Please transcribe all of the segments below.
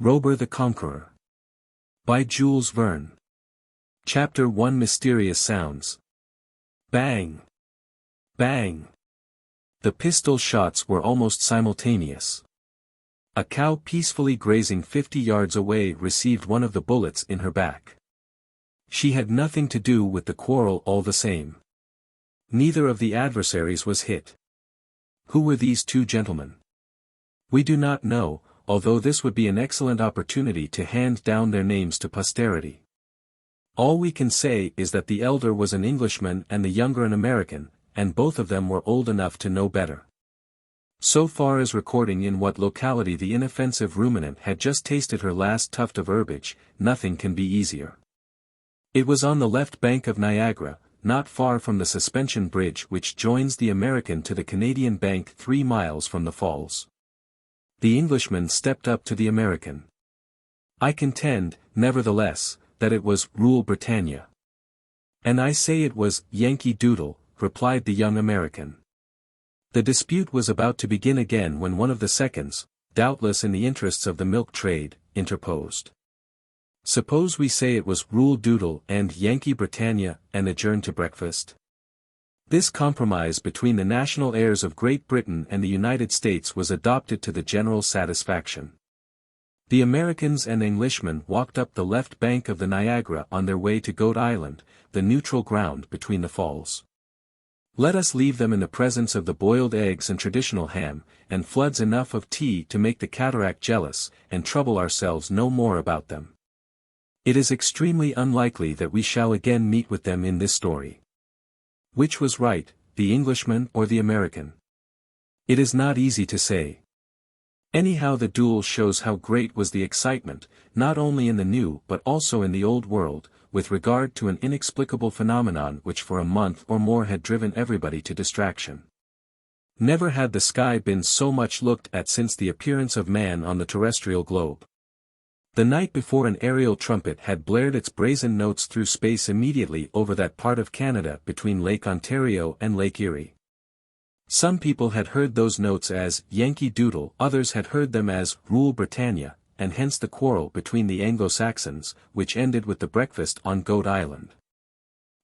Robur the Conqueror. By Jules Verne. Chapter 1 Mysterious Sounds. Bang! Bang! The pistol shots were almost simultaneous. A cow peacefully grazing 50 yards away received one of the bullets in her back. She had nothing to do with the quarrel all the same. Neither of the adversaries was hit. Who were these two gentlemen? We do not know, although this would be an excellent opportunity to hand down their names to posterity. All we can say is that the elder was an Englishman and the younger an American, and both of them were old enough to know better. So far as recording in what locality the inoffensive ruminant had just tasted her last tuft of herbage, nothing can be easier. It was on the left bank of Niagara, not far from the suspension bridge which joins the American to the Canadian bank 3 miles from the falls. The Englishman stepped up to the American. I contend, nevertheless, that it was Rule Britannia. And I say it was Yankee Doodle, replied the young American. The dispute was about to begin again when one of the seconds, doubtless in the interests of the milk trade, interposed. Suppose we say it was Rule Doodle and Yankee Britannia, and adjourn to breakfast? This compromise between the national heirs of Great Britain and the United States was adopted to the general satisfaction. The Americans and Englishmen walked up the left bank of the Niagara on their way to Goat Island, the neutral ground between the falls. Let us leave them in the presence of the boiled eggs and traditional ham, and floods enough of tea to make the cataract jealous, and trouble ourselves no more about them. It is extremely unlikely that we shall again meet with them in this story. Which was right, the Englishman or the American? It is not easy to say. Anyhow, the duel shows how great was the excitement, not only in the New but also in the Old World, with regard to an inexplicable phenomenon which for a month or more had driven everybody to distraction. Never had the sky been so much looked at since the appearance of man on the terrestrial globe. The night before an aerial trumpet had blared its brazen notes through space immediately over that part of Canada between Lake Ontario and Lake Erie. Some people had heard those notes as Yankee Doodle, others had heard them as Rule Britannia, and hence the quarrel between the Anglo-Saxons, which ended with the breakfast on Goat Island.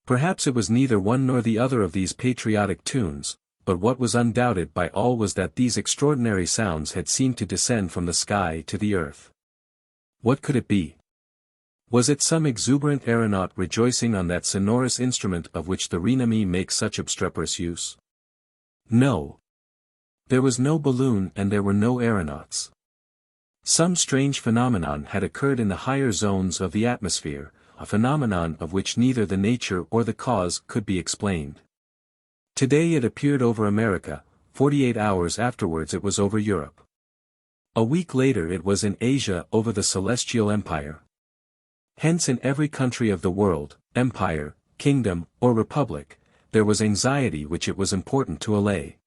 Perhaps it was neither one nor the other of these patriotic tunes, but what was undoubted by all was that these extraordinary sounds had seemed to descend from the sky to the earth. What could it be? Was it some exuberant aeronaut rejoicing on that sonorous instrument of which the Renommee makes such obstreperous use? No. There was no balloon and there were no aeronauts. Some strange phenomenon had occurred in the higher zones of the atmosphere, a phenomenon of which neither the nature or the cause could be explained. Today it appeared over America, 48 hours afterwards it was over Europe. A week later it was in Asia over the Celestial Empire. Hence in every country of the world, empire, kingdom, or republic, there was anxiety which it was important to allay.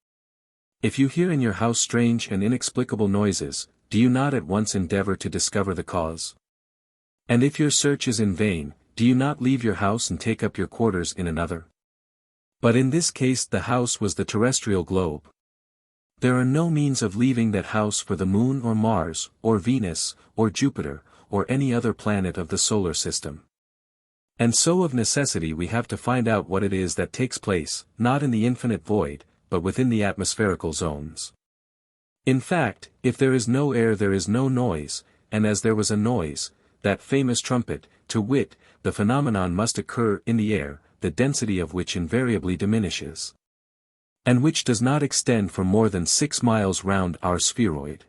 If you hear in your house strange and inexplicable noises, do you not at once endeavor to discover the cause? And if your search is in vain, do you not leave your house and take up your quarters in another? But in this case the house was the terrestrial globe. There are no means of leaving that house for the Moon or Mars, or Venus, or Jupiter, or any other planet of the solar system. And so of necessity we have to find out what it is that takes place, not in the infinite void, but within the atmospherical zones. In fact, if there is no air there is no noise, and as there was a noise, that famous trumpet, to wit, the phenomenon must occur in the air, the density of which invariably diminishes. And which does not extend for more than 6 miles round our spheroid.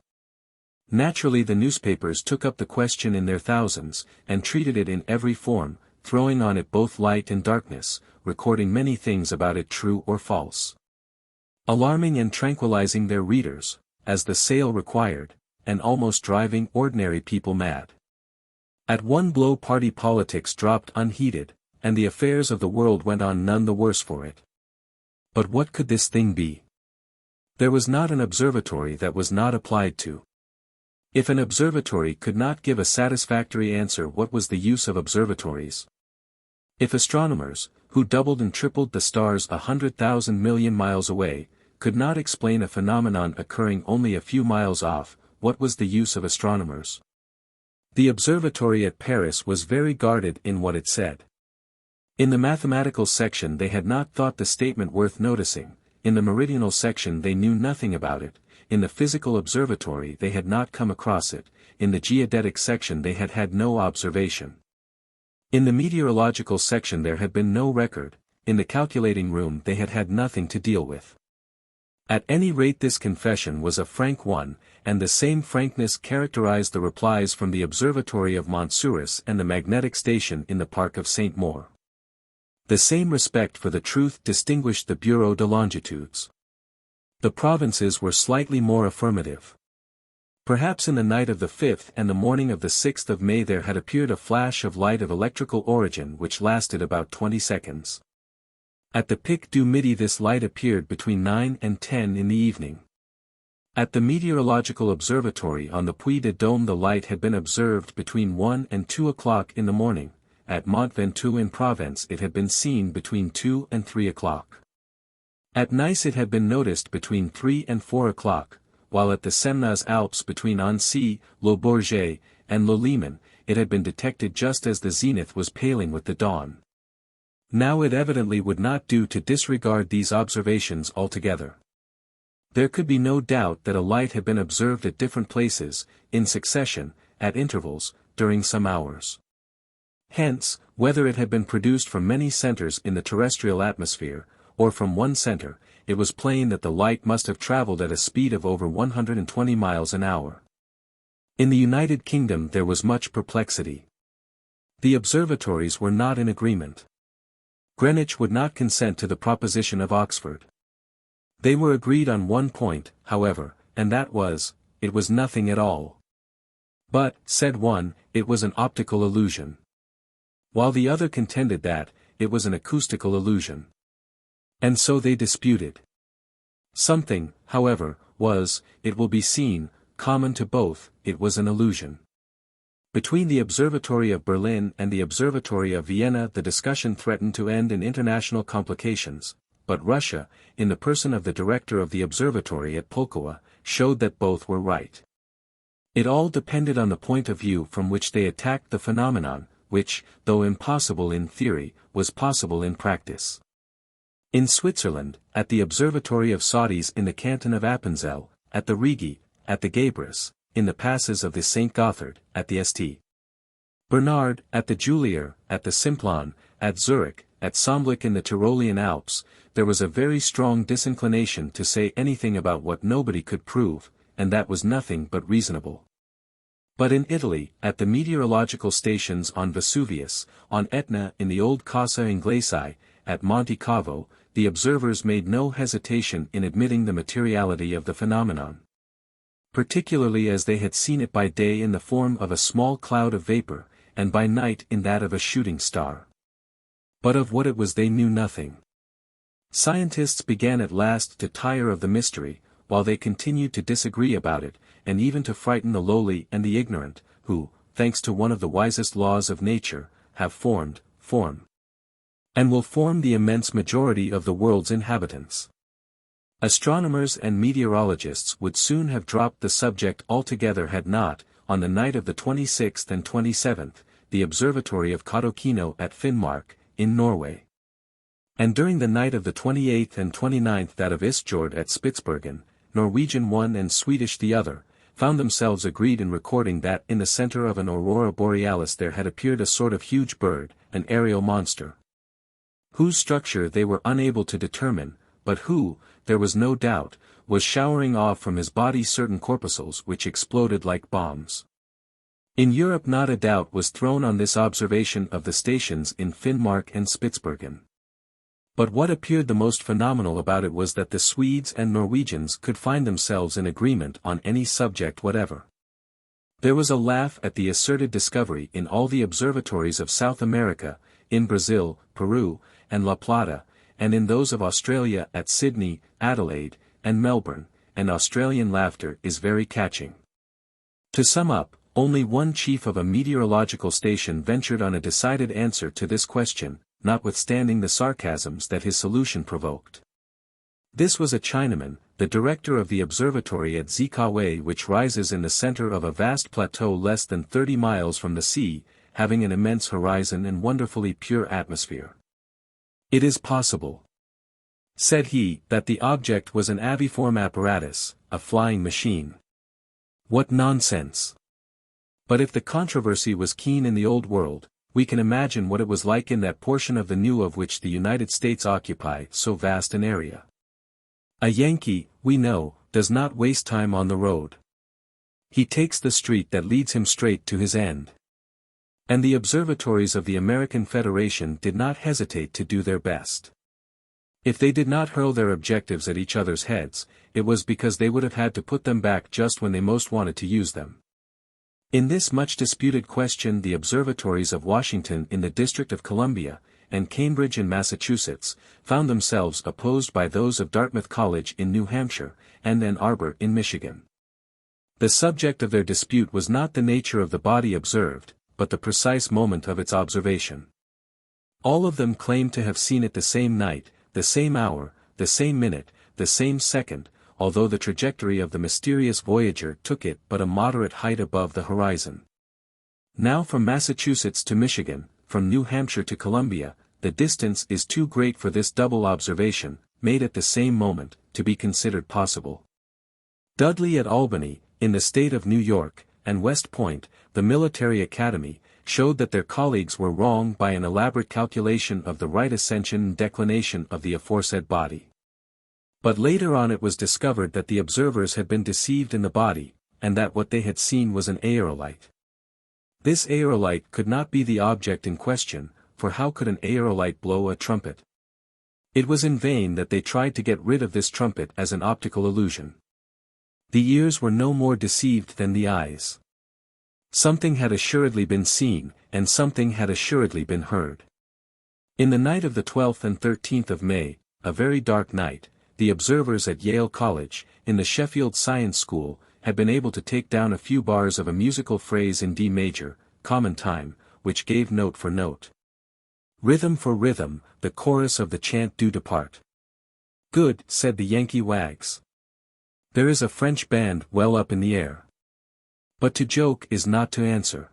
Naturally the newspapers took up the question in their thousands, and treated it in every form, throwing on it both light and darkness, recording many things about it true or false. Alarming and tranquilizing their readers, as the sale required, and almost driving ordinary people mad. At one blow party politics dropped unheeded, and the affairs of the world went on none the worse for it. But what could this thing be? There was not an observatory that was not applied to. If an observatory could not give a satisfactory answer, what was the use of observatories? If astronomers, who doubled and tripled the stars 100,000 million miles away, could not explain a phenomenon occurring only a few miles off, what was the use of astronomers? The observatory at Paris was very guarded in what it said. In the mathematical section they had not thought the statement worth noticing, in the meridional section they knew nothing about it, in the physical observatory they had not come across it, in the geodetic section they had had no observation. In the meteorological section there had been no record, in the calculating room they had had nothing to deal with. At any rate this confession was a frank one, and the same frankness characterized the replies from the observatory of Montsouris and the magnetic station in the park of Saint Maur. The same respect for the truth distinguished the Bureau de Longitudes. The provinces were slightly more affirmative. Perhaps in the night of the 5th and the morning of the 6th of May there had appeared a flash of light of electrical origin which lasted about 20 seconds. At the Pic du Midi this light appeared between 9 and 10 in the evening. At the Meteorological Observatory on the Puy de Dôme the light had been observed between 1 and 2 o'clock in the morning, at Mont Ventoux in Provence it had been seen between 2 and 3 o'clock. At Nice it had been noticed between 3 and 4 o'clock, while at the Semnoz Alps between Annecy, Le Bourget, and Le Liman, it had been detected just as the zenith was paling with the dawn. Now it evidently would not do to disregard these observations altogether. There could be no doubt that a light had been observed at different places, in succession, at intervals, during some hours. Hence, whether it had been produced from many centers in the terrestrial atmosphere, or from one center, it was plain that the light must have traveled at a speed of over 120 miles an hour. In the United Kingdom there was much perplexity. The observatories were not in agreement. Greenwich would not consent to the proposition of Oxford. They were agreed on one point, however, and that was, it was nothing at all. But, said one, it was an optical illusion. While the other contended that, it was an acoustical illusion. And so they disputed. Something, however, was, it will be seen, common to both, it was an illusion. Between the Observatory of Berlin and the Observatory of Vienna the discussion threatened to end in international complications, but Russia, in the person of the director of the observatory at Pulkowa, showed that both were right. It all depended on the point of view from which they attacked the phenomenon, which, though impossible in theory, was possible in practice. In Switzerland, at the Observatory of Saudis in the canton of Appenzell, at the Rigi, at the Gabrus, in the passes of the St. Gothard, at the St. Bernard, at the Julier, at the Simplon, at Zurich, at Somblick in the Tyrolean Alps, there was a very strong disinclination to say anything about what nobody could prove, and that was nothing but reasonable. But in Italy, at the meteorological stations on Vesuvius, on Etna in the old Casa Inglesi, at Monte Cavo, the observers made no hesitation in admitting the materiality of the phenomenon. Particularly as they had seen it by day in the form of a small cloud of vapor, and by night in that of a shooting star. But of what it was they knew nothing. Scientists began at last to tire of the mystery, while they continued to disagree about it, and even to frighten the lowly and the ignorant, who, thanks to one of the wisest laws of nature, have form, and will form the immense majority of the world's inhabitants. Astronomers and meteorologists would soon have dropped the subject altogether had not, on the night of the 26th and 27th, the observatory of Kautokeino at Finnmark, in Norway. And during the night of the 28th and 29th that of Isfjord at Spitzbergen, Norwegian one and Swedish the other, found themselves agreed in recording that in the center of an aurora borealis there had appeared a sort of huge bird, an aerial monster, whose structure they were unable to determine, but who, there was no doubt, was showering off from his body certain corpuscles which exploded like bombs. In Europe not a doubt was thrown on this observation of the stations in Finnmark and Spitzbergen. But what appeared the most phenomenal about it was that the Swedes and Norwegians could find themselves in agreement on any subject whatever. There was a laugh at the asserted discovery in all the observatories of South America, in Brazil, Peru, and La Plata, and in those of Australia at Sydney, Adelaide, and Melbourne, and Australian laughter is very catching. To sum up, only one chief of a meteorological station ventured on a decided answer to this question, notwithstanding the sarcasms that his solution provoked. This was a Chinaman, the director of the observatory at XIII, which rises in the center of a vast plateau less than 30 miles from the sea, having an immense horizon and wonderfully pure atmosphere. "It is possible," said he, "that the object was an aviform apparatus, a flying machine." What nonsense! But if the controversy was keen in the Old World, we can imagine what it was like in that portion of the New of which the United States occupy so vast an area. A Yankee, we know, does not waste time on the road. He takes the street that leads him straight to his end. And the observatories of the American Federation did not hesitate to do their best. If they did not hurl their objectives at each other's heads, it was because they would have had to put them back just when they most wanted to use them. In this much disputed question, the observatories of Washington in the District of Columbia, and Cambridge in Massachusetts, found themselves opposed by those of Dartmouth College in New Hampshire, and Ann Arbor in Michigan. The subject of their dispute was not the nature of the body observed, but the precise moment of its observation. All of them claimed to have seen it the same night, the same hour, the same minute, the same second, although the trajectory of the mysterious voyager took it but a moderate height above the horizon. Now from Massachusetts to Michigan, from New Hampshire to Columbia, the distance is too great for this double observation, made at the same moment, to be considered possible. Dudley at Albany, in the state of New York, and West Point, the military academy, showed that their colleagues were wrong by an elaborate calculation of the right ascension and declination of the aforesaid body. But later on it was discovered that the observers had been deceived in the body, and that what they had seen was an aerolite. This aerolite could not be the object in question, for how could an aerolite blow a trumpet? It was in vain that they tried to get rid of this trumpet as an optical illusion. The ears were no more deceived than the eyes. Something had assuredly been seen, and something had assuredly been heard. In the night of the 12th and 13th of May, a very dark night, the observers at Yale College, in the Sheffield Science School, had been able to take down a few bars of a musical phrase in D major, common time, which gave note for note. Rhythm for rhythm, the chorus of the chant do depart. Good, said the Yankee wags. There is a French band well up in the air. But to joke is not to answer.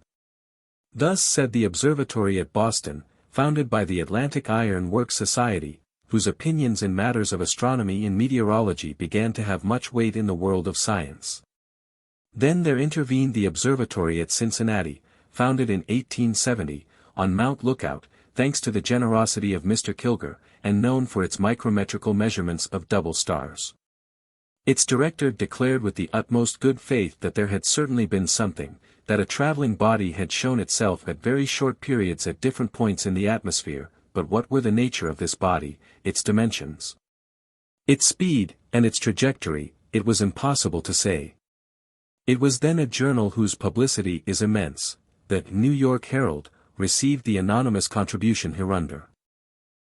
Thus said the observatory at Boston, founded by the Atlantic Iron Works Society, whose opinions in matters of astronomy and meteorology began to have much weight in the world of science. Then there intervened the observatory at Cincinnati, founded in 1870, on Mount Lookout, thanks to the generosity of Mr. Kilger, and known for its micrometrical measurements of double stars. Its director declared with the utmost good faith that there had certainly been something, that a traveling body had shown itself at very short periods at different points in the atmosphere, but what were the nature of this body, its dimensions, its speed, and its trajectory, it was impossible to say. It was then a journal whose publicity is immense, the New York Herald, received the anonymous contribution hereunder.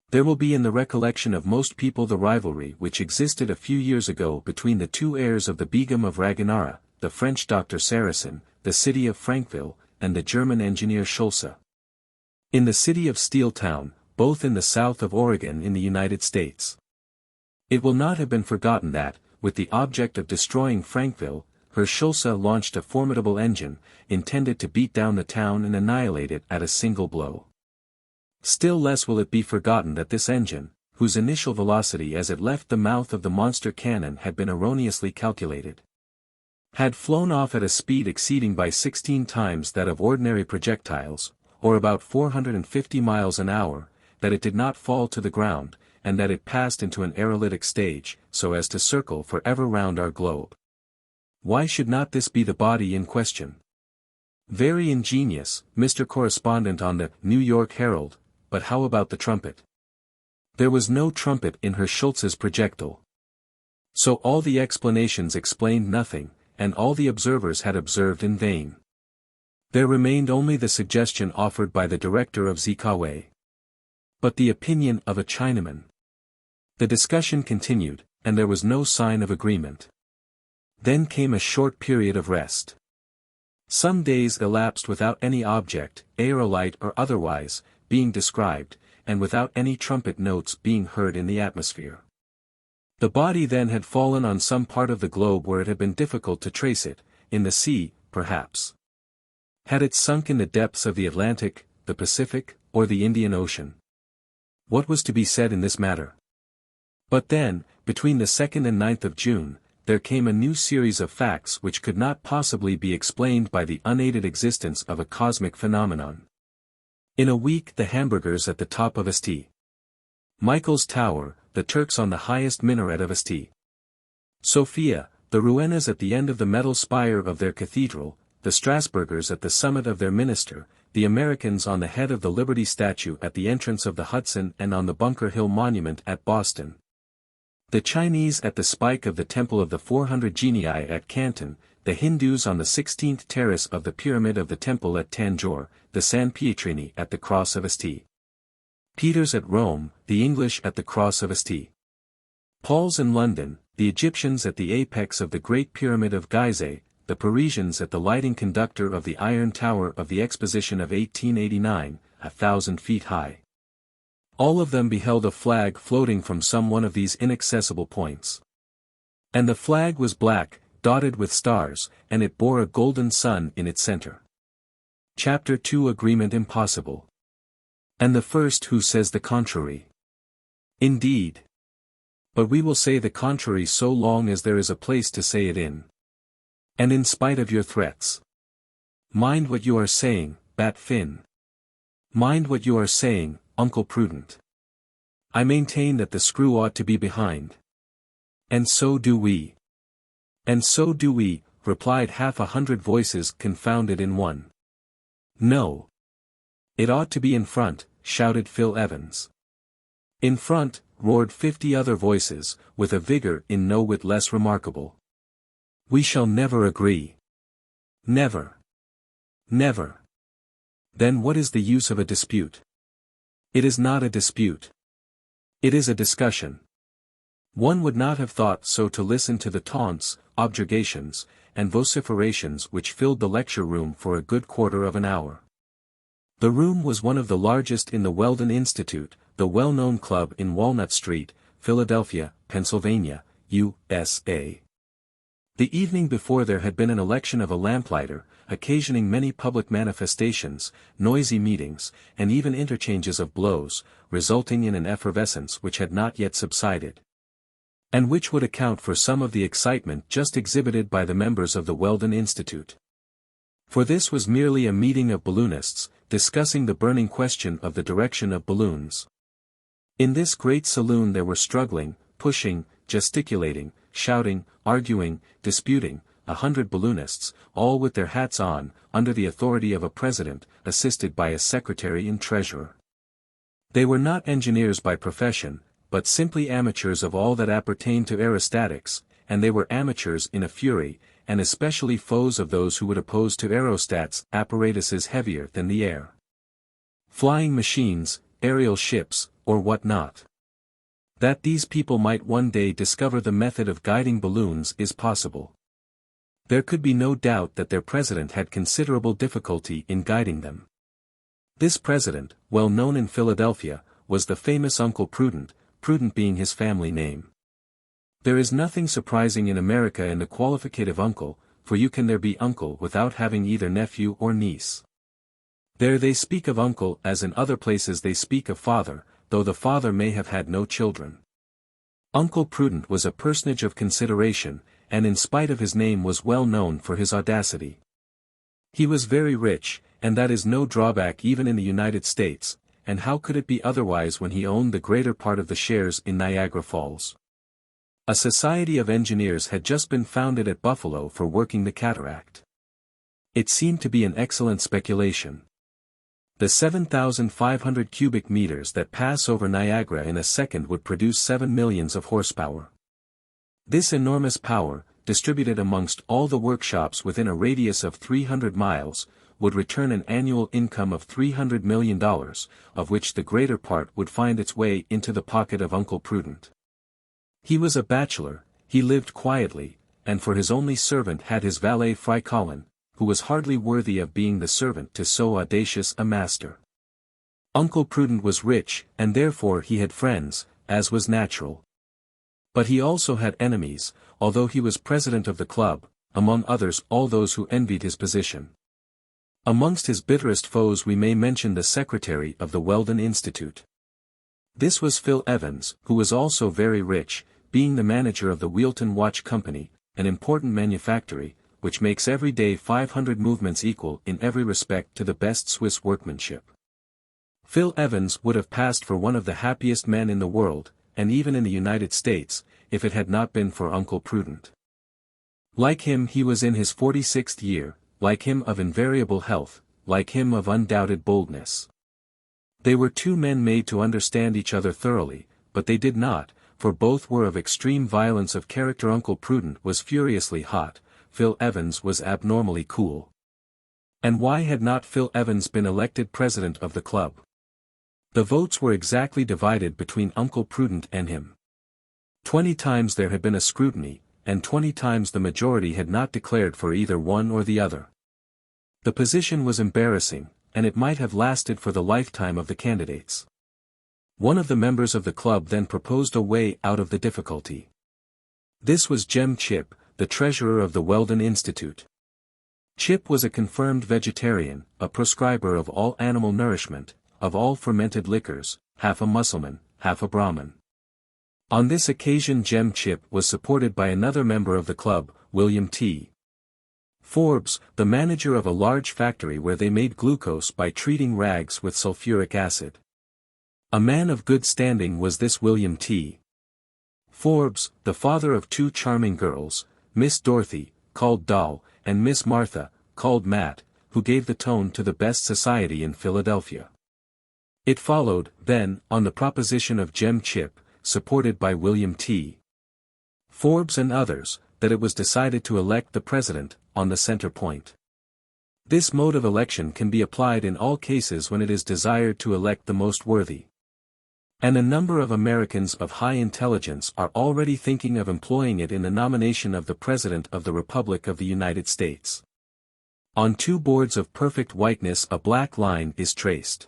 There will be in the recollection of most people the rivalry which existed a few years ago between the two heirs of the Begum of Raganara, the French Dr. Saracen, the city of Frankville, and the German engineer Schulze. In the city of Steeltown, both in the south of Oregon in the United States. It will not have been forgotten that, with the object of destroying Frankville, Herr Schulze launched a formidable engine, intended to beat down the town and annihilate it at a single blow. Still less will it be forgotten that this engine, whose initial velocity as it left the mouth of the monster cannon had been erroneously calculated, had flown off at a speed exceeding by 16 times that of ordinary projectiles, or about 450 miles an hour, that it did not fall to the ground, and that it passed into an aerolytic stage, so as to circle forever round our globe. Why should not this be the body in question? Very ingenious, Mr. Correspondent on the New York Herald, but how about the trumpet? There was no trumpet in Herr Schulze's projectile. So all the explanations explained nothing, and all the observers had observed in vain. There remained only the suggestion offered by the director of XIII. But the opinion of a Chinaman. The discussion continued, and there was no sign of agreement. Then came a short period of rest. Some days elapsed without any object, aerolite or otherwise, being described, and without any trumpet notes being heard in the atmosphere. The body then had fallen on some part of the globe where it had been difficult to trace it, in the sea, perhaps. Had it sunk in the depths of the Atlantic, the Pacific, or the Indian Ocean? What was to be said in this matter? But then, between the 2nd and 9th of June, there came a new series of facts which could not possibly be explained by the unaided existence of a cosmic phenomenon. In a week the hamburgers at the top of St. Michael's Tower, the Turks on the highest minaret of St. Sophia, the Rouenas at the end of the metal spire of their cathedral, the Strasburgers at the summit of their minster, the Americans on the head of the Liberty statue at the entrance of the Hudson and on the Bunker Hill Monument at Boston. The Chinese at the spike of the Temple of the 400 Genii at Canton, the Hindus on the 16th terrace of the Pyramid of the Temple at Tanjore, the San Pietrini at the Cross of St. Peter's at Rome, the English at the Cross of St. Paul's in London, the Egyptians at the apex of the Great Pyramid of Gizeh, the Parisians at the lighting conductor of the Iron Tower of the Exposition of 1889, 1,000 feet high. All of them beheld a flag floating from some one of these inaccessible points. And the flag was black, dotted with stars, and it bore a golden sun in its center. Chapter 2 Agreement Impossible. And the first who says the contrary. Indeed. But we will say the contrary so long as there is a place to say it in. And in spite of your threats. Mind what you are saying, Bat Finn. Mind what you are saying, Uncle Prudent. I maintain that the screw ought to be behind. And so do we. And so do we, replied 100 voices confounded in one. No. It ought to be in front, shouted Phil Evans. In front, roared 50 other voices, with a vigor in no whit less remarkable. We shall never agree. Never. Never. Then what is the use of a dispute? It is not a dispute. It is a discussion. One would not have thought so to listen to the taunts, objurgations, and vociferations which filled the lecture room for a good quarter of an hour. The room was one of the largest in the Weldon Institute, the well-known club in Walnut Street, Philadelphia, Pennsylvania, USA. The evening before there had been an election of a lamplighter, occasioning many public manifestations, noisy meetings, and even interchanges of blows, resulting in an effervescence which had not yet subsided. And which would account for some of the excitement just exhibited by the members of the Weldon Institute. For this was merely a meeting of balloonists, discussing the burning question of the direction of balloons. In this great saloon there were struggling, pushing, gesticulating, shouting, arguing, disputing, 100 balloonists, all with their hats on, under the authority of a president, assisted by a secretary and treasurer. They were not engineers by profession, but simply amateurs of all that appertained to aerostatics, and they were amateurs in a fury, and especially foes of those who would oppose to aerostats apparatuses heavier than the air. Flying machines, aerial ships, or what not. That these people might one day discover the method of guiding balloons is possible. There could be no doubt that their president had considerable difficulty in guiding them. This president, well known in Philadelphia, was the famous Uncle Prudent, Prudent being his family name. There is nothing surprising in America in the qualificative uncle, for you can there be uncle without having either nephew or niece. There they speak of uncle as in other places they speak of father, though the father may have had no children. Uncle Prudent was a personage of consideration, and in spite of his name was well known for his audacity. He was very rich, and that is no drawback even in the United States, and how could it be otherwise when he owned the greater part of the shares in Niagara Falls? A society of engineers had just been founded at Buffalo for working the cataract. It seemed to be an excellent speculation. The 7,500 cubic meters that pass over Niagara in a second would produce 7 millions of horsepower. This enormous power, distributed amongst all the workshops within a radius of 300 miles, would return an annual income of $300 million, of which the greater part would find its way into the pocket of Uncle Prudent. He was a bachelor, he lived quietly, and for his only servant had his valet Frycollin, who was hardly worthy of being the servant to so audacious a master. Uncle Prudent was rich, and therefore he had friends, as was natural. But he also had enemies, although he was president of the club, among others all those who envied his position. Amongst his bitterest foes we may mention the secretary of the Weldon Institute. This was Phil Evans, who was also very rich, being the manager of the Wheelton Watch Company, an important manufactory, which makes every day 500 movements equal in every respect to the best Swiss workmanship. Phil Evans would have passed for one of the happiest men in the world, and even in the United States, if it had not been for Uncle Prudent. Like him he was in his 46th year, like him of invariable health, like him of undoubted boldness. They were two men made to understand each other thoroughly, but they did not, for both were of extreme violence of character. Uncle Prudent was furiously hot, Phil Evans was abnormally cool. And why had not Phil Evans been elected president of the club? The votes were exactly divided between Uncle Prudent and him. 20 times there had been a scrutiny, and 20 times the majority had not declared for either one or the other. The position was embarrassing, and it might have lasted for the lifetime of the candidates. One of the members of the club then proposed a way out of the difficulty. This was Jem Chip, the treasurer of the Weldon Institute. Chip was a confirmed vegetarian, a proscriber of all animal nourishment, of all fermented liquors, half a Mussulman, half a Brahmin. On this occasion Jem Chip was supported by another member of the club, William T. Forbes, the manager of a large factory where they made glucose by treating rags with sulfuric acid. A man of good standing was this William T. Forbes, the father of two charming girls, Miss Dorothy, called Doll, and Miss Martha, called Matt, who gave the tone to the best society in Philadelphia. It followed, then, on the proposition of Jem Chip, supported by William T. Forbes and others, that it was decided to elect the president, on the center point. This mode of election can be applied in all cases when it is desired to elect the most worthy. And a number of Americans of high intelligence are already thinking of employing it in the nomination of the President of the Republic of the United States. On two boards of perfect whiteness a black line is traced.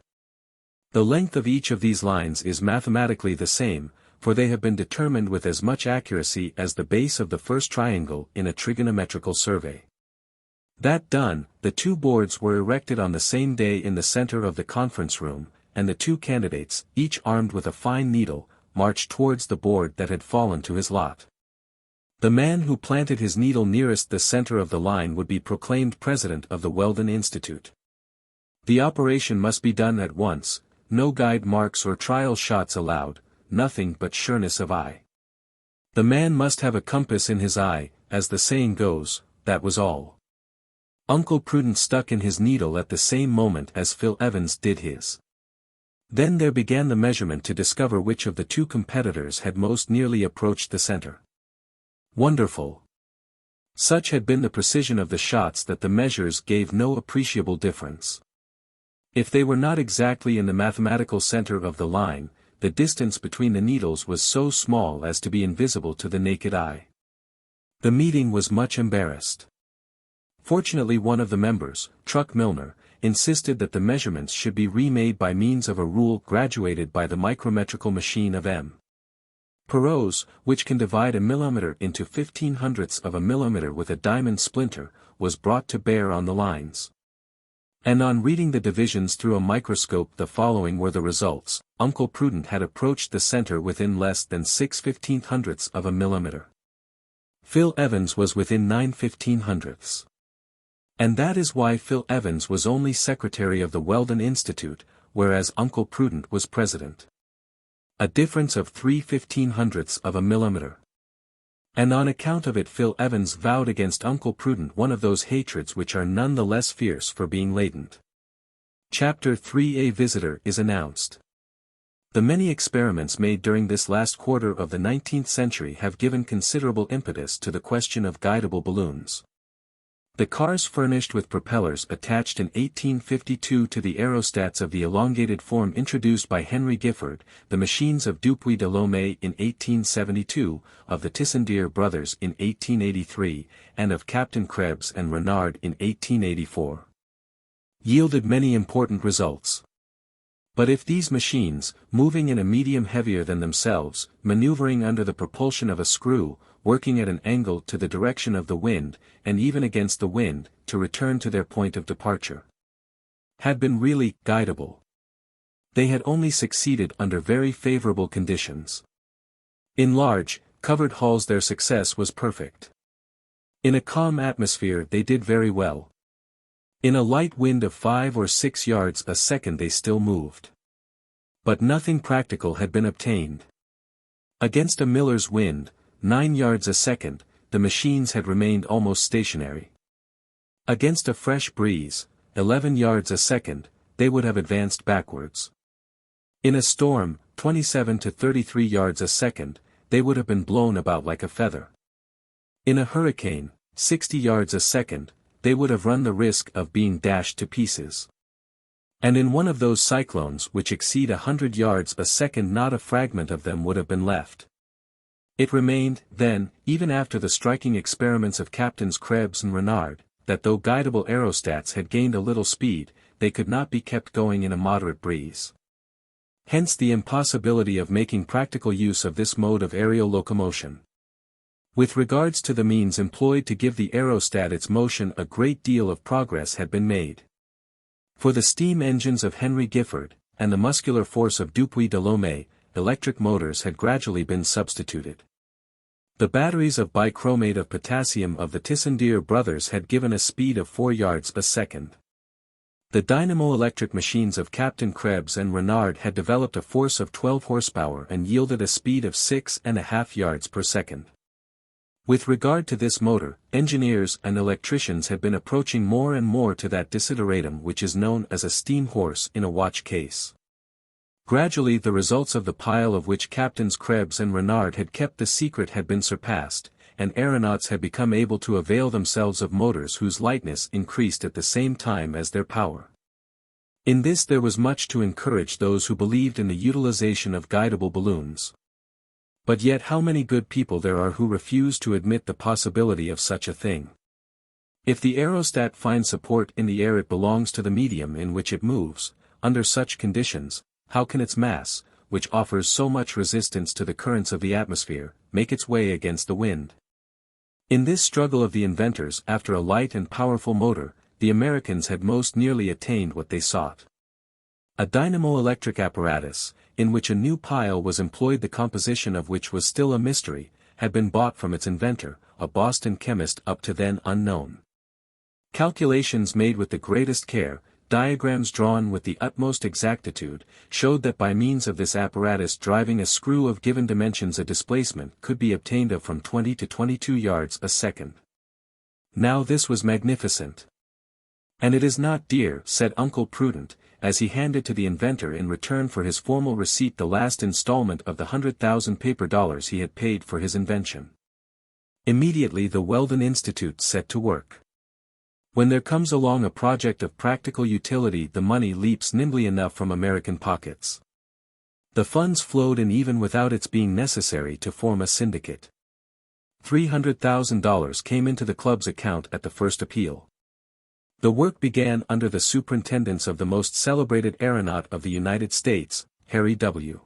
The length of each of these lines is mathematically the same, for they have been determined with as much accuracy as the base of the first triangle in a trigonometrical survey. That done, the two boards were erected on the same day in the center of the conference room, and the two candidates, each armed with a fine needle, marched towards the board that had fallen to his lot. The man who planted his needle nearest the center of the line would be proclaimed president of the Weldon Institute. The operation must be done at once, no guide marks or trial shots allowed, nothing but sureness of eye. The man must have a compass in his eye, as the saying goes, that was all. Uncle Prudent stuck in his needle at the same moment as Phil Evans did his. Then there began the measurement to discover which of the two competitors had most nearly approached the center. Wonderful! Such had been the precision of the shots that the measures gave no appreciable difference. If they were not exactly in the mathematical center of the line, the distance between the needles was so small as to be invisible to the naked eye. The meeting was much embarrassed. Fortunately one of the members, Truck Milner, insisted that the measurements should be remade by means of a rule graduated by the micrometrical machine of M. Perot's, which can divide a millimeter into 1500ths of a millimeter with a diamond splinter, was brought to bear on the lines. And on reading the divisions through a microscope the following were the results: Uncle Prudent had approached the center within less than 6/1500ths of a millimeter. Phil Evans was within 9/1500ths. And that is why Phil Evans was only secretary of the Weldon Institute, whereas Uncle Prudent was president. A difference of 3/1500ths of a millimeter. And on account of it Phil Evans vowed against Uncle Prudent one of those hatreds which are none the less fierce for being latent. Chapter 3: A visitor is announced. The many experiments made during this last quarter of the 19th century have given considerable impetus to the question of guidable balloons. The cars furnished with propellers attached in 1852 to the aerostats of the elongated form introduced by Henry Giffard, the machines of Dupuy de Lomé in 1872, of the Tissandier brothers in 1883, and of Captain Krebs and Renard in 1884. Yielded many important results. But if these machines, moving in a medium heavier than themselves, maneuvering under the propulsion of a screw, working at an angle to the direction of the wind, and even against the wind, to return to their point of departure, had been really guidable, they had only succeeded under very favorable conditions. In large, covered hulls their success was perfect. In a calm atmosphere they did very well. In a light wind of 5 or 6 yards a second they still moved. But nothing practical had been obtained. Against a miller's wind, 9 yards a second, the machines had remained almost stationary. Against a fresh breeze, 11 yards a second, they would have advanced backwards. In a storm, 27 to 33 yards a second, they would have been blown about like a feather. In a hurricane, 60 yards a second, they would have run the risk of being dashed to pieces. And in one of those cyclones which exceed 100 yards a second not a fragment of them would have been left. It remained, then, even after the striking experiments of Captains Krebs and Renard, that though guidable aerostats had gained a little speed, they could not be kept going in a moderate breeze. Hence the impossibility of making practical use of this mode of aerial locomotion. With regards to the means employed to give the aerostat its motion a great deal of progress had been made. For the steam engines of Henry Giffard, and the muscular force of Dupuy de Lomé, electric motors had gradually been substituted. The batteries of bichromate of potassium of the Tissandier brothers had given a speed of 4 yards a second. The dynamo-electric machines of Captain Krebs and Renard had developed a force of 12 horsepower and yielded a speed of 6.5 yards per second. With regard to this motor, engineers and electricians had been approaching more and more to that desideratum which is known as a steam horse in a watch case. Gradually the results of the pile of which Captains Krebs and Renard had kept the secret had been surpassed, and aeronauts had become able to avail themselves of motors whose lightness increased at the same time as their power. In this there was much to encourage those who believed in the utilization of guidable balloons. But yet how many good people there are who refuse to admit the possibility of such a thing. If the aerostat finds support in the air it belongs to the medium in which it moves. Under such conditions, how can its mass, which offers so much resistance to the currents of the atmosphere, make its way against the wind? In this struggle of the inventors after a light and powerful motor, the Americans had most nearly attained what they sought. A dynamo-electric apparatus, in which a new pile was employed the composition of which was still a mystery, had been bought from its inventor, a Boston chemist up to then unknown. Calculations made with the greatest care, diagrams drawn with the utmost exactitude, showed that by means of this apparatus driving a screw of given dimensions a displacement could be obtained of from 20 to 22 yards a second. Now this was magnificent. And it is not dear, said Uncle Prudent, as he handed to the inventor in return for his formal receipt the last installment of the 100,000 paper dollars he had paid for his invention. Immediately the Weldon Institute set to work. When there comes along a project of practical utility the money leaps nimbly enough from American pockets. The funds flowed in even without its being necessary to form a syndicate. $300,000 came into the club's account at the first appeal. The work began under the superintendence of the most celebrated aeronaut of the United States, Harry W.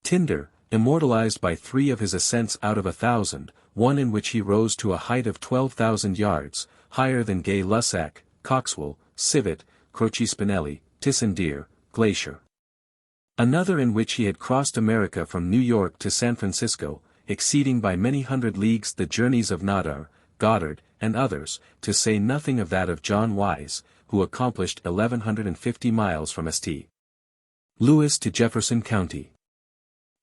Tinder, immortalized by 3 of his ascents out of 1,000, one in which he rose to a height of 12,000 yards, higher than Gay-Lussac, Coxwell, Civet, Croce-Spinelli, Tissandier, Glacier. Another in which he had crossed America from New York to San Francisco, exceeding by many hundred leagues the journeys of Nadar, Goddard, and others, to say nothing of that of John Wise, who accomplished 1,150 miles from St. Louis to Jefferson County.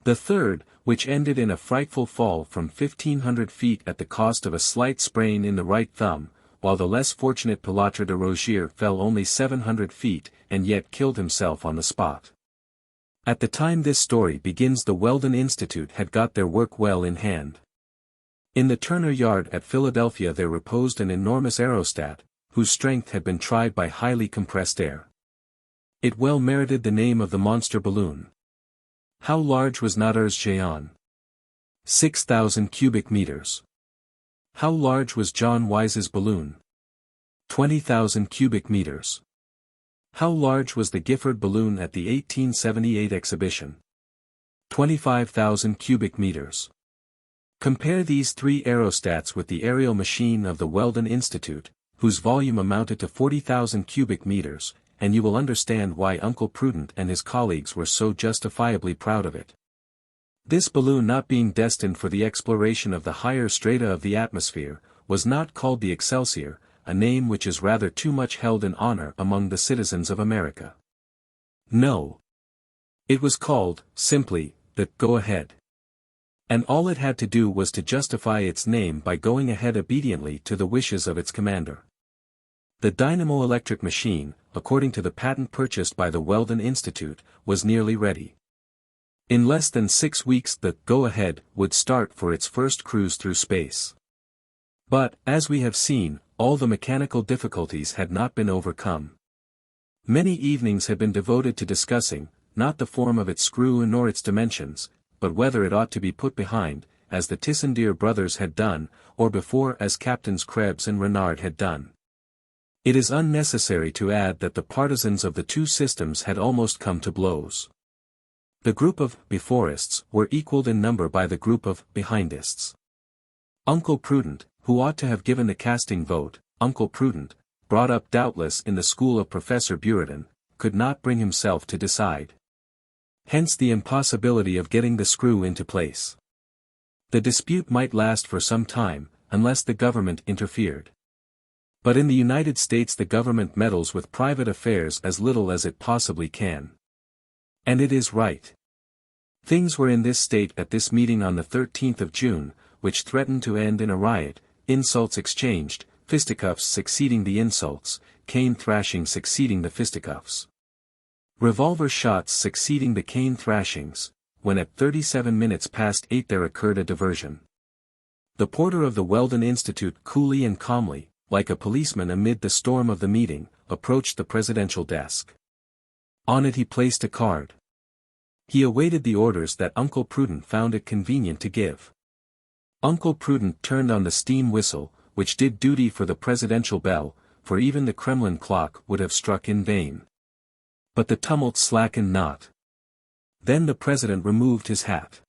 The third, which ended in a frightful fall from 1,500 feet at the cost of a slight sprain in the right thumb, while the less fortunate Pilatre de Rogier fell only 700 feet, and yet killed himself on the spot. At the time this story begins the Weldon Institute had got their work well in hand. In the Turner Yard at Philadelphia there reposed an enormous aerostat, whose strength had been tried by highly compressed air. It well merited the name of the monster balloon. How large was Nadar's Géant? 6,000 cubic meters. How large was John Wise's balloon? 20,000 cubic meters. How large was the Gifford balloon at the 1878 exhibition? 25,000 cubic meters. Compare these three aerostats with the aerial machine of the Weldon Institute, whose volume amounted to 40,000 cubic meters, and you will understand why Uncle Prudent and his colleagues were so justifiably proud of it. This balloon, not being destined for the exploration of the higher strata of the atmosphere, was not called the Excelsior, a name which is rather too much held in honor among the citizens of America. No. It was called, simply, the Go-Ahead. And all it had to do was to justify its name by going ahead obediently to the wishes of its commander. The dynamo-electric machine, according to the patent purchased by the Weldon Institute, was nearly ready. In less than 6 weeks the Go-Ahead would start for its first cruise through space. But, as we have seen, all the mechanical difficulties had not been overcome. Many evenings had been devoted to discussing, not the form of its screw nor its dimensions, but whether it ought to be put behind, as the Tissandier brothers had done, or before as Captains Krebs and Renard had done. It is unnecessary to add that the partisans of the two systems had almost come to blows. The group of beforists were equalled in number by the group of behindists. Uncle Prudent, who ought to have given the casting vote, Uncle Prudent, brought up doubtless in the school of Professor Buridan, could not bring himself to decide. Hence the impossibility of getting the screw into place. The dispute might last for some time, unless the government interfered. But in the United States the government meddles with private affairs as little as it possibly can. And it is right. Things were in this state at this meeting on the 13th of June, which threatened to end in a riot, insults exchanged, fisticuffs succeeding the insults, cane thrashing succeeding the fisticuffs. Revolver shots succeeding the cane thrashings, when at 37 minutes past 8 there occurred a diversion. The porter of the Weldon Institute coolly and calmly, like a policeman amid the storm of the meeting, approached the presidential desk. On it he placed a card. He awaited the orders that Uncle Prudent found it convenient to give. Uncle Prudent turned on the steam whistle, which did duty for the presidential bell, for even the Kremlin clock would have struck in vain. But the tumult slackened not. Then the president removed his hat.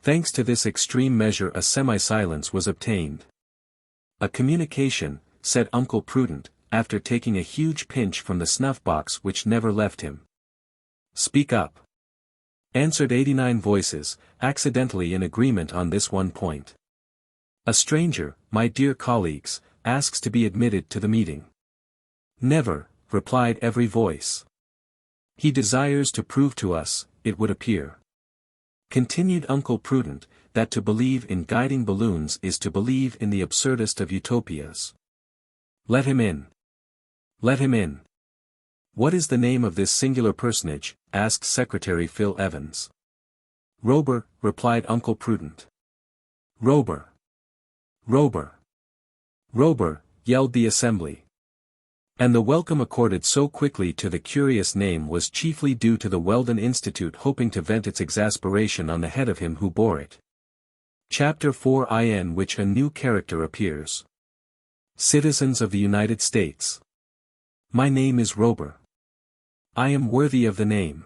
Thanks to this extreme measure a semi-silence was obtained. "A communication," said Uncle Prudent, after taking a huge pinch from the snuff-box which never left him. "Speak up," answered 89 voices, accidentally in agreement on this one point. "A stranger, my dear colleagues, asks to be admitted to the meeting." "Never," replied every voice. "He desires to prove to us, it would appear," continued Uncle Prudent, "that to believe in guiding balloons is to believe in the absurdest of utopias. Let him in. Let him in." "What is the name of this singular personage?" asked Secretary Phil Evans. "Robur," replied Uncle Prudent. "Robur. Robur. Robur," yelled the assembly. And the welcome accorded so quickly to the curious name was chiefly due to the Weldon Institute hoping to vent its exasperation on the head of him who bore it. Chapter 4 in which a new character appears. Citizens of the United States. My name is Robur. I am worthy of the name.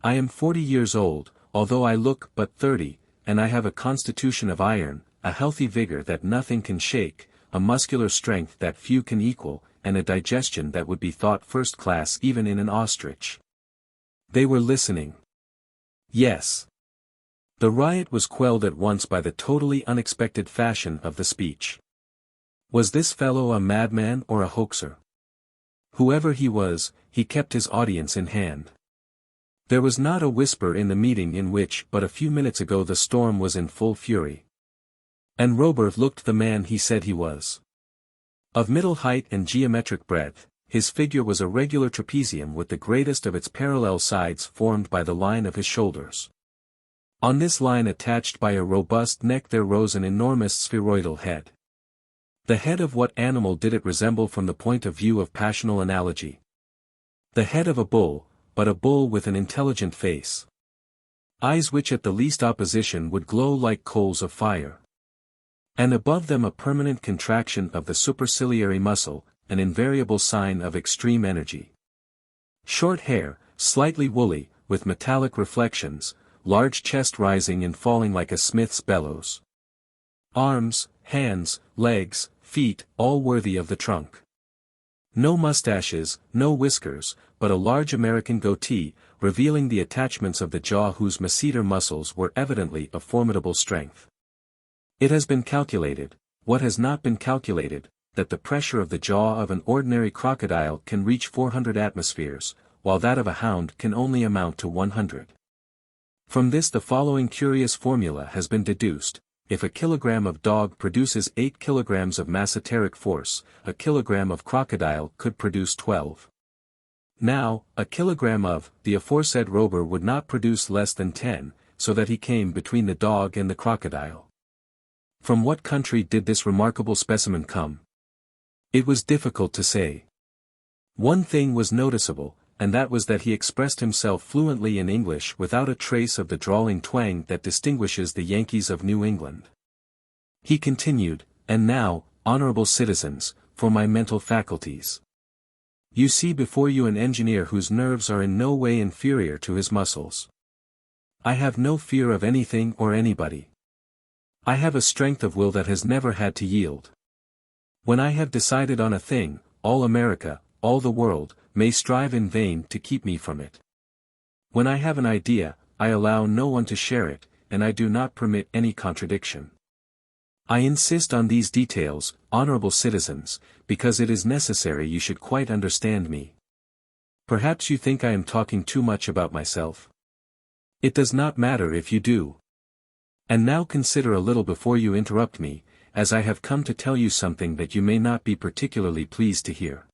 I am 40 years old, although I look but 30, and I have a constitution of iron, a healthy vigor that nothing can shake, a muscular strength that few can equal, and a digestion that would be thought first class even in an ostrich. They were listening. Yes. The riot was quelled at once by the totally unexpected fashion of the speech. Was this fellow a madman or a hoaxer? Whoever he was, he kept his audience in hand. There was not a whisper in the meeting in which but a few minutes ago the storm was in full fury. And Robur looked the man he said he was. Of middle height and geometric breadth, his figure was a regular trapezium with the greatest of its parallel sides formed by the line of his shoulders. On this line attached by a robust neck there rose an enormous spheroidal head. The head of what animal did it resemble from the point of view of passional analogy? The head of a bull, but a bull with an intelligent face. Eyes which at the least opposition would glow like coals of fire. And above them a permanent contraction of the superciliary muscle, an invariable sign of extreme energy. Short hair, slightly woolly, with metallic reflections, large chest rising and falling like a smith's bellows. Arms, hands, legs, feet, all worthy of the trunk. No mustaches, no whiskers, but a large American goatee, revealing the attachments of the jaw whose masseter muscles were evidently of formidable strength. It has been calculated, what has not been calculated, that the pressure of the jaw of an ordinary crocodile can reach 400 atmospheres, while that of a hound can only amount to 100. From this the following curious formula has been deduced: if a kilogram of dog produces 8 kilograms of masseteric force, a kilogram of crocodile could produce 12. Now, a kilogram of the aforesaid Robur would not produce less than 10, so that he came between the dog and the crocodile. From what country did this remarkable specimen come? It was difficult to say. One thing was noticeable, and that was that he expressed himself fluently in English without a trace of the drawling twang that distinguishes the Yankees of New England. He continued, "And now, honorable citizens, for my mental faculties. You see before you an engineer whose nerves are in no way inferior to his muscles. I have no fear of anything or anybody. I have a strength of will that has never had to yield. When I have decided on a thing, all America, all the world, may strive in vain to keep me from it. When I have an idea, I allow no one to share it, and I do not permit any contradiction. I insist on these details, honorable citizens, because it is necessary you should quite understand me. Perhaps you think I am talking too much about myself. It does not matter if you do. And now consider a little before you interrupt me, as I have come to tell you something that you may not be particularly pleased to hear."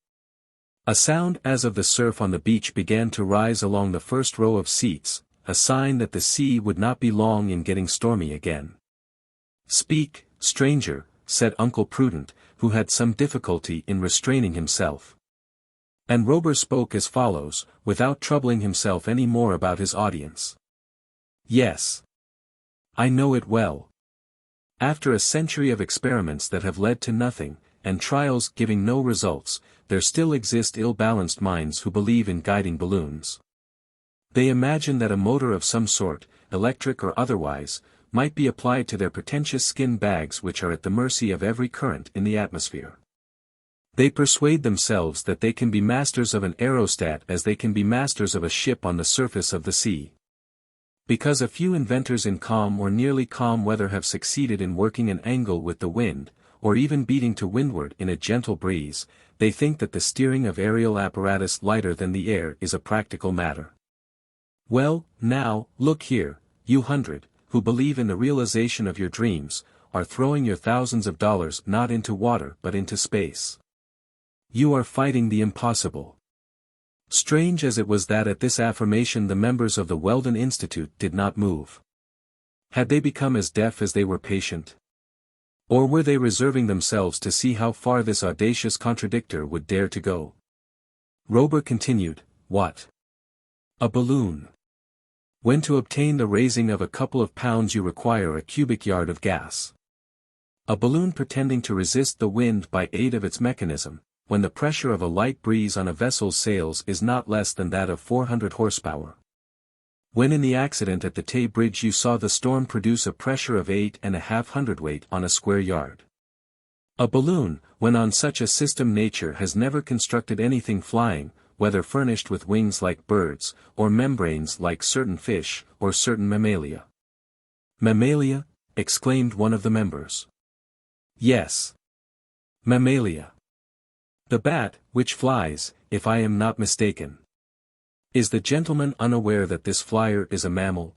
A sound as of the surf on the beach began to rise along the first row of seats, a sign that the sea would not be long in getting stormy again. "Speak, stranger," said Uncle Prudent, who had some difficulty in restraining himself. And Robur spoke as follows, without troubling himself any more about his audience. "Yes. I know it well. After a century of experiments that have led to nothing, and trials giving no results, there still exist ill-balanced minds who believe in guiding balloons. They imagine that a motor of some sort, electric or otherwise, might be applied to their pretentious skin bags which are at the mercy of every current in the atmosphere. They persuade themselves that they can be masters of an aerostat as they can be masters of a ship on the surface of the sea. Because a few inventors in calm or nearly calm weather have succeeded in working an angle with the wind, or even beating to windward in a gentle breeze, they think that the steering of aerial apparatus lighter than the air is a practical matter. Well, now, look here, you hundred, who believe in the realization of your dreams, are throwing your thousands of dollars not into water but into space. You are fighting the impossible. Strange as it was that at this affirmation the members of the Weldon Institute did not move. Had they become as deaf as they were patient? Or were they reserving themselves to see how far this audacious contradictor would dare to go? Robur continued, "What? A balloon. When to obtain the raising of a couple of pounds you require a cubic yard of gas. A balloon pretending to resist the wind by aid of its mechanism, when the pressure of a light breeze on a vessel's sails is not less than that of 400 horsepower. When in the accident at the Tay Bridge you saw the storm produce a pressure of 8½ hundredweight on a square yard. A balloon, when on such a system nature has never constructed anything flying, whether furnished with wings like birds, or membranes like certain fish, or certain mammalia." "Mammalia?" exclaimed one of the members. "Yes. Mammalia. The bat, which flies, if I am not mistaken. Is the gentleman unaware that this flyer is a mammal?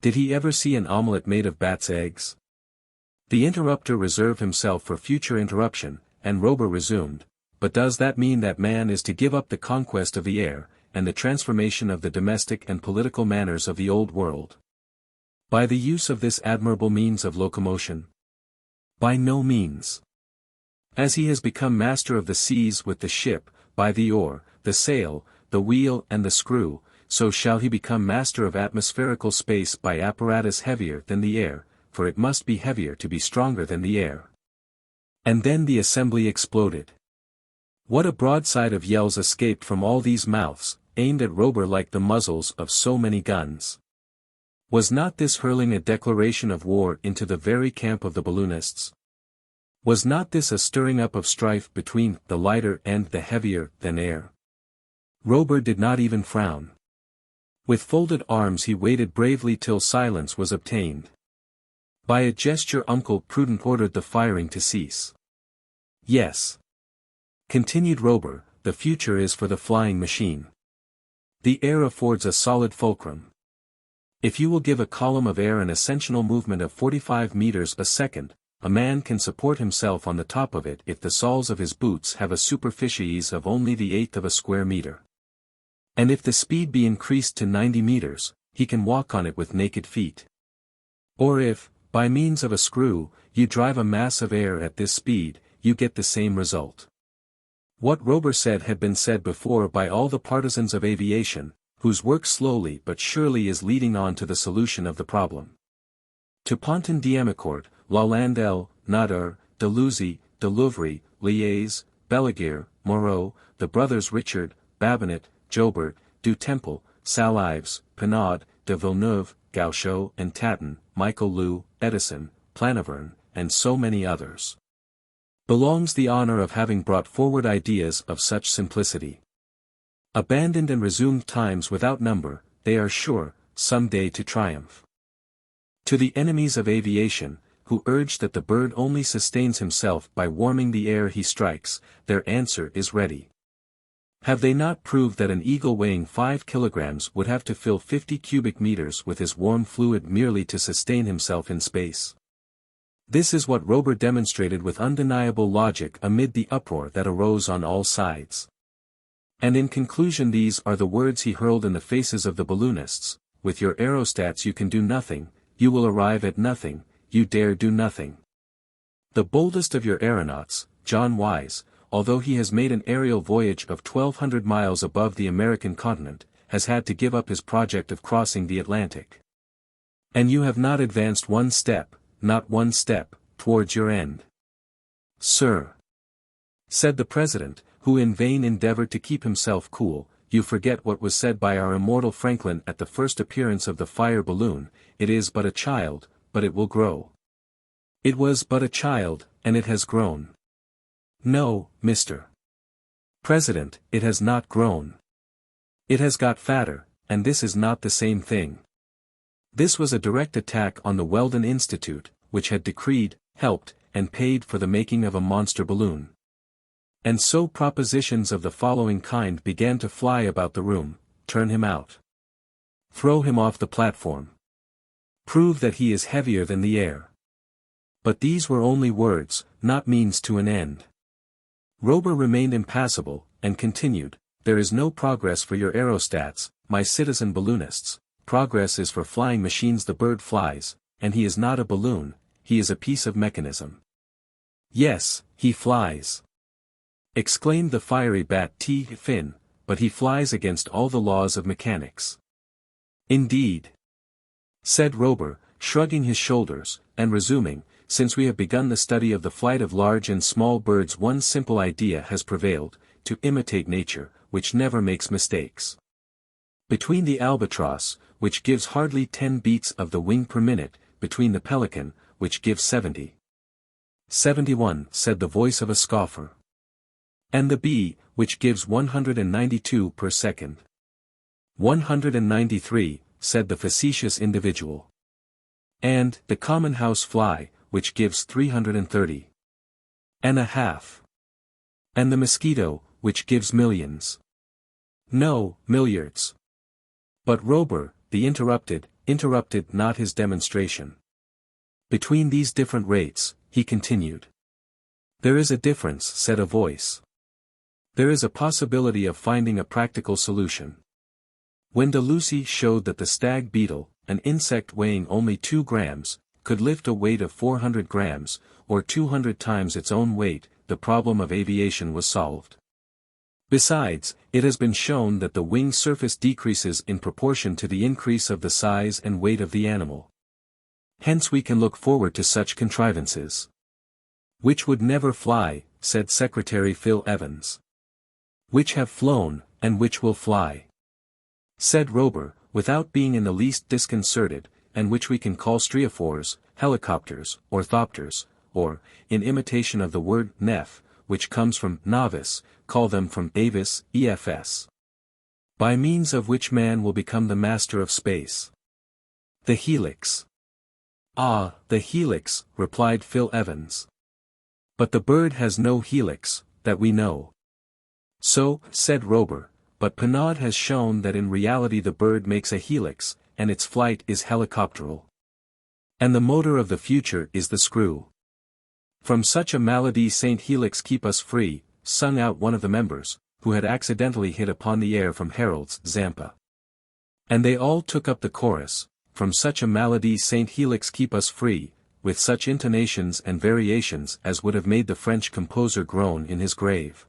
Did he ever see an omelette made of bat's eggs?" The interrupter reserved himself for future interruption, and Robur resumed, "But does that mean that man is to give up the conquest of the air, and the transformation of the domestic and political manners of the old world? By the use of this admirable means of locomotion? By no means. As he has become master of the seas with the ship, by the oar, the sail, the wheel and the screw, so shall he become master of atmospherical space by apparatus heavier than the air, for it must be heavier to be stronger than the air." And then the assembly exploded. What a broadside of yells escaped from all these mouths, aimed at Robur like the muzzles of so many guns. Was not this hurling a declaration of war into the very camp of the balloonists? Was not this a stirring up of strife between the lighter and the heavier than air? Robur did not even frown. With folded arms he waited bravely till silence was obtained. By a gesture Uncle Prudent ordered the firing to cease. Yes, continued Robur, the future is for the flying machine. The air affords a solid fulcrum. If you will give a column of air an ascensional movement of 45 meters a second, a man can support himself on the top of it if the soles of his boots have a superficies of only the eighth of a square meter. And if the speed be increased to 90 meters, he can walk on it with naked feet. Or if, by means of a screw, you drive a mass of air at this speed, you get the same result. What Robur said had been said before by all the partisans of aviation, whose work slowly but surely is leading on to the solution of the problem. To Ponton d'Amicourt, Lalande, Nader, Deleuze, Delouvre, Liège, Balaguer, Moreau, the brothers Richard, Babinet, Jobert, Du Temple, Salives, Pinard, de Villeneuve, Gauchot and Tatin, Michael Lou, Edison, Planaverne, and so many others, belongs the honor of having brought forward ideas of such simplicity. Abandoned and resumed times without number, they are sure, some day to triumph. To the enemies of aviation, who urge that the bird only sustains himself by warming the air he strikes, their answer is ready. Have they not proved that an eagle weighing 5 kilograms would have to fill 50 cubic meters with his warm fluid merely to sustain himself in space? This is what Robur demonstrated with undeniable logic amid the uproar that arose on all sides. And in conclusion these are the words he hurled in the faces of the balloonists: with your aerostats you can do nothing, you will arrive at nothing, you dare do nothing. The boldest of your aeronauts, John Wise, although he has made an aerial voyage of 1,200 miles above the American continent, has had to give up his project of crossing the Atlantic. And you have not advanced one step, not one step, towards your end. Sir, said the President, who in vain endeavored to keep himself cool, you forget what was said by our immortal Franklin at the first appearance of the fire balloon: it is but a child, but it will grow. It was but a child, and it has grown. No, Mr. President, it has not grown. It has got fatter, and this is not the same thing. This was a direct attack on the Weldon Institute, which had decreed, helped, and paid for the making of a monster balloon. And so propositions of the following kind began to fly about the room: turn him out. Throw him off the platform. Prove that he is heavier than the air. But these were only words, not means to an end. Robur remained impassible, and continued, there is no progress for your aerostats, my citizen balloonists. Progress is for flying machines. The bird flies, and he is not a balloon, he is a piece of mechanism. Yes, he flies, exclaimed the fiery bat Fin, but he flies against all the laws of mechanics. Indeed, said Robur, shrugging his shoulders, and resuming, since we have begun the study of the flight of large and small birds one simple idea has prevailed, to imitate nature, which never makes mistakes. Between the albatross, which gives hardly 10 beats of the wing per minute, between the pelican, which gives 70. 71, said the voice of a scoffer. And the bee, which gives 192 per second. 193, said the facetious individual. And the common house fly, which gives 330. And a half. And the mosquito, which gives millions. No, milliards. But Robur, the interrupted not his demonstration. Between these different rates, he continued. There is a difference, said a voice. There is a possibility of finding a practical solution. When Deleuze showed that the stag beetle, an insect weighing only 2 grams, could lift a weight of 400 grams, or 200 times its own weight, the problem of aviation was solved. Besides, it has been shown that the wing surface decreases in proportion to the increase of the size and weight of the animal. Hence we can look forward to such contrivances. Which would never fly, said Secretary Phil Evans. Which have flown, and which will fly, said Robur, without being in the least disconcerted, and which we can call striophores, helicopters, orthopters, or, in imitation of the word nef, which comes from novice, call them from avis, EFS. By means of which man will become the master of space. The helix. Ah, the helix, replied Phil Evans. But the bird has no helix, that we know. So, said Robur, but Pinod has shown that in reality the bird makes a helix, and its flight is helicopteral. And the motor of the future is the screw. From such a malady Saint Helix keep us free, sung out one of the members, who had accidentally hit upon the air from Harold's Zampa. And they all took up the chorus, from such a malady Saint Helix keep us free, with such intonations and variations as would have made the French composer groan in his grave.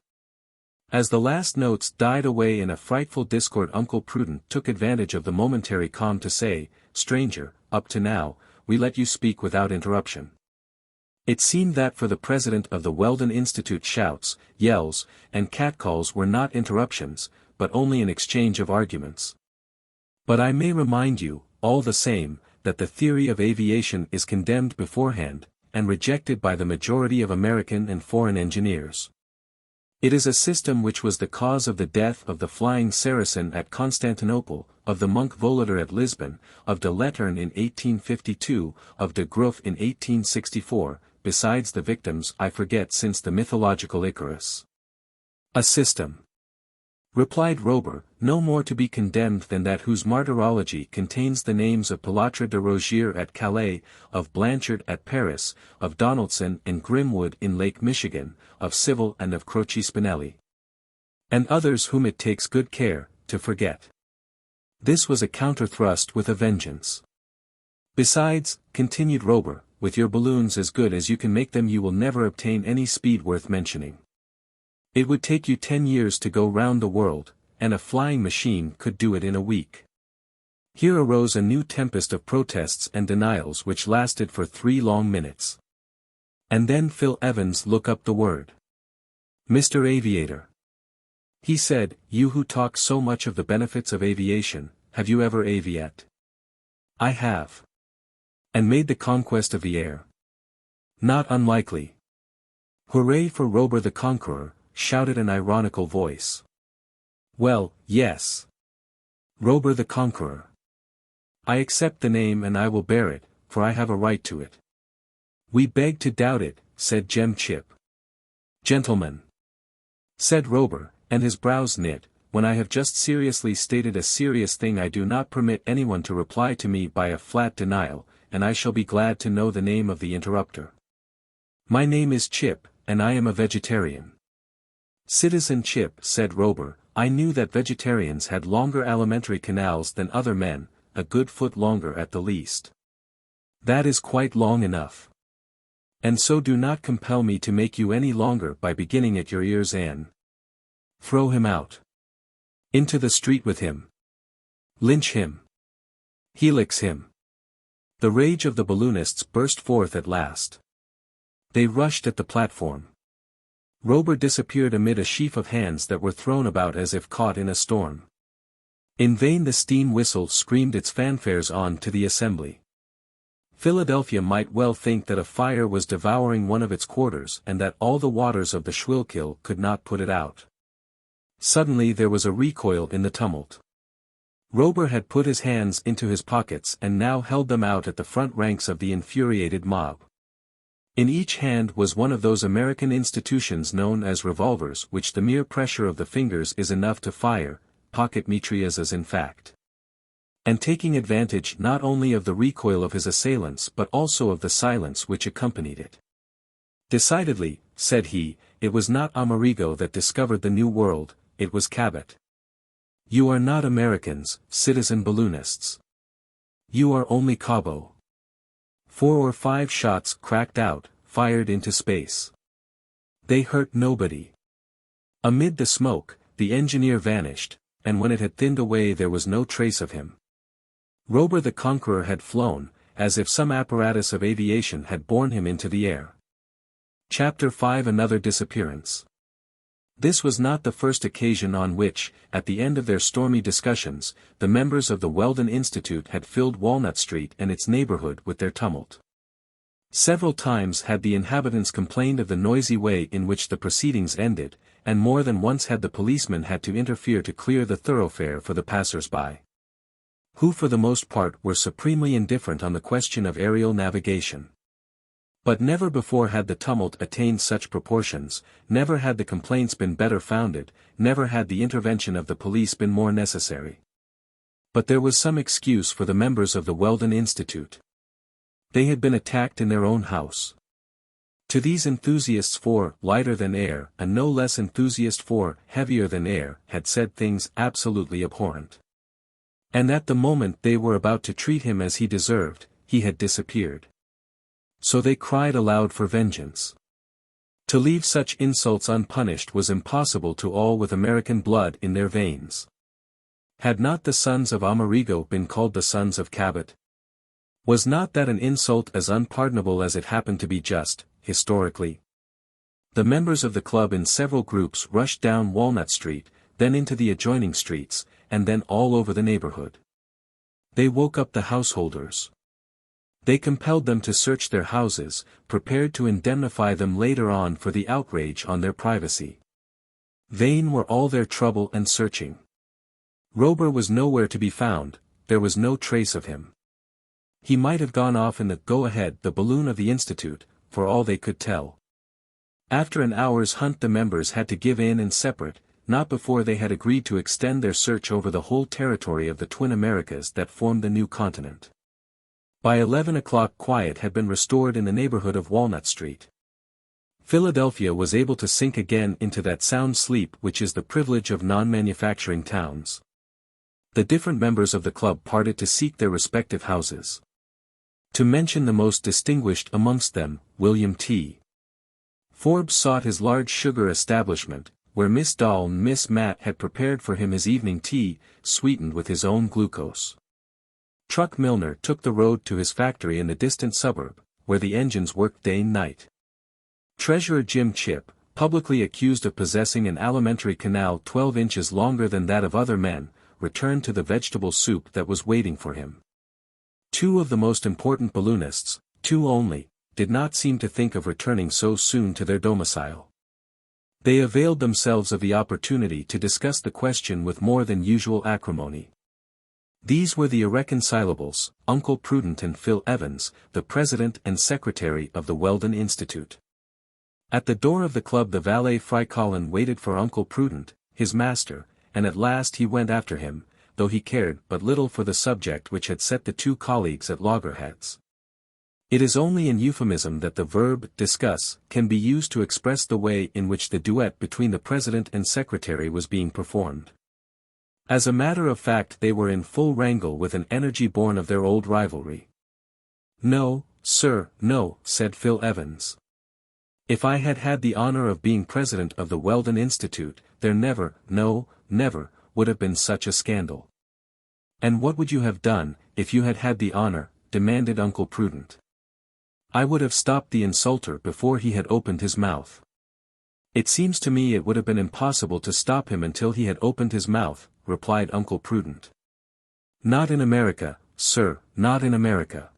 As the last notes died away in a frightful discord, Uncle Prudent took advantage of the momentary calm to say, "Stranger, up to now, we let you speak without interruption." It seemed that for the president of the Weldon Institute shouts, yells, and catcalls were not interruptions, but only an exchange of arguments. But I may remind you, all the same, that the theory of aviation is condemned beforehand, and rejected by the majority of American and foreign engineers. It is a system which was the cause of the death of the Flying Saracen at Constantinople, of the monk Volater at Lisbon, of de Letterne in 1852, of de Groot in 1864, besides the victims I forget since the mythological Icarus. A system, replied Robur, no more to be condemned than that whose martyrology contains the names of Pilatre de Rogier at Calais, of Blanchard at Paris, of Donaldson and Grimwood in Lake Michigan, of Civil and of Croce Spinelli, and others whom it takes good care to forget. This was a counter-thrust with a vengeance. Besides, continued Robur, with your balloons as good as you can make them you will never obtain any speed worth mentioning. It would take you 10 years to go round the world, and a flying machine could do it in a week. Here arose a new tempest of protests and denials which lasted for 3 long minutes. And then Phil Evans looked up the word. "Mr. Aviator," he said, "you who talk so much of the benefits of aviation, have you ever aviat?" "I have." "And made the conquest of the air?" "Not unlikely." "Hooray for Robur the Conqueror," shouted an ironical voice. "Well, yes. Robur the Conqueror. I accept the name and I will bear it, for I have a right to it." "We beg to doubt it," said Jem Chip. "Gentlemen," said Robur, and his brows knit, "when I have just seriously stated a serious thing I do not permit anyone to reply to me by a flat denial, and I shall be glad to know the name of the interrupter." "My name is Chip, and I am a vegetarian." "Citizen Chip," said Robur, "I knew that vegetarians had longer alimentary canals than other men, a good foot longer at the least. That is quite long enough. And so do not compel me to make you any longer by beginning at your ears and throw him out. Into the street with him. Lynch him. Helix him." The rage of the balloonists burst forth at last. They rushed at the platform. Robur disappeared amid a sheaf of hands that were thrown about as if caught in a storm. In vain the steam whistle screamed its fanfares on to the assembly. Philadelphia might well think that a fire was devouring one of its quarters and that all the waters of the Schuylkill could not put it out. Suddenly there was a recoil in the tumult. Robur had put his hands into his pockets and now held them out at the front ranks of the infuriated mob. In each hand was one of those American institutions known as revolvers which the mere pressure of the fingers is enough to fire, pocket mitrailleuses in fact. And taking advantage not only of the recoil of his assailants but also of the silence which accompanied it. "Decidedly," said he, "it was not Amerigo that discovered the New World, it was Cabot. You are not Americans, citizen balloonists. You are only Cabo." 4 or 5 shots cracked out, fired into space. They hurt nobody. Amid the smoke, the engineer vanished, and when it had thinned away there was no trace of him. Robur the Conqueror had flown, as if some apparatus of aviation had borne him into the air. Chapter 5 Another Disappearance. This was not the first occasion on which, at the end of their stormy discussions, the members of the Weldon Institute had filled Walnut Street and its neighborhood with their tumult. Several times had the inhabitants complained of the noisy way in which the proceedings ended, and more than once had the policemen had to interfere to clear the thoroughfare for the passers-by, who for the most part were supremely indifferent on the question of aerial navigation. But never before had the tumult attained such proportions, never had the complaints been better founded, never had the intervention of the police been more necessary. But there was some excuse for the members of the Weldon Institute. They had been attacked in their own house. To these enthusiasts for lighter than air and no less enthusiast for heavier than air had said things absolutely abhorrent. And at the moment they were about to treat him as he deserved, he had disappeared. So they cried aloud for vengeance. To leave such insults unpunished was impossible to all with American blood in their veins. Had not the sons of Amerigo been called the sons of Cabot? Was not that an insult as unpardonable as it happened to be just, historically? The members of the club in several groups rushed down Walnut Street, then into the adjoining streets, and then all over the neighborhood. They woke up the householders. They compelled them to search their houses, prepared to indemnify them later on for the outrage on their privacy. Vain were all their trouble and searching. Robur was nowhere to be found, there was no trace of him. He might have gone off in the Go-Ahead, the balloon of the Institute, for all they could tell. After an hour's hunt the members had to give in and separate, not before they had agreed to extend their search over the whole territory of the twin Americas that formed the new continent. By 11 o'clock quiet had been restored in the neighborhood of Walnut Street. Philadelphia was able to sink again into that sound sleep which is the privilege of non-manufacturing towns. The different members of the club parted to seek their respective houses. To mention the most distinguished amongst them, William T. Forbes sought his large sugar establishment, where Miss Dahl and Miss Matt had prepared for him his evening tea, sweetened with his own glucose. Truck Milner took the road to his factory in the distant suburb, where the engines worked day and night. Treasurer Jim Chip, publicly accused of possessing an alimentary canal 12 inches longer than that of other men, returned to the vegetable soup that was waiting for him. Two of the most important balloonists, two only, did not seem to think of returning so soon to their domicile. They availed themselves of the opportunity to discuss the question with more than usual acrimony. These were the irreconcilables, Uncle Prudent and Phil Evans, the president and secretary of the Weldon Institute. At the door of the club the valet Frycollin waited for Uncle Prudent, his master, and at last he went after him, though he cared but little for the subject which had set the two colleagues at loggerheads. It is only in euphemism that the verb discuss can be used to express the way in which the duet between the president and secretary was being performed. As a matter of fact they were in full wrangle with an energy born of their old rivalry. "No, sir, no," said Phil Evans. "If I had had the honor of being president of the Weldon Institute, there never, no, never, would have been such a scandal." "And what would you have done, if you had had the honor?" demanded Uncle Prudent. "I would have stopped the insulter before he had opened his mouth." "It seems to me it would have been impossible to stop him until he had opened his mouth," replied Uncle Prudent. "Not in America, sir, not in America."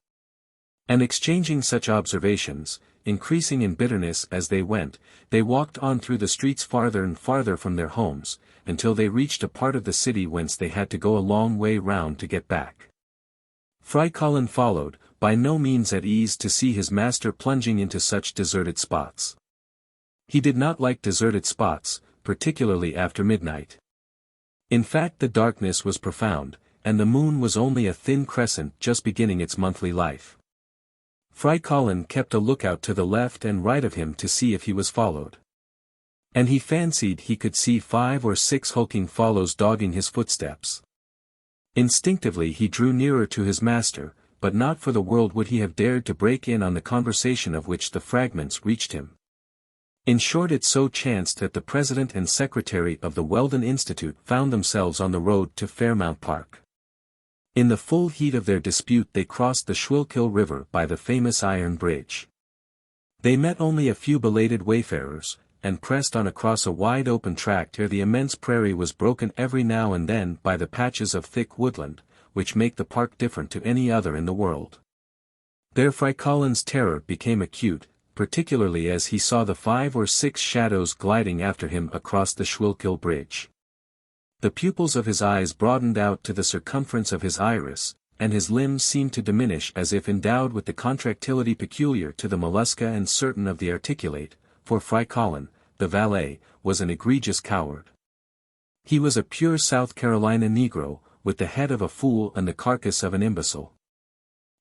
And exchanging such observations, increasing in bitterness as they went, they walked on through the streets farther and farther from their homes, until they reached a part of the city whence they had to go a long way round to get back. Frycollin followed, by no means at ease to see his master plunging into such deserted spots. He did not like deserted spots, particularly after midnight. In fact the darkness was profound, and the moon was only a thin crescent just beginning its monthly life. Frycollin kept a lookout to the left and right of him to see if he was followed. And he fancied he could see 5 or 6 hulking fellows dogging his footsteps. Instinctively he drew nearer to his master, but not for the world would he have dared to break in on the conversation of which the fragments reached him. In short it so chanced that the president and secretary of the Weldon Institute found themselves on the road to Fairmount Park. In the full heat of their dispute they crossed the Schuylkill River by the famous iron bridge. They met only a few belated wayfarers, and pressed on across a wide open tract ere the immense prairie was broken every now and then by the patches of thick woodland, which make the park different to any other in the world. There Frycollin's terror became acute, particularly as he saw the 5 or 6 shadows gliding after him across the Schuylkill Bridge. The pupils of his eyes broadened out to the circumference of his iris, and his limbs seemed to diminish as if endowed with the contractility peculiar to the mollusca and certain of the articulate, for Frycollin, the valet, was an egregious coward. He was a pure South Carolina Negro, with the head of a fool and the carcass of an imbecile.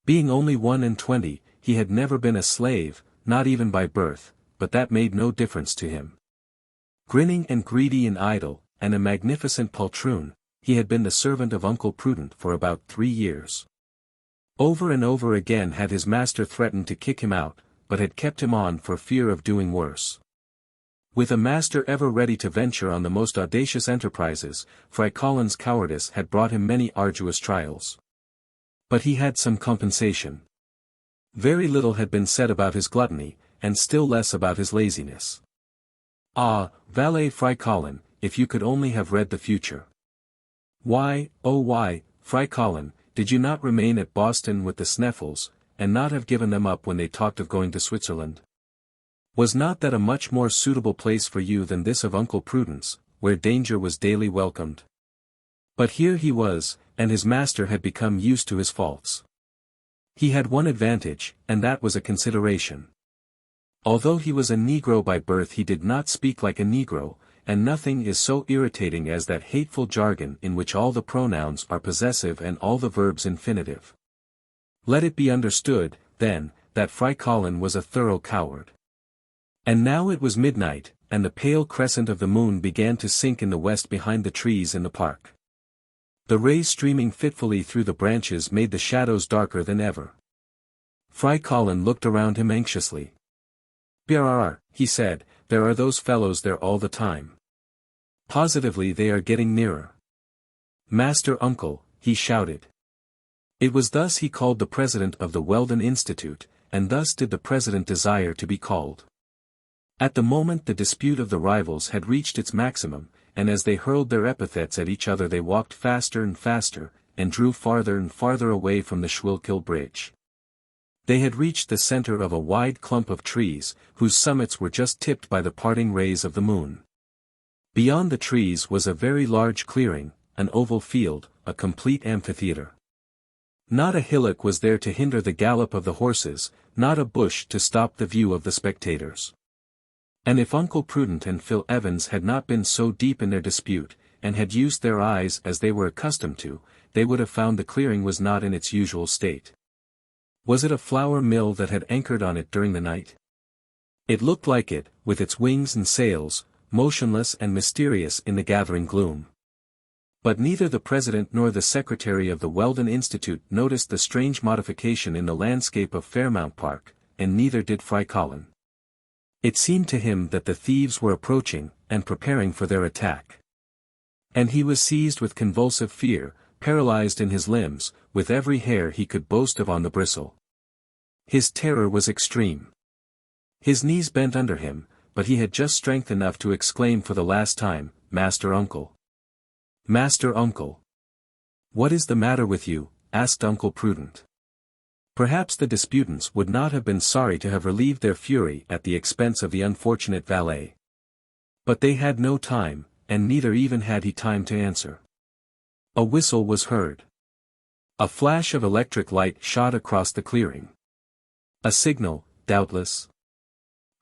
Being only 21, he had never been a slave, not even by birth, but that made no difference to him. Grinning and greedy and idle, and a magnificent poltroon, he had been the servant of Uncle Prudent for about 3 years. Over and over again had his master threatened to kick him out, but had kept him on for fear of doing worse. With a master ever ready to venture on the most audacious enterprises, Frycollin's cowardice had brought him many arduous trials. But he had some compensation. Very little had been said about his gluttony, and still less about his laziness. Ah, valet Frycollin, if you could only have read the future. Why, oh why, Frycollin, did you not remain at Boston with the Sneffels, and not have given them up when they talked of going to Switzerland? Was not that a much more suitable place for you than this of Uncle Prudence, where danger was daily welcomed? But here he was, and his master had become used to his faults. He had one advantage, and that was a consideration. Although he was a Negro by birth, he did not speak like a Negro, and nothing is so irritating as that hateful jargon in which all the pronouns are possessive and all the verbs infinitive. Let it be understood, then, that Frycollin was a thorough coward. And now it was midnight, and the pale crescent of the moon began to sink in the west behind the trees in the park. The rays streaming fitfully through the branches made the shadows darker than ever. Frycollin looked around him anxiously. "Brrr," he said, "there are those fellows there all the time. Positively they are getting nearer. Master Uncle," he shouted. It was thus he called the president of the Weldon Institute, and thus did the president desire to be called. At the moment the dispute of the rivals had reached its maximum, and as they hurled their epithets at each other they walked faster and faster, and drew farther and farther away from the Schuylkill Bridge. They had reached the center of a wide clump of trees, whose summits were just tipped by the parting rays of the moon. Beyond the trees was a very large clearing, an oval field, a complete amphitheater. Not a hillock was there to hinder the gallop of the horses, not a bush to stop the view of the spectators. And if Uncle Prudent and Phil Evans had not been so deep in their dispute, and had used their eyes as they were accustomed to, they would have found the clearing was not in its usual state. Was it a flour mill that had anchored on it during the night? It looked like it, with its wings and sails, motionless and mysterious in the gathering gloom. But neither the president nor the secretary of the Weldon Institute noticed the strange modification in the landscape of Fairmount Park, and neither did Frycollin. It seemed to him that the thieves were approaching, and preparing for their attack. And he was seized with convulsive fear, paralyzed in his limbs, with every hair he could boast of on the bristle. His terror was extreme. His knees bent under him, but he had just strength enough to exclaim for the last time, "Master Uncle! Master Uncle!" "What is the matter with you?" asked Uncle Prudent. Perhaps the disputants would not have been sorry to have relieved their fury at the expense of the unfortunate valet. But they had no time, and neither even had he time to answer. A whistle was heard. A flash of electric light shot across the clearing. A signal, doubtless.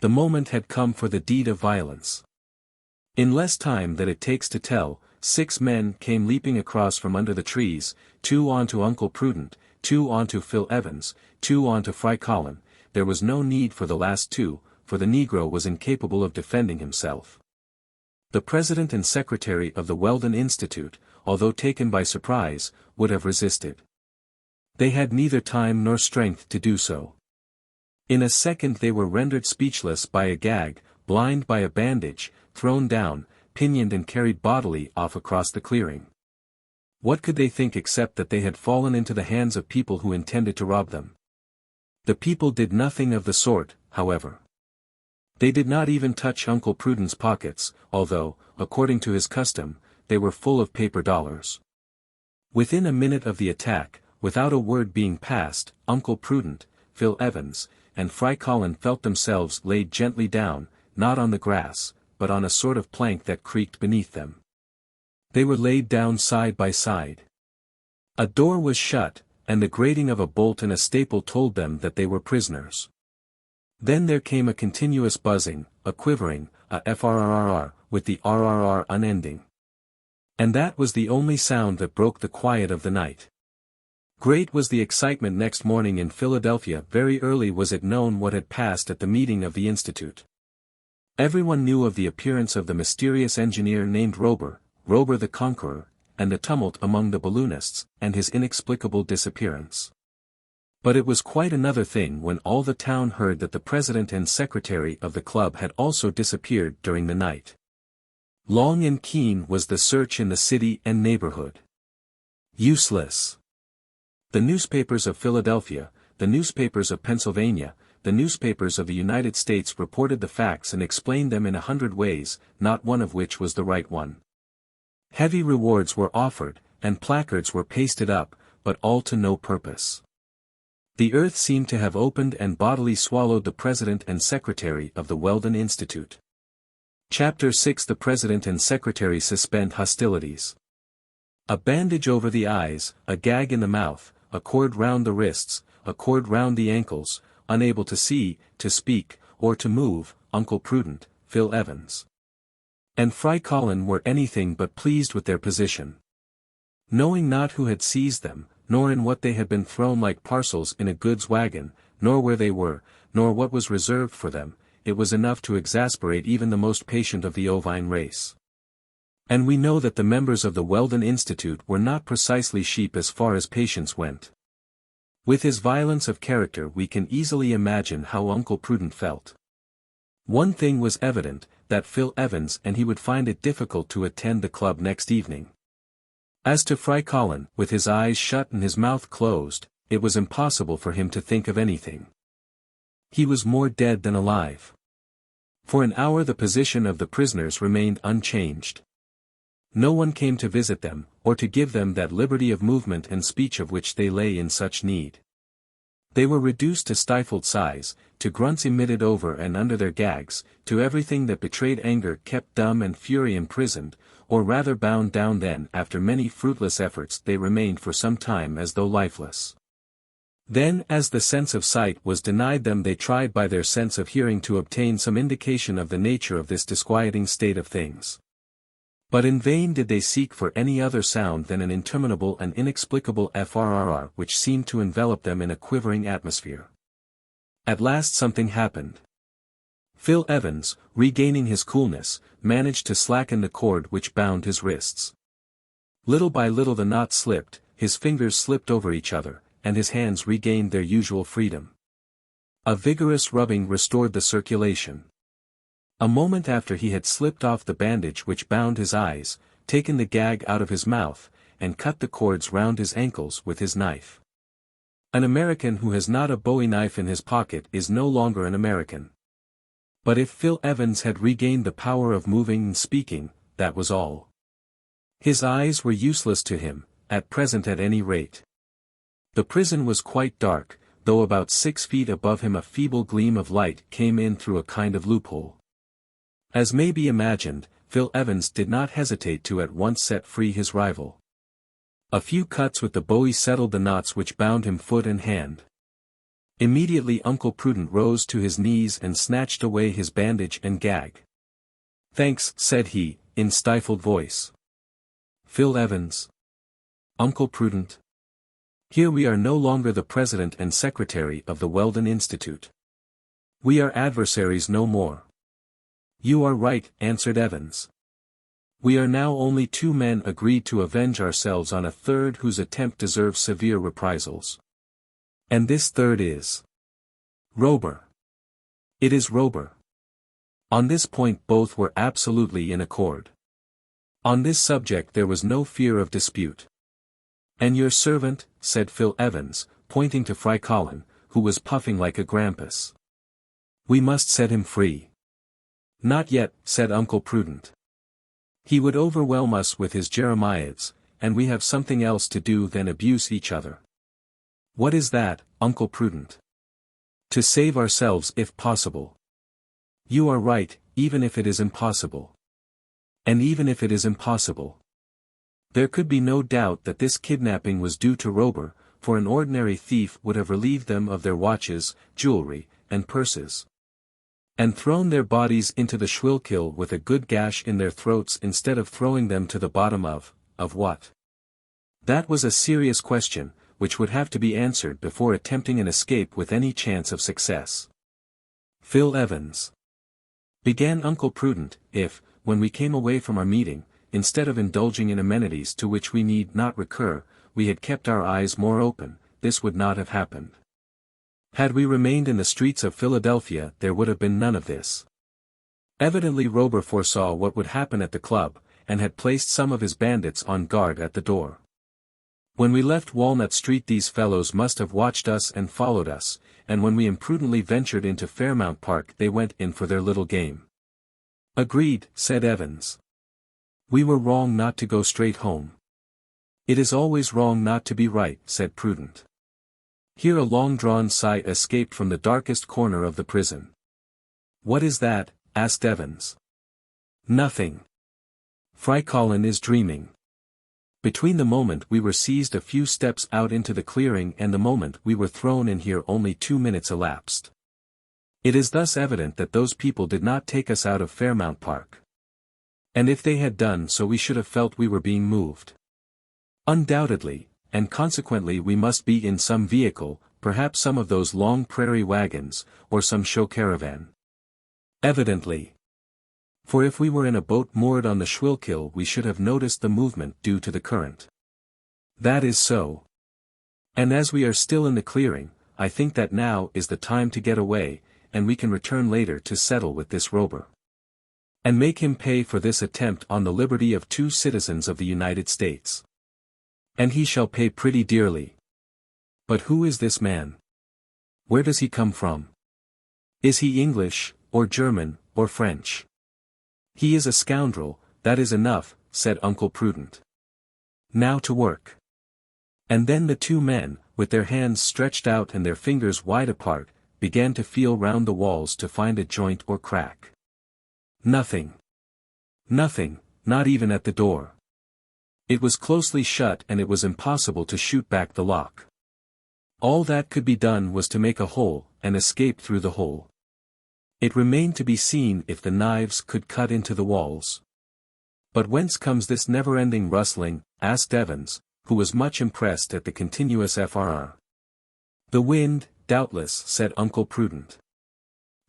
The moment had come for the deed of violence. In less time than it takes to tell, 6 men came leaping across from under the trees, 2 onto Uncle Prudent, 2 onto Phil Evans, 2 onto Frycollin. There was no need for the last 2, for the Negro was incapable of defending himself. The president and secretary of the Weldon Institute, although taken by surprise, would have resisted. They had neither time nor strength to do so. In a second they were rendered speechless by a gag, blind by a bandage, thrown down, pinioned and carried bodily off across the clearing. What could they think except that they had fallen into the hands of people who intended to rob them? The people did nothing of the sort, however. They did not even touch Uncle Prudent's pockets, although, according to his custom, they were full of paper dollars. Within a minute of the attack, without a word being passed, Uncle Prudent, Phil Evans, and Frycollin felt themselves laid gently down, not on the grass, but on a sort of plank that creaked beneath them. They were laid down side by side. A door was shut, and the grating of a bolt and a staple told them that they were prisoners. Then there came a continuous buzzing, a quivering, a frrrr, with the rrr unending. And that was the only sound that broke the quiet of the night. Great was the excitement next morning in Philadelphia. Very early was it known what had passed at the meeting of the Institute. Everyone knew of the appearance of the mysterious engineer named Robur the Conqueror, and the tumult among the balloonists, and his inexplicable disappearance. But it was quite another thing when all the town heard that the president and secretary of the club had also disappeared during the night. Long and keen was the search in the city and neighborhood. Useless. The newspapers of Philadelphia, the newspapers of Pennsylvania, the newspapers of the United States reported the facts and explained them in 100 ways, not one of which was the right one. Heavy rewards were offered, and placards were pasted up, but all to no purpose. The earth seemed to have opened and bodily swallowed the president and secretary of the Weldon Institute. Chapter 6. The president and secretary suspend hostilities. A bandage over the eyes, a gag in the mouth, a cord round the wrists, a cord round the ankles, unable to see, to speak, or to move, Uncle Prudent, Phil Evans, and Frycollin were anything but pleased with their position. Knowing not who had seized them, nor in what they had been thrown like parcels in a goods wagon, nor where they were, nor what was reserved for them, it was enough to exasperate even the most patient of the ovine race. And we know that the members of the Weldon Institute were not precisely sheep as far as patience went. With his violence of character we can easily imagine how Uncle Prudent felt. One thing was evident, that Phil Evans and he would find it difficult to attend the club next evening. As to Frycollin, with his eyes shut and his mouth closed, it was impossible for him to think of anything. He was more dead than alive. For an hour the position of the prisoners remained unchanged. No one came to visit them, or to give them that liberty of movement and speech of which they lay in such need. They were reduced to stifled sighs, to grunts emitted over and under their gags, to everything that betrayed anger kept dumb and fury imprisoned, or rather bound down. Then after many fruitless efforts they remained for some time as though lifeless. Then as the sense of sight was denied them they tried by their sense of hearing to obtain some indication of the nature of this disquieting state of things. But in vain did they seek for any other sound than an interminable and inexplicable frrr which seemed to envelop them in a quivering atmosphere. At last something happened. Phil Evans, regaining his coolness, managed to slacken the cord which bound his wrists. Little by little the knot slipped, his fingers slipped over each other, and his hands regained their usual freedom. A vigorous rubbing restored the circulation. A moment after he had slipped off the bandage which bound his eyes, taken the gag out of his mouth, and cut the cords round his ankles with his knife. An American who has not a Bowie knife in his pocket is no longer an American. But if Phil Evans had regained the power of moving and speaking, that was all. His eyes were useless to him, at present at any rate. The prison was quite dark, though about 6 feet above him a feeble gleam of light came in through a kind of loophole. As may be imagined, Phil Evans did not hesitate to at once set free his rival. A few cuts with the bowie settled the knots which bound him foot and hand. Immediately Uncle Prudent rose to his knees and snatched away his bandage and gag. "Thanks," said he, in stifled voice. "Phil Evans. Uncle Prudent. Here we are no longer the president and secretary of the Weldon Institute. We are adversaries no more." "You are right," answered Evans. "We are now only 2 men agreed to avenge ourselves on a third whose attempt deserves severe reprisals. And this third is Robur. It is Robur." On this point both were absolutely in accord. On this subject there was no fear of dispute. "And your servant," said Phil Evans, pointing to Frycollin, who was puffing like a grampus. "We must set him free." Not yet, said Uncle Prudent. He would overwhelm us with his Jeremiads, and we have something else to do than abuse each other. What is that, Uncle Prudent? To save ourselves if possible. You are right, even if it is impossible. And even if it is impossible. There could be no doubt that this kidnapping was due to Robur, for an ordinary thief would have relieved them of their watches, jewelry, and purses. And thrown their bodies into the Schuylkill with a good gash in their throats instead of throwing them to the bottom of what? That was a serious question, which would have to be answered before attempting an escape with any chance of success. Phil Evans. Began Uncle Prudent, if, when we came away from our meeting, instead of indulging in amenities to which we need not recur, we had kept our eyes more open, this would not have happened. Had we remained in the streets of Philadelphia there would have been none of this. Evidently Robur foresaw what would happen at the club, and had placed some of his bandits on guard at the door. When we left Walnut Street these fellows must have watched us and followed us, and when we imprudently ventured into Fairmount Park they went in for their little game. Agreed, said Evans. We were wrong not to go straight home. It is always wrong not to be right, said Prudent. Here a long-drawn sigh escaped from the darkest corner of the prison. What is that? Asked Evans. Nothing. Frycollin is dreaming. Between the moment we were seized a few steps out into the clearing and the moment we were thrown in here only 2 minutes elapsed. It is thus evident that those people did not take us out of Fairmount Park. And if they had done so we should have felt we were being moved. Undoubtedly, and consequently we must be in some vehicle, perhaps some of those long prairie wagons, or some show caravan. Evidently. For if we were in a boat moored on the Schuylkill we should have noticed the movement due to the current. That is so. And as we are still in the clearing, I think that now is the time to get away, and we can return later to settle with this Robur. And make him pay for this attempt on the liberty of 2 citizens of the United States. And he shall pay pretty dearly. But who is this man? Where does he come from? Is he English, or German, or French? He is a scoundrel, that is enough, said Uncle Prudent. Now to work. And then the 2 men, with their hands stretched out and their fingers wide apart, began to feel round the walls to find a joint or crack. Nothing. Nothing, not even at the door. It was closely shut and it was impossible to shoot back the lock. All that could be done was to make a hole, and escape through the hole. It remained to be seen if the knives could cut into the walls. But whence comes this never-ending rustling? Asked Evans, who was much impressed at the continuous frr. The wind, doubtless, said Uncle Prudent.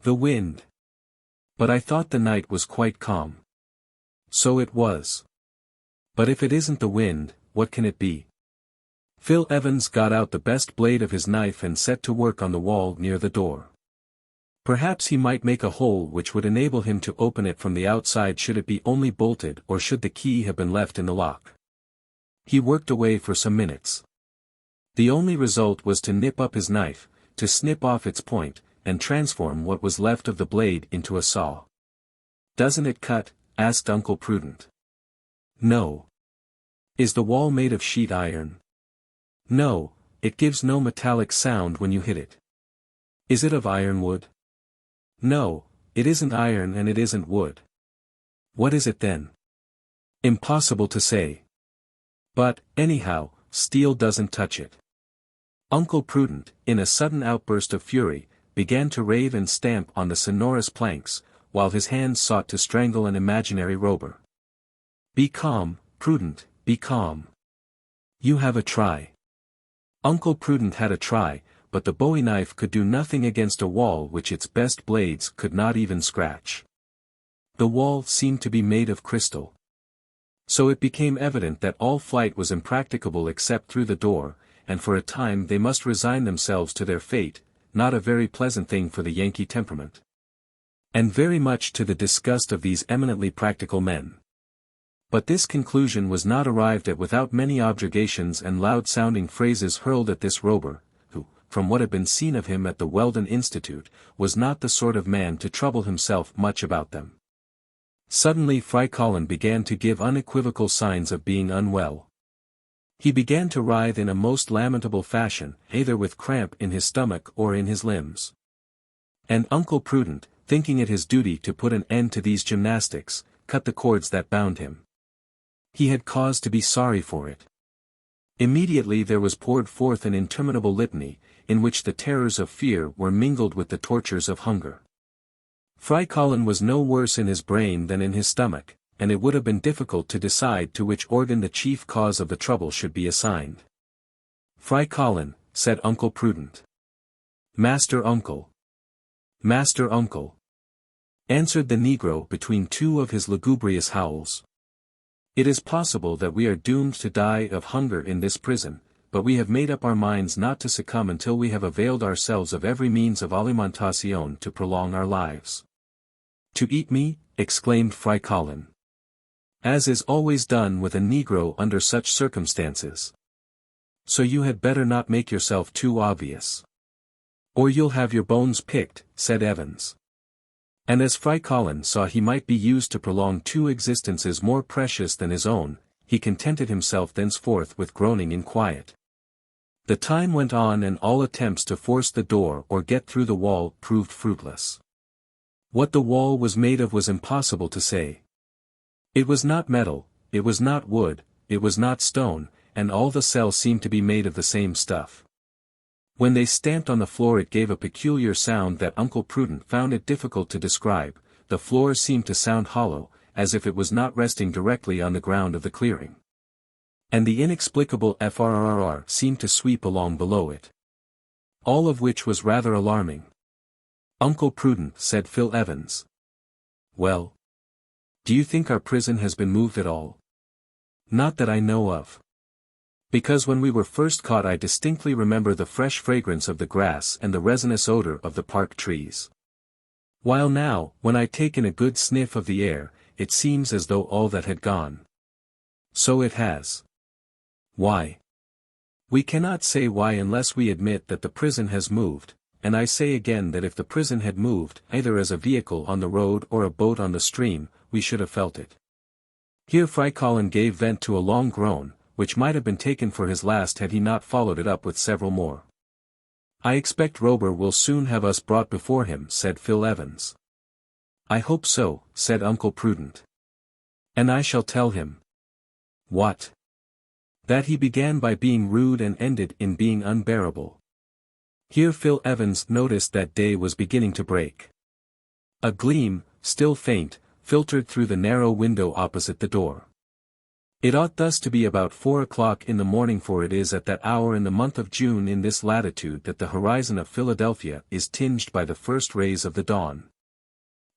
The wind. But I thought the night was quite calm. So it was. But if it isn't the wind, what can it be? Phil Evans got out the best blade of his knife and set to work on the wall near the door. Perhaps he might make a hole which would enable him to open it from the outside should it be only bolted or should the key have been left in the lock. He worked away for some minutes. The only result was to nip up his knife, to snip off its point, and transform what was left of the blade into a saw. Doesn't it cut? Asked Uncle Prudent. No. Is the wall made of sheet iron? No, it gives no metallic sound when you hit it. Is it of ironwood? No, it isn't iron and it isn't wood. What is it then? Impossible to say. But, anyhow, steel doesn't touch it. Uncle Prudent, in a sudden outburst of fury, began to rave and stamp on the sonorous planks, while his hands sought to strangle an imaginary Robur. Be calm, Prudent, be calm. You have a try. Uncle Prudent had a try, but the bowie knife could do nothing against a wall which its best blades could not even scratch. The wall seemed to be made of crystal. So it became evident that all flight was impracticable except through the door, and for a time they must resign themselves to their fate, not a very pleasant thing for the Yankee temperament. And very much to the disgust of these eminently practical men. But this conclusion was not arrived at without many objurgations and loud-sounding phrases hurled at this Robur, who, from what had been seen of him at the Weldon Institute, was not the sort of man to trouble himself much about them. Suddenly Frycollin began to give unequivocal signs of being unwell. He began to writhe in a most lamentable fashion, either with cramp in his stomach or in his limbs. And Uncle Prudent, thinking it his duty to put an end to these gymnastics, cut the cords that bound him. He had cause to be sorry for it. Immediately there was poured forth an interminable litany, in which the terrors of fear were mingled with the tortures of hunger. Frycollin was no worse in his brain than in his stomach, and it would have been difficult to decide to which organ the chief cause of the trouble should be assigned. "Frycollin," said Uncle Prudent. "Master Uncle." "Master Uncle," answered the negro between two of his lugubrious howls. "It is possible that we are doomed to die of hunger in this prison, but we have made up our minds not to succumb until we have availed ourselves of every means of alimentation to prolong our lives." "To eat me?" exclaimed Frycollin. "As is always done with a negro under such circumstances. So you had better not make yourself too obvious. Or you'll have your bones picked," said Evans. And as Frycollin saw he might be used to prolong two existences more precious than his own, he contented himself thenceforth with groaning in quiet. The time went on and all attempts to force the door or get through the wall proved fruitless. What the wall was made of was impossible to say. It was not metal, it was not wood, it was not stone, and all the cell seemed to be made of the same stuff. When they stamped on the floor it gave a peculiar sound that Uncle Prudent found it difficult to describe. The floor seemed to sound hollow, as if it was not resting directly on the ground of the clearing. And the inexplicable FRRR seemed to sweep along below it. All of which was rather alarming. "Uncle Prudent," said Phil Evans. "Well? Do you think our prison has been moved at all?" "Not that I know of. Because when we were first caught I distinctly remember the fresh fragrance of the grass and the resinous odor of the park trees. While now, when I take in a good sniff of the air, it seems as though all that had gone." "So it has." "Why?" "We cannot say why unless we admit that the prison has moved, and I say again that if the prison had moved, either as a vehicle on the road or a boat on the stream, we should have felt it." Here Frycollin gave vent to a long groan, which might have been taken for his last had he not followed it up with several more. "I expect Robur will soon have us brought before him," said Phil Evans. "I hope so," said Uncle Prudent. "And I shall tell him." "What?" "That he began by being rude and ended in being unbearable." Here Phil Evans noticed that day was beginning to break. A gleam, still faint, filtered through the narrow window opposite the door. It ought thus to be about 4 o'clock in the morning, for it is at that hour in the month of June in this latitude that the horizon of Philadelphia is tinged by the first rays of the dawn.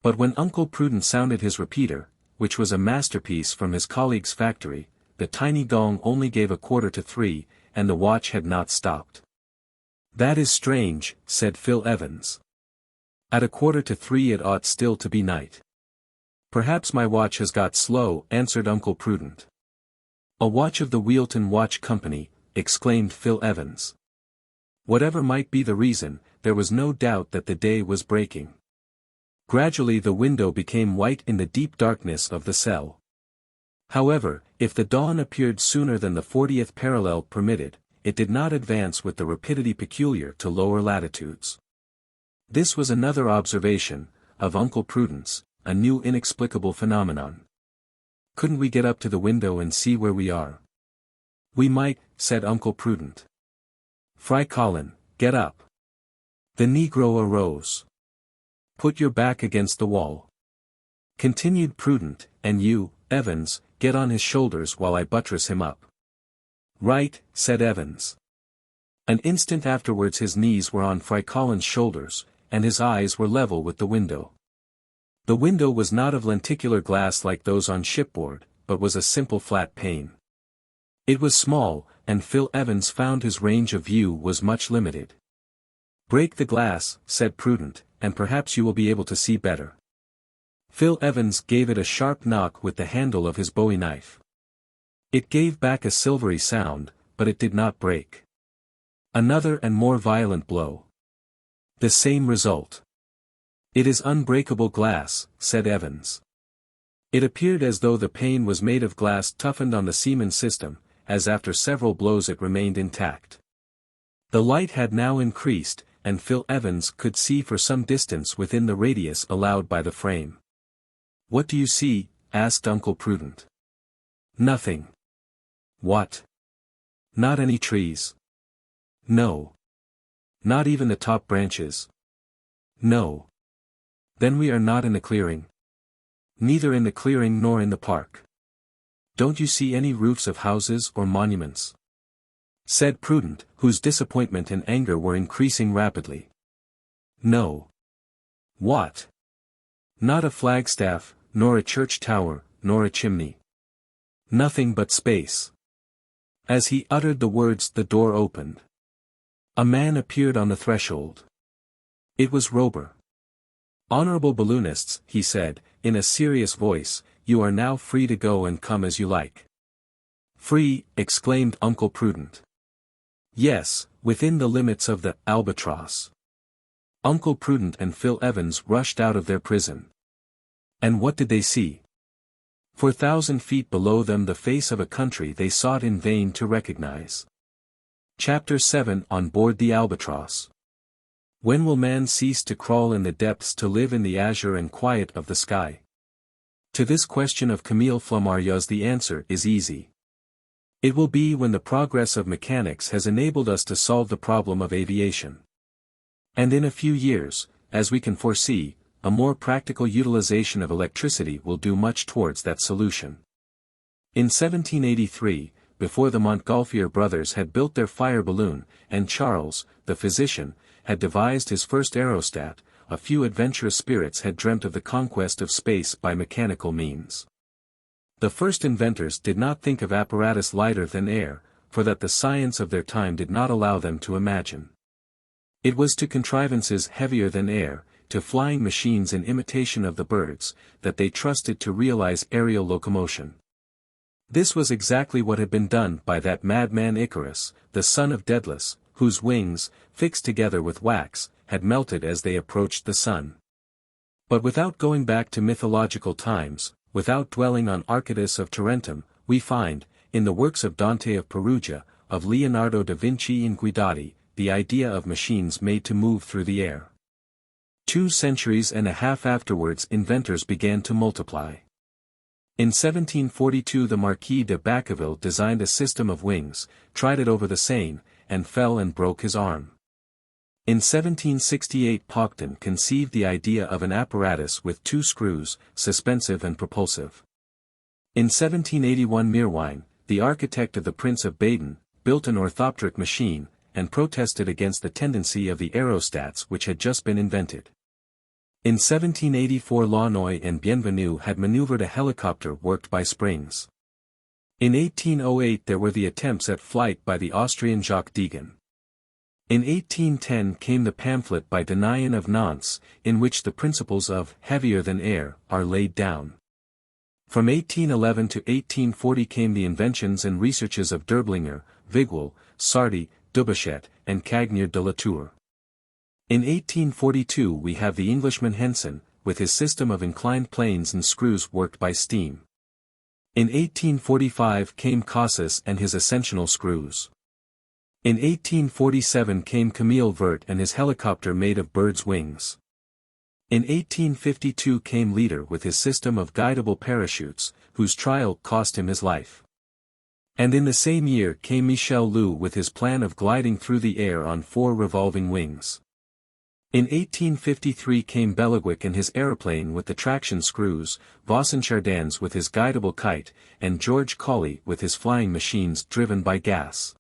But when Uncle Prudent sounded his repeater, which was a masterpiece from his colleague's factory, the tiny gong only gave 2:45, and the watch had not stopped. "That is strange," said Phil Evans. "At 2:45 it ought still to be night." "Perhaps my watch has got slow," answered Uncle Prudent. "A watch of the Weldon Watch Company," exclaimed Phil Evans. Whatever might be the reason, there was no doubt that the day was breaking. Gradually the window became white in the deep darkness of the cell. However, if the dawn appeared sooner than the 40th parallel permitted, it did not advance with the rapidity peculiar to lower latitudes. This was another observation, of Uncle Prudent's, a new inexplicable phenomenon. "Couldn't we get up to the window and see where we are?" "We might," said Uncle Prudent. "Frycollin, get up." The negro arose. "Put your back against the wall," continued Prudent, "and you, Evans, get on his shoulders while I buttress him up." "Right," said Evans. An instant afterwards his knees were on Frycollin's shoulders, and his eyes were level with the window. The window was not of lenticular glass like those on shipboard, but was a simple flat pane. It was small, and Phil Evans found his range of view was much limited. "Break the glass," said Prudent, "and perhaps you will be able to see better." Phil Evans gave it a sharp knock with the handle of his bowie knife. It gave back a silvery sound, but it did not break. Another and more violent blow. The same result. "It is unbreakable glass," said Evans. It appeared as though the pane was made of glass toughened on the Siemens system, as after several blows it remained intact. The light had now increased, and Phil Evans could see for some distance within the radius allowed by the frame. "What do you see?" asked Uncle Prudent. "Nothing." "What? Not any trees?" "No." "Not even the top branches?" "No." "Then we are not in the clearing?" "Neither in the clearing nor in the park." "Don't you see any roofs of houses or monuments?" said Prudent, whose disappointment and anger were increasing rapidly. "No." "What?" "Not a flagstaff, nor a church tower, nor a chimney. Nothing but space." As he uttered the words, the door opened. A man appeared on the threshold. It was Robur. "Honorable balloonists," he said, in a serious voice, "you are now free to go and come as you like." "Free?" exclaimed Uncle Prudent. "Yes, within the limits of the Albatross." Uncle Prudent and Phil Evans rushed out of their prison. And what did they see? 4,000 feet below them the face of a country they sought in vain to recognize. Chapter 7 On Board the Albatross. When will man cease to crawl in the depths to live in the azure and quiet of the sky? To this question of Camille Flammario's the answer is easy. It will be when the progress of mechanics has enabled us to solve the problem of aviation. And in a few years, as we can foresee, a more practical utilization of electricity will do much towards that solution. In 1783, before the Montgolfier brothers had built their fire balloon, and Charles, the physician, had devised his first aerostat, a few adventurous spirits had dreamt of the conquest of space by mechanical means. The first inventors did not think of apparatus lighter than air, for that the science of their time did not allow them to imagine. It was to contrivances heavier than air, to flying machines in imitation of the birds, that they trusted to realize aerial locomotion. This was exactly what had been done by that madman Icarus, the son of Daedalus, whose wings, fixed together with wax, had melted as they approached the sun. But without going back to mythological times, without dwelling on Arcadus of Tarentum, we find, in the works of Dante of Perugia, of Leonardo da Vinci in Guidati, the idea of machines made to move through the air. 2 centuries and a half afterwards inventors began to multiply. In 1742 the Marquis de Bacqueville designed a system of wings, tried it over the Seine, and fell and broke his arm. In 1768 Paucton conceived the idea of an apparatus with 2 screws, suspensive and propulsive. In 1781 Meerwein, the architect of the Prince of Baden, built an orthopteric machine, and protested against the tendency of the aerostats which had just been invented. In 1784 Launoy and Bienvenu had maneuvered a helicopter worked by springs. In 1808 there were the attempts at flight by the Austrian Jacques Deegan. In 1810 came the pamphlet by Denayan of Nantes, in which the principles of heavier than air are laid down. From 1811 to 1840 came the inventions and researches of Derblinger, Vigouel, Sardi, Dubochet, and Cagnier de la Tour. In 1842 we have the Englishman Henson, with his system of inclined planes and screws worked by steam. In 1845 came Casas and his ascensional screws. In 1847 came Camille Vert and his helicopter made of birds' wings. In 1852 came Leader with his system of guidable parachutes, whose trial cost him his life. And in the same year came Michel Lou with his plan of gliding through the air on 4 revolving wings. In 1853 came Belleguic and his aeroplane with the traction screws, Voisin Chardins with his guidable kite, and George Colley with his flying machines driven by gas.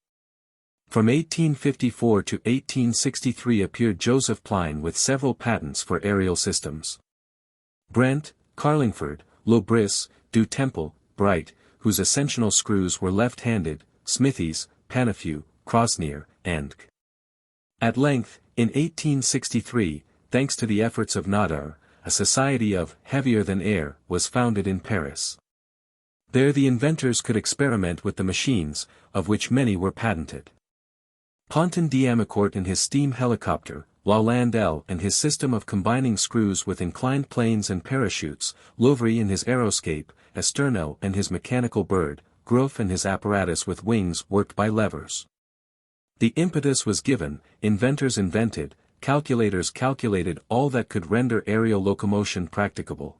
From 1854 to 1863 appeared Joseph Pline with several patents for aerial systems. Brent, Carlingford, Lobris, Du Temple, Bright, whose ascensional screws were left-handed, Smithies, Pannefew, Crosnier, and K. At length, in 1863, thanks to the efforts of Nadar, a society of heavier than air was founded in Paris. There the inventors could experiment with the machines, of which many were patented. Ponton d'Amicourt in his steam helicopter, Lalande and his system of combining screws with inclined planes and parachutes, Louvre in his aeroscape, Esterno and his mechanical bird, Groff and his apparatus with wings worked by levers. The impetus was given, inventors invented, calculators calculated all that could render aerial locomotion practicable.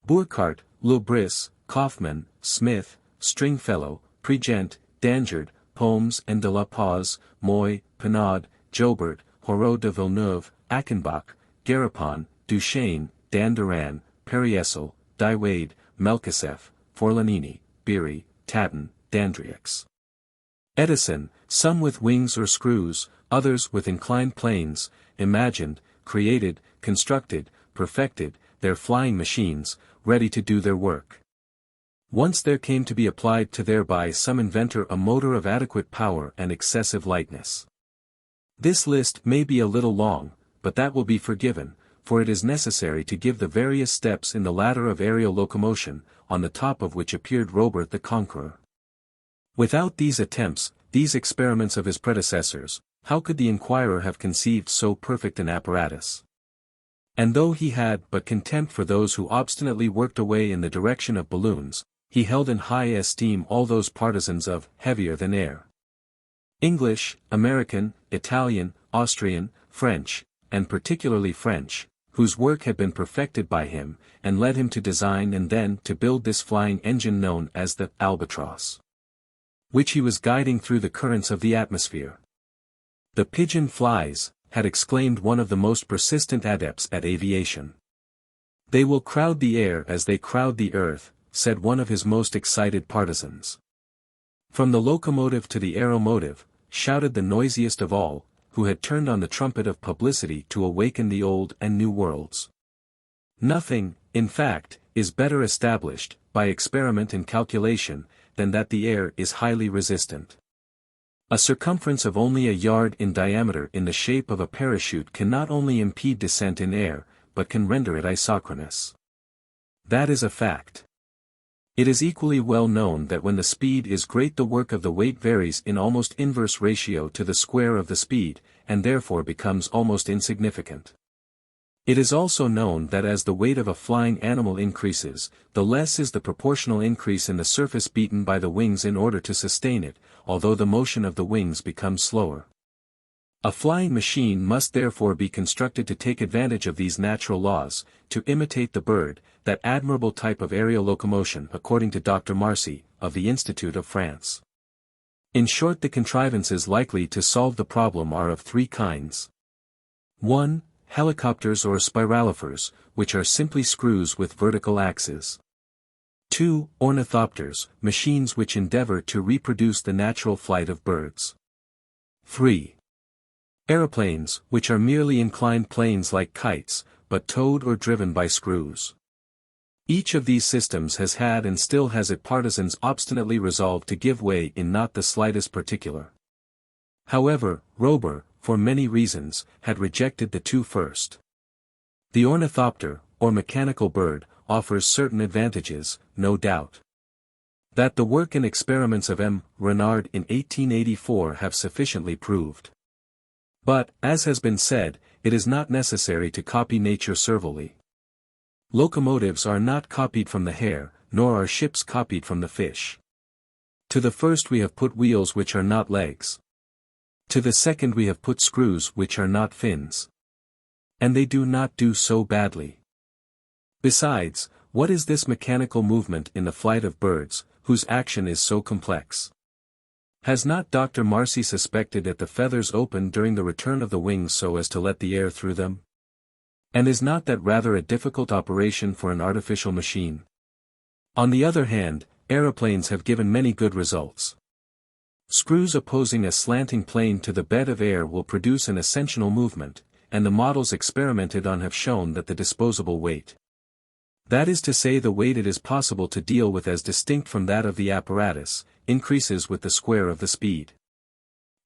Burckhardt, Lebris, Kaufmann, Smith, Stringfellow, Prigent, Dangert, Pomes and de la Paz, Moy, Penaud, Jobert, Horault de Villeneuve, Achenbach, Garapon, Duchesne, Danduran, Periessel, Dywade, Melkisef, Forlanini, Beery, Tatton, Dandrieux. Edison, some with wings or screws, others with inclined planes, imagined, created, constructed, perfected, their flying machines, ready to do their work. Once there came to be applied to thereby some inventor a motor of adequate power and excessive lightness. This list may be a little long, but that will be forgiven, for it is necessary to give the various steps in the ladder of aerial locomotion, on the top of which appeared Robur the Conqueror. Without these attempts, these experiments of his predecessors, how could the inquirer have conceived so perfect an apparatus? And though he had but contempt for those who obstinately worked away in the direction of balloons, he held in high esteem all those partisans of heavier than air. English, American, Italian, Austrian, French, and particularly French, whose work had been perfected by him, and led him to design and then to build this flying engine known as the Albatross, which he was guiding through the currents of the atmosphere. "The pigeon flies," had exclaimed one of the most persistent adepts at aviation. "They will crowd the air as they crowd the earth," said one of his most excited partisans. "From the locomotive to the aeromotive," shouted the noisiest of all, who had turned on the trumpet of publicity to awaken the old and new worlds. "Nothing, in fact, is better established, by experiment and calculation, than that the air is highly resistant. A circumference of only a yard in diameter in the shape of a parachute can not only impede descent in air, but can render it isochronous. That is a fact. It is equally well known that when the speed is great the work of the weight varies in almost inverse ratio to the square of the speed, and therefore becomes almost insignificant. It is also known that as the weight of a flying animal increases, the less is the proportional increase in the surface beaten by the wings in order to sustain it, although the motion of the wings becomes slower. A flying machine must therefore be constructed to take advantage of these natural laws, to imitate the bird, that admirable type of aerial locomotion according to Dr. Marcy, of the Institute of France. In short, the contrivances likely to solve the problem are of three kinds. 1. Helicopters or spiralophers, which are simply screws with vertical axes. 2. Ornithopters, machines which endeavor to reproduce the natural flight of birds. 3. Aeroplanes, which are merely inclined planes like kites, but towed or driven by screws. Each of these systems has had and still has its partisans obstinately resolved to give way in not the slightest particular. However, Robur, for many reasons, had rejected the two first. The ornithopter, or mechanical bird, offers certain advantages, no doubt. That the work and experiments of M. Renard in 1884 have sufficiently proved. But, as has been said, it is not necessary to copy nature servilely. Locomotives are not copied from the hare, nor are ships copied from the fish. To the first we have put wheels which are not legs. To the second we have put screws which are not fins. And they do not do so badly. Besides, what is this mechanical movement in the flight of birds, whose action is so complex? Has not Dr. Marcy suspected that the feathers open during the return of the wings so as to let the air through them? And is not that rather a difficult operation for an artificial machine? On the other hand, aeroplanes have given many good results. Screws opposing a slanting plane to the bed of air will produce an ascensional movement, and the models experimented on have shown that the disposable weight, that is to say the weight it is possible to deal with as distinct from that of the apparatus, increases with the square of the speed.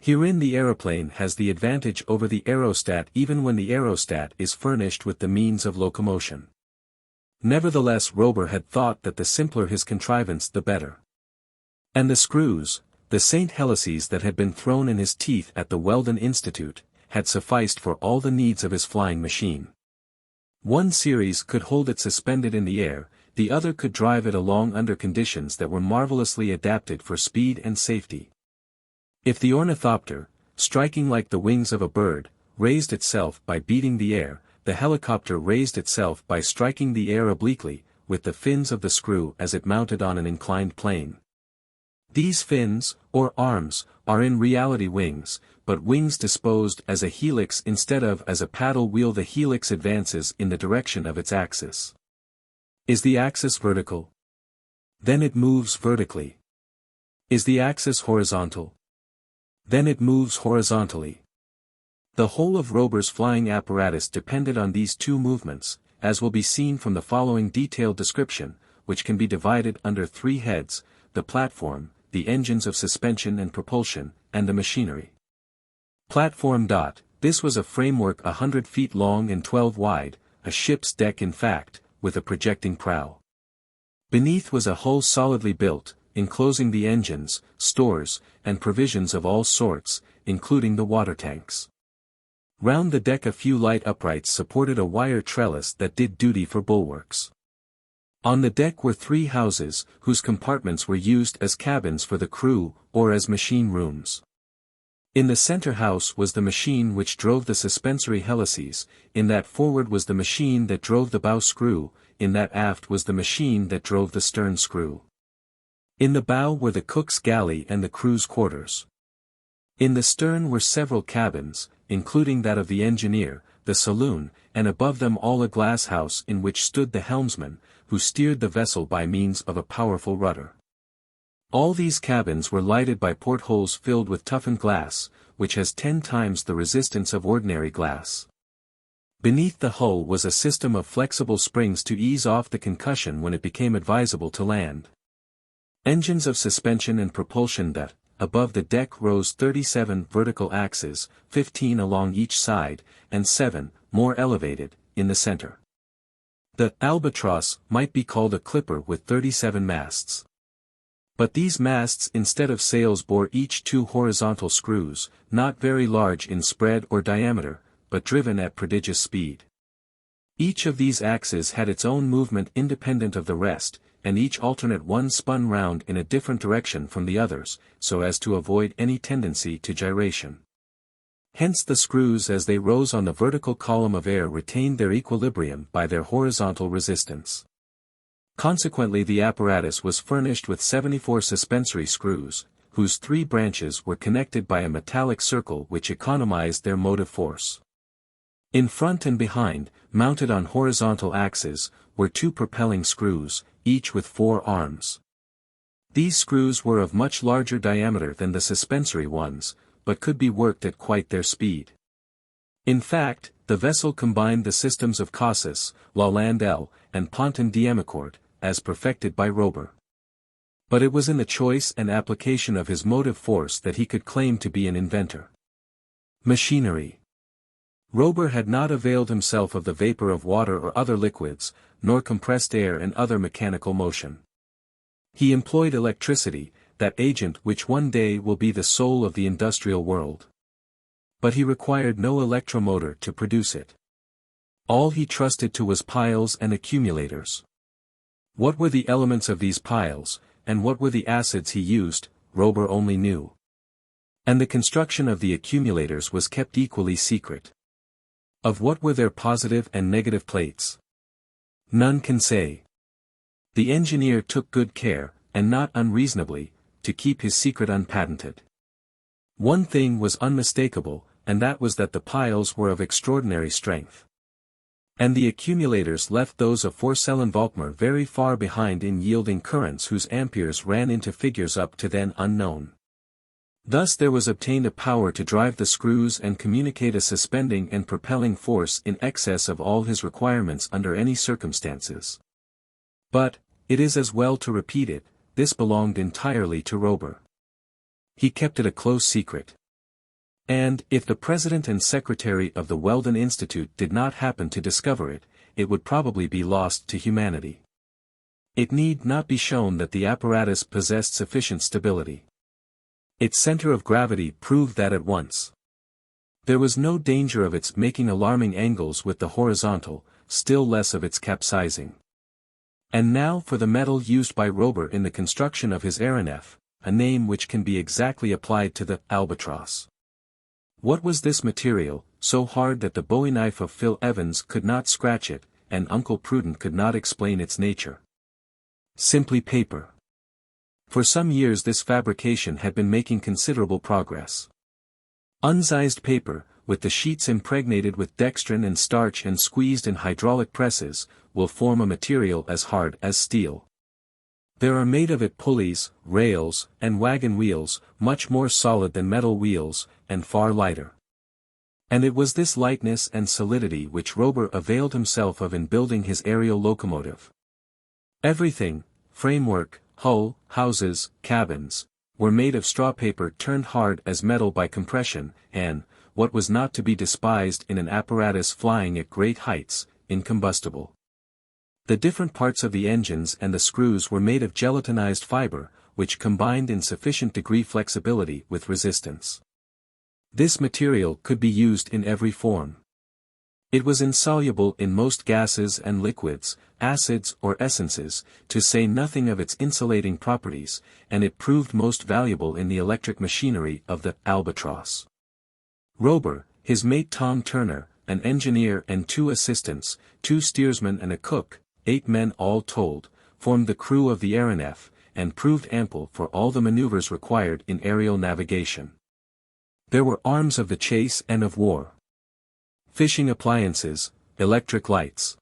Herein the aeroplane has the advantage over the aerostat even when the aerostat is furnished with the means of locomotion. Nevertheless Robur had thought that the simpler his contrivance the better. And the screws, the St. Helices that had been thrown in his teeth at the Weldon Institute, had sufficed for all the needs of his flying machine. One series could hold it suspended in the air, the other could drive it along under conditions that were marvelously adapted for speed and safety. If the ornithopter, striking like the wings of a bird, raised itself by beating the air, the helicopter raised itself by striking the air obliquely, with the fins of the screw as it mounted on an inclined plane. These fins, or arms, are in reality wings, but wings disposed as a helix instead of as a paddle wheel. The helix advances in the direction of its axis. Is the axis vertical? Then it moves vertically. Is the axis horizontal? Then it moves horizontally. The whole of Robur's flying apparatus depended on these two movements, as will be seen from the following detailed description, which can be divided under three heads: the platform, the engines of suspension and propulsion, and the machinery. Platform. This was a framework 100 feet long and 12 wide, a ship's deck in fact, with a projecting prow. Beneath was a hull solidly built, enclosing the engines, stores, and provisions of all sorts, including the water tanks. Round the deck a few light uprights supported a wire trellis that did duty for bulwarks. On the deck were three houses, whose compartments were used as cabins for the crew, or as machine rooms. In the center house was the machine which drove the suspensory helices, in that forward was the machine that drove the bow screw, in that aft was the machine that drove the stern screw. In the bow were the cook's galley and the crew's quarters. In the stern were several cabins, including that of the engineer, the saloon, and above them all a glass house in which stood the helmsman, who steered the vessel by means of a powerful rudder. All these cabins were lighted by portholes filled with toughened glass, which has 10 times the resistance of ordinary glass. Beneath the hull was a system of flexible springs to ease off the concussion when it became advisable to land. Engines of suspension and propulsion. That, above the deck rose 37 vertical axes, 15 along each side, and 7, more elevated, in the center. The Albatross might be called a clipper with 37 masts. But these masts instead of sails bore each 2 horizontal screws, not very large in spread or diameter, but driven at prodigious speed. Each of these axes had its own movement independent of the rest, and each alternate one spun round in a different direction from the others, so as to avoid any tendency to gyration. Hence the screws as they rose on the vertical column of air retained their equilibrium by their horizontal resistance. Consequently the apparatus was furnished with 74 suspensory screws, whose 3 branches were connected by a metallic circle which economized their motive force. In front and behind, mounted on horizontal axes, were 2 propelling screws, each with 4 arms. These screws were of much larger diameter than the suspensory ones, but could be worked at quite their speed. In fact, the vessel combined the systems of Cassis, Lalande, and Ponton d'Amicourt, as perfected by Robur. But it was in the choice and application of his motive force that he could claim to be an inventor. Machinery. Robur had not availed himself of the vapor of water or other liquids, nor compressed air and other mechanical motion. He employed electricity, that agent which one day will be the soul of the industrial world. But he required no electromotor to produce it. All he trusted to was piles and accumulators. What were the elements of these piles, and what were the acids he used, Robur only knew. And the construction of the accumulators was kept equally secret. Of what were their positive and negative plates? None can say. The engineer took good care, and not unreasonably, to keep his secret unpatented. One thing was unmistakable, and that was that the piles were of extraordinary strength. And the accumulators left those of Frycollin very far behind in yielding currents whose amperes ran into figures up to then unknown. Thus there was obtained a power to drive the screws and communicate a suspending and propelling force in excess of all his requirements under any circumstances. But, it is as well to repeat it, this belonged entirely to Robur. He kept it a close secret. And, if the president and secretary of the Weldon Institute did not happen to discover it, it would probably be lost to humanity. It need not be shown that the apparatus possessed sufficient stability. Its center of gravity proved that at once. There was no danger of its making alarming angles with the horizontal, still less of its capsizing. And now for the metal used by Robur in the construction of his aeronef, a name which can be exactly applied to the Albatross. What was this material, so hard that the bowie knife of Phil Evans could not scratch it, and Uncle Prudent could not explain its nature? Simply paper. For some years this fabrication had been making considerable progress. Unzized paper, with the sheets impregnated with dextrin and starch and squeezed in hydraulic presses, will form a material as hard as steel. There are made of it pulleys, rails, and wagon wheels, much more solid than metal wheels, and far lighter. And it was this lightness and solidity which Robur availed himself of in building his aerial locomotive. Everything, framework, hull, houses, cabins, were made of straw paper turned hard as metal by compression, and, what was not to be despised in an apparatus flying at great heights, incombustible. The different parts of the engines and the screws were made of gelatinized fiber, which combined in sufficient degree flexibility with resistance. This material could be used in every form. It was insoluble in most gases and liquids, acids or essences, to say nothing of its insulating properties, and it proved most valuable in the electric machinery of the Albatross. Robur, his mate Tom Turner, an engineer and 2 assistants, 2 steersmen and a cook, 8 men all told, formed the crew of the aeronef, and proved ample for all the maneuvers required in aerial navigation. There were arms of the chase and of war. Fishing appliances, electric lights.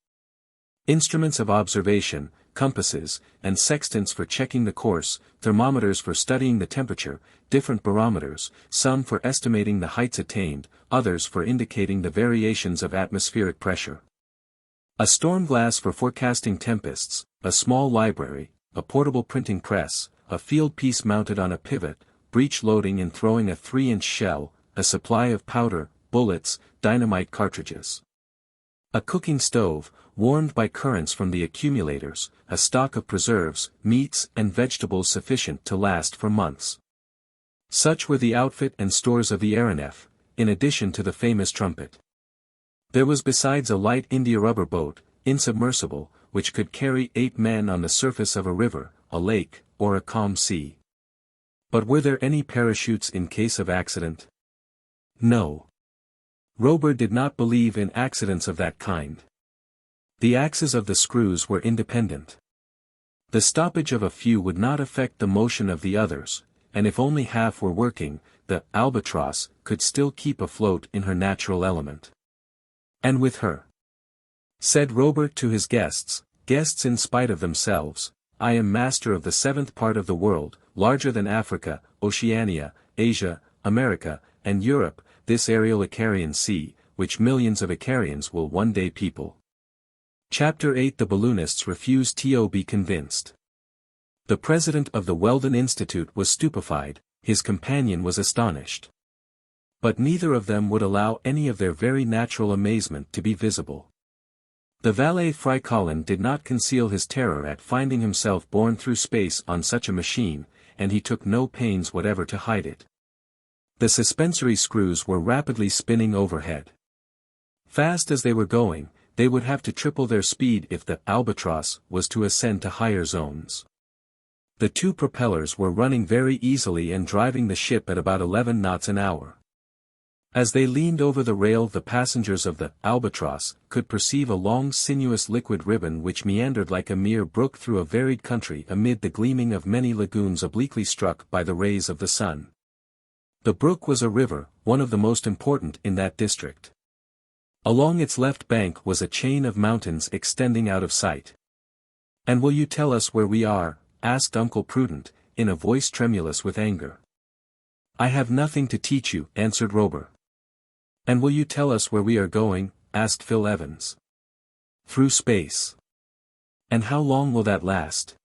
Instruments of observation, compasses, and sextants for checking the course, thermometers for studying the temperature, different barometers, some for estimating the heights attained, others for indicating the variations of atmospheric pressure. A storm glass for forecasting tempests, a small library, a portable printing press, a field piece mounted on a pivot, breech loading and throwing a 3-inch shell, a supply of powder, bullets, dynamite cartridges. A cooking stove, warmed by currents from the accumulators, a stock of preserves, meats and vegetables sufficient to last for months. Such were the outfit and stores of the aeronef, in addition to the famous trumpet. There was besides a light India-rubber boat, insubmersible, which could carry 8 men on the surface of a river, a lake, or a calm sea. But were there any parachutes in case of accident? No. Robur did not believe in accidents of that kind. The axes of the screws were independent. The stoppage of a few would not affect the motion of the others, and if only half were working, the Albatross could still keep afloat in her natural element. And with her, said Robur to his guests in spite of themselves, I am master of the 7th part of the world, larger than Africa, Oceania, Asia, America, and Europe, this aerial Icarian sea, which millions of Icarians will one day people. Chapter 8 The balloonists refuse to be convinced. The president of the Weldon Institute was stupefied, his companion was astonished. But neither of them would allow any of their very natural amazement to be visible. The valet Frycollin did not conceal his terror at finding himself borne through space on such a machine, and he took no pains whatever to hide it. The suspensory screws were rapidly spinning overhead. Fast as they were going, they would have to triple their speed if the Albatross was to ascend to higher zones. The 2 propellers were running very easily and driving the ship at about 11 knots an hour. As they leaned over the rail, the passengers of the Albatross could perceive a long sinuous liquid ribbon which meandered like a mere brook through a varied country amid the gleaming of many lagoons obliquely struck by the rays of the sun. The brook was a river, one of the most important in that district. Along its left bank was a chain of mountains extending out of sight. "And will you tell us where we are?" asked Uncle Prudent, in a voice tremulous with anger. "I have nothing to teach you," answered Robur. "And will you tell us where we are going?" asked Phil Evans. "Through space." "And how long will that last?"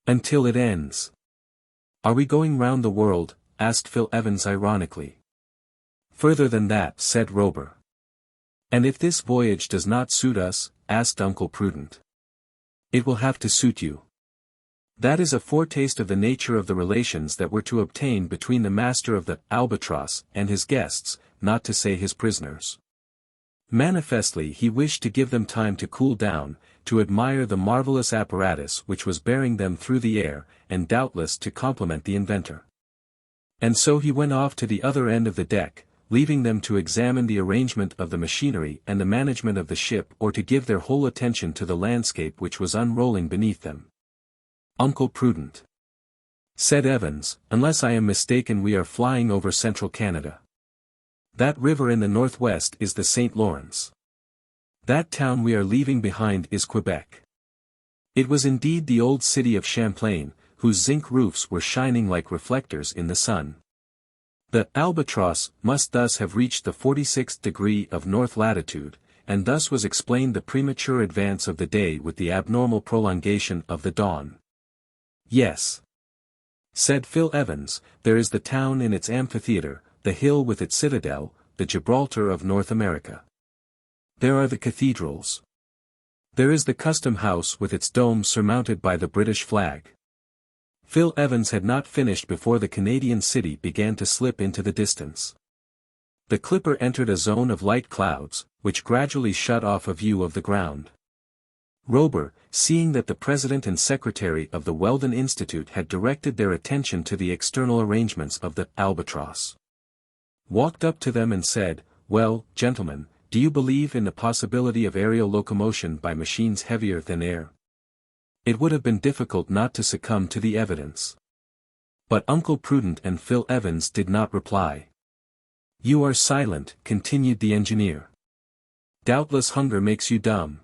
"Until it ends." "Are we going round the world?" asked Phil Evans ironically. "Further than that," said Robur. "And if this voyage does not suit us?" asked Uncle Prudent. "It will have to suit you." That is a foretaste of the nature of the relations that were to obtain between the master of the Albatross and his guests, not to say his prisoners. Manifestly he wished to give them time to cool down, to admire the marvelous apparatus which was bearing them through the air, and doubtless to compliment the inventor. And so he went off to the other end of the deck, leaving them to examine the arrangement of the machinery and the management of the ship, or to give their whole attention to the landscape which was unrolling beneath them. "Uncle Prudent," said Evans, "unless I am mistaken we are flying over central Canada. That river in the northwest is the St. Lawrence. That town we are leaving behind is Quebec." It was indeed the old city of Champlain, whose zinc roofs were shining like reflectors in the sun. The Albatross must thus have reached the 46th degree of north latitude, and thus was explained the premature advance of the day with the abnormal prolongation of the dawn. "Yes," said Phil Evans, "there is the town in its amphitheater, the hill with its citadel, the Gibraltar of North America. There are the cathedrals. There is the custom house with its dome surmounted by the British flag." Phil Evans had not finished before the Canadian city began to slip into the distance. The clipper entered a zone of light clouds, which gradually shut off a view of the ground. Robur, seeing that the president and secretary of the Weldon Institute had directed their attention to the external arrangements of the Albatross, walked up to them and said, "Well, gentlemen, do you believe in the possibility of aerial locomotion by machines heavier than air?" It would have been difficult not to succumb to the evidence. But Uncle Prudent and Phil Evans did not reply. "You are silent," continued the engineer. "Doubtless hunger makes you dumb.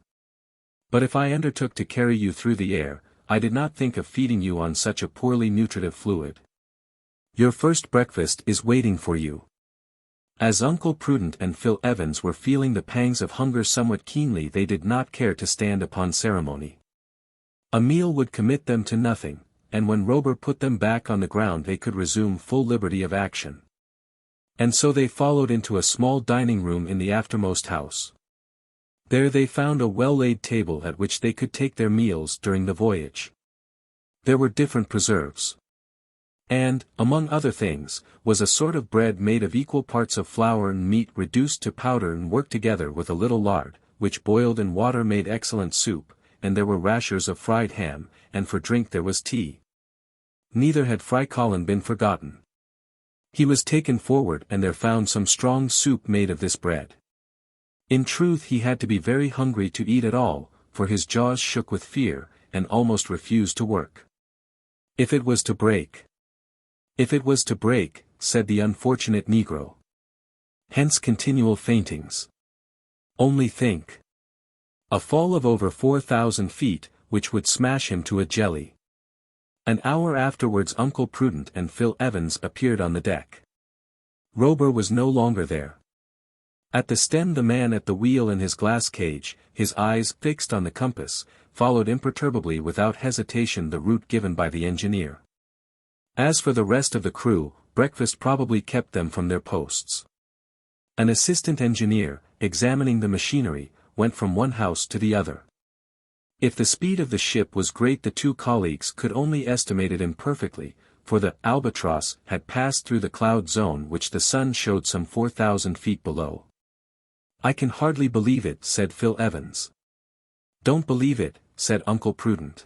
But if I undertook to carry you through the air, I did not think of feeding you on such a poorly nutritive fluid. Your first breakfast is waiting for you." As Uncle Prudent and Phil Evans were feeling the pangs of hunger somewhat keenly, they did not care to stand upon ceremony. A meal would commit them to nothing, and when Robur put them back on the ground they could resume full liberty of action. And so they followed into a small dining room in the aftermost house. There they found a well-laid table at which they could take their meals during the voyage. There were different preserves. And, among other things, was a sort of bread made of equal parts of flour and meat reduced to powder and worked together with a little lard, which boiled in water made excellent soup, and there were rashers of fried ham, and for drink there was tea. Neither had Frycollin been forgotten. He was taken forward and there found some strong soup made of this bread. In truth he had to be very hungry to eat at all, for his jaws shook with fear, and almost refused to work. "If it was to break. If it was to break," said the unfortunate Negro. "Hence continual faintings. Only think. A fall of over 4,000 feet, which would smash him to a jelly." An hour afterwards Uncle Prudent and Phil Evans appeared on the deck. Robur was no longer there. At the stem the man at the wheel in his glass cage, his eyes fixed on the compass, followed imperturbably without hesitation the route given by the engineer. As for the rest of the crew, breakfast probably kept them from their posts. An assistant engineer, examining the machinery, went from one house to the other. If the speed of the ship was great the two colleagues could only estimate it imperfectly, for the Albatross had passed through the cloud zone which the sun showed some 4,000 feet below. "I can hardly believe it," said Phil Evans. "Don't believe it," said Uncle Prudent.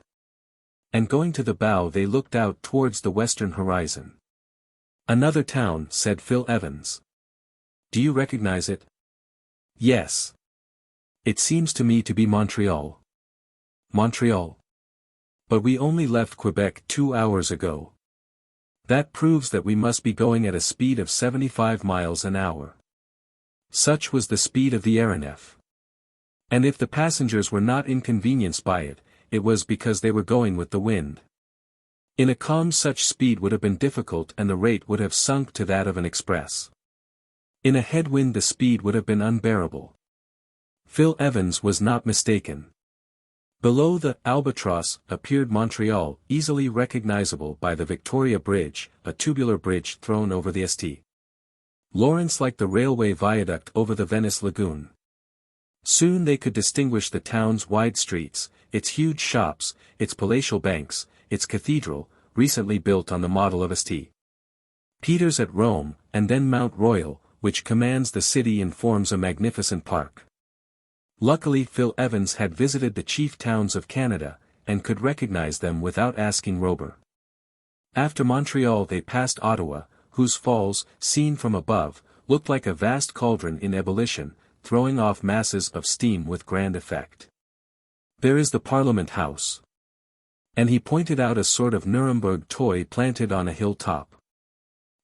And going to the bow they looked out towards the western horizon. "Another town," said Phil Evans. "Do you recognize it?" "Yes. It seems to me to be Montreal." "Montreal? But we only left Quebec 2 hours ago. That proves that we must be going at a speed of 75 miles an hour. Such was the speed of the AERONEF. And if the passengers were not inconvenienced by it, it was because they were going with the wind. In a calm such speed would have been difficult and the rate would have sunk to that of an express. In a headwind the speed would have been unbearable." Phil Evans was not mistaken. Below the Albatross appeared Montreal, easily recognizable by the Victoria Bridge, a tubular bridge thrown over the St. Lawrence like the railway viaduct over the Venice lagoon. Soon they could distinguish the town's wide streets, its huge shops, its palatial banks, its cathedral, recently built on the model of St. Peter's at Rome, and then Mount Royal, which commands the city and forms a magnificent park. Luckily Phil Evans had visited the chief towns of Canada, and could recognize them without asking Robur. After Montreal they passed Ottawa, whose falls, seen from above, looked like a vast cauldron in ebullition, throwing off masses of steam with grand effect. There is the Parliament House. And he pointed out a sort of Nuremberg toy planted on a hilltop.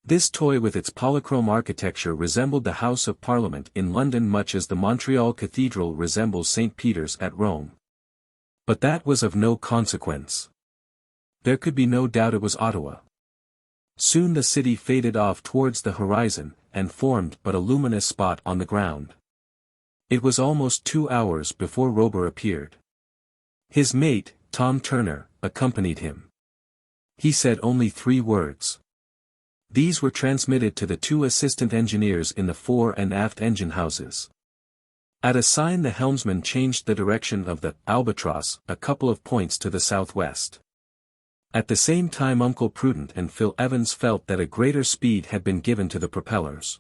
This toy with its polychrome architecture resembled the House of Parliament in London much as the Montreal Cathedral resembles St. Peter's at Rome. But that was of no consequence. There could be no doubt it was Ottawa. Soon the city faded off towards the horizon, and formed but a luminous spot on the ground. It was almost 2 hours before Robur appeared. His mate, Tom Turner, accompanied him. He said only 3 words. These were transmitted to the 2 assistant engineers in the fore and aft engine houses. At a sign the helmsman changed the direction of the Albatross a couple of points to the southwest. At the same time Uncle Prudent and Phil Evans felt that a greater speed had been given to the propellers.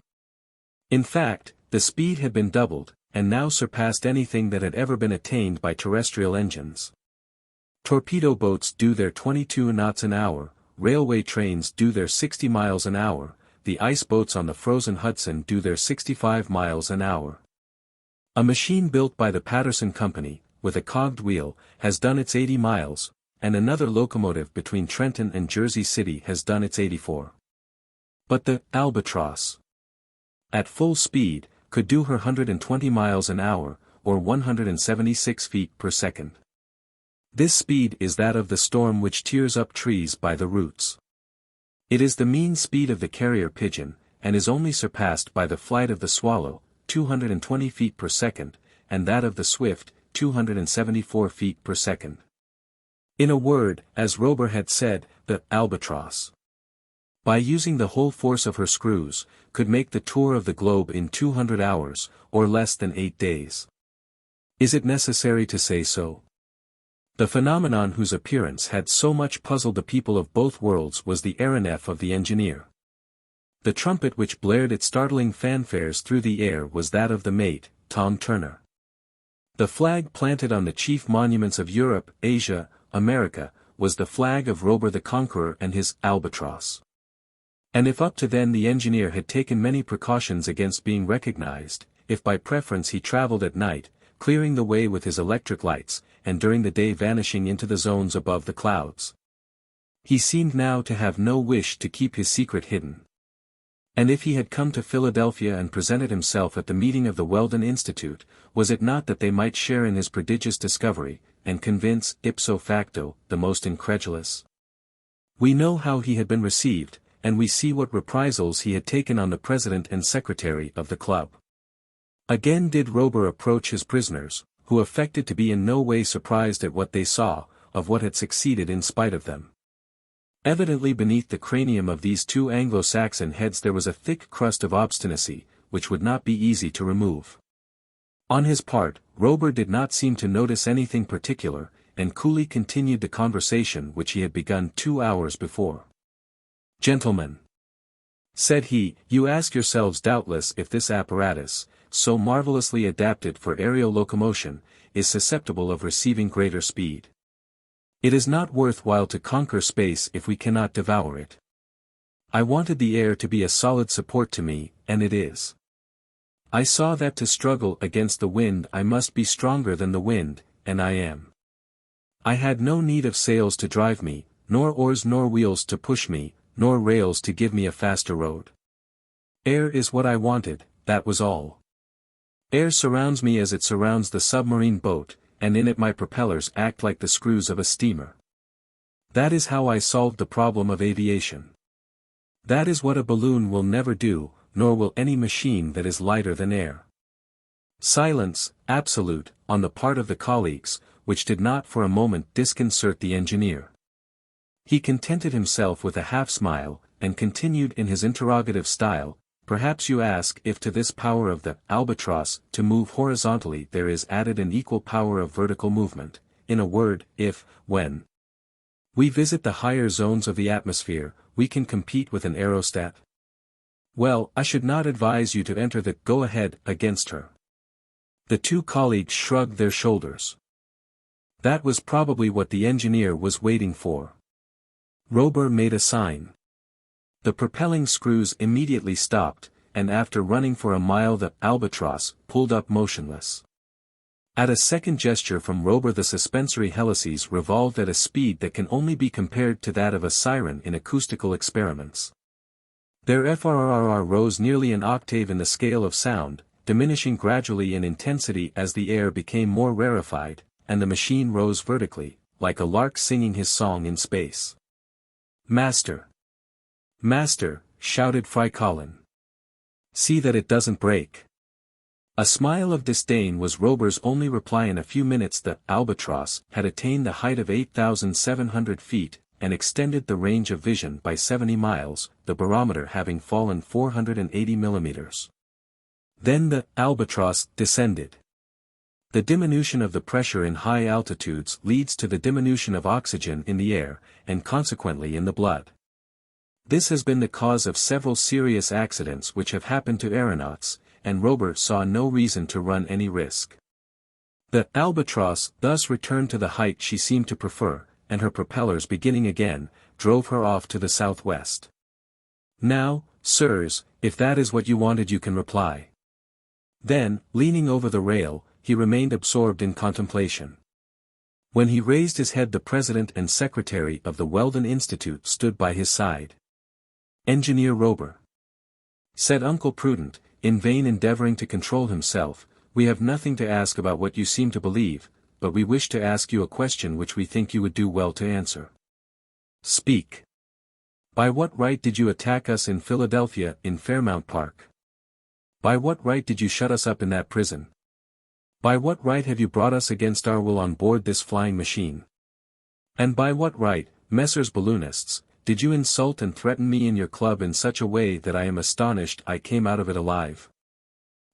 In fact, the speed had been doubled, and now surpassed anything that had ever been attained by terrestrial engines. Torpedo boats do their 22 knots an hour, railway trains do their 60 miles an hour, the ice boats on the frozen Hudson do their 65 miles an hour. A machine built by the Patterson Company, with a cogged wheel, has done its 80 miles, and another locomotive between Trenton and Jersey City has done its 84. But the Albatross, at full speed, could do her 120 miles an hour, or 176 feet per second. This speed is that of the storm which tears up trees by the roots. It is the mean speed of the carrier pigeon, and is only surpassed by the flight of the swallow, 220 feet per second, and that of the swift, 274 feet per second. In a word, as Robur had said, the Albatross, by using the whole force of her screws, could make the tour of the globe in 200 hours, or less than 8 days. Is it necessary to say so? The phenomenon whose appearance had so much puzzled the people of both worlds was the aeronef of the engineer. The trumpet which blared its startling fanfares through the air was that of the mate, Tom Turner. The flag planted on the chief monuments of Europe, Asia, America, was the flag of Robur the Conqueror and his Albatross. And if up to then the engineer had taken many precautions against being recognized, if by preference he traveled at night, clearing the way with his electric lights, and during the day vanishing into the zones above the clouds, he seemed now to have no wish to keep his secret hidden. And if he had come to Philadelphia and presented himself at the meeting of the Weldon Institute, was it not that they might share in his prodigious discovery, and convince, ipso facto, the most incredulous? We know how he had been received, and we see what reprisals he had taken on the president and secretary of the club. Again did Robur approach his prisoners, who affected to be in no way surprised at what they saw, of what had succeeded in spite of them. Evidently beneath the cranium of these 2 Anglo-Saxon heads there was a thick crust of obstinacy, which would not be easy to remove. On his part, Robur did not seem to notice anything particular, and coolly continued the conversation which he had begun 2 hours before. "Gentlemen," said he, "you ask yourselves doubtless if this apparatus, so marvelously adapted for aerial locomotion, is susceptible of receiving greater speed. It is not worth while to conquer space if we cannot devour it. I wanted the air to be a solid support to me, and it is. I saw that to struggle against the wind I must be stronger than the wind, and I am. I had no need of sails to drive me, nor oars nor wheels to push me, nor rails to give me a faster road. Air is what I wanted, that was all. Air surrounds me as it surrounds the submarine boat, and in it my propellers act like the screws of a steamer. That is how I solved the problem of aviation. That is what a balloon will never do, nor will any machine that is lighter than air." Silence, absolute, on the part of the colleagues, which did not for a moment disconcert the engineer. He contented himself with a half-smile, and continued in his interrogative style, "Perhaps you ask if to this power of the Albatross to move horizontally there is added an equal power of vertical movement, in a word, if, when we visit the higher zones of the atmosphere, we can compete with an aerostat?" Well, I should not advise you to enter the go-ahead against her. The two colleagues shrugged their shoulders. That was probably what the engineer was waiting for. Robur made a sign. The propelling screws immediately stopped, and after running for a mile the Albatross pulled up motionless. At a second gesture from Robur the suspensory helices revolved at a speed that can only be compared to that of a siren in acoustical experiments. Their FRRR rose nearly an octave in the scale of sound, diminishing gradually in intensity as the air became more rarefied, and the machine rose vertically, like a lark singing his song in space. "Master! Master!" shouted Frycollin. "See that it doesn't break." A smile of disdain was Robur's only reply. In a few minutes the Albatross had attained the height of 8,700 feet, and extended the range of vision by 70 miles, the barometer having fallen 480 millimeters. Then the Albatross descended. The diminution of the pressure in high altitudes leads to the diminution of oxygen in the air, and consequently in the blood. This has been the cause of several serious accidents which have happened to aeronauts, and Robur saw no reason to run any risk. The Albatross thus returned to the height she seemed to prefer, and her propellers beginning again, drove her off to the southwest. "Now, sirs, if that is what you wanted you can reply." Then, leaning over the rail, he remained absorbed in contemplation. When he raised his head the president and secretary of the Weldon Institute stood by his side. "Engineer Robur," said Uncle Prudent, in vain endeavoring to control himself, "we have nothing to ask about what you seem to believe, but we wish to ask you a question which we think you would do well to answer. Speak. By what right did you attack us in Philadelphia in Fairmount Park? By what right did you shut us up in that prison? By what right have you brought us against our will on board this flying machine? And by what right, Messrs. Balloonists, did you insult and threaten me in your club in such a way that I am astonished I came out of it alive?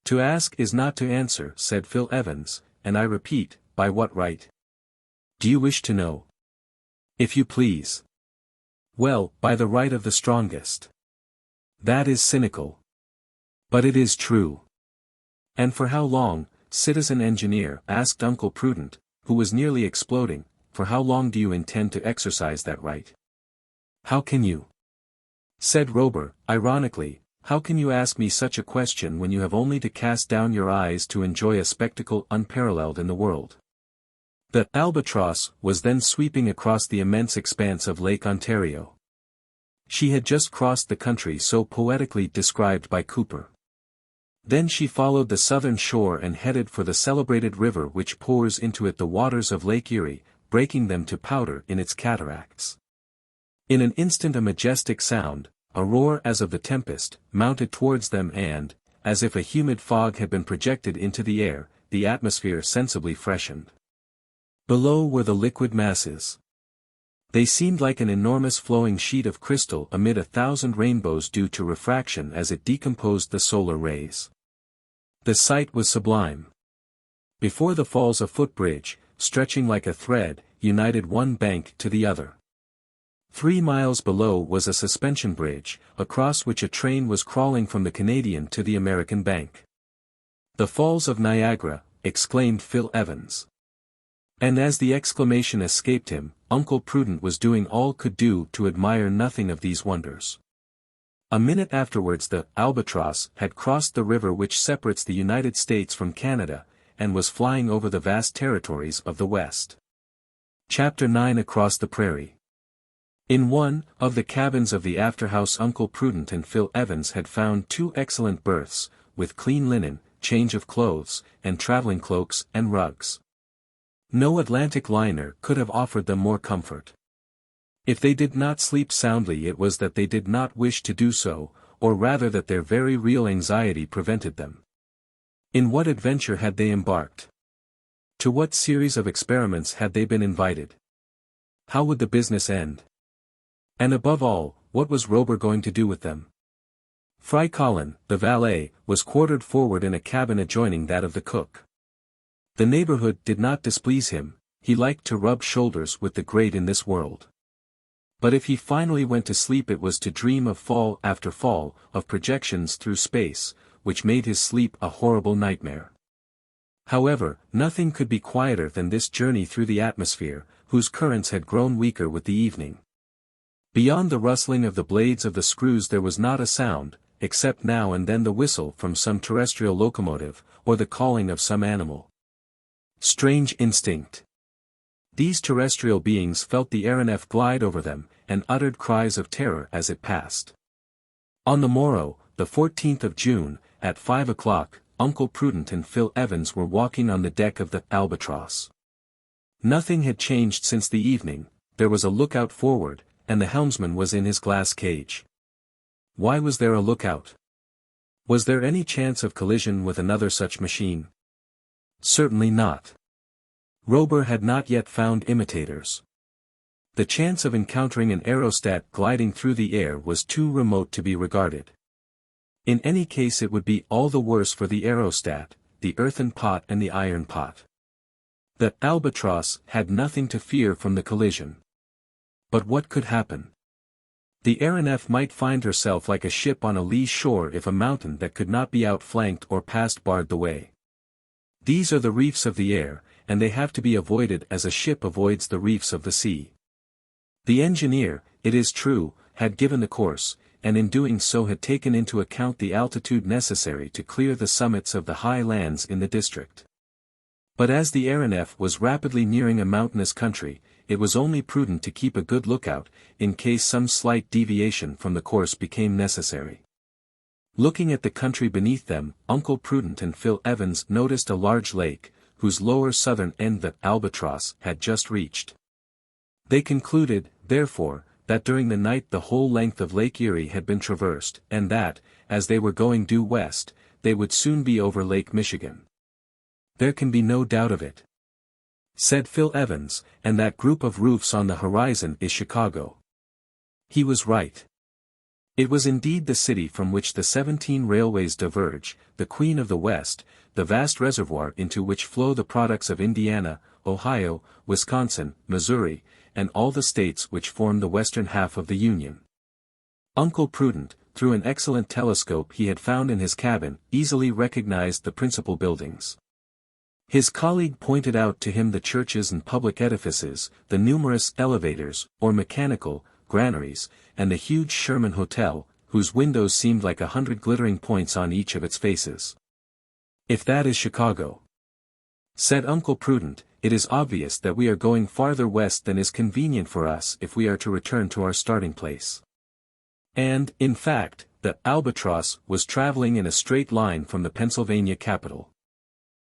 To ask is not to answer," said Phil Evans, "and I repeat, by what right? Do you wish to know? If you please. Well, by the right of the strongest. That is cynical. But it is true." "And for how long, citizen engineer?" asked Uncle Prudent, who was nearly exploding, "for how long do you intend to exercise that right?" "How can you?" said Robur, ironically, "how can you ask me such a question when you have only to cast down your eyes to enjoy a spectacle unparalleled in the world?" The Albatross was then sweeping across the immense expanse of Lake Ontario. She had just crossed the country so poetically described by Cooper. Then she followed the southern shore and headed for the celebrated river which pours into it the waters of Lake Erie, breaking them to powder in its cataracts. In an instant a majestic sound, a roar as of the tempest, mounted towards them and, as if a humid fog had been projected into the air, the atmosphere sensibly freshened. Below were the liquid masses. They seemed like an enormous flowing sheet of crystal amid 1,000 rainbows due to refraction as it decomposed the solar rays. The sight was sublime. Before the falls a footbridge, stretching like a thread, united one bank to the other. 3 miles below was a suspension bridge, across which a train was crawling from the Canadian to the American bank. "The Falls of Niagara," exclaimed Phil Evans. And as the exclamation escaped him, Uncle Prudent was doing all could do to admire nothing of these wonders. A minute afterwards the Albatross had crossed the river which separates the United States from Canada, and was flying over the vast territories of the West. Chapter 9 Across the Prairie. In one of the cabins of the afterhouse Uncle Prudent and Phil Evans had found 2 excellent berths, with clean linen, change of clothes, and traveling cloaks and rugs. No Atlantic liner could have offered them more comfort. If they did not sleep soundly it was that they did not wish to do so, or rather that their very real anxiety prevented them. In what adventure had they embarked? To what series of experiments had they been invited? How would the business end? And above all, what was Robur going to do with them? Frycollin, the valet, was quartered forward in a cabin adjoining that of the cook. The neighborhood did not displease him, he liked to rub shoulders with the great in this world. But if he finally went to sleep, it was to dream of fall after fall, of projections through space, which made his sleep a horrible nightmare. However, nothing could be quieter than this journey through the atmosphere, whose currents had grown weaker with the evening. Beyond the rustling of the blades of the screws there was not a sound, except now and then the whistle from some terrestrial locomotive, or the calling of some animal. Strange instinct! These terrestrial beings felt the aeronef glide over them, and uttered cries of terror as it passed. On the morrow, the 14th of June, at 5 o'clock, Uncle Prudent and Phil Evans were walking on the deck of the Albatross. Nothing had changed since the evening, there was a lookout forward, and the helmsman was in his glass cage. Why was there a lookout? Was there any chance of collision with another such machine? Certainly not. Robur had not yet found imitators. The chance of encountering an aerostat gliding through the air was too remote to be regarded. In any case it would be all the worse for the aerostat, the earthen pot and the iron pot. The Albatross had nothing to fear from the collision. But what could happen? The aeronef might find herself like a ship on a lee shore if a mountain that could not be outflanked or passed barred the way. These are the reefs of the air, and they have to be avoided as a ship avoids the reefs of the sea. The engineer, it is true, had given the course, and in doing so had taken into account the altitude necessary to clear the summits of the high lands in the district. But as the aeronef was rapidly nearing a mountainous country, it was only prudent to keep a good lookout, in case some slight deviation from the course became necessary. Looking at the country beneath them, Uncle Prudent and Phil Evans noticed a large lake, whose lower southern end the Albatross had just reached. They concluded, therefore, that during the night the whole length of Lake Erie had been traversed, and that, as they were going due west, they would soon be over Lake Michigan. There can be no doubt of it, said Phil Evans, and that group of roofs on the horizon is Chicago. He was right. It was indeed the city from which the 17 railways diverge, the Queen of the West, the vast reservoir into which flow the products of Indiana, Ohio, Wisconsin, Missouri, and all the states which form the western half of the Union. Uncle Prudent, through an excellent telescope he had found in his cabin, easily recognized the principal buildings. His colleague pointed out to him the churches and public edifices, the numerous elevators, or mechanical, granaries, and the huge Sherman Hotel, whose windows seemed like 100 glittering points on each of its faces. If that is Chicago, said Uncle Prudent, it is obvious that we are going farther west than is convenient for us if we are to return to our starting place. And, in fact, the Albatross was traveling in a straight line from the Pennsylvania capital.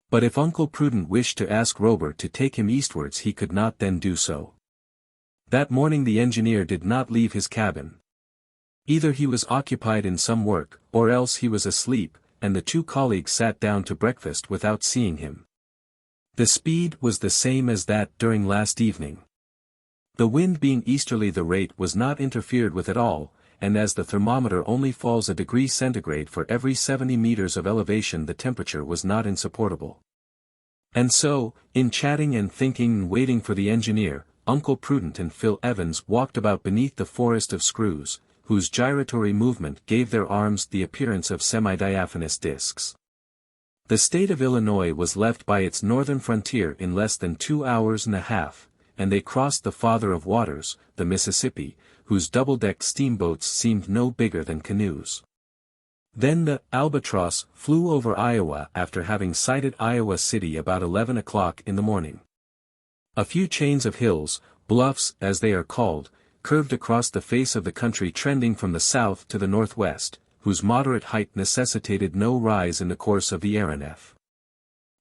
But if Uncle Prudent wished to ask Robur to take him eastwards he could not then do so. That morning the engineer did not leave his cabin. Either he was occupied in some work, or else he was asleep, and the two colleagues sat down to breakfast without seeing him. The speed was the same as that during last evening. The wind being easterly the rate was not interfered with at all, and as the thermometer only falls a degree centigrade for every 70 meters of elevation the temperature was not insupportable. And so, in chatting and thinking and waiting for the engineer, Uncle Prudent and Phil Evans walked about beneath the forest of screws, whose gyratory movement gave their arms the appearance of semi-diaphanous discs. The state of Illinois was left by its northern frontier in less than 2 hours and a half, and they crossed the Father of Waters, the Mississippi, whose double-decked steamboats seemed no bigger than canoes. Then the Albatross flew over Iowa after having sighted Iowa City about 11 o'clock in the morning. A few chains of hills, bluffs as they are called, curved across the face of the country trending from the south to the northwest, whose moderate height necessitated no rise in the course of the aeronef.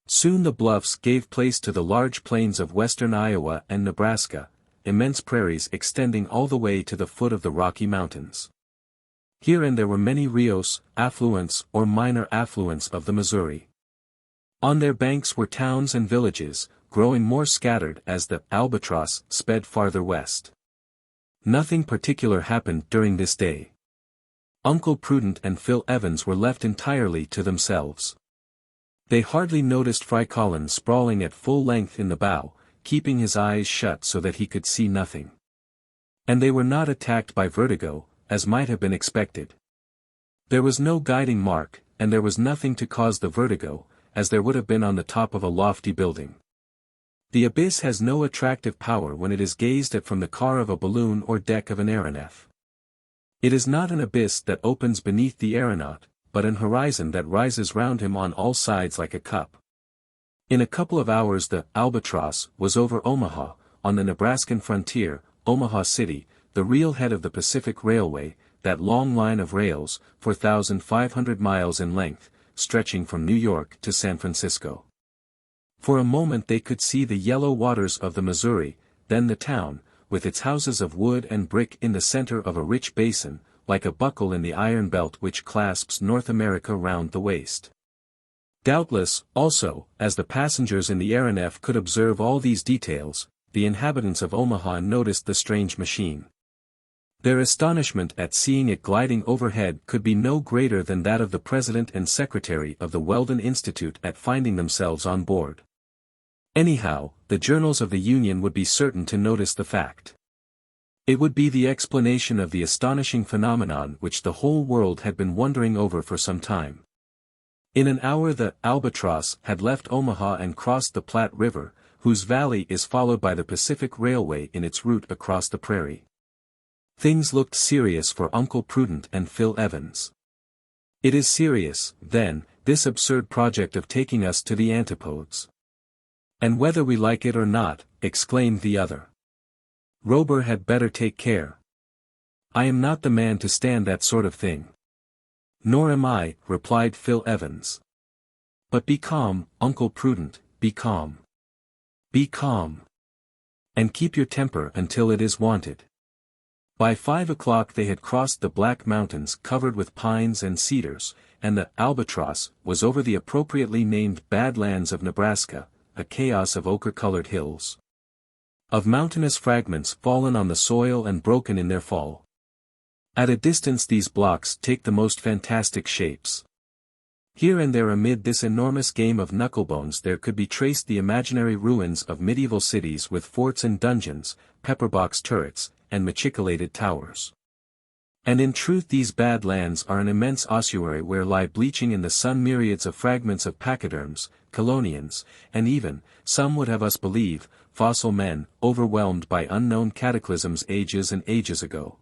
Soon the bluffs gave place to the large plains of western Iowa and Nebraska, immense prairies extending all the way to the foot of the Rocky Mountains. Here and there were many rios, affluents or minor affluents of the Missouri. On their banks were towns and villages, growing more scattered as the Albatross sped farther west. Nothing particular happened during this day. Uncle Prudent and Phil Evans were left entirely to themselves. They hardly noticed Frycollin sprawling at full length in the bow, keeping his eyes shut so that he could see nothing. And they were not attacked by vertigo, as might have been expected. There was no guiding mark, and there was nothing to cause the vertigo, as there would have been on the top of a lofty building. The abyss has no attractive power when it is gazed at from the car of a balloon or deck of an aeronef. It is not an abyss that opens beneath the aeronaut, but an horizon that rises round him on all sides like a cup. In a couple of hours the Albatross was over Omaha, on the Nebraskan frontier, Omaha City, the real head of the Pacific Railway, that long line of rails, 4,500 miles in length, stretching from New York to San Francisco. For a moment they could see the yellow waters of the Missouri, then the town, with its houses of wood and brick in the center of a rich basin, like a buckle in the iron belt which clasps North America round the waist. Doubtless, also, as the passengers in the aeronef could observe all these details, the inhabitants of Omaha noticed the strange machine. Their astonishment at seeing it gliding overhead could be no greater than that of the president and secretary of the Weldon Institute at finding themselves on board. Anyhow, the journals of the Union would be certain to notice the fact. It would be the explanation of the astonishing phenomenon which the whole world had been wondering over for some time. In an hour the Albatross had left Omaha and crossed the Platte River, whose valley is followed by the Pacific Railway in its route across the prairie. Things looked serious for Uncle Prudent and Phil Evans. It is serious, then, this absurd project of taking us to the antipodes. And whether we like it or not, exclaimed the other. Robur had better take care. I am not the man to stand that sort of thing. Nor am I, replied Phil Evans. But be calm, Uncle Prudent, be calm. Be calm. And keep your temper until it is wanted. By 5 o'clock they had crossed the Black Mountains covered with pines and cedars, and the Albatross was over the appropriately named Bad Lands of Nebraska, a chaos of ochre-colored hills. Of mountainous fragments fallen on the soil and broken in their fall. At a distance these blocks take the most fantastic shapes. Here and there amid this enormous game of knucklebones there could be traced the imaginary ruins of medieval cities with forts and dungeons, pepperbox turrets, and machicolated towers. And in truth these bad lands are an immense ossuary where lie bleaching in the sun myriads of fragments of pachyderms, chelonians, and even, some would have us believe, fossil men, overwhelmed by unknown cataclysms ages and ages ago.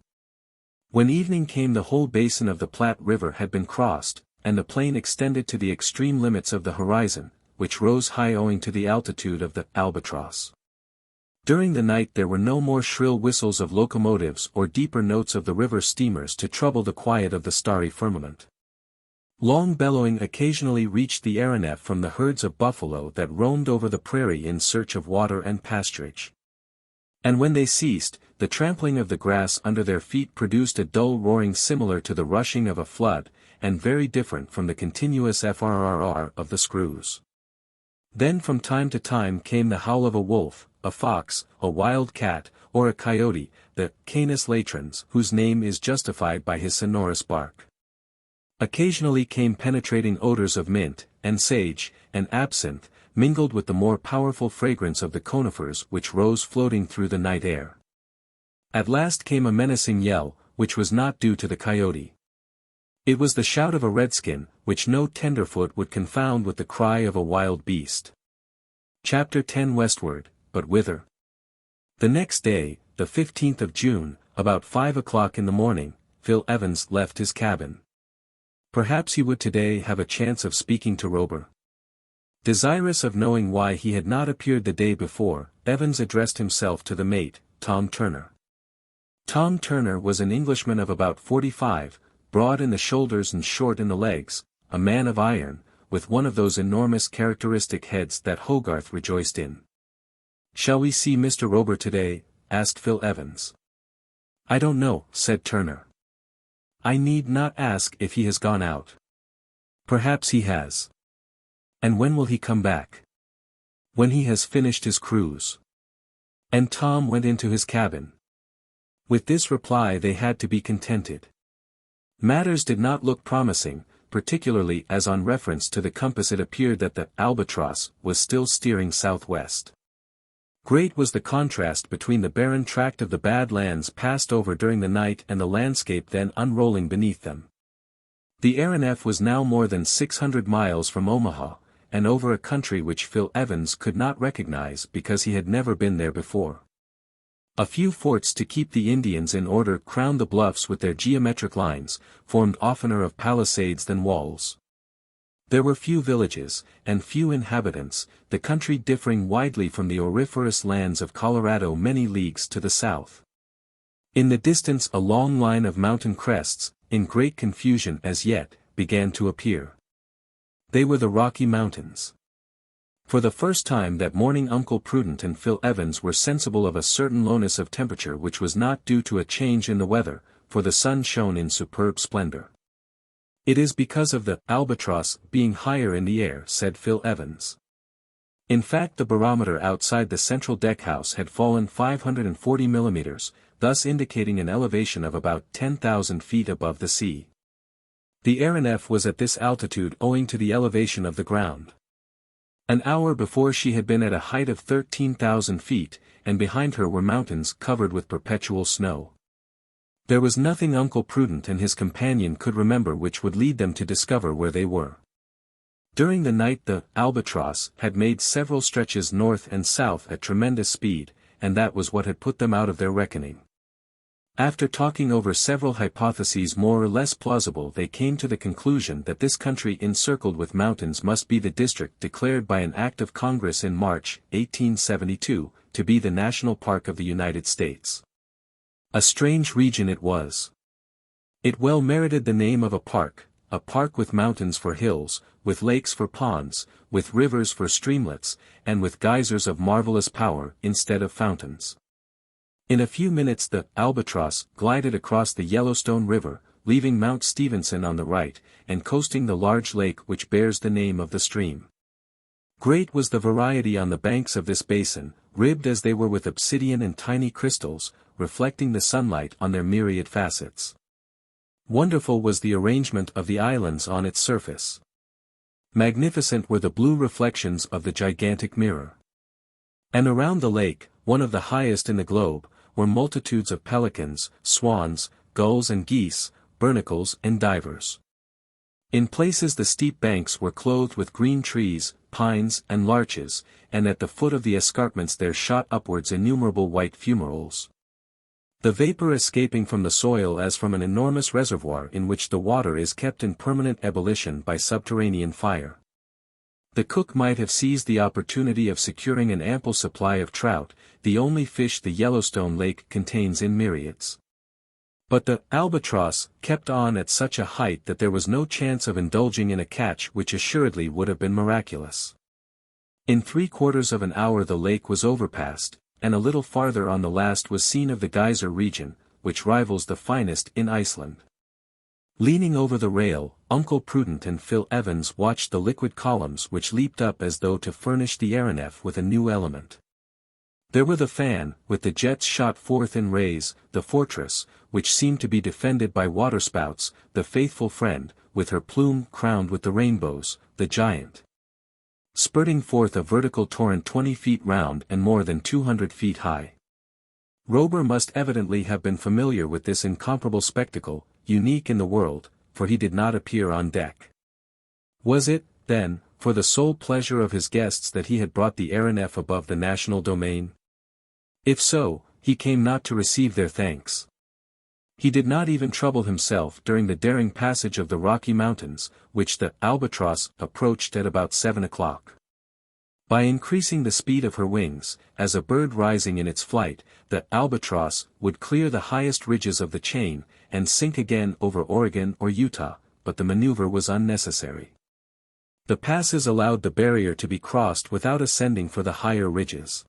When evening came the whole basin of the Platte River had been crossed, and the plain extended to the extreme limits of the horizon, which rose high owing to the altitude of the Albatross. During the night there were no more shrill whistles of locomotives or deeper notes of the river steamers to trouble the quiet of the starry firmament. Long bellowing occasionally reached the aeronef from the herds of buffalo that roamed over the prairie in search of water and pasturage. And when they ceased, the trampling of the grass under their feet produced a dull roaring similar to the rushing of a flood, and very different from the continuous frrr of the screws. Then from time to time came the howl of a wolf, a fox, a wild cat, or a coyote, the Canis latrans, whose name is justified by his sonorous bark. Occasionally came penetrating odors of mint, and sage, and absinthe, mingled with the more powerful fragrance of the conifers which rose floating through the night air. At last came a menacing yell, which was not due to the coyote. It was the shout of a redskin, which no tenderfoot would confound with the cry of a wild beast. Chapter 10 Westward, but whither? The next day, the 15th of June, about 5 o'clock in the morning, Phil Evans left his cabin. Perhaps he would today have a chance of speaking to Robur. Desirous of knowing why he had not appeared the day before, Evans addressed himself to the mate, Tom Turner. Tom Turner was an Englishman of about 45, broad in the shoulders and short in the legs, a man of iron, with one of those enormous characteristic heads that Hogarth rejoiced in. "Shall we see Mr. Robur today?" asked Phil Evans. "I don't know," said Turner. "I need not ask if he has gone out. Perhaps he has. And when will he come back?" "When he has finished his cruise." And Tom went into his cabin. With this reply they had to be contented. Matters did not look promising, particularly as on reference to the compass it appeared that the Albatross was still steering southwest. Great was the contrast between the barren tract of the Bad Lands passed over during the night and the landscape then unrolling beneath them. The AERONEF was now more than 600 miles from Omaha, and over a country which Phil Evans could not recognize because he had never been there before. A few forts to keep the Indians in order crowned the bluffs with their geometric lines, formed oftener of palisades than walls. There were few villages, and few inhabitants, the country differing widely from the auriferous lands of Colorado many leagues to the south. In the distance a long line of mountain crests, in great confusion as yet, began to appear. They were the Rocky Mountains. For the first time that morning Uncle Prudent and Phil Evans were sensible of a certain lowness of temperature which was not due to a change in the weather, for the sun shone in superb splendor. "It is because of the Albatross being higher in the air," said Phil Evans. In fact the barometer outside the central deckhouse had fallen 540 millimeters, thus indicating an elevation of about 10,000 feet above the sea. The AERONEF was at this altitude owing to the elevation of the ground. An hour before she had been at a height of 13,000 feet, and behind her were mountains covered with perpetual snow. There was nothing Uncle Prudent and his companion could remember which would lead them to discover where they were. During the night the Albatross had made several stretches north and south at tremendous speed, and that was what had put them out of their reckoning. After talking over several hypotheses more or less plausible they came to the conclusion that this country encircled with mountains must be the district declared by an act of Congress in March, 1872, to be the National Park of the United States. A strange region it was. It well merited the name of a park with mountains for hills, with lakes for ponds, with rivers for streamlets, and with geysers of marvelous power instead of fountains. In a few minutes the Albatross glided across the Yellowstone River, leaving Mount Stevenson on the right, and coasting the large lake which bears the name of the stream. Great was the variety on the banks of this basin, ribbed as they were with obsidian and tiny crystals, reflecting the sunlight on their myriad facets. Wonderful was the arrangement of the islands on its surface. Magnificent were the blue reflections of the gigantic mirror. And around the lake, one of the highest in the globe, were multitudes of pelicans, swans, gulls and geese, barnacles and divers. In places the steep banks were clothed with green trees, pines and larches, and at the foot of the escarpments there shot upwards innumerable white fumaroles. The vapor escaping from the soil as from an enormous reservoir in which the water is kept in permanent ebullition by subterranean fire. The cook might have seized the opportunity of securing an ample supply of trout, the only fish the Yellowstone Lake contains in myriads. But the Albatross kept on at such a height that there was no chance of indulging in a catch which assuredly would have been miraculous. In 3/4 of an hour the lake was overpassed, and a little farther on the last was seen of the geyser region, which rivals the finest in Iceland. Leaning over the rail, Uncle Prudent and Phil Evans watched the liquid columns which leaped up as though to furnish the AERONEF with a new element. There were the fan, with the jets shot forth in rays, the fortress, which seemed to be defended by waterspouts, the faithful friend, with her plume crowned with the rainbows, the giant, spurting forth a vertical torrent 20 feet round and more than 200 feet high. Robur must evidently have been familiar with this incomparable spectacle, unique in the world, for he did not appear on deck. Was it, then, for the sole pleasure of his guests that he had brought the AERONEF above the national domain? If so, he came not to receive their thanks. He did not even trouble himself during the daring passage of the Rocky Mountains, which the Albatross approached at about 7 o'clock. By increasing the speed of her wings, as a bird rising in its flight, the Albatross would clear the highest ridges of the chain, and sink again over Oregon or Utah, but the maneuver was unnecessary. The passes allowed the barrier to be crossed without ascending for the higher ridges.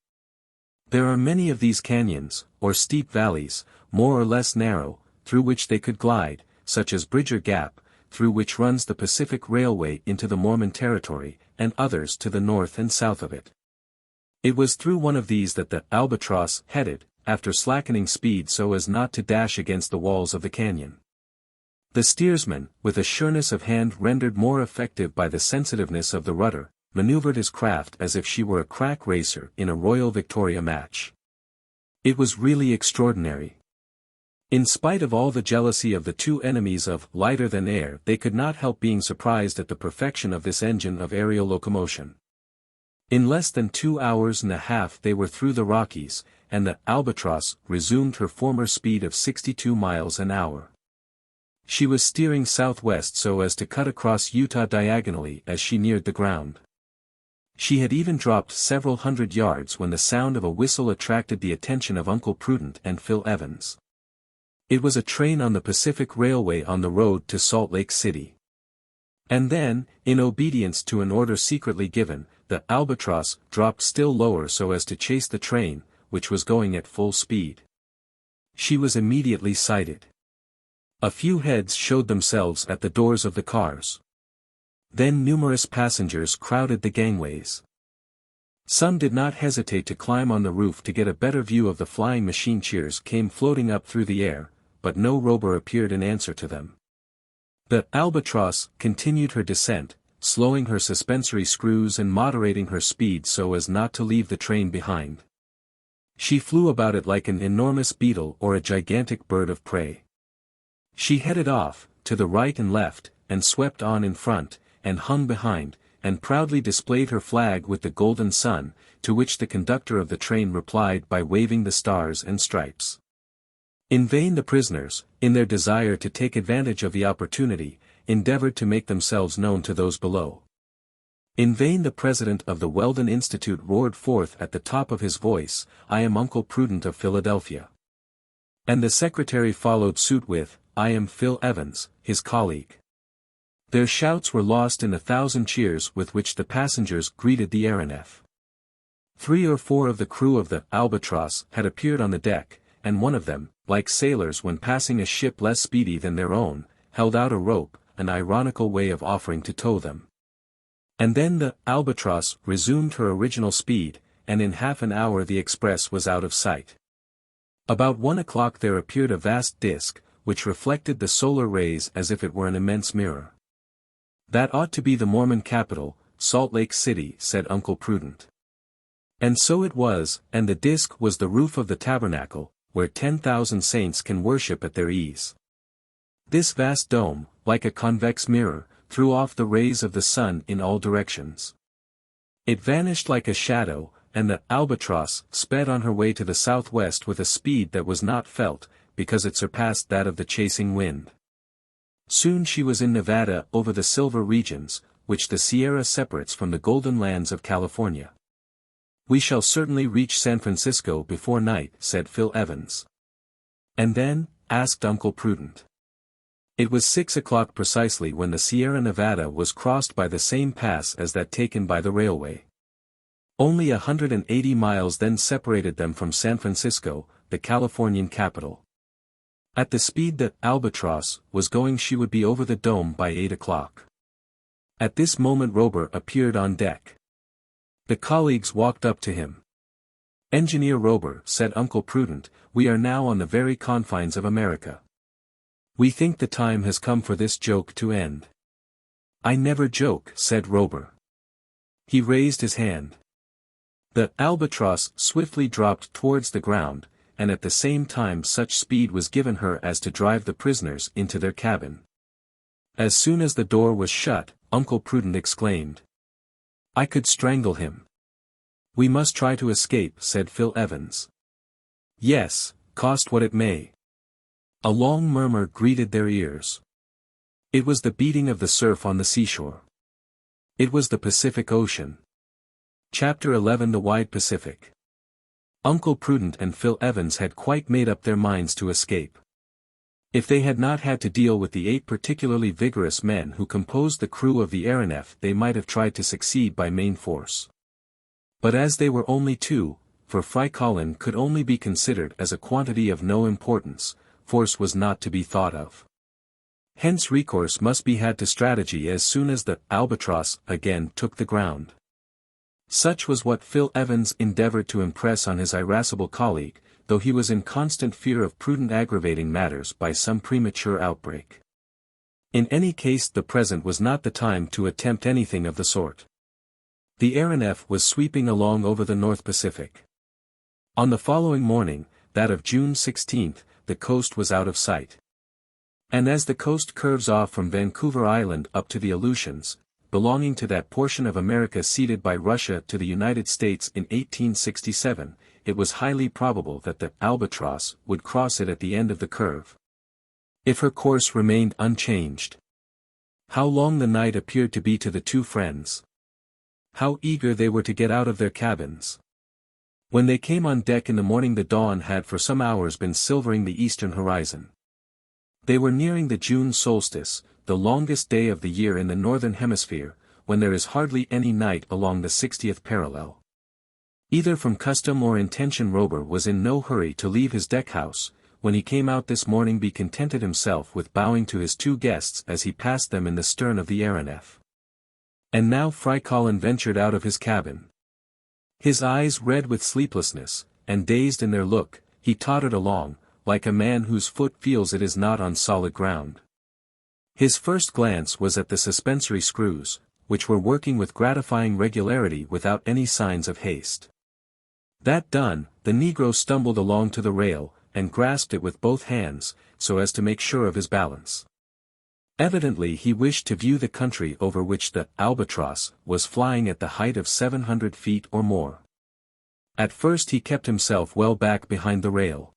There are many of these canyons, or steep valleys, more or less narrow, through which they could glide, such as Bridger Gap, through which runs the Pacific Railway into the Mormon Territory, and others to the north and south of it. It was through one of these that the Albatross headed, after slackening speed so as not to dash against the walls of the canyon. The steersman, with a sureness of hand rendered more effective by the sensitiveness of the rudder, maneuvered his craft as if she were a crack racer in a Royal Victoria match. It was really extraordinary. In spite of all the jealousy of the two enemies of lighter than air, they could not help being surprised at the perfection of this engine of aerial locomotion. In less than 2 hours and a half they were through the Rockies, and the Albatross resumed her former speed of 62 miles an hour. She was steering southwest so as to cut across Utah diagonally as she neared the ground. She had even dropped several hundred yards when the sound of a whistle attracted the attention of Uncle Prudent and Phil Evans. It was a train on the Pacific Railway on the road to Salt Lake City. And then, in obedience to an order secretly given, the Albatross dropped still lower so as to chase the train, which was going at full speed. She was immediately sighted. A few heads showed themselves at the doors of the cars. Then numerous passengers crowded the gangways. Some did not hesitate to climb on the roof to get a better view of the flying machine. Cheers came floating up through the air, but no Robur appeared in answer to them. The Albatross continued her descent, slowing her suspensory screws and moderating her speed so as not to leave the train behind. She flew about it like an enormous beetle or a gigantic bird of prey. She headed off, to the right and left, and swept on in front, and hung behind, and proudly displayed her flag with the golden sun, to which the conductor of the train replied by waving the stars and stripes. In vain the prisoners, in their desire to take advantage of the opportunity, endeavored to make themselves known to those below. In vain the president of the Weldon Institute roared forth at the top of his voice, "I am Uncle Prudent of Philadelphia." And the secretary followed suit with, "I am Phil Evans, his colleague." Their shouts were lost in 1,000 cheers with which the passengers greeted the aeronef. 3 or 4 of the crew of the Albatross had appeared on the deck, and one of them, like sailors when passing a ship less speedy than their own, held out a rope, an ironical way of offering to tow them. And then the Albatross resumed her original speed, and in half an hour the express was out of sight. About 1 o'clock there appeared a vast disk, which reflected the solar rays as if it were an immense mirror. "That ought to be the Mormon capital, Salt Lake City," said Uncle Prudent. And so it was, and the disk was the roof of the tabernacle, where 10,000 saints can worship at their ease. This vast dome, like a convex mirror, threw off the rays of the sun in all directions. It vanished like a shadow, and the Albatross sped on her way to the southwest with a speed that was not felt, because it surpassed that of the chasing wind. Soon she was in Nevada over the silver regions, which the Sierra separates from the golden lands of California. "We shall certainly reach San Francisco before night," said Phil Evans. "And then?" asked Uncle Prudent. It was 6 o'clock precisely when the Sierra Nevada was crossed by the same pass as that taken by the railway. Only 180 miles then separated them from San Francisco, the Californian capital. At the speed that Albatross was going she would be over the dome by 8 o'clock. At this moment Robur appeared on deck. The colleagues walked up to him. "Engineer Robur," said Uncle Prudent, "we are now on the very confines of America. We think the time has come for this joke to end." "I never joke," said Robur. He raised his hand. The Albatross swiftly dropped towards the ground, and at the same time such speed was given her as to drive the prisoners into their cabin. As soon as the door was shut, Uncle Prudent exclaimed, "I could strangle him." "We must try to escape," said Phil Evans. "Yes, cost what it may." A long murmur greeted their ears. It was the beating of the surf on the seashore. It was the Pacific Ocean. Chapter 11 The Wide Pacific. Uncle Prudent and Phil Evans had quite made up their minds to escape. If they had not had to deal with the 8 particularly vigorous men who composed the crew of the aeronef they might have tried to succeed by main force. But as they were only 2, for Frycollin could only be considered as a quantity of no importance, force was not to be thought of. Hence recourse must be had to strategy as soon as the Albatross again took the ground. Such was what Phil Evans endeavored to impress on his irascible colleague, though he was in constant fear of Prudent aggravating matters by some premature outbreak. In any case the present was not the time to attempt anything of the sort. The AERONEF was sweeping along over the North Pacific. On the following morning, that of June 16, the coast was out of sight. And as the coast curves off from Vancouver Island up to the Aleutians, belonging to that portion of America ceded by Russia to the United States in 1867, it was highly probable that the Albatross would cross it at the end of the curve. If her course remained unchanged. How long the night appeared to be to the two friends. How eager they were to get out of their cabins. When they came on deck in the morning, the dawn had for some hours been silvering the eastern horizon. They were nearing the June solstice, the longest day of the year in the northern hemisphere, when there is hardly any night along the 60th parallel. Either from custom or intention, Robur was in no hurry to leave his deckhouse. When he came out this morning, he contented himself with bowing to his two guests as he passed them in the stern of the AERONEF. And now Frycollin ventured out of his cabin. His eyes red with sleeplessness, and dazed in their look, he tottered along, like a man whose foot feels it is not on solid ground. His first glance was at the suspensory screws, which were working with gratifying regularity without any signs of haste. That done, the negro stumbled along to the rail, and grasped it with both hands, so as to make sure of his balance. Evidently he wished to view the country over which the Albatross was flying at the height of 700 feet or more. At first he kept himself well back behind the rail.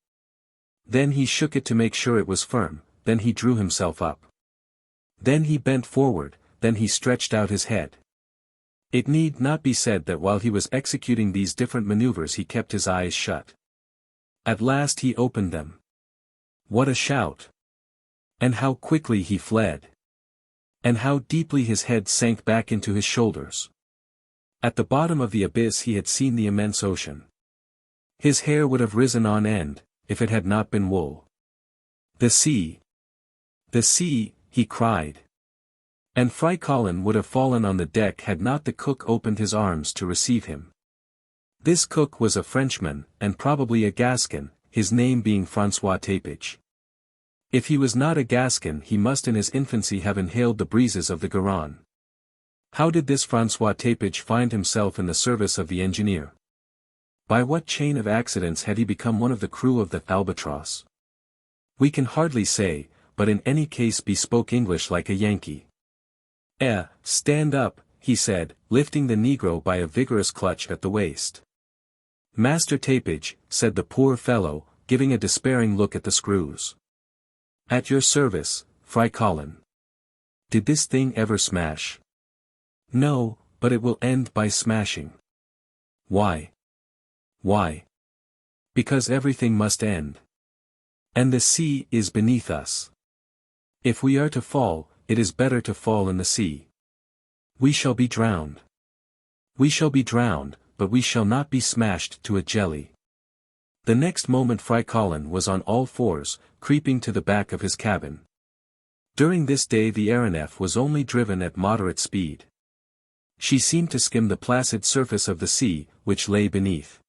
Then he shook it to make sure it was firm, then he drew himself up. Then he bent forward, then he stretched out his head. It need not be said that while he was executing these different maneuvers he kept his eyes shut. At last he opened them. What a shout! And how quickly he fled! And how deeply his head sank back into his shoulders! At the bottom of the abyss he had seen the immense ocean. His hair would have risen on end, if it had not been wool. The sea! The sea! He cried. And Frycollin would have fallen on the deck had not the cook opened his arms to receive him. This cook was a Frenchman, and probably a Gascon, his name being François Tapage. If he was not a Gascon he must in his infancy have inhaled the breezes of the Garonne. How did this François Tapage find himself in the service of the engineer? By what chain of accidents had he become one of the crew of the Albatross? We can hardly say, but in any case he spoke English like a Yankee. Stand up, he said, lifting the negro by a vigorous clutch at the waist. Master Tapage, said the poor fellow, giving a despairing look at the screws. At your service, Frycollin. Did this thing ever smash? No, but it will end by smashing. Why? Why? Because everything must end. And the sea is beneath us. If we are to fall, it is better to fall in the sea. We shall be drowned. We shall be drowned, but we shall not be smashed to a jelly. The next moment Frycollin was on all fours, creeping to the back of his cabin. During this day the AERONEF was only driven at moderate speed. She seemed to skim the placid surface of the sea, which lay beneath.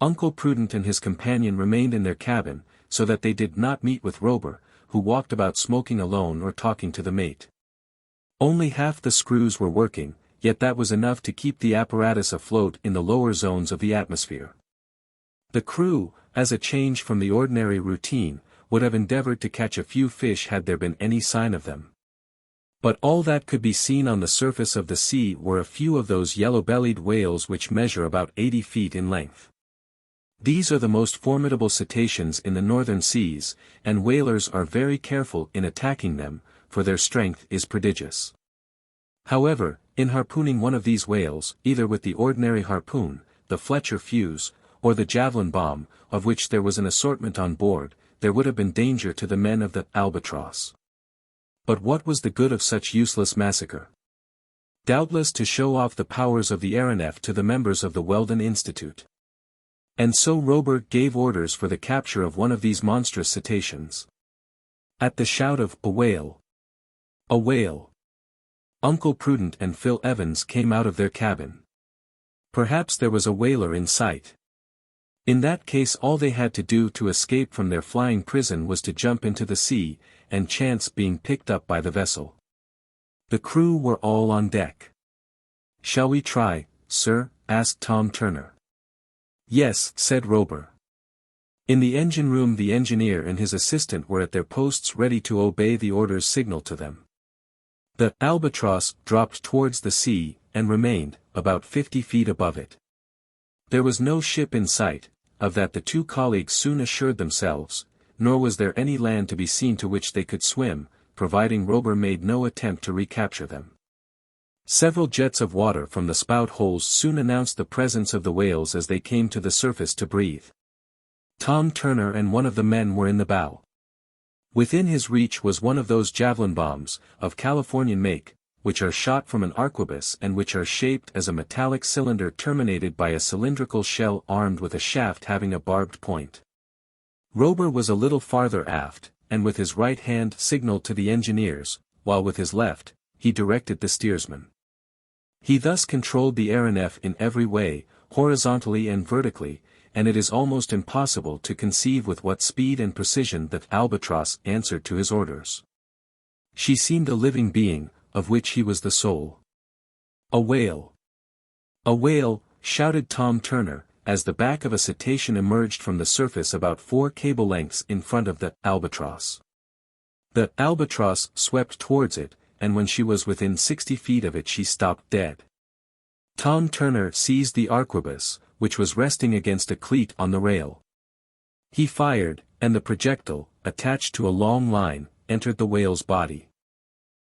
Uncle Prudent and his companion remained in their cabin, so that they did not meet with Robur, who walked about smoking alone or talking to the mate. Only half the screws were working, yet that was enough to keep the apparatus afloat in the lower zones of the atmosphere. The crew, as a change from the ordinary routine, would have endeavored to catch a few fish had there been any sign of them. But all that could be seen on the surface of the sea were a few of those yellow-bellied whales which measure about 80 feet in length. These are the most formidable cetaceans in the northern seas, and whalers are very careful in attacking them, for their strength is prodigious. However, in harpooning one of these whales, either with the ordinary harpoon, the Fletcher fuse, or the javelin bomb, of which there was an assortment on board, there would have been danger to the men of the Albatross. But what was the good of such useless massacre? Doubtless to show off the powers of the AERONEF to the members of the Weldon Institute. And so Robur gave orders for the capture of one of these monstrous cetaceans. At the shout of "A whale! A whale!" Uncle Prudent and Phil Evans came out of their cabin. Perhaps there was a whaler in sight. In that case all they had to do to escape from their flying prison was to jump into the sea, and chance being picked up by the vessel. The crew were all on deck. "Shall we try, sir?" asked Tom Turner. "Yes," said Robur. In the engine room the engineer and his assistant were at their posts ready to obey the orders signaled to them. The Albatross dropped towards the sea, and remained, about 50 feet above it. There was no ship in sight, of that the two colleagues soon assured themselves, nor was there any land to be seen to which they could swim, providing Robur made no attempt to recapture them. Several jets of water from the spout holes soon announced the presence of the whales as they came to the surface to breathe. Tom Turner and one of the men were in the bow. Within his reach was one of those javelin bombs, of Californian make, which are shot from an arquebus and which are shaped as a metallic cylinder terminated by a cylindrical shell armed with a shaft having a barbed point. Robur was a little farther aft, and with his right hand signaled to the engineers, while with his left, he directed the steersman. He thus controlled the aeronef in every way, horizontally and vertically, and it is almost impossible to conceive with what speed and precision that Albatross answered to his orders. She seemed a living being, of which he was the soul. "A whale! A whale!" shouted Tom Turner, as the back of a cetacean emerged from the surface about 4 cable lengths in front of the Albatross. The Albatross swept towards it, and when she was within 60 feet of it she stopped dead. Tom Turner seized the arquebus, which was resting against a cleat on the rail. He fired, and the projectile, attached to a long line, entered the whale's body.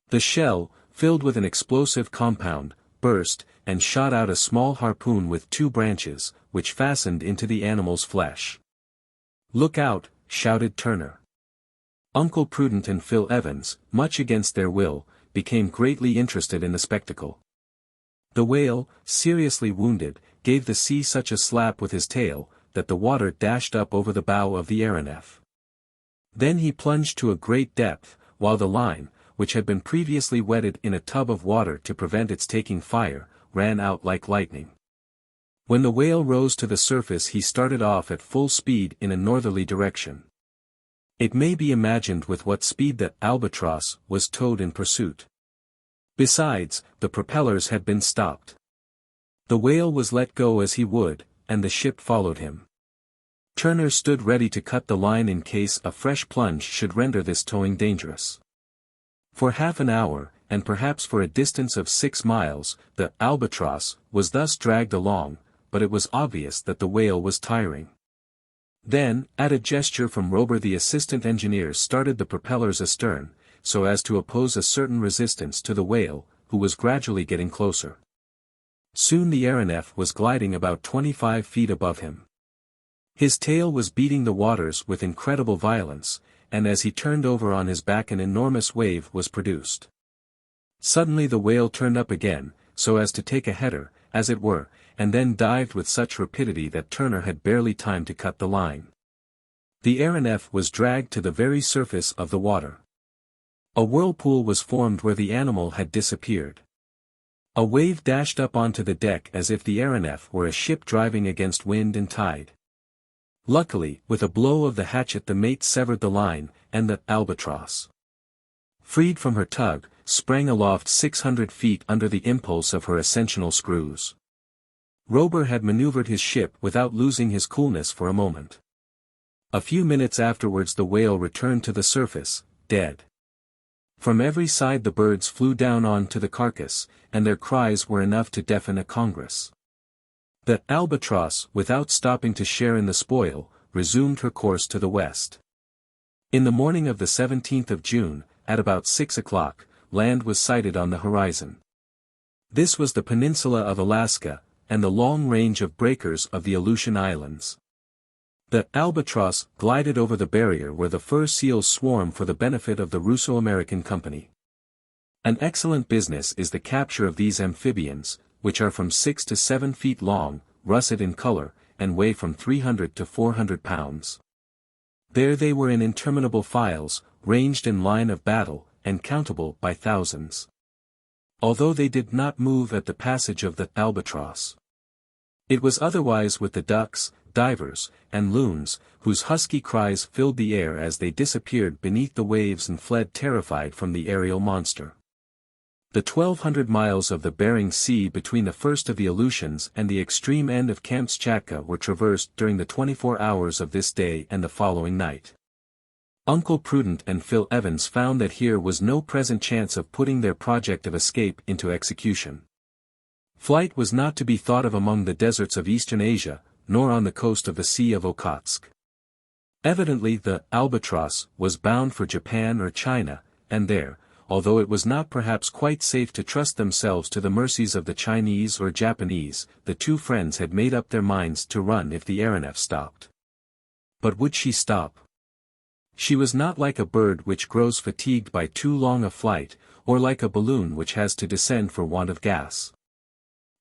The shell, filled with an explosive compound, burst, and shot out a small harpoon with 2 branches, which fastened into the animal's flesh. "Look out!" shouted Turner. Uncle Prudent and Phil Evans, much against their will, became greatly interested in the spectacle. The whale, seriously wounded, gave the sea such a slap with his tail, that the water dashed up over the bow of the aeronef. Then he plunged to a great depth, while the line, which had been previously wetted in a tub of water to prevent its taking fire, ran out like lightning. When the whale rose to the surface he started off at full speed in a northerly direction. It may be imagined with what speed that Albatross was towed in pursuit. Besides, the propellers had been stopped. The whale was let go as he would, and the ship followed him. Turner stood ready to cut the line in case a fresh plunge should render this towing dangerous. For half an hour, and perhaps for a distance of 6 miles, the Albatross was thus dragged along, but it was obvious that the whale was tiring. Then, at a gesture from Robur the assistant engineer started the propellers astern, so as to oppose a certain resistance to the whale, who was gradually getting closer. Soon the aeronef was gliding about 25 feet above him. His tail was beating the waters with incredible violence, and as he turned over on his back an enormous wave was produced. Suddenly the whale turned up again, so as to take a header, as it were, and then dived with such rapidity that Turner had barely time to cut the line. The aeronef was dragged to the very surface of the water. A whirlpool was formed where the animal had disappeared. A wave dashed up onto the deck as if the aeronef were a ship driving against wind and tide. Luckily, with a blow of the hatchet the mate severed the line, and the Albatross, freed from her tug, sprang aloft 600 feet under the impulse of her ascensional screws. Robur had maneuvered his ship without losing his coolness for a moment. A few minutes afterwards the whale returned to the surface, dead. From every side the birds flew down on to the carcass, and their cries were enough to deafen a congress. The Albatross, without stopping to share in the spoil, resumed her course to the west. In the morning of the 17th of June, at about 6 o'clock, land was sighted on the horizon. This was the peninsula of Alaska, and the long range of breakers of the Aleutian Islands. The Albatross glided over the barrier where the fur seals swarm for the benefit of the Russo-American Company. An excellent business is the capture of these amphibians, which are from 6 to 7 feet long, russet in color, and weigh from 300 to 400 pounds. There they were in interminable files, ranged in line of battle, and countable by thousands. Although they did not move at the passage of the Albatross. It was otherwise with the ducks, divers, and loons, whose husky cries filled the air as they disappeared beneath the waves and fled terrified from the aerial monster. The 1,200 miles of the Bering Sea between the first of the Aleutians and the extreme end of Kamchatka were traversed during the 24 hours of this day and the following night. Uncle Prudent and Phil Evans found that here was no present chance of putting their project of escape into execution. Flight was not to be thought of among the deserts of eastern Asia, nor on the coast of the Sea of Okhotsk. Evidently the Albatross was bound for Japan or China, and there, although it was not perhaps quite safe to trust themselves to the mercies of the Chinese or Japanese, the two friends had made up their minds to run if the AERONEF stopped. But would she stop? She was not like a bird which grows fatigued by too long a flight, or like a balloon which has to descend for want of gas.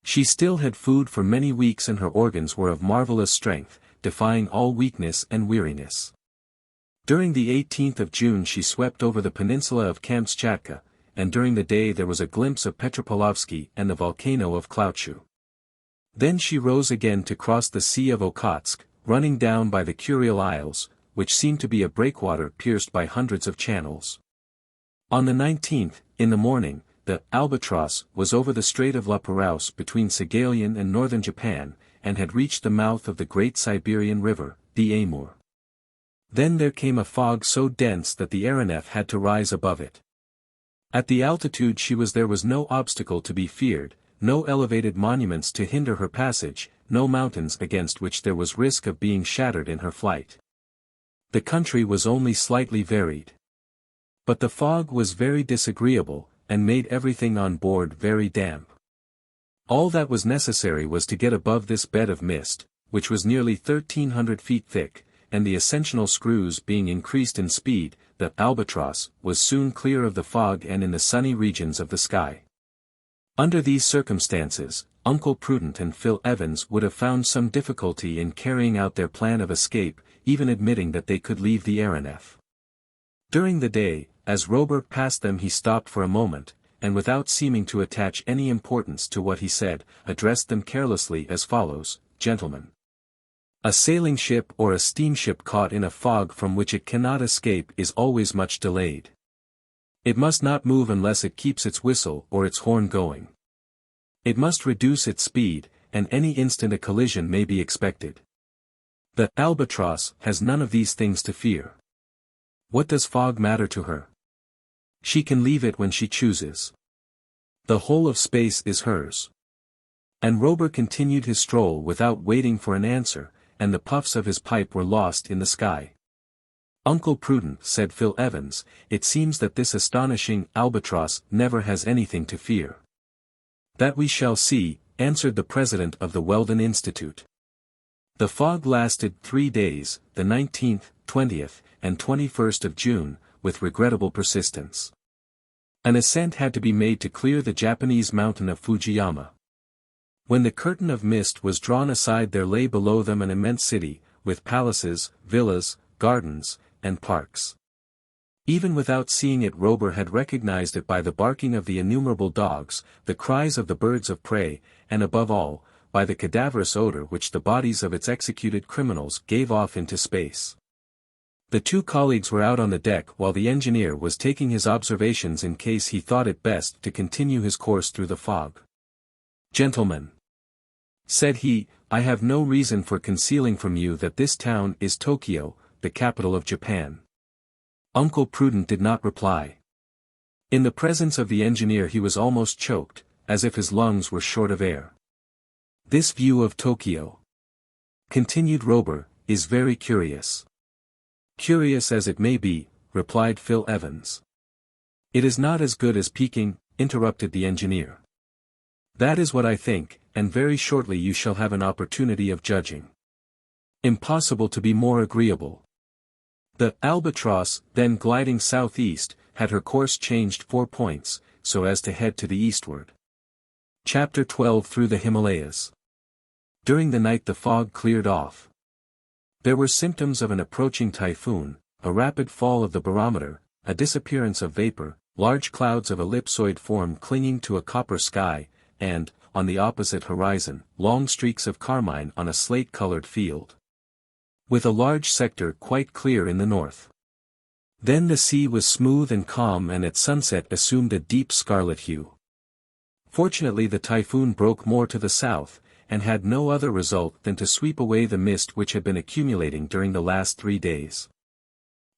She still had food for many weeks and her organs were of marvelous strength, defying all weakness and weariness. During the 18th of June she swept over the peninsula of Kamchatka, and during the day there was a glimpse of Petropolovsky and the volcano of Klauchu. Then she rose again to cross the Sea of Okhotsk, running down by the Kuriil Isles, which seemed to be a breakwater pierced by hundreds of channels. On the 19th, in the morning, the Albatross was over the Strait of La Perouse between Saghalien and northern Japan, and had reached the mouth of the great Siberian River, the Amur. Then there came a fog so dense that the AERONEF had to rise above it. At the altitude she was there was no obstacle to be feared, no elevated monuments to hinder her passage, no mountains against which there was risk of being shattered in her flight. The country was only slightly varied. But the fog was very disagreeable, and made everything on board very damp. All that was necessary was to get above this bed of mist, which was nearly 1,300 feet thick, and the ascensional screws being increased in speed, the Albatross was soon clear of the fog and in the sunny regions of the sky. Under these circumstances, Uncle Prudent and Phil Evans would have found some difficulty in carrying out their plan of escape, even admitting that they could leave the AERONEF. During the day, as Robur passed them he stopped for a moment, and without seeming to attach any importance to what he said, addressed them carelessly as follows: "Gentlemen. A sailing ship or a steamship caught in a fog from which it cannot escape is always much delayed. It must not move unless it keeps its whistle or its horn going. It must reduce its speed, and any instant a collision may be expected. The Albatross has none of these things to fear. What does fog matter to her? She can leave it when she chooses. The whole of space is hers." And Robur continued his stroll without waiting for an answer, and the puffs of his pipe were lost in the sky. "Uncle Prudent," said Phil Evans, "it seems that this astonishing Albatross never has anything to fear." "That we shall see," answered the president of the Weldon Institute. The fog lasted 3 days, the 19th, 20th, and 21st of June, with regrettable persistence. An ascent had to be made to clear the Japanese mountain of Fujiyama. When the curtain of mist was drawn aside there lay below them an immense city, with palaces, villas, gardens, and parks. Even without seeing it Robur had recognized it by the barking of the innumerable dogs, the cries of the birds of prey, and above all, by the cadaverous odor which the bodies of its executed criminals gave off into space. The two colleagues were out on the deck while the engineer was taking his observations in case he thought it best to continue his course through the fog. "Gentlemen," said he, "I have no reason for concealing from you that this town is Tokyo, the capital of Japan." Uncle Prudent did not reply. In the presence of the engineer he was almost choked, as if his lungs were short of air. "This view of Tokyo," continued Robur, "is very curious." "Curious as it may be," replied Phil Evans. "It is not as good as Peking," interrupted the engineer. "That is what I think, and very shortly you shall have an opportunity of judging. Impossible to be more agreeable." The Albatross, then gliding southeast, had her course changed 4 points, so as to head to the eastward. Chapter 12 Through the Himalayas. During the night the fog cleared off. There were symptoms of an approaching typhoon, a rapid fall of the barometer, a disappearance of vapor, large clouds of ellipsoid form clinging to a copper sky, and, on the opposite horizon, long streaks of carmine on a slate-colored field. With a large sector quite clear in the north. Then the sea was smooth and calm and at sunset assumed a deep scarlet hue. Fortunately the typhoon broke more to the south, and had no other result than to sweep away the mist which had been accumulating during the last 3 days.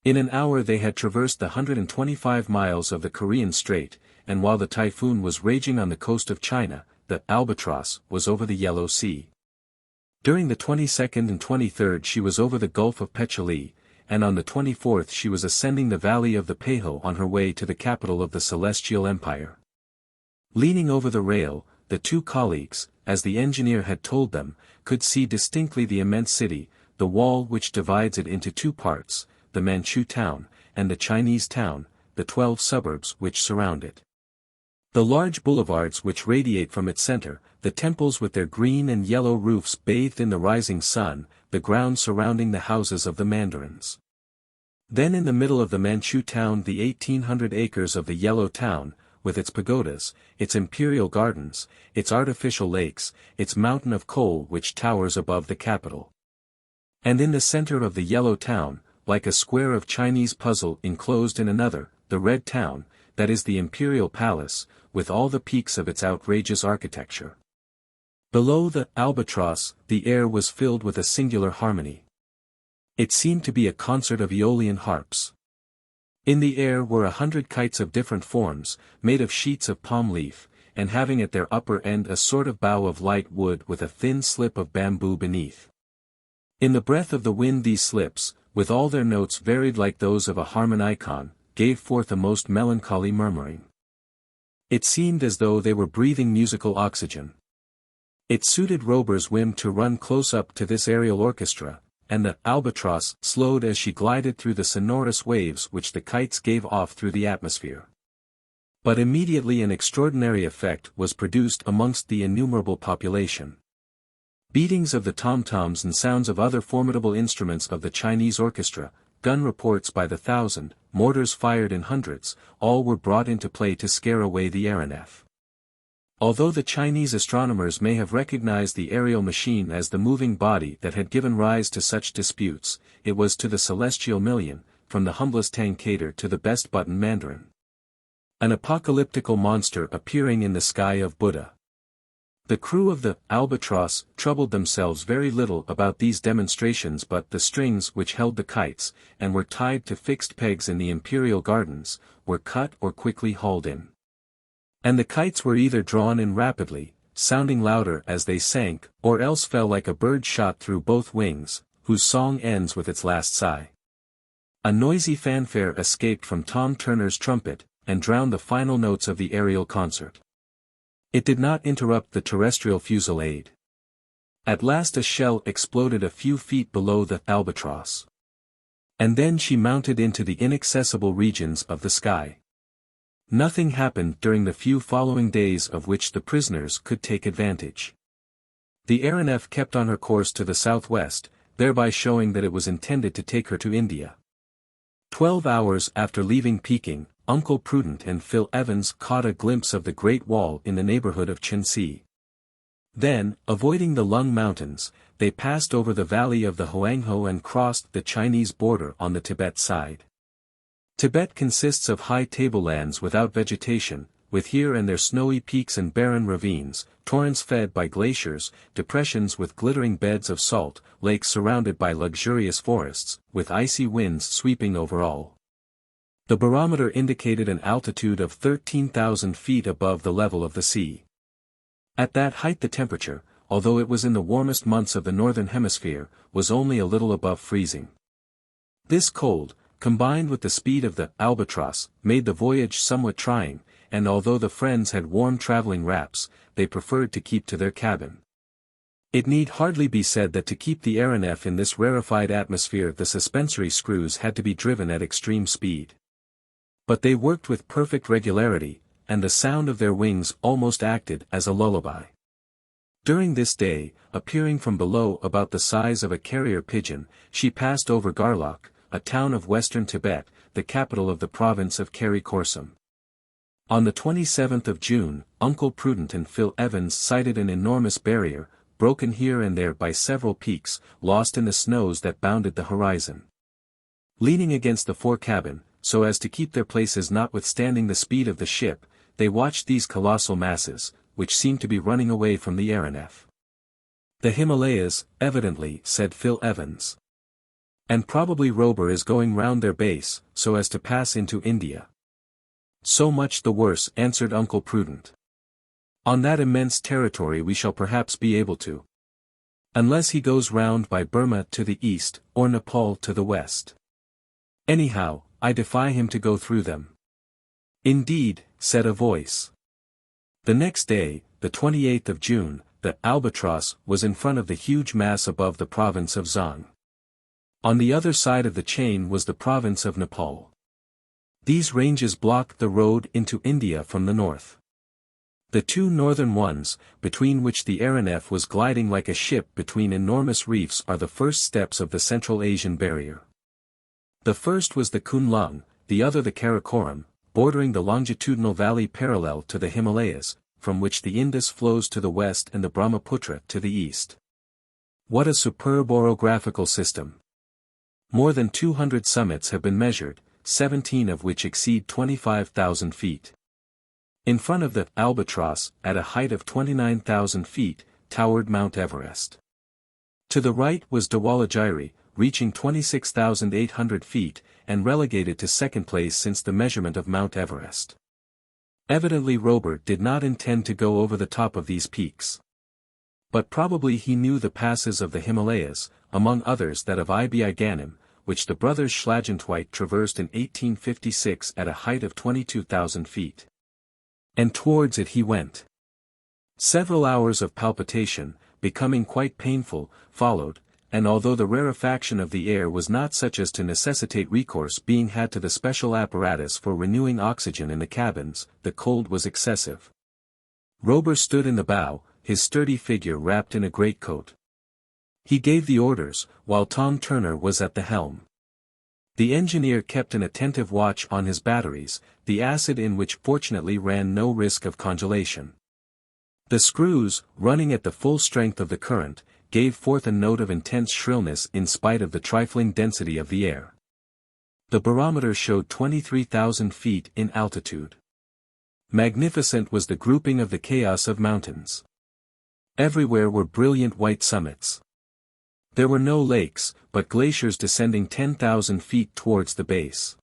In an hour they had traversed the 125 miles of the Korean Strait, and while the typhoon was raging on the coast of China, the Albatross was over the Yellow Sea. During the 22nd and 23rd she was over the Gulf of Petchouli, and on the 24th she was ascending the valley of the Peiho on her way to the capital of the Celestial Empire. Leaning over the rail, the two colleagues, as the engineer had told them, could see distinctly the immense city, the wall which divides it into 2 parts, the Manchu town, and the Chinese town, the 12 suburbs which surround it. The large boulevards which radiate from its center, the temples with their green and yellow roofs bathed in the rising sun, the ground surrounding the houses of the mandarins. Then in the middle of the Manchu town the 1800 acres of the Yellow Town, with its pagodas, its imperial gardens, its artificial lakes, its mountain of coal which towers above the capital. And in the center of the Yellow Town, like a square of Chinese puzzle enclosed in another, the Red Town, that is the imperial palace, with all the peaks of its outrageous architecture. Below the Albatross, the air was filled with a singular harmony. It seemed to be a concert of Aeolian harps. In the air were 100 kites of different forms, made of sheets of palm leaf, and having at their upper end a sort of bough of light wood with a thin slip of bamboo beneath. In the breath of the wind these slips, with all their notes varied like those of a harmonicon, gave forth a most melancholy murmuring. It seemed as though they were breathing musical oxygen. It suited Robur's whim to run close up to this aerial orchestra, and the Albatross slowed as she glided through the sonorous waves which the kites gave off through the atmosphere. But immediately an extraordinary effect was produced amongst the innumerable population. Beatings of the tom-toms and sounds of other formidable instruments of the Chinese orchestra, gun reports by the thousand, mortars fired in hundreds, all were brought into play to scare away the aeronef. Although the Chinese astronomers may have recognized the aerial machine as the moving body that had given rise to such disputes, it was to the celestial million, from the humblest tankader to the best button mandarin. An apocalyptical monster appearing in the sky of Buddha. The crew of the Albatross troubled themselves very little about these demonstrations, but the strings which held the kites, and were tied to fixed pegs in the imperial gardens, were cut or quickly hauled in. And the kites were either drawn in rapidly, sounding louder as they sank, or else fell like a bird shot through both wings, whose song ends with its last sigh. A noisy fanfare escaped from Tom Turner's trumpet, and drowned the final notes of the aerial concert. It did not interrupt the terrestrial fusillade. At last a shell exploded a few feet below the Albatross. And then she mounted into the inaccessible regions of the sky. Nothing happened during the few following days of which the prisoners could take advantage. The aeronef kept on her course to the southwest, thereby showing that it was intended to take her to India. 12 hours after leaving Peking, Uncle Prudent and Phil Evans caught a glimpse of the Great Wall in the neighborhood of Chensi. Then, avoiding the Lung Mountains, they passed over the valley of the Huanghe and crossed the Chinese border on the Tibet side. Tibet consists of high tablelands without vegetation, with here and there snowy peaks and barren ravines, torrents fed by glaciers, depressions with glittering beds of salt, lakes surrounded by luxurious forests, with icy winds sweeping over all. The barometer indicated an altitude of 13,000 feet above the level of the sea. At that height the temperature, although it was in the warmest months of the northern hemisphere, was only a little above freezing. This cold, combined with the speed of the Albatross, made the voyage somewhat trying, and although the friends had warm traveling wraps, they preferred to keep to their cabin. It need hardly be said that to keep the aeronef in this rarefied atmosphere the suspensory screws had to be driven at extreme speed. But they worked with perfect regularity, and the sound of their wings almost acted as a lullaby. During this day, appearing from below about the size of a carrier pigeon, she passed over Garlock, a town of western Tibet, the capital of the province of Karakoram. On the 27th of June, Uncle Prudent and Phil Evans sighted an enormous barrier, broken here and there by several peaks, lost in the snows that bounded the horizon. Leaning against the forecabin, so as to keep their places notwithstanding the speed of the ship, they watched these colossal masses, which seemed to be running away from the AERONEF. "The Himalayas, evidently," said Phil Evans. "And probably Robur is going round their base, so as to pass into India." "So much the worse," answered Uncle Prudent. "On that immense territory we shall perhaps be able to. Unless he goes round by Burma to the east, or Nepal to the west. Anyhow, I defy him to go through them." "Indeed," said a voice. The next day, the 28th of June, the Albatross was in front of the huge mass above the province of Zhang. On the other side of the chain was the province of Nepal. These ranges blocked the road into India from the north. The two northern ones, between which the AERONEF was gliding like a ship between enormous reefs, are the first steps of the Central Asian barrier. The first was the Kunlun, the other the Karakoram, bordering the longitudinal valley parallel to the Himalayas, from which the Indus flows to the west and the Brahmaputra to the east. What a superb orographical system! More than 200 summits have been measured, 17 of which exceed 25,000 feet. In front of the Albatross, at a height of 29,000 feet, towered Mount Everest. To the right was Dhawalagiri, reaching 26,800 feet, and relegated to second place since the measurement of Mount Everest. Evidently Robur did not intend to go over the top of these peaks. But probably he knew the passes of the Himalayas, among others that of Ganem, which the brothers Schlagentweit traversed in 1856 at a height of 22,000 feet. And towards it he went. Several hours of palpitation, becoming quite painful, followed, and although the rarefaction of the air was not such as to necessitate recourse being had to the special apparatus for renewing oxygen in the cabins, the cold was excessive. Robur stood in the bow, his sturdy figure wrapped in a greatcoat. He gave the orders, while Tom Turner was at the helm. The engineer kept an attentive watch on his batteries, the acid in which fortunately ran no risk of congelation. The screws, running at the full strength of the current, gave forth a note of intense shrillness in spite of the trifling density of the air. The barometer showed 23,000 feet in altitude. Magnificent was the grouping of the chaos of mountains. Everywhere were brilliant white summits. There were no lakes, but glaciers descending 10,000 feet towards the base.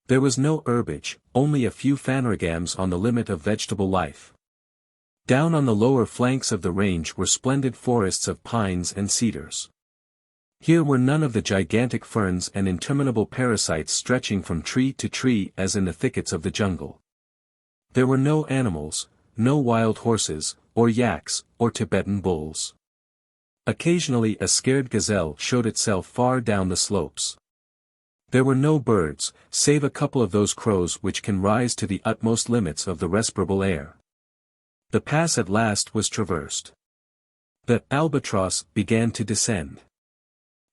There was no herbage, only a few phanerogams on the limit of vegetable life. Down on the lower flanks of the range were splendid forests of pines and cedars. Here were none of the gigantic ferns and interminable parasites stretching from tree to tree as in the thickets of the jungle. There were no animals, no wild horses, or yaks, or Tibetan bulls. Occasionally a scared gazelle showed itself far down the slopes. There were no birds, save a couple of those crows which can rise to the utmost limits of the respirable air. The pass at last was traversed. The Albatross began to descend.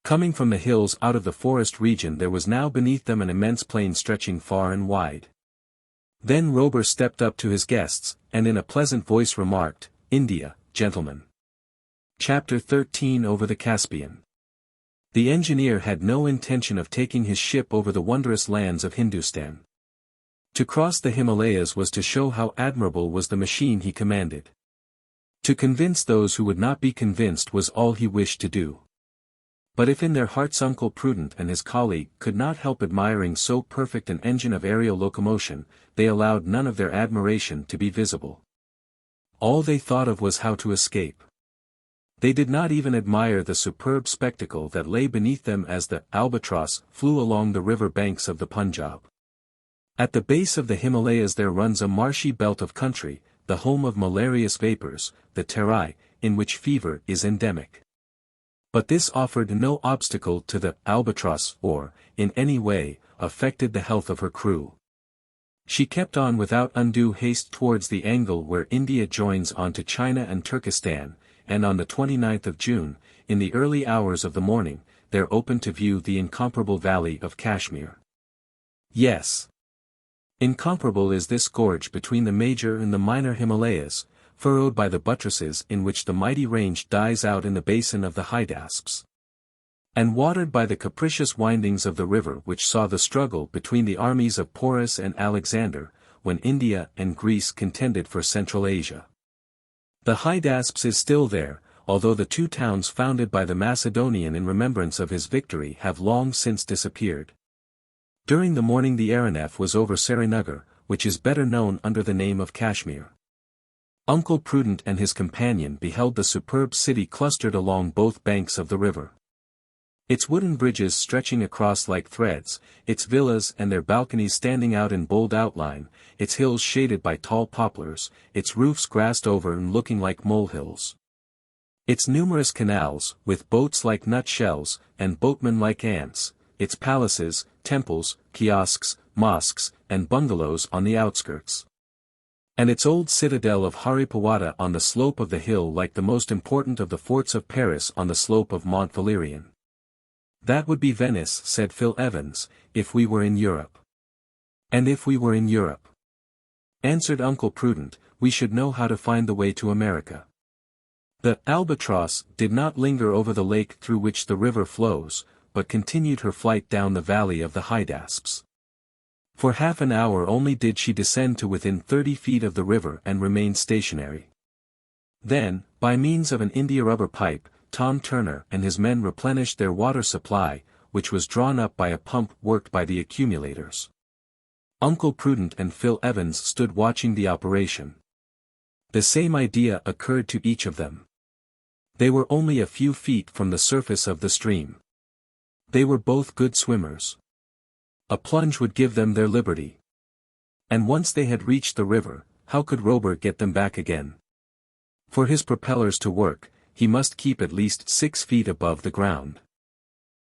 Coming from the hills out of the forest region, there was now beneath them an immense plain stretching far and wide. Then Robur stepped up to his guests, and in a pleasant voice remarked, "India, gentlemen." Chapter 13 Over the Caspian. The engineer had no intention of taking his ship over the wondrous lands of Hindustan. To cross the Himalayas was to show how admirable was the machine he commanded. To convince those who would not be convinced was all he wished to do. But if in their hearts Uncle Prudent and his colleague could not help admiring so perfect an engine of aerial locomotion, they allowed none of their admiration to be visible. All they thought of was how to escape. They did not even admire the superb spectacle that lay beneath them as the Albatross flew along the river banks of the Punjab. At the base of the Himalayas there runs a marshy belt of country, the home of malarious vapors, the Terai, in which fever is endemic. But this offered no obstacle to the Albatross or, in any way, affected the health of her crew. She kept on without undue haste towards the angle where India joins on to China and Turkestan, and on the 29th of June, in the early hours of the morning, there opened to view the incomparable valley of Kashmir. Yes. Incomparable is this gorge between the major and the minor Himalayas, furrowed by the buttresses in which the mighty range dies out in the basin of the Hydaspes. And watered by the capricious windings of the river which saw the struggle between the armies of Porus and Alexander, when India and Greece contended for Central Asia. The Hydaspes is still there, although the two towns founded by the Macedonian in remembrance of his victory have long since disappeared. During the morning the AERONEF was over Srinagar, which is better known under the name of Kashmir. Uncle Prudent and his companion beheld the superb city clustered along both banks of the river. Its wooden bridges stretching across like threads, its villas and their balconies standing out in bold outline, its hills shaded by tall poplars, its roofs grassed over and looking like molehills. Its numerous canals, with boats like nutshells, and boatmen like ants, its palaces, temples, kiosks, mosques, and bungalows on the outskirts. And its old citadel of Haripawata on the slope of the hill like the most important of the forts of Paris on the slope of Mont Valérien. That would be Venice, said Phil Evans, if we were in Europe. And if we were in Europe, answered Uncle Prudent, we should know how to find the way to America. The Albatross did not linger over the lake through which the river flows, but continued her flight down the valley of the Hydaspes. For half an hour only did she descend to within 30 feet of the river and remain stationary. Then, by means of an india-rubber pipe, Tom Turner and his men replenished their water supply, which was drawn up by a pump worked by the accumulators. Uncle Prudent and Phil Evans stood watching the operation. The same idea occurred to each of them. They were only a few feet from the surface of the stream. They were both good swimmers. A plunge would give them their liberty. And once they had reached the river, how could Robur get them back again? For his propellers to work, he must keep at least 6 feet above the ground.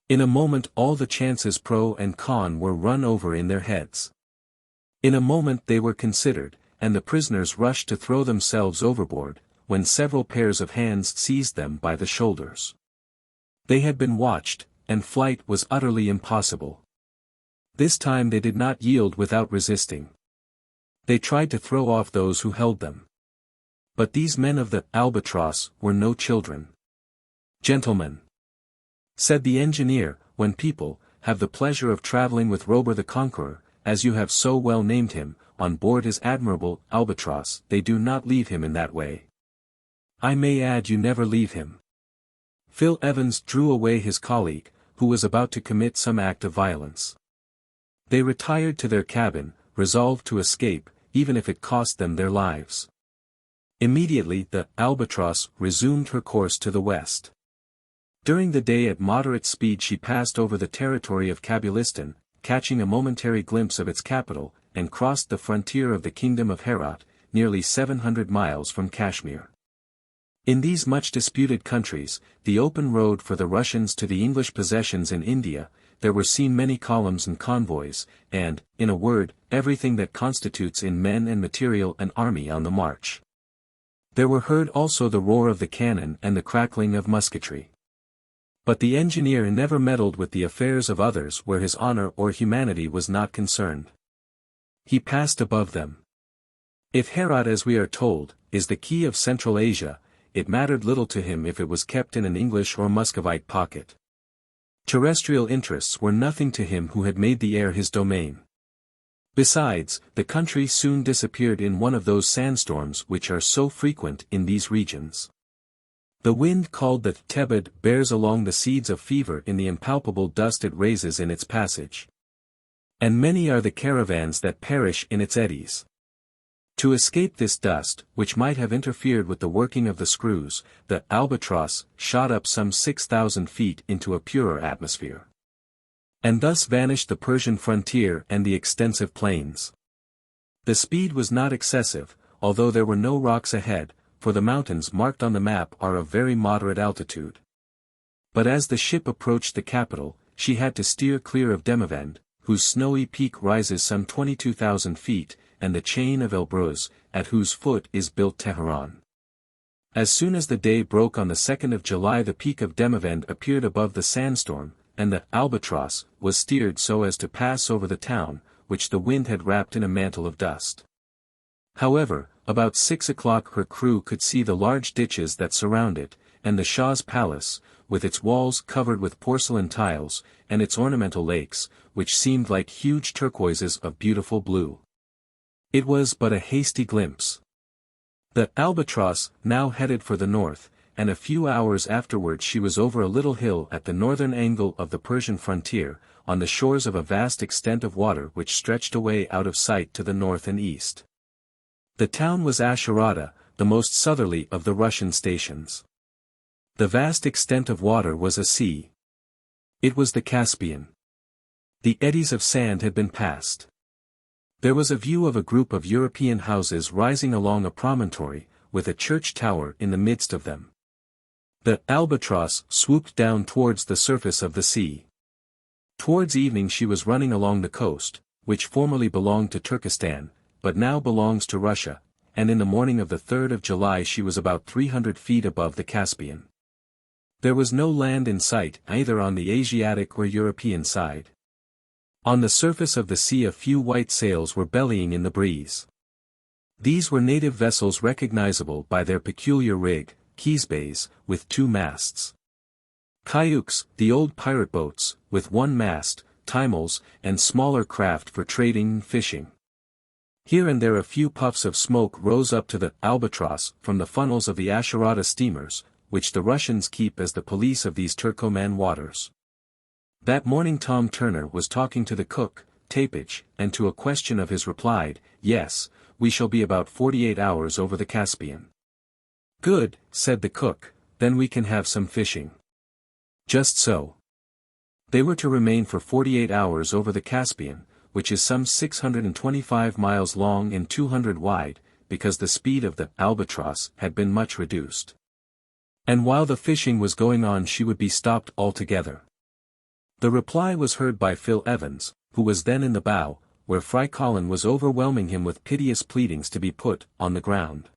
In a moment all the chances pro and con were run over in their heads. In a moment they were considered, and the prisoners rushed to throw themselves overboard, when several pairs of hands seized them by the shoulders. They had been watched, and flight was utterly impossible. This time they did not yield without resisting. They tried to throw off those who held them. But these men of the Albatross were no children. Gentlemen, said the engineer, when people have the pleasure of traveling with Robur the Conqueror, as you have so well named him, on board his admirable Albatross, they do not leave him in that way. I may add you never leave him. Phil Evans drew away his colleague, who was about to commit some act of violence. They retired to their cabin, resolved to escape, even if it cost them their lives. Immediately the Albatross resumed her course to the west. During the day at moderate speed she passed over the territory of Kabulistan, catching a momentary glimpse of its capital, and crossed the frontier of the kingdom of Herat, nearly 700 miles from Kashmir. In these much disputed countries, the open road for the Russians to the English possessions in India, there were seen many columns and convoys, and, in a word, everything that constitutes in men and material an army on the march. There were heard also the roar of the cannon and the crackling of musketry. But the engineer never meddled with the affairs of others where his honor or humanity was not concerned. He passed above them. If Herat, as we are told, is the key of Central Asia, it mattered little to him if it was kept in an English or Muscovite pocket. Terrestrial interests were nothing to him who had made the air his domain. Besides, the country soon disappeared in one of those sandstorms which are so frequent in these regions. The wind called the tebed bears along the seeds of fever in the impalpable dust it raises in its passage. And many are the caravans that perish in its eddies. To escape this dust, which might have interfered with the working of the screws, the Albatross shot up some 6,000 feet into a purer atmosphere. And thus vanished the Persian frontier and the extensive plains. The speed was not excessive, although there were no rocks ahead, for the mountains marked on the map are of very moderate altitude. But as the ship approached the capital, she had to steer clear of Demavend, whose snowy peak rises some 22,000 feet, and the chain of Elbruz, at whose foot is built Teheran. As soon as the day broke on the 2nd of July the peak of Demavend appeared above the sandstorm, and the Albatross was steered so as to pass over the town, which the wind had wrapped in a mantle of dust. However, about 6 o'clock her crew could see the large ditches that surround it, and the Shah's palace, with its walls covered with porcelain tiles, and its ornamental lakes, which seemed like huge turquoises of beautiful blue. It was but a hasty glimpse. The Albatross now headed for the north, and a few hours afterwards she was over a little hill at the northern angle of the Persian frontier, on the shores of a vast extent of water which stretched away out of sight to the north and east. The town was Asharata, the most southerly of the Russian stations. The vast extent of water was a sea. It was the Caspian. The eddies of sand had been passed. There was a view of a group of European houses rising along a promontory, with a church tower in the midst of them. The Albatross swooped down towards the surface of the sea. Towards evening she was running along the coast, which formerly belonged to Turkestan, but now belongs to Russia, and in the morning of the 3rd of July she was about 300 feet above the Caspian. There was no land in sight either on the Asiatic or European side. On the surface of the sea a few white sails were bellying in the breeze. These were native vessels recognizable by their peculiar rig, quaysbays, with 2 masts. Cayuks, the old pirate boats, with 1 mast, timals, and smaller craft for trading and fishing. Here and there a few puffs of smoke rose up to the Albatross from the funnels of the Asharata steamers, which the Russians keep as the police of these Turcoman waters. That morning Tom Turner was talking to the cook, Tapage, and to a question of his replied, "Yes, we shall be about 48 hours over the Caspian." "Good," said the cook, "then we can have some fishing." Just so. They were to remain for 48 hours over the Caspian, which is some 625 miles long and 200 wide, because the speed of the Albatross had been much reduced. And while the fishing was going on she would be stopped altogether. The reply was heard by Phil Evans, who was then in the bow, where Frycollin was overwhelming him with piteous pleadings to be put on the ground.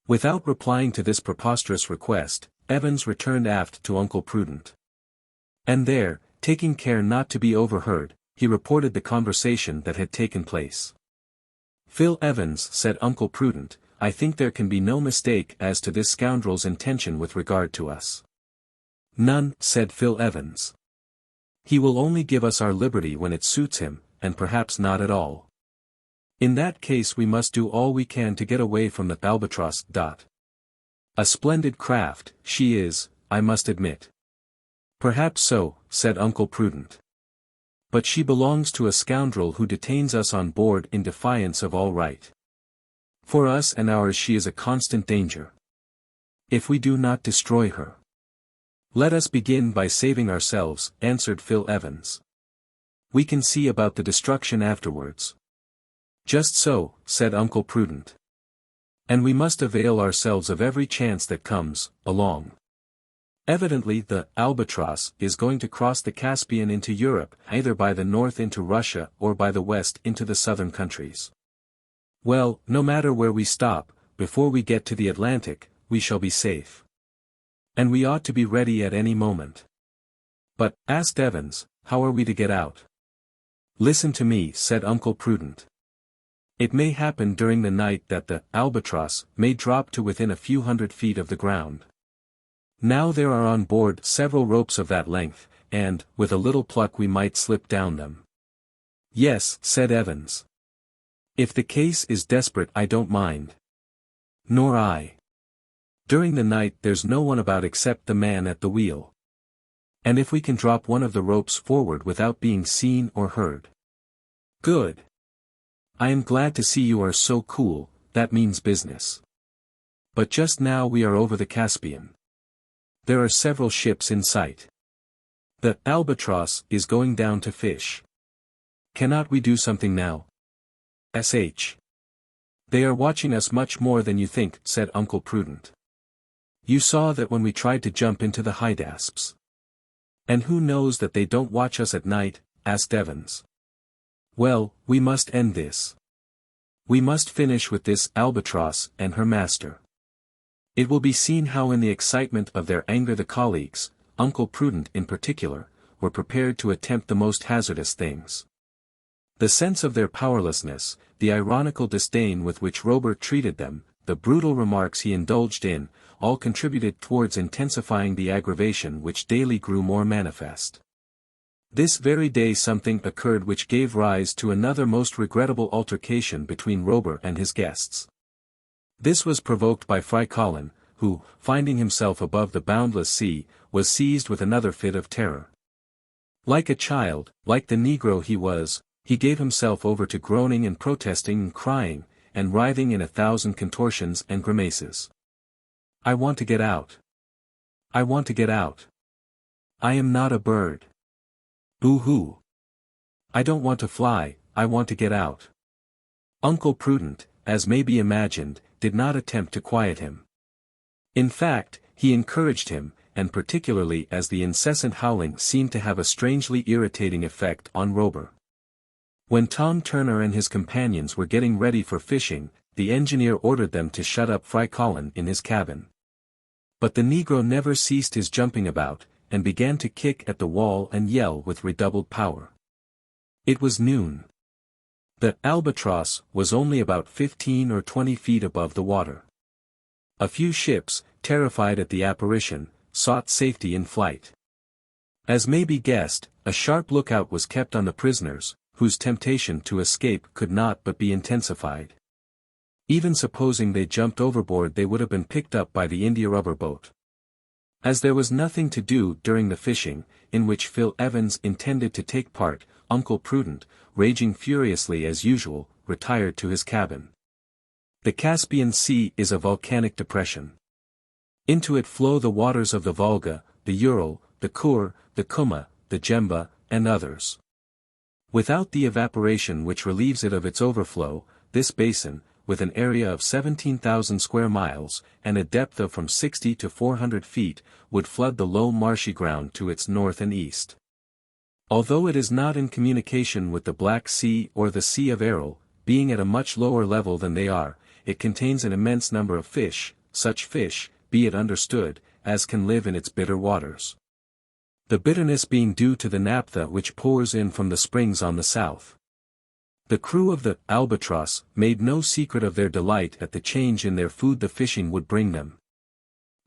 Without replying to this preposterous request, Evans returned aft to Uncle Prudent. And there, taking care not to be overheard, he reported the conversation that had taken place. "Phil Evans," said Uncle Prudent, "I think there can be no mistake as to this scoundrel's intention with regard to us." "None," said Phil Evans. "He will only give us our liberty when it suits him, and perhaps not at all. In that case we must do all we can to get away from the Albatross. A splendid craft, she is, I must admit." "Perhaps so," said Uncle Prudent. "But she belongs to a scoundrel who detains us on board in defiance of all right. For us and ours she is a constant danger. If we do not destroy her." "Let us begin by saving ourselves," answered Phil Evans. "We can see about the destruction afterwards." "Just so," said Uncle Prudent. "And we must avail ourselves of every chance that comes along. Evidently the Albatross is going to cross the Caspian into Europe either by the north into Russia or by the west into the southern countries. Well, no matter where we stop, before we get to the Atlantic, we shall be safe. And we ought to be ready at any moment." "But," asked Evans, "how are we to get out?" "Listen to me," said Uncle Prudent. "It may happen during the night that the Albatross may drop to within a few hundred feet of the ground. Now there are on board several ropes of that length, and, with a little pluck we might slip down them." "Yes," said Evans. "If the case is desperate I don't mind." "Nor I. During the night there's no one about except the man at the wheel. And if we can drop one of the ropes forward without being seen or heard." "Good. I am glad to see you are so cool, that means business. But just now we are over the Caspian. There are several ships in sight. The Albatross is going down to fish. Cannot we do something now?" "Sh. They are watching us much more than you think," said Uncle Prudent. "You saw that when we tried to jump into the Hydasps." "And who knows that they don't watch us at night?" asked Evans. "Well, we must end this. We must finish with this Albatross and her master." It will be seen how in the excitement of their anger the colleagues, Uncle Prudent in particular, were prepared to attempt the most hazardous things. The sense of their powerlessness, the ironical disdain with which Robur treated them, the brutal remarks he indulged in, all contributed towards intensifying the aggravation which daily grew more manifest. This very day something occurred which gave rise to another most regrettable altercation between Robur and his guests. This was provoked by Frycollin, who, finding himself above the boundless sea, was seized with another fit of terror. Like a child, like the Negro he was, he gave himself over to groaning and protesting and crying, and writhing in 1,000 contortions and grimaces. I want to get out. I want to get out. I am not a bird. Boo-hoo. I don't want to fly, I want to get out. Uncle Prudent, as may be imagined, did not attempt to quiet him. In fact, he encouraged him, and particularly as the incessant howling seemed to have a strangely irritating effect on Robur. When Tom Turner and his companions were getting ready for fishing, the engineer ordered them to shut up Frycollin in his cabin. But the Negro never ceased his jumping about, and began to kick at the wall and yell with redoubled power. It was noon. The Albatross was only about 15 or 20 feet above the water. A few ships, terrified at the apparition, sought safety in flight. As may be guessed, a sharp lookout was kept on the prisoners, whose temptation to escape could not but be intensified. Even supposing they jumped overboard, they would have been picked up by the India rubber boat. As there was nothing to do during the fishing, in which Phil Evans intended to take part, Uncle Prudent, raging furiously as usual, retired to his cabin. The Caspian Sea is a volcanic depression. Into it flow the waters of the Volga, the Ural, the Kur, the Kuma, the Jemba, and others. Without the evaporation which relieves it of its overflow, this basin, with an area of 17,000 square miles, and a depth of from 60 to 400 feet, would flood the low marshy ground to its north and east. Although it is not in communication with the Black Sea or the Sea of Aral, being at a much lower level than they are, it contains an immense number of fish, such fish, be it understood, as can live in its bitter waters. The bitterness being due to the naphtha which pours in from the springs on the south. The crew of the Albatross made no secret of their delight at the change in their food the fishing would bring them.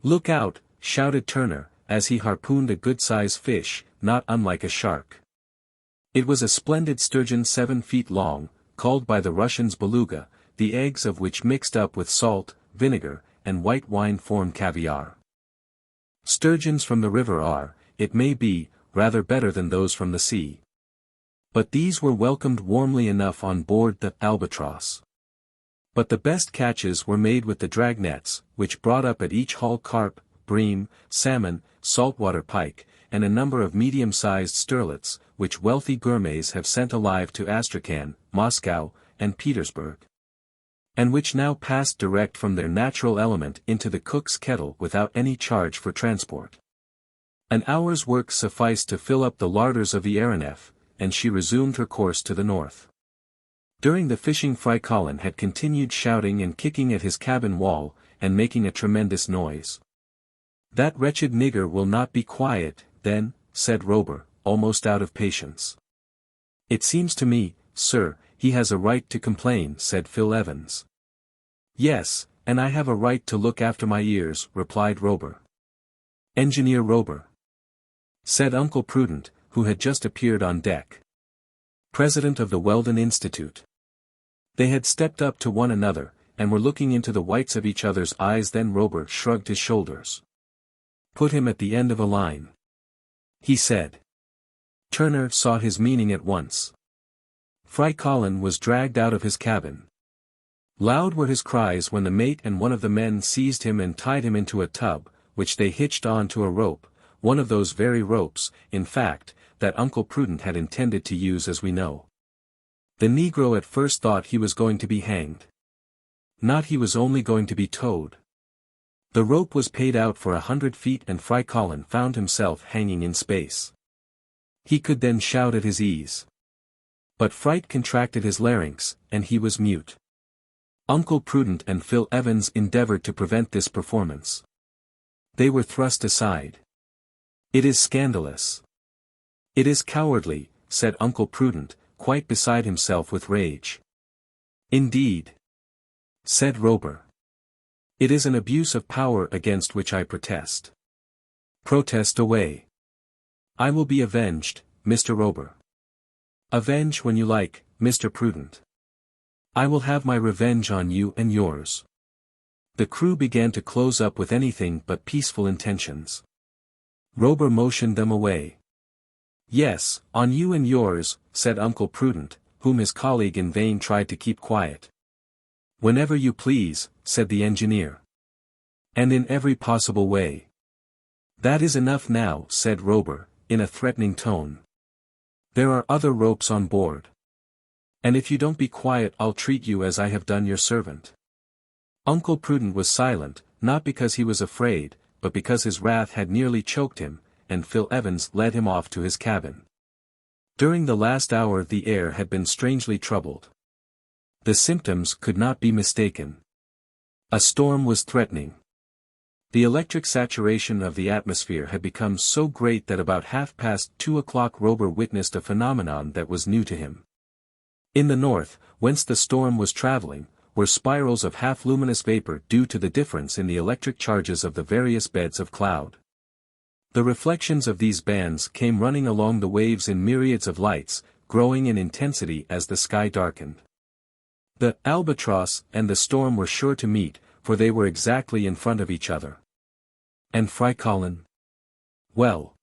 "Look out," shouted Turner, as he harpooned a good-sized fish, not unlike a shark. It was a splendid sturgeon 7 feet long, called by the Russians beluga, the eggs of which mixed up with salt, vinegar, and white wine form caviar. Sturgeons from the river are, it may be, rather better than those from the sea. But these were welcomed warmly enough on board the Albatross. But the best catches were made with the dragnets, which brought up at each haul carp, bream, salmon, saltwater pike, and a number of medium-sized sterlets, which wealthy gourmets have sent alive to Astrakhan, Moscow, and Petersburg. And which now passed direct from their natural element into the cook's kettle without any charge for transport. An hour's work sufficed to fill up the larders of the AERONEF, and she resumed her course to the north. During the fishing Frycollin had continued shouting and kicking at his cabin wall, and making a tremendous noise. "That wretched nigger will not be quiet, then," said Robur, almost out of patience. "It seems to me, sir, he has a right to complain," said Phil Evans. "Yes, and I have a right to look after my ears," replied Robur. "Engineer Robur," said Uncle Prudent, who had just appeared on deck. President of the Weldon Institute. They had stepped up to one another, and were looking into the whites of each other's eyes. Then Robur shrugged his shoulders. "Put him at the end of a line," he said. Turner saw his meaning at once. Frycollin was dragged out of his cabin. Loud were his cries when the mate and one of the men seized him and tied him into a tub, which they hitched on to a rope, one of those very ropes, in fact, that Uncle Prudent had intended to use, as we know. The Negro at first thought he was going to be hanged. Not, he was only going to be towed. The rope was paid out for 100 feet and Frycollin found himself hanging in space. He could then shout at his ease. But fright contracted his larynx, and he was mute. Uncle Prudent and Phil Evans endeavored to prevent this performance. They were thrust aside. "It is scandalous. It is cowardly," said Uncle Prudent, quite beside himself with rage. "Indeed," said Robur. "It is an abuse of power against which I protest." "Protest away. I will be avenged, Mr. Robur." "Avenge when you like, Mr. Prudent. I will have my revenge on you and yours." The crew began to close up with anything but peaceful intentions. Robur motioned them away. "Yes, on you and yours," said Uncle Prudent, whom his colleague in vain tried to keep quiet. "Whenever you please," said the engineer. "And in every possible way." "That is enough now," said Robur, in a threatening tone. "There are other ropes on board. And if you don't be quiet I'll treat you as I have done your servant." Uncle Prudent was silent, not because he was afraid, but because his wrath had nearly choked him, and Phil Evans led him off to his cabin. During the last hour the air had been strangely troubled. The symptoms could not be mistaken. A storm was threatening. The electric saturation of the atmosphere had become so great that about 2:30 Robur witnessed a phenomenon that was new to him. In the north, whence the storm was traveling, were spirals of half-luminous vapor due to the difference in the electric charges of the various beds of cloud. The reflections of these bands came running along the waves in myriads of lights, growing in intensity as the sky darkened. The Albatross and the storm were sure to meet, for they were exactly in front of each other. And Frycollin? Well,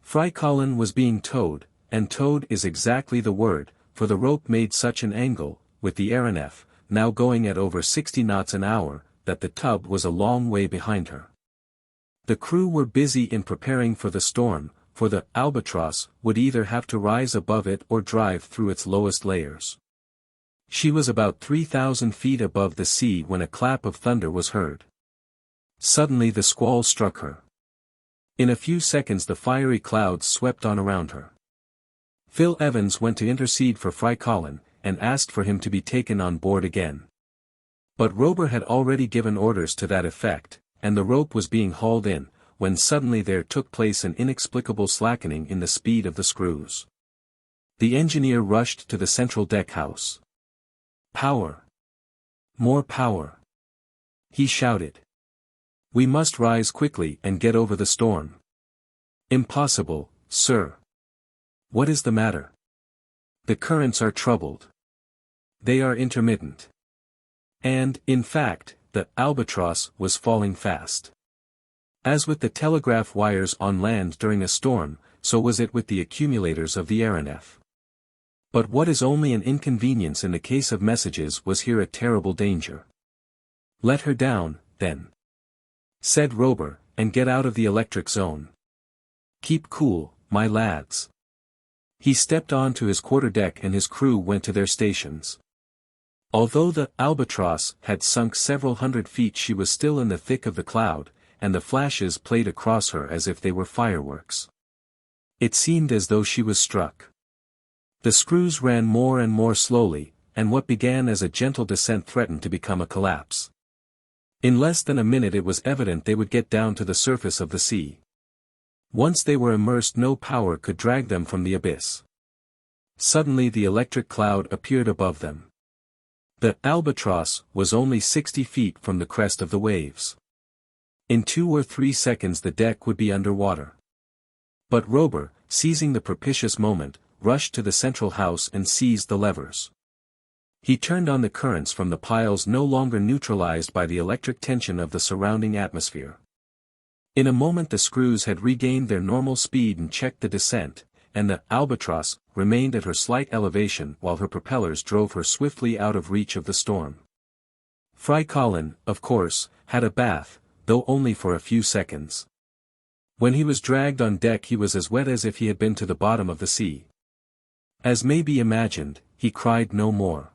Frycollin was being towed, and towed is exactly the word, for the rope made such an angle, with the AERONEF, now going at over 60 knots an hour, that the tub was a long way behind her. The crew were busy in preparing for the storm, for the Albatross would either have to rise above it or drive through its lowest layers. She was about 3,000 feet above the sea when a clap of thunder was heard. Suddenly the squall struck her. In a few seconds the fiery clouds swept on around her. Phil Evans went to intercede for Frycollin, and asked for him to be taken on board again. But Robur had already given orders to that effect, and the rope was being hauled in, when suddenly there took place an inexplicable slackening in the speed of the screws. The engineer rushed to the central deck house. "Power! More power!" he shouted. "We must rise quickly and get over the storm." "Impossible, sir." "What is the matter?" "The currents are troubled. They are intermittent." And, in fact, the Albatross was falling fast. As with the telegraph wires on land during a storm, so was it with the accumulators of the AERONEF. But what is only an inconvenience in the case of messages was here a terrible danger. "Let her down, then," said Robur, "and get out of the electric zone. Keep cool, my lads." He stepped on to his quarterdeck and his crew went to their stations. Although the Albatross had sunk several hundred feet she was still in the thick of the cloud, and the flashes played across her as if they were fireworks. It seemed as though she was struck. The screws ran more and more slowly, and what began as a gentle descent threatened to become a collapse. In less than a minute it was evident they would get down to the surface of the sea. Once they were immersed no power could drag them from the abyss. Suddenly the electric cloud appeared above them. The Albatross was only 60 feet from the crest of the waves. In 2 or 3 seconds the deck would be under water. But Robur, seizing the propitious moment, rushed to the central house and seized the levers. He turned on the currents from the piles no longer neutralized by the electric tension of the surrounding atmosphere. In a moment the screws had regained their normal speed and checked the descent, and the Albatross remained at her slight elevation while her propellers drove her swiftly out of reach of the storm. Frycollin, of course, had a bath, though only for a few seconds. When he was dragged on deck he was as wet as if he had been to the bottom of the sea. As may be imagined, he cried no more.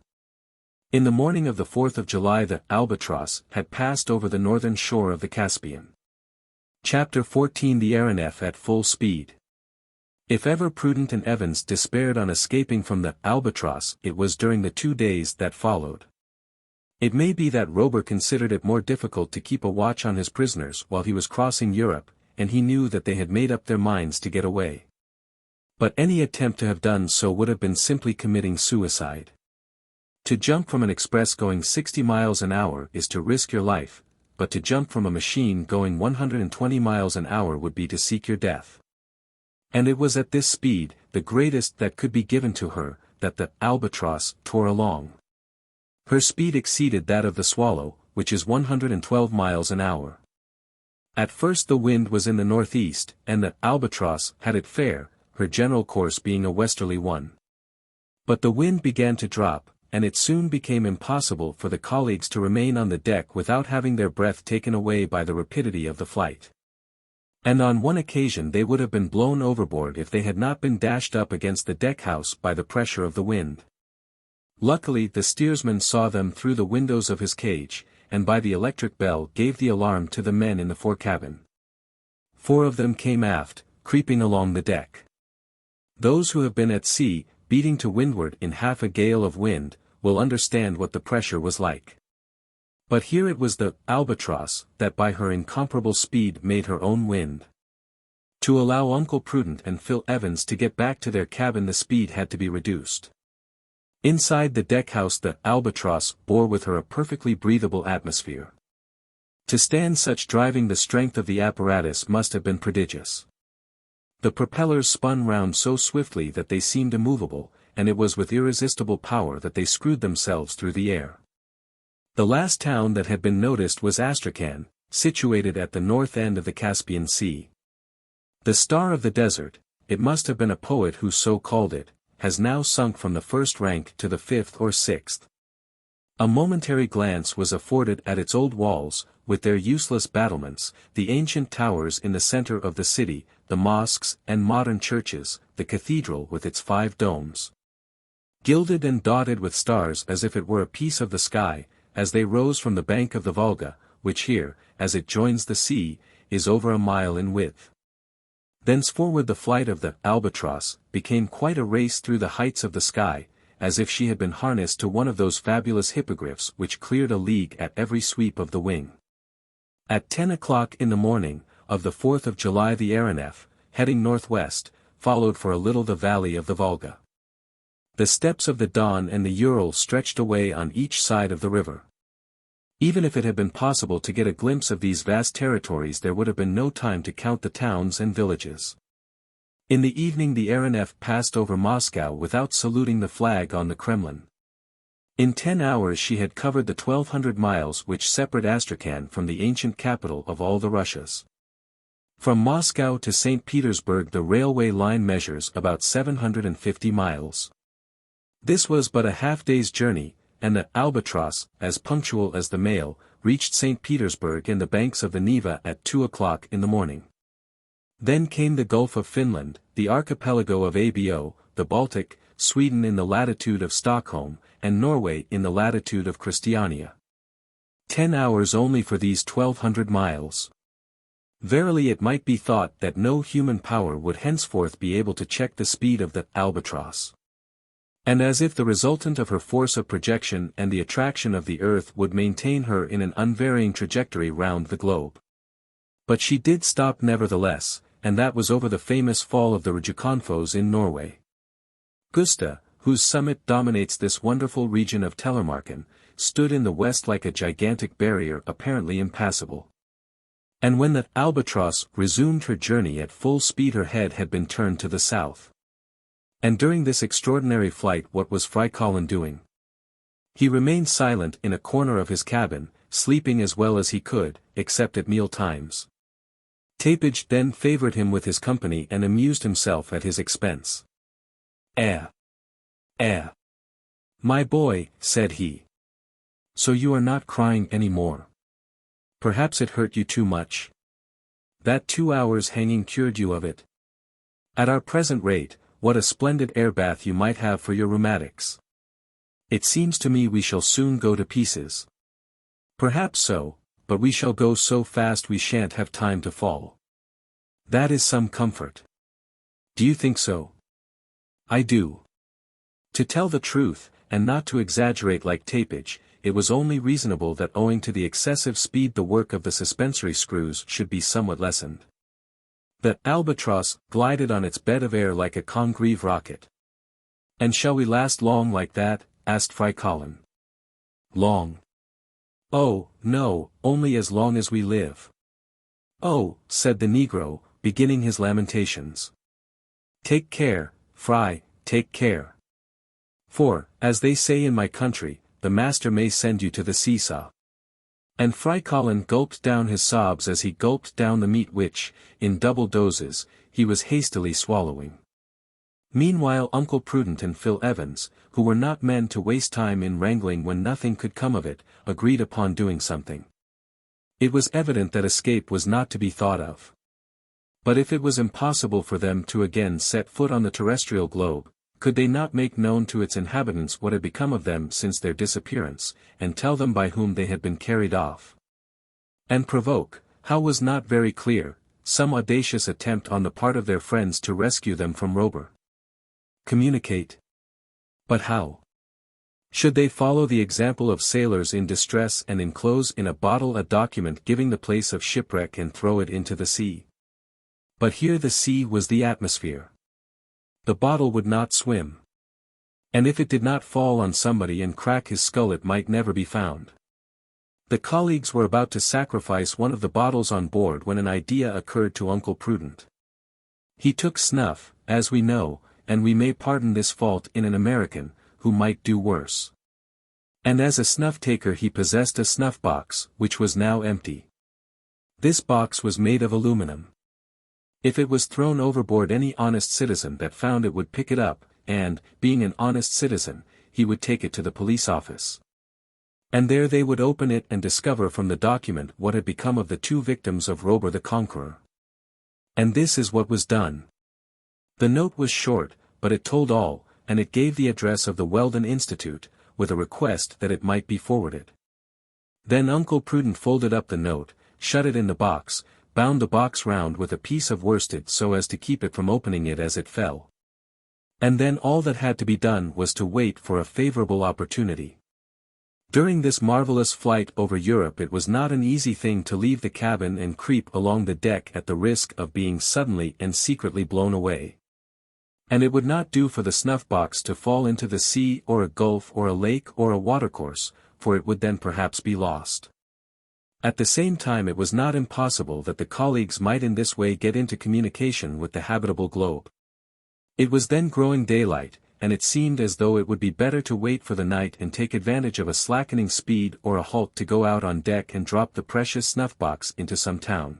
In the morning of the 4th of July the Albatross had passed over the northern shore of the Caspian. Chapter 14 The AERONEF at full speed. If ever Prudent and Evans despaired on escaping from the Albatross it was during the 2 days that followed. It may be that Robur considered it more difficult to keep a watch on his prisoners while he was crossing Europe, and he knew that they had made up their minds to get away. But any attempt to have done so would have been simply committing suicide. To jump from an express going 60 miles an hour is to risk your life, but to jump from a machine going 120 miles an hour would be to seek your death. And it was at this speed, the greatest that could be given to her, that the Albatross tore along. Her speed exceeded that of the Swallow, which is 112 miles an hour. At first the wind was in the northeast, and the Albatross had it fair, her general course being a westerly one. But the wind began to drop, and it soon became impossible for the colleagues to remain on the deck without having their breath taken away by the rapidity of the flight. And on one occasion they would have been blown overboard if they had not been dashed up against the deckhouse by the pressure of the wind. Luckily the steersman saw them through the windows of his cage, and by the electric bell gave the alarm to the men in the forecabin. 4 of them came aft, creeping along the deck. Those who have been at sea, beating to windward in half a gale of wind, will understand what the pressure was like. But here it was the Albatross that by her incomparable speed made her own wind. To allow Uncle Prudent and Phil Evans to get back to their cabin the speed had to be reduced. Inside the deckhouse the Albatross bore with her a perfectly breathable atmosphere. To stand such driving the strength of the apparatus must have been prodigious. The propellers spun round so swiftly that they seemed immovable, and it was with irresistible power that they screwed themselves through the air. The last town that had been noticed was Astrakhan, situated at the north end of the Caspian Sea. The star of the desert, it must have been a poet who so called it, has now sunk from the first rank to the 5th or 6th. A momentary glance was afforded at its old walls, with their useless battlements, the ancient towers in the center of the city, the mosques and modern churches, the cathedral with its 5 domes. Gilded and dotted with stars as if it were a piece of the sky, as they rose from the bank of the Volga, which here, as it joins the sea, is over a mile in width. Thenceforward the flight of the Albatross became quite a race through the heights of the sky, as if she had been harnessed to one of those fabulous hippogriffs which cleared a league at every sweep of the wing. At 10 o'clock in the morning, of the 4th of July the AERONEF, heading northwest, followed for a little the valley of the Volga. The steppes of the Don and the Ural stretched away on each side of the river. Even if it had been possible to get a glimpse of these vast territories there would have been no time to count the towns and villages. In the evening the AERONEF passed over Moscow without saluting the flag on the Kremlin. In 10 hours she had covered the 1,200 miles which separate Astrakhan from the ancient capital of all the Russias. From Moscow to St. Petersburg the railway line measures about 750 miles. This was but a half-day's journey, and the Albatross, as punctual as the mail, reached St. Petersburg and the banks of the Neva at 2 o'clock in the morning. Then came the Gulf of Finland, the archipelago of Abo, the Baltic, Sweden in the latitude of Stockholm, and Norway in the latitude of Christiania. 10 hours only for these 1,200 miles. Verily it might be thought that no human power would henceforth be able to check the speed of the Albatross. And as if the resultant of her force of projection and the attraction of the earth would maintain her in an unvarying trajectory round the globe. But she did stop nevertheless, and that was over the famous fall of the Rjukanfoss in Norway. Gusta, whose summit dominates this wonderful region of Telemarken, stood in the west like a gigantic barrier apparently impassable. And when the Albatross resumed her journey at full speed her head had been turned to the south. And during this extraordinary flight what was Frycollin doing? He remained silent in a corner of his cabin, sleeping as well as he could, except at meal times. Tapage then favored him with his company and amused himself at his expense. My boy," said he. "So you are not crying any more. Perhaps it hurt you too much? That 2 hours hanging cured you of it? At our present rate, what a splendid air bath you might have for your rheumatics. It seems to me we shall soon go to pieces." "Perhaps so, but we shall go so fast we shan't have time to fall. That is some comfort." "Do you think so?" "I do. To tell the truth, and not to exaggerate like Tapage, it was only reasonable that owing to the excessive speed the work of the suspensory screws should be somewhat lessened. The Albatross glided on its bed of air like a Congreve rocket. "And shall we last long like that?" asked Frycollin. "Long? Oh, no, only as long as we live." "Oh," said the negro, beginning his lamentations. "Take care, Fry, take care. For, as they say in my country, the master may send you to the seesaw." And Frycollin gulped down his sobs as he gulped down the meat which, in double doses, he was hastily swallowing. Meanwhile Uncle Prudent and Phil Evans, who were not men to waste time in wrangling when nothing could come of it, agreed upon doing something. It was evident that escape was not to be thought of. But if it was impossible for them to again set foot on the terrestrial globe, could they not make known to its inhabitants what had become of them since their disappearance, and tell them by whom they had been carried off? And provoke, how was not very clear, some audacious attempt on the part of their friends to rescue them from Robur. Communicate. But how? Should they follow the example of sailors in distress and enclose in a bottle a document giving the place of shipwreck and throw it into the sea? But here the sea was the atmosphere. The bottle would not swim. And if it did not fall on somebody and crack his skull it might never be found. The colleagues were about to sacrifice one of the bottles on board when an idea occurred to Uncle Prudent. He took snuff, as we know, and we may pardon this fault in an American, who might do worse. And as a snuff-taker he possessed a snuff-box, which was now empty. This box was made of aluminum. If it was thrown overboard any honest citizen that found it would pick it up, and, being an honest citizen, he would take it to the police office. And there they would open it and discover from the document what had become of the two victims of Robur the Conqueror. And this is what was done. The note was short, but it told all, and it gave the address of the Weldon Institute, with a request that it might be forwarded. Then Uncle Prudent folded up the note, shut it in the box, bound the box round with a piece of worsted so as to keep it from opening it as it fell. And then all that had to be done was to wait for a favorable opportunity. During this marvelous flight over Europe it was not an easy thing to leave the cabin and creep along the deck at the risk of being suddenly and secretly blown away. And it would not do for the snuff-box to fall into the sea or a gulf or a lake or a watercourse, for it would then perhaps be lost. At the same time it was not impossible that the colleagues might in this way get into communication with the habitable globe. It was then growing daylight, and it seemed as though it would be better to wait for the night and take advantage of a slackening speed or a halt to go out on deck and drop the precious snuff-box into some town.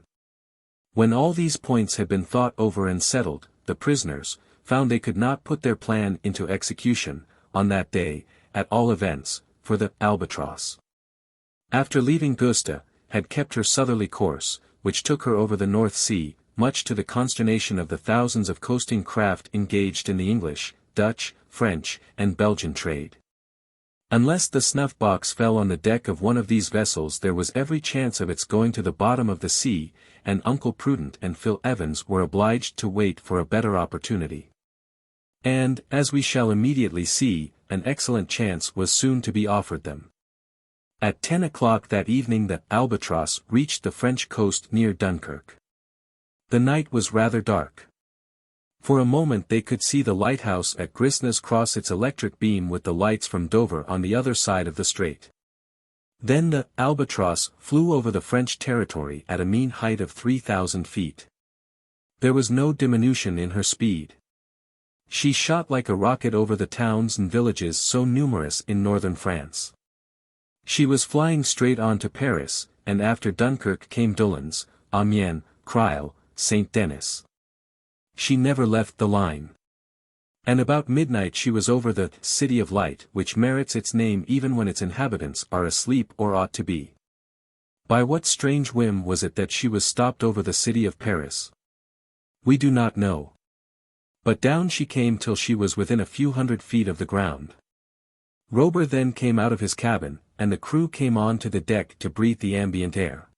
When all these points had been thought over and settled, the prisoners found they could not put their plan into execution, on that day, at all events, for the Albatross, after leaving Gusta, had kept her southerly course, which took her over the North Sea, much to the consternation of the thousands of coasting craft engaged in the English, Dutch, French, and Belgian trade. Unless the snuff-box fell on the deck of one of these vessels there was every chance of its going to the bottom of the sea, and Uncle Prudent and Phil Evans were obliged to wait for a better opportunity. And, as we shall immediately see, an excellent chance was soon to be offered them. At 10 o'clock that evening the Albatross reached the French coast near Dunkirk. The night was rather dark. For a moment they could see the lighthouse at Grisnes cross its electric beam with the lights from Dover on the other side of the strait. Then the Albatross flew over the French territory at a mean height of 3,000 feet. There was no diminution in her speed. She shot like a rocket over the towns and villages so numerous in northern France. She was flying straight on to Paris, and after Dunkirk came Doullens, Amiens, Creil, St. Denis. She never left the line. And about midnight she was over the City of Light, which merits its name even when its inhabitants are asleep or ought to be. By what strange whim was it that she was stopped over the city of Paris? We do not know. But down she came till she was within a few hundred feet of the ground. Robur then came out of his cabin, and the crew came on to the deck to breathe the ambient air.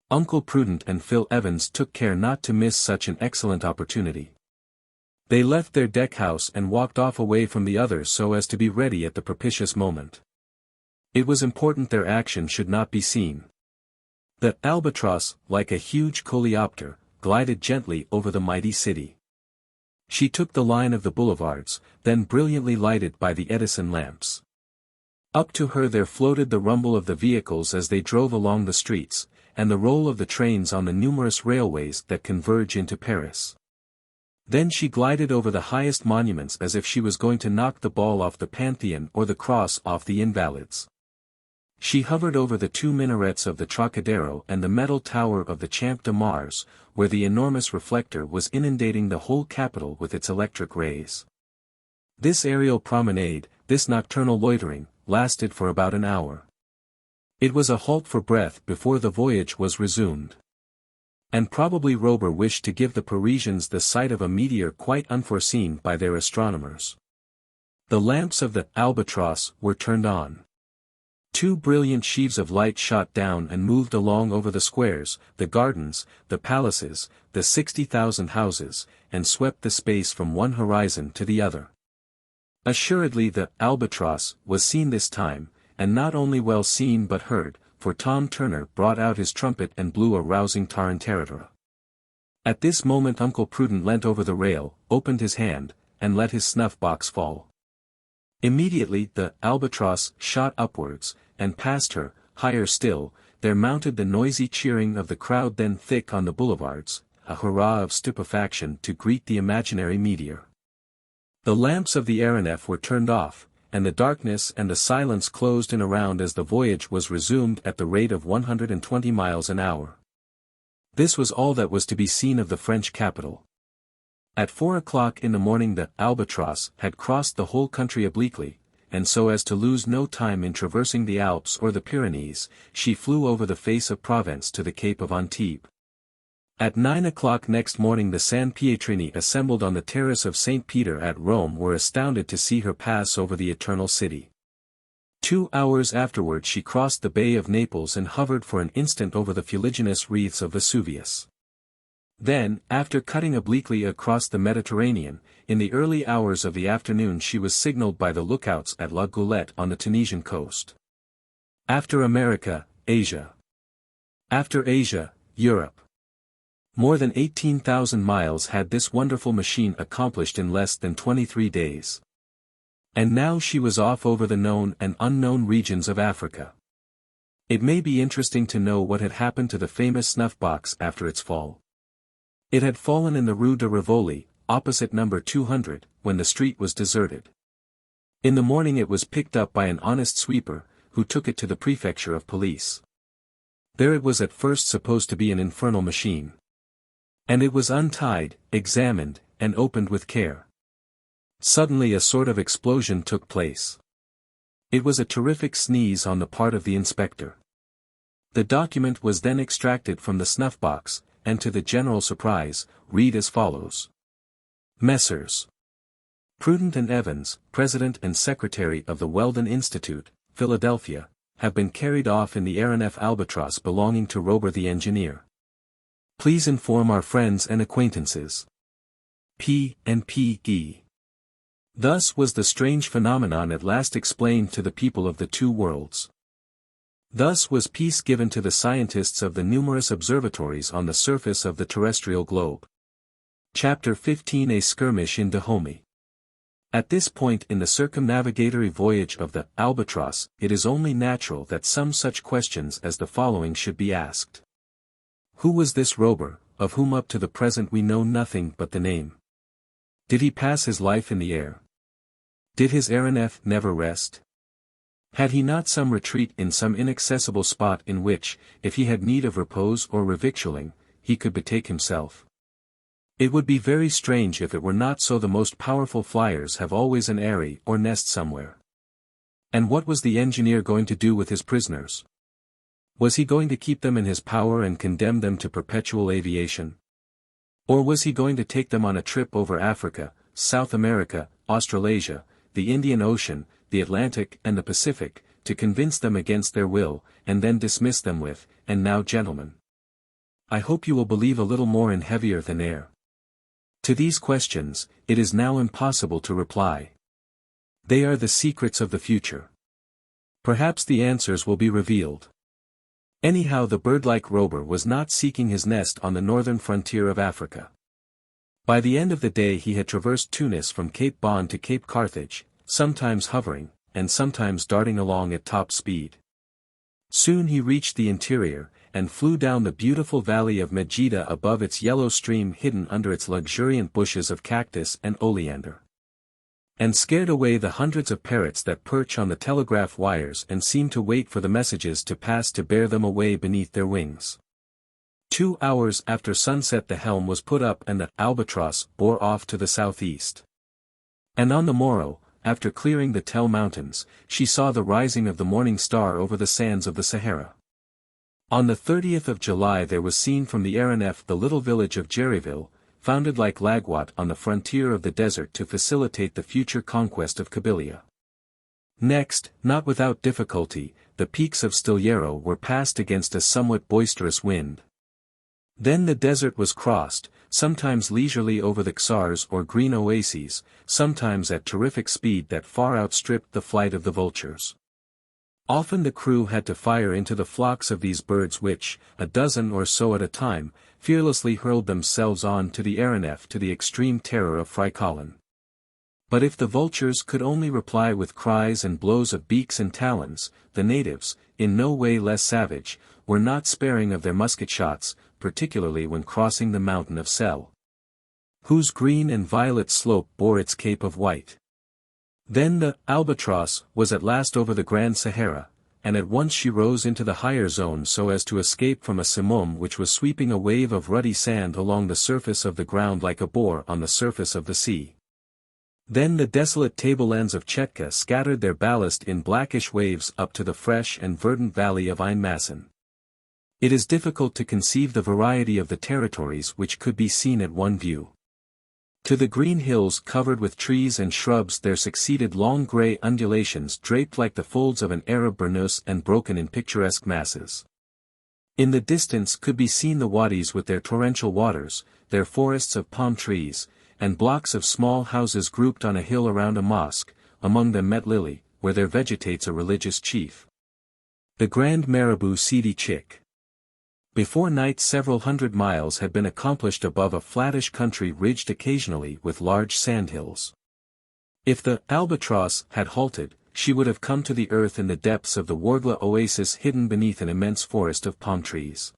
Uncle Prudent and Phil Evans took care not to miss such an excellent opportunity. They left their deck-house and walked off away from the others so as to be ready at the propitious moment. It was important their action should not be seen. The Albatross, like a huge coleopter, glided gently over the mighty city. She took the line of the boulevards, then brilliantly lighted by the Edison lamps. Up to her there floated the rumble of the vehicles as they drove along the streets, and the roll of the trains on the numerous railways that converge into Paris. Then she glided over the highest monuments as if she was going to knock the ball off the Pantheon or the cross off the Invalides. She hovered over the 2 minarets of the Trocadero and the metal tower of the Champ de Mars, where the enormous reflector was inundating the whole capital with its electric rays. This aerial promenade, this nocturnal loitering, lasted for about an hour. It was a halt for breath before the voyage was resumed. And probably Robur wished to give the Parisians the sight of a meteor quite unforeseen by their astronomers. The lamps of the Albatross were turned on. 2 brilliant sheaves of light shot down and moved along over the squares, the gardens, the palaces, the 60,000 houses, and swept the space from one horizon to the other. Assuredly the Albatross was seen this time, and not only well seen but heard, for Tom Turner brought out his trumpet and blew a rousing tarantarara. At this moment Uncle Prudent leant over the rail, opened his hand, and let his snuff-box fall. Immediately the Albatross shot upwards, and past her, higher still, there mounted the noisy cheering of the crowd then thick on the boulevards, a hurrah of stupefaction to greet the imaginary meteor. The lamps of the AERONEF were turned off, and the darkness and the silence closed in around as the voyage was resumed at the rate of 120 miles an hour. This was all that was to be seen of the French capital. At 4 o'clock in the morning the Albatross had crossed the whole country obliquely, and so as to lose no time in traversing the Alps or the Pyrenees, she flew over the face of Provence to the Cape of Antibes. At 9 o'clock next morning the San Pietrini assembled on the terrace of St. Peter at Rome were astounded to see her pass over the Eternal City. 2 hours afterward she crossed the Bay of Naples and hovered for an instant over the fuliginous wreaths of Vesuvius. Then, after cutting obliquely across the Mediterranean, in the early hours of the afternoon she was signaled by the lookouts at La Goulette on the Tunisian coast. After America, Asia. After Asia, Europe. More than 18,000 miles had this wonderful machine accomplished in less than 23 days. And now she was off over the known and unknown regions of Africa. It may be interesting to know what had happened to the famous snuff-box after its fall. It had fallen in the Rue de Rivoli, opposite number 200, when the street was deserted. In the morning it was picked up by an honest sweeper, who took it to the prefecture of police. There it was at first supposed to be an infernal machine. And it was untied, examined, and opened with care. Suddenly a sort of explosion took place. It was a terrific sneeze on the part of the inspector. The document was then extracted from the snuff-box, and to the general surprise, read as follows. Messrs. Prudent and Evans, President and Secretary of the Weldon Institute, Philadelphia, have been carried off in the aeronef Albatross belonging to Robur the engineer. Please inform our friends and acquaintances. P. and P. G. Thus was the strange phenomenon at last explained to the people of the two worlds. Thus was peace given to the scientists of the numerous observatories on the surface of the terrestrial globe. Chapter 15 A Skirmish in Dahomey. At this point in the circumnavigatory voyage of the Albatross, it is only natural that some such questions as the following should be asked. Who was this Robur, of whom up to the present we know nothing but the name? Did he pass his life in the air? Did his aeronef never rest? Had he not some retreat in some inaccessible spot in which, if he had need of repose or revictualling, he could betake himself? It would be very strange if it were not so. The most powerful flyers have always an eyrie or nest somewhere. And what was the engineer going to do with his prisoners? Was he going to keep them in his power and condemn them to perpetual aviation? Or was he going to take them on a trip over Africa, South America, Australasia, the Indian Ocean, the Atlantic and the Pacific, to convince them against their will, and then dismiss them with, "And now, gentlemen, I hope you will believe a little more in heavier than air"? To these questions, it is now impossible to reply. They are the secrets of the future. Perhaps the answers will be revealed. Anyhow, the bird-like Robur was not seeking his nest on the northern frontier of Africa. By the end of the day he had traversed Tunis from Cape Bon to Cape Carthage, sometimes hovering, and sometimes darting along at top speed. Soon he reached the interior, and flew down the beautiful valley of Medjida above its yellow stream hidden under its luxuriant bushes of cactus and oleander. and scared away the hundreds of parrots that perch on the telegraph wires and seem to wait for the messages to pass to bear them away beneath their wings. 2 hours after sunset the helm was put up and the Albatross bore off to the southeast. And on the morrow, after clearing the Tell Mountains, she saw the rising of the morning star over the sands of the Sahara. On the 30th of July there was seen from the AERONEF the little village of Jerryville, founded like Lagwat on the frontier of the desert to facilitate the future conquest of Kabylia. Next, not without difficulty, the peaks of Stiliero were passed against a somewhat boisterous wind. Then the desert was crossed, sometimes leisurely over the XIIIs or green oases, sometimes at terrific speed that far outstripped the flight of the vultures. Often the crew had to fire into the flocks of these birds which, a dozen or so at a time, fearlessly hurled themselves on to the AERONEF to the extreme terror of Frycollin. But if the vultures could only reply with cries and blows of beaks and talons, the natives, in no way less savage, were not sparing of their musket shots, particularly when crossing the mountain of Sel, whose green and violet slope bore its cape of white. Then the Albatross was at last over the Grand Sahara, and at once she rose into the higher zone so as to escape from a simoom which was sweeping a wave of ruddy sand along the surface of the ground like a boar on the surface of the sea. Then the desolate tablelands of Chetka scattered their ballast in blackish waves up to the fresh and verdant valley of Einmassen. It is difficult to conceive the variety of the territories which could be seen at one view. To the green hills covered with trees and shrubs there succeeded long grey undulations draped like the folds of an Arab burnous and broken in picturesque masses. In the distance could be seen the wadis with their torrential waters, their forests of palm trees, and blocks of small houses grouped on a hill around a mosque, among them Met Lili, where there vegetates a religious chief, the Grand Marabout Sidi Chik. Before night several hundred miles had been accomplished above a flattish country ridged occasionally with large sandhills. If the Albatross had halted, she would have come to the earth in the depths of the Worgla oasis hidden beneath an immense forest of palm trees.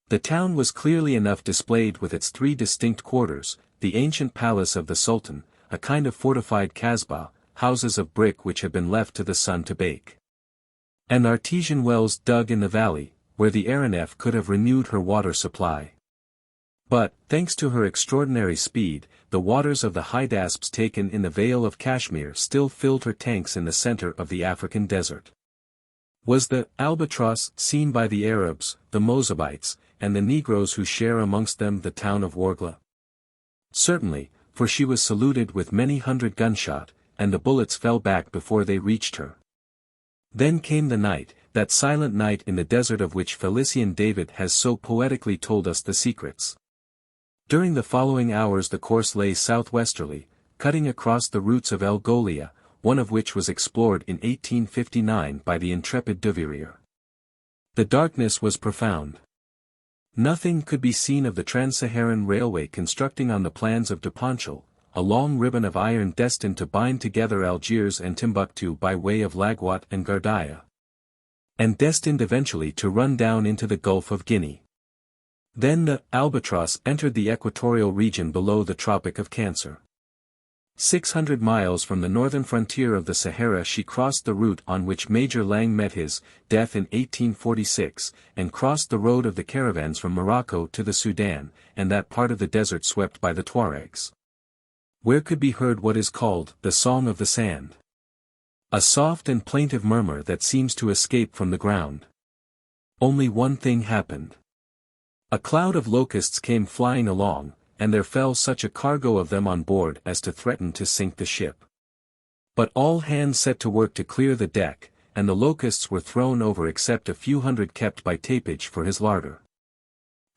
The town was clearly enough displayed with its 3 distinct quarters, the ancient palace of the Sultan, a kind of fortified kasbah, houses of brick which had been left to the sun to bake, and artesian wells dug in the valley, where the AERONEF could have renewed her water supply. But, thanks to her extraordinary speed, the waters of the Hydasps taken in the Vale of Kashmir still filled her tanks in the center of the African desert. Was the Albatross seen by the Arabs, the Mozabites, and the Negroes who share amongst them the town of Worgla? Certainly, for she was saluted with many hundred gunshot, and the bullets fell back before they reached her. Then came the night, that silent night in the desert of which Felician David has so poetically told us the secrets. During the following hours the course lay southwesterly, cutting across the routes of El Golia, one of which was explored in 1859 by the intrepid Duvirier. The darkness was profound. Nothing could be seen of the Trans-Saharan Railway constructing on the plans of Duponchel, a long ribbon of iron destined to bind together Algiers and Timbuktu by way of Lagwat and Gardaia, and destined eventually to run down into the Gulf of Guinea. Then the Albatross entered the equatorial region below the Tropic of Cancer. 600 miles from the northern frontier of the Sahara she crossed the route on which Major Lang met his death in 1846, and crossed the road of the caravans from Morocco to the Sudan, and that part of the desert swept by the Tuaregs, where could be heard what is called the Song of the Sand, a soft and plaintive murmur that seems to escape from the ground. Only one thing happened. A cloud of locusts came flying along, and there fell such a cargo of them on board as to threaten to sink the ship. But all hands set to work to clear the deck, and the locusts were thrown over except a few hundred kept by Tapage for his larder.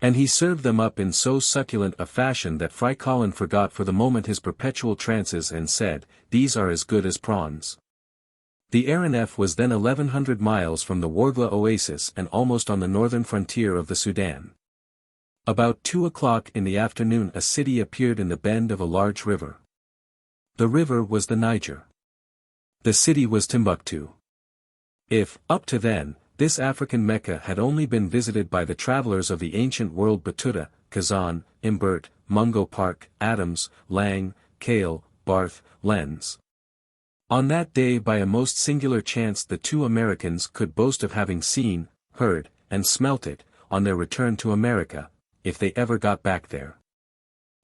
And he served them up in so succulent a fashion that Frycollin forgot for the moment his perpetual trances and said, "These are as good as prawns." The AERONEF was then 1100 miles from the Worgla oasis and almost on the northern frontier of the Sudan. About 2 o'clock in the afternoon a city appeared in the bend of a large river. The river was the Niger. The city was Timbuktu. If, up to then, this African Mecca had only been visited by the travelers of the ancient world Batuta, Kazan, Imbert, Mungo Park, Adams, Lang, Kale, Barth, Lens. On that day by a most singular chance the two Americans could boast of having seen, heard, and smelt it, on their return to America, if they ever got back there.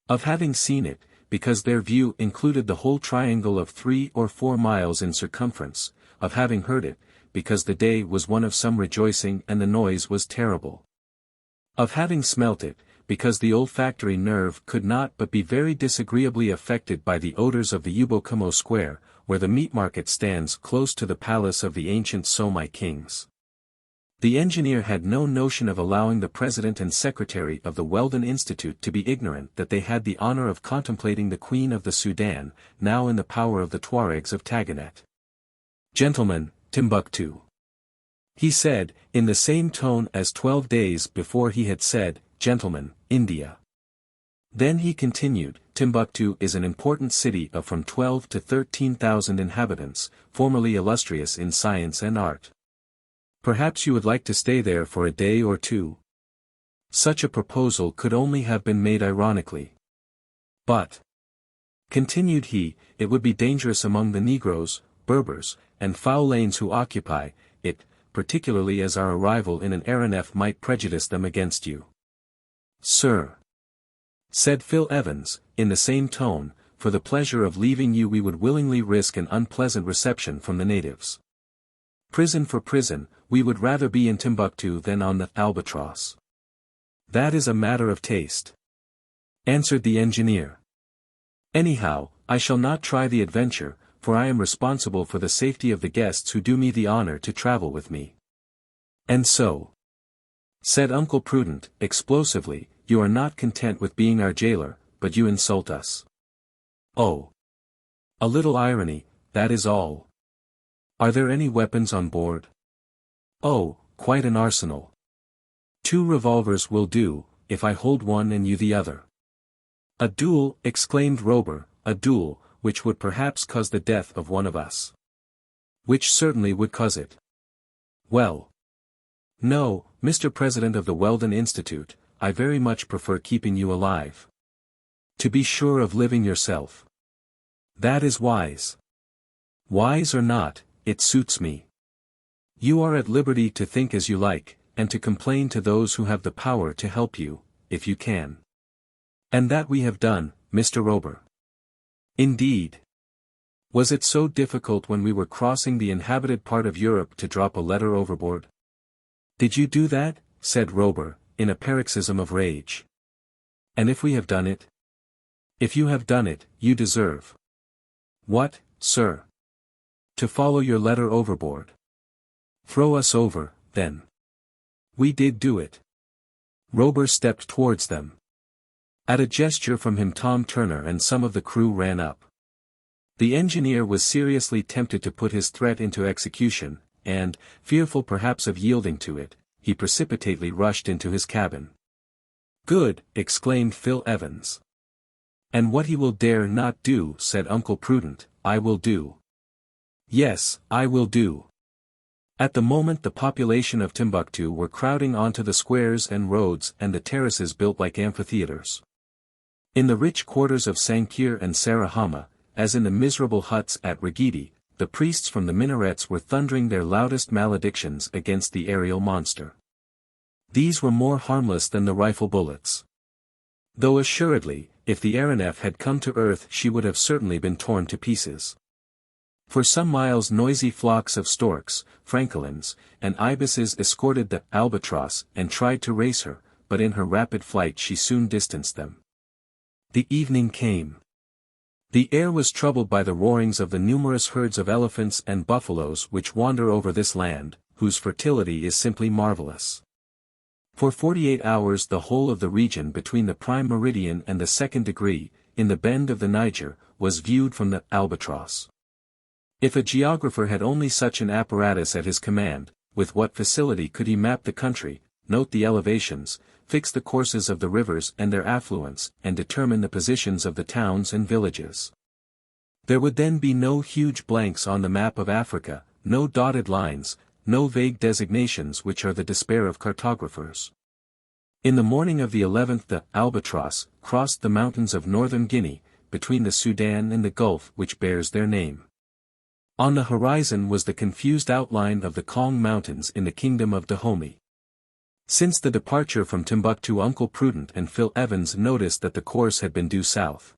Of having seen it, because their view included the whole triangle of 3 or 4 miles in circumference, of having heard it, because the day was one of some rejoicing and the noise was terrible. Of having smelt it, because the olfactory nerve could not but be very disagreeably affected by the odors of the Ubokumo Square, where the meat market stands close to the palace of the ancient Somai kings. The engineer had no notion of allowing the president and secretary of the Weldon Institute to be ignorant that they had the honor of contemplating the Queen of the Sudan, now in the power of the Tuaregs of Taganet. "Gentlemen, Timbuktu," he said, in the same tone as 12 days before he had said, "Gentlemen, India." Then he continued, "Timbuktu is an important city of from 12 to 13,000 inhabitants, formerly illustrious in science and art. Perhaps you would like to stay there for a day or two?" Such a proposal could only have been made ironically. "But," continued he, "it would be dangerous among the Negroes, Berbers, and Fowlanes who occupy it, particularly as our arrival in an aeronef might prejudice them against you." "Sir," said Phil Evans, in the same tone, "for the pleasure of leaving you we would willingly risk an unpleasant reception from the natives. Prison for prison, we would rather be in Timbuktu than on the Albatross." "That is a matter of taste," answered the engineer. "Anyhow, I shall not try the adventure, for I am responsible for the safety of the guests who do me the honor to travel with me." "And so," said Uncle Prudent, explosively, "you are not content with being our jailer, but you insult us." "Oh! A little irony, that is all." "Are there any weapons on board?" "Oh, quite an arsenal. 2 revolvers will do, if I hold one and you the other." "A duel," exclaimed Robur, "a duel, which would perhaps cause the death of one of us." "Which certainly would cause it." "Well. No, Mr. President of the Weldon Institute, I very much prefer keeping you alive. To be sure of living yourself. That is wise. Wise or not, it suits me. You are at liberty to think as you like, and to complain to those who have the power to help you, if you can. And that we have done, Mr. Robur." "Indeed. Was it so difficult when we were crossing the inhabited part of Europe to drop a letter overboard?" "Did you do that?" said Robur, in a paroxysm of rage. "And if we have done it?" "If you have done it, you deserve." "What, sir?" "To follow your letter overboard." "Throw us over, then." "We did do it." Robur stepped towards them. At a gesture from him Tom Turner and some of the crew ran up. The engineer was seriously tempted to put his threat into execution, and, fearful perhaps of yielding to it, he precipitately rushed into his cabin. "Good," exclaimed Phil Evans. "And what he will dare not do," said Uncle Prudent, "I will do. Yes, I will do." At the moment the population of Timbuktu were crowding onto the squares and roads and the terraces built like amphitheaters. In the rich quarters of Sankir and Sarahama, as in the miserable huts at Rigidi, the priests from the minarets were thundering their loudest maledictions against the aerial monster. These were more harmless than the rifle bullets. Though assuredly, if the aeronef had come to earth she would have certainly been torn to pieces. For some miles noisy flocks of storks, Frycollins, and ibises escorted the Albatross and tried to race her, but in her rapid flight she soon distanced them. The evening came. The air was troubled by the roarings of the numerous herds of elephants and buffaloes which wander over this land, whose fertility is simply marvelous. For 48 hours the whole of the region between the prime meridian and the 2nd degree, in the bend of the Niger, was viewed from the Albatross. If a geographer had only such an apparatus at his command, with what facility could he map the country, note the elevations, fix the courses of the rivers and their affluents, and determine the positions of the towns and villages. There would then be no huge blanks on the map of Africa, no dotted lines, no vague designations which are the despair of cartographers. In the morning of the 11th the Albatross crossed the mountains of northern Guinea, between the Sudan and the Gulf which bears their name. On the horizon was the confused outline of the Kong Mountains in the kingdom of Dahomey. Since the departure from Timbuktu, Uncle Prudent and Phil Evans noticed that the course had been due south.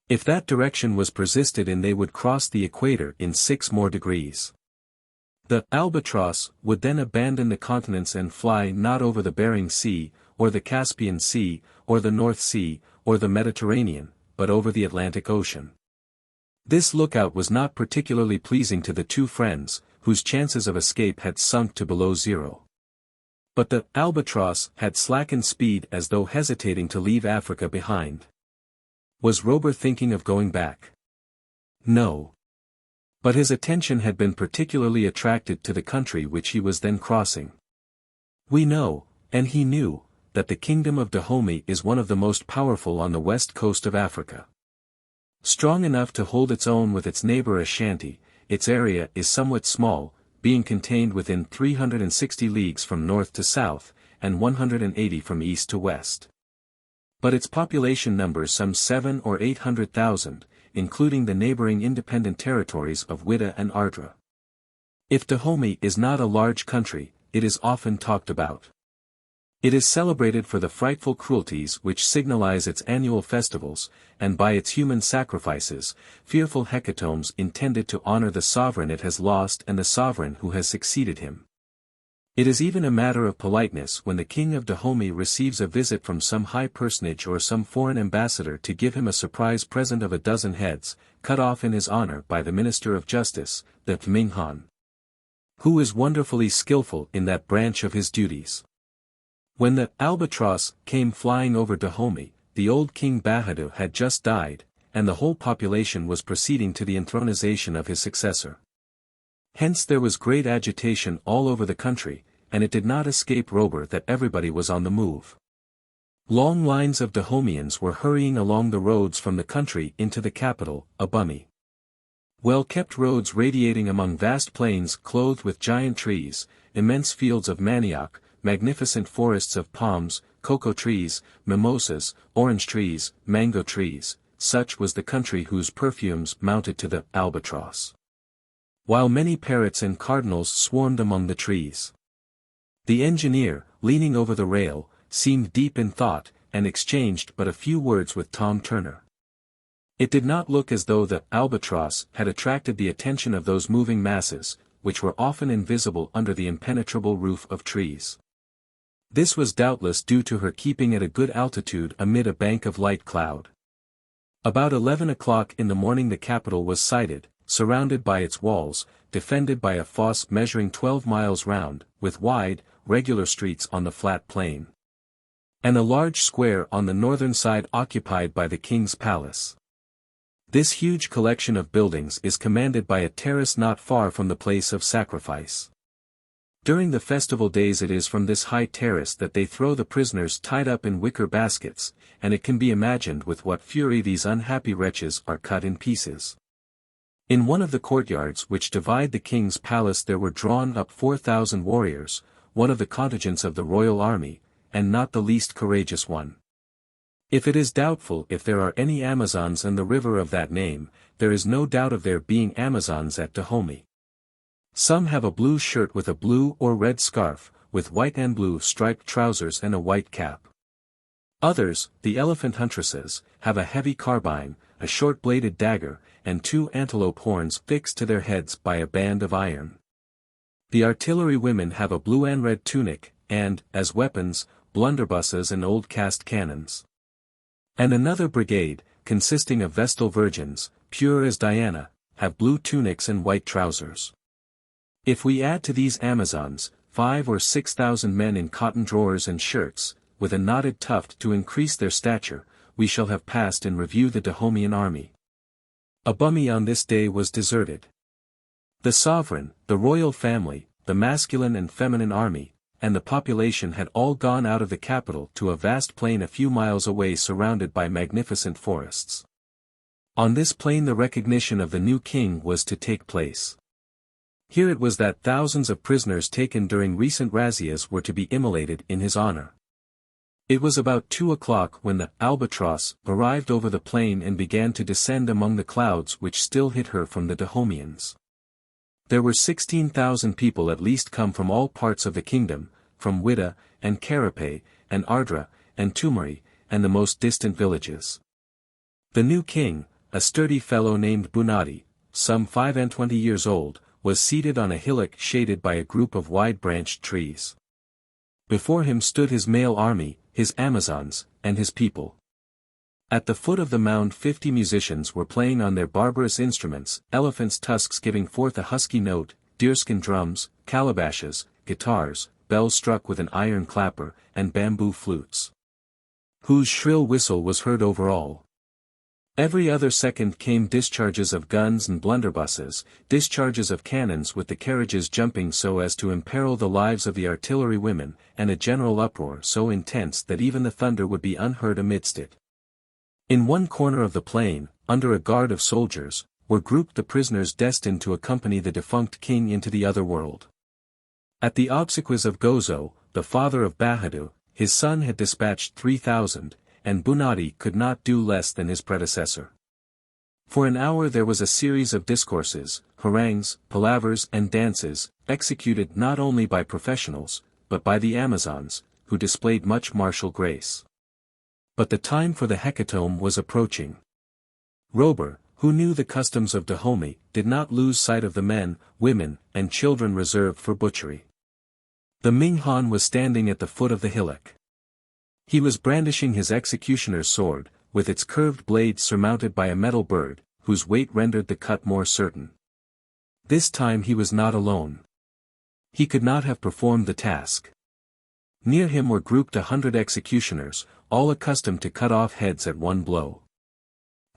If that direction was persisted in, they would cross the equator in 6 more degrees. The Albatross would then abandon the continents and fly not over the Bering Sea, or the Caspian Sea, or the North Sea, or the Mediterranean, but over the Atlantic Ocean. This lookout was not particularly pleasing to the two friends, whose chances of escape had sunk to below zero. But the Albatross had slackened speed as though hesitating to leave Africa behind. Was Robur thinking of going back? No. But his attention had been particularly attracted to the country which he was then crossing. We know, and he knew, that the kingdom of Dahomey is one of the most powerful on the west coast of Africa. Strong enough to hold its own with its neighbor Ashanti, its area is somewhat small, being contained within 360 leagues from north to south, and 180 from east to west. But its population numbers some 700,000 or 800,000, including the neighboring independent territories of Whither and Ardra. If Dahomey is not a large country, it is often talked about. It is celebrated for the frightful cruelties which signalize its annual festivals, and by its human sacrifices, fearful hecatombs intended to honor the sovereign it has lost and the sovereign who has succeeded him. It is even a matter of politeness when the king of Dahomey receives a visit from some high personage or some foreign ambassador to give him a surprise present of a dozen heads, cut off in his honor by the Minister of Justice, the Minghan, who is wonderfully skillful in that branch of his duties. When the Albatross came flying over Dahomey, the old King Bahadur had just died, and the whole population was proceeding to the enthronization of his successor. Hence there was great agitation all over the country, and it did not escape Robur that everybody was on the move. Long lines of Dahomeyans were hurrying along the roads from the country into the capital, Abomey. Well-kept roads radiating among vast plains clothed with giant trees, immense fields of manioc, magnificent forests of palms, cocoa trees, mimosas, orange trees, mango trees, such was the country whose perfumes mounted to the Albatross. While many parrots and cardinals swarmed among the trees. The engineer, leaning over the rail, seemed deep in thought, and exchanged but a few words with Tom Turner. It did not look as though the Albatross had attracted the attention of those moving masses, which were often invisible under the impenetrable roof of trees. This was doubtless due to her keeping at a good altitude amid a bank of light cloud. About 11 o'clock in the morning the capital was sighted, surrounded by its walls, defended by a fosse measuring 12 miles round, with wide, regular streets on the flat plain, and a large square on the northern side occupied by the king's palace. This huge collection of buildings is commanded by a terrace not far from the place of sacrifice. During the festival days it is from this high terrace that they throw the prisoners tied up in wicker baskets, and it can be imagined with what fury these unhappy wretches are cut in pieces. In one of the courtyards which divide the king's palace there were drawn up 4,000 warriors, one of the contingents of the royal army, and not the least courageous one. If it is doubtful if there are any Amazons in the river of that name, there is no doubt of there being Amazons at Dahomey. Some have a blue shirt with a blue or red scarf, with white and blue striped trousers and a white cap. Others, the elephant huntresses, have a heavy carbine, a short-bladed dagger, and 2 antelope horns fixed to their heads by a band of iron. The artillery women have a blue and red tunic, and, as weapons, blunderbusses and old cast cannons. And another brigade, consisting of Vestal virgins, pure as Diana, have blue tunics and white trousers. If we add to these Amazons, 5,000 or 6,000 men in cotton drawers and shirts, with a knotted tuft to increase their stature, we shall have passed in review the Dahomeyan army. Abomey on this day was deserted. The sovereign, the royal family, the masculine and feminine army, and the population had all gone out of the capital to a vast plain a few miles away surrounded by magnificent forests. On this plain the recognition of the new king was to take place. Here it was that thousands of prisoners taken during recent razzias were to be immolated in his honor. It was about 2 o'clock when the Albatross arrived over the plain and began to descend among the clouds which still hid her from the Dahomeans. There were 16,000 people at least come from all parts of the kingdom, from Whither, and Carapae, and Ardra, and Tumari, and the most distant villages. The new king, a sturdy fellow named Bunati, some 25 years old, was seated on a hillock shaded by a group of wide-branched trees. Before him stood his male army, his Amazons, and his people. At the foot of the mound 50 musicians were playing on their barbarous instruments, elephants' tusks giving forth a husky note, deerskin drums, calabashes, guitars, bells struck with an iron clapper, and bamboo flutes, whose shrill whistle was heard over all. Every other second came discharges of guns and blunderbusses, discharges of cannons with the carriages jumping so as to imperil the lives of the artillery women, and a general uproar so intense that even the thunder would be unheard amidst it. In one corner of the plain, under a guard of soldiers, were grouped the prisoners destined to accompany the defunct king into the other world. At the obsequies of Gozo, the father of Bahadur, his son had dispatched 3,000, and Bunati could not do less than his predecessor. For an hour there was a series of discourses, harangues, palavers and dances, executed not only by professionals, but by the Amazons, who displayed much martial grace. But the time for the hecatomb was approaching. Robur, who knew the customs of Dahomey, did not lose sight of the men, women, and children reserved for butchery. The Ming Han was standing at the foot of the hillock. He was brandishing his executioner's sword, with its curved blade surmounted by a metal bird, whose weight rendered the cut more certain. This time he was not alone. He could not have performed the task. Near him were grouped 100 executioners, all accustomed to cut off heads at one blow.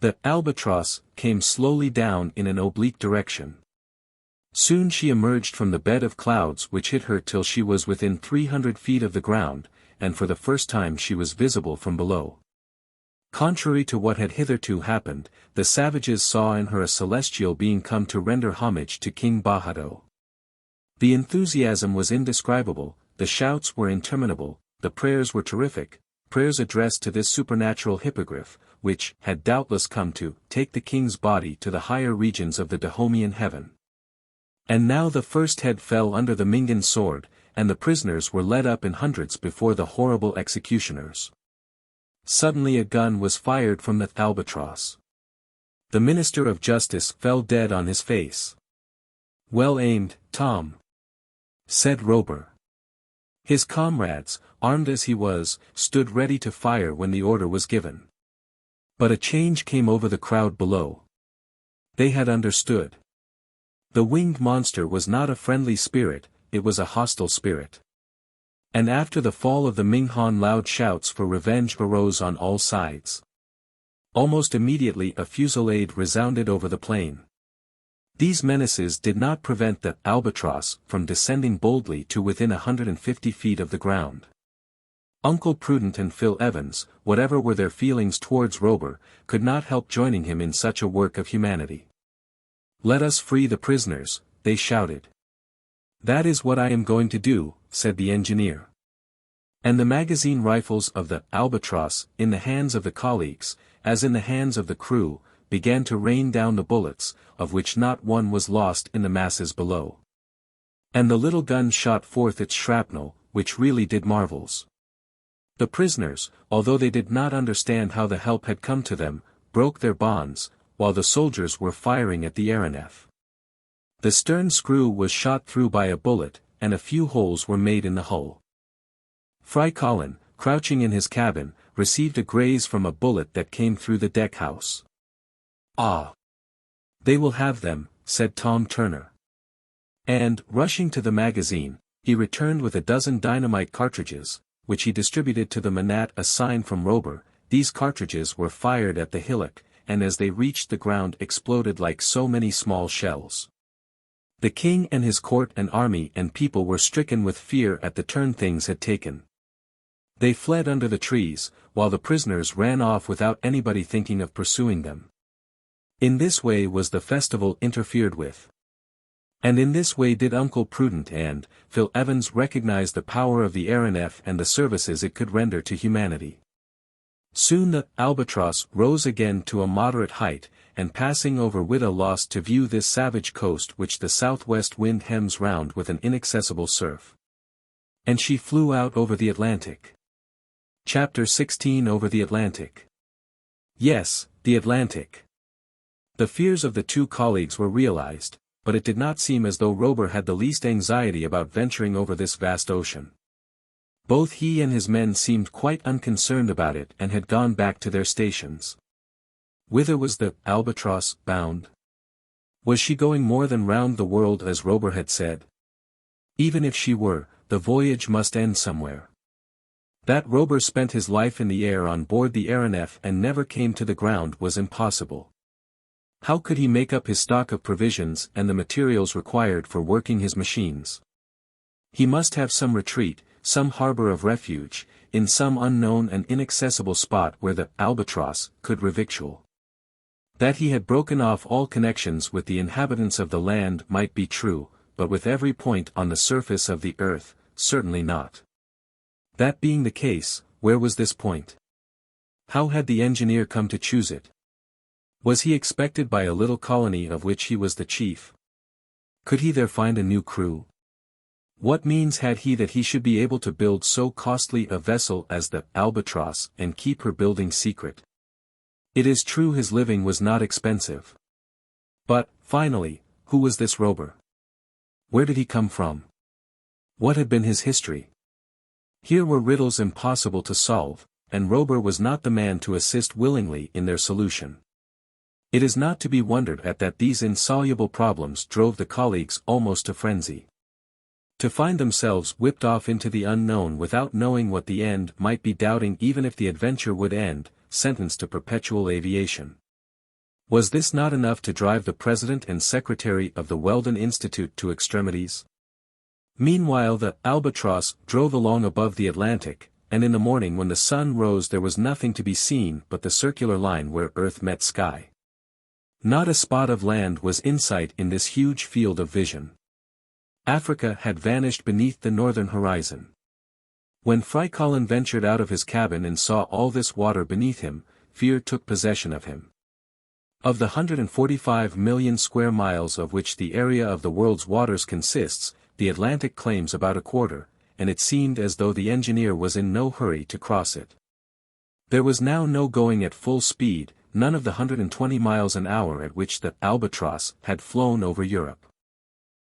The Albatross came slowly down in an oblique direction. Soon she emerged from the bed of clouds which hid her till she was within 300 feet of the ground, and for the first time she was visible from below. Contrary to what had hitherto happened, the savages saw in her a celestial being come to render homage to King Bahadur. The enthusiasm was indescribable, the shouts were interminable, the prayers were terrific, prayers addressed to this supernatural hippogriff, which had doubtless come to take the king's body to the higher regions of the Dahomean heaven. And now the first head fell under the Mingan sword, and the prisoners were led up in hundreds before the horrible executioners. Suddenly a gun was fired from the Albatross. The Minister of Justice fell dead on his face. "Well aimed, Tom," said Robur. His comrades, armed as he was, stood ready to fire when the order was given. But a change came over the crowd below. They had understood. The winged monster was not a friendly spirit, it was a hostile spirit. And after the fall of the Ming Han loud shouts for revenge arose on all sides. Almost immediately a fusillade resounded over the plain. These menaces did not prevent the Albatross from descending boldly to within 150 feet of the ground. Uncle Prudent and Phil Evans, whatever were their feelings towards Robur, could not help joining him in such a work of humanity. "Let us free the prisoners," they shouted. "That is what I am going to do," said the engineer. And the magazine rifles of the Albatross, in the hands of the colleagues, as in the hands of the crew, began to rain down the bullets, of which not one was lost in the masses below. And the little gun shot forth its shrapnel, which really did marvels. The prisoners, although they did not understand how the help had come to them, broke their bonds, while the soldiers were firing at the aeronef. The stern screw was shot through by a bullet, and a few holes were made in the hull. Frycollin, crouching in his cabin, received a graze from a bullet that came through the deck house. "Ah! They will have them," said Tom Turner. And, rushing to the magazine, he returned with a dozen dynamite cartridges, which he distributed to the men at a sign from Robur. These cartridges were fired at the hillock, and as they reached the ground exploded like so many small shells. The king and his court and army and people were stricken with fear at the turn things had taken. They fled under the trees, while the prisoners ran off without anybody thinking of pursuing them. In this way was the festival interfered with. And in this way did Uncle Prudent and Phil Evans recognize the power of the AERONEF and the services it could render to humanity. Soon the Albatross rose again to a moderate height, and passing over WHITHER lost to view this savage coast which the southwest wind hems round with an inaccessible surf. And she flew out over the Atlantic. Chapter 16 Over the Atlantic. Yes, the Atlantic. The fears of the two colleagues were realized, but it did not seem as though Robur had the least anxiety about venturing over this vast ocean. Both he and his men seemed quite unconcerned about it and had gone back to their stations. Whither was the Albatross bound? Was she going more than round the world as Robur had said? Even if she were, the voyage must end somewhere. That Robur spent his life in the air on board the AERONEF and never came to the ground was impossible. How could he make up his stock of provisions and the materials required for working his machines? He must have some retreat, some harbor of refuge, in some unknown and inaccessible spot where the Albatross could revictual. That he had broken off all connections with the inhabitants of the land might be true, but with every point on the surface of the earth, certainly not. That being the case, where was this point? How had the engineer come to choose it? Was he expected by a little colony of which he was the chief? Could he there find a new crew? What means had he that he should be able to build so costly a vessel as the Albatross and keep her building secret? It is true his living was not expensive. But, finally, who was this Robur? Where did he come from? What had been his history? Here were riddles impossible to solve, and Robur was not the man to assist willingly in their solution. It is not to be wondered at that these insoluble problems drove the colleagues almost to frenzy. To find themselves whipped off into the unknown without knowing what the end might be, doubting even if the adventure would end, sentenced to perpetual aviation. Was this not enough to drive the president and secretary of the Weldon Institute to extremities? Meanwhile the Albatross drove along above the Atlantic, and in the morning when the sun rose there was nothing to be seen but the circular line where earth met sky. Not a spot of land was in sight in this huge field of vision. Africa had vanished beneath the northern horizon. When Frycollin ventured out of his cabin and saw all this water beneath him, fear took possession of him. Of the 145 million square miles of which the area of the world's waters consists, the Atlantic claims about a quarter, and it seemed as though the engineer was in no hurry to cross it. There was now no going at full speed, none of the 120 miles an hour at which the Albatross had flown over Europe.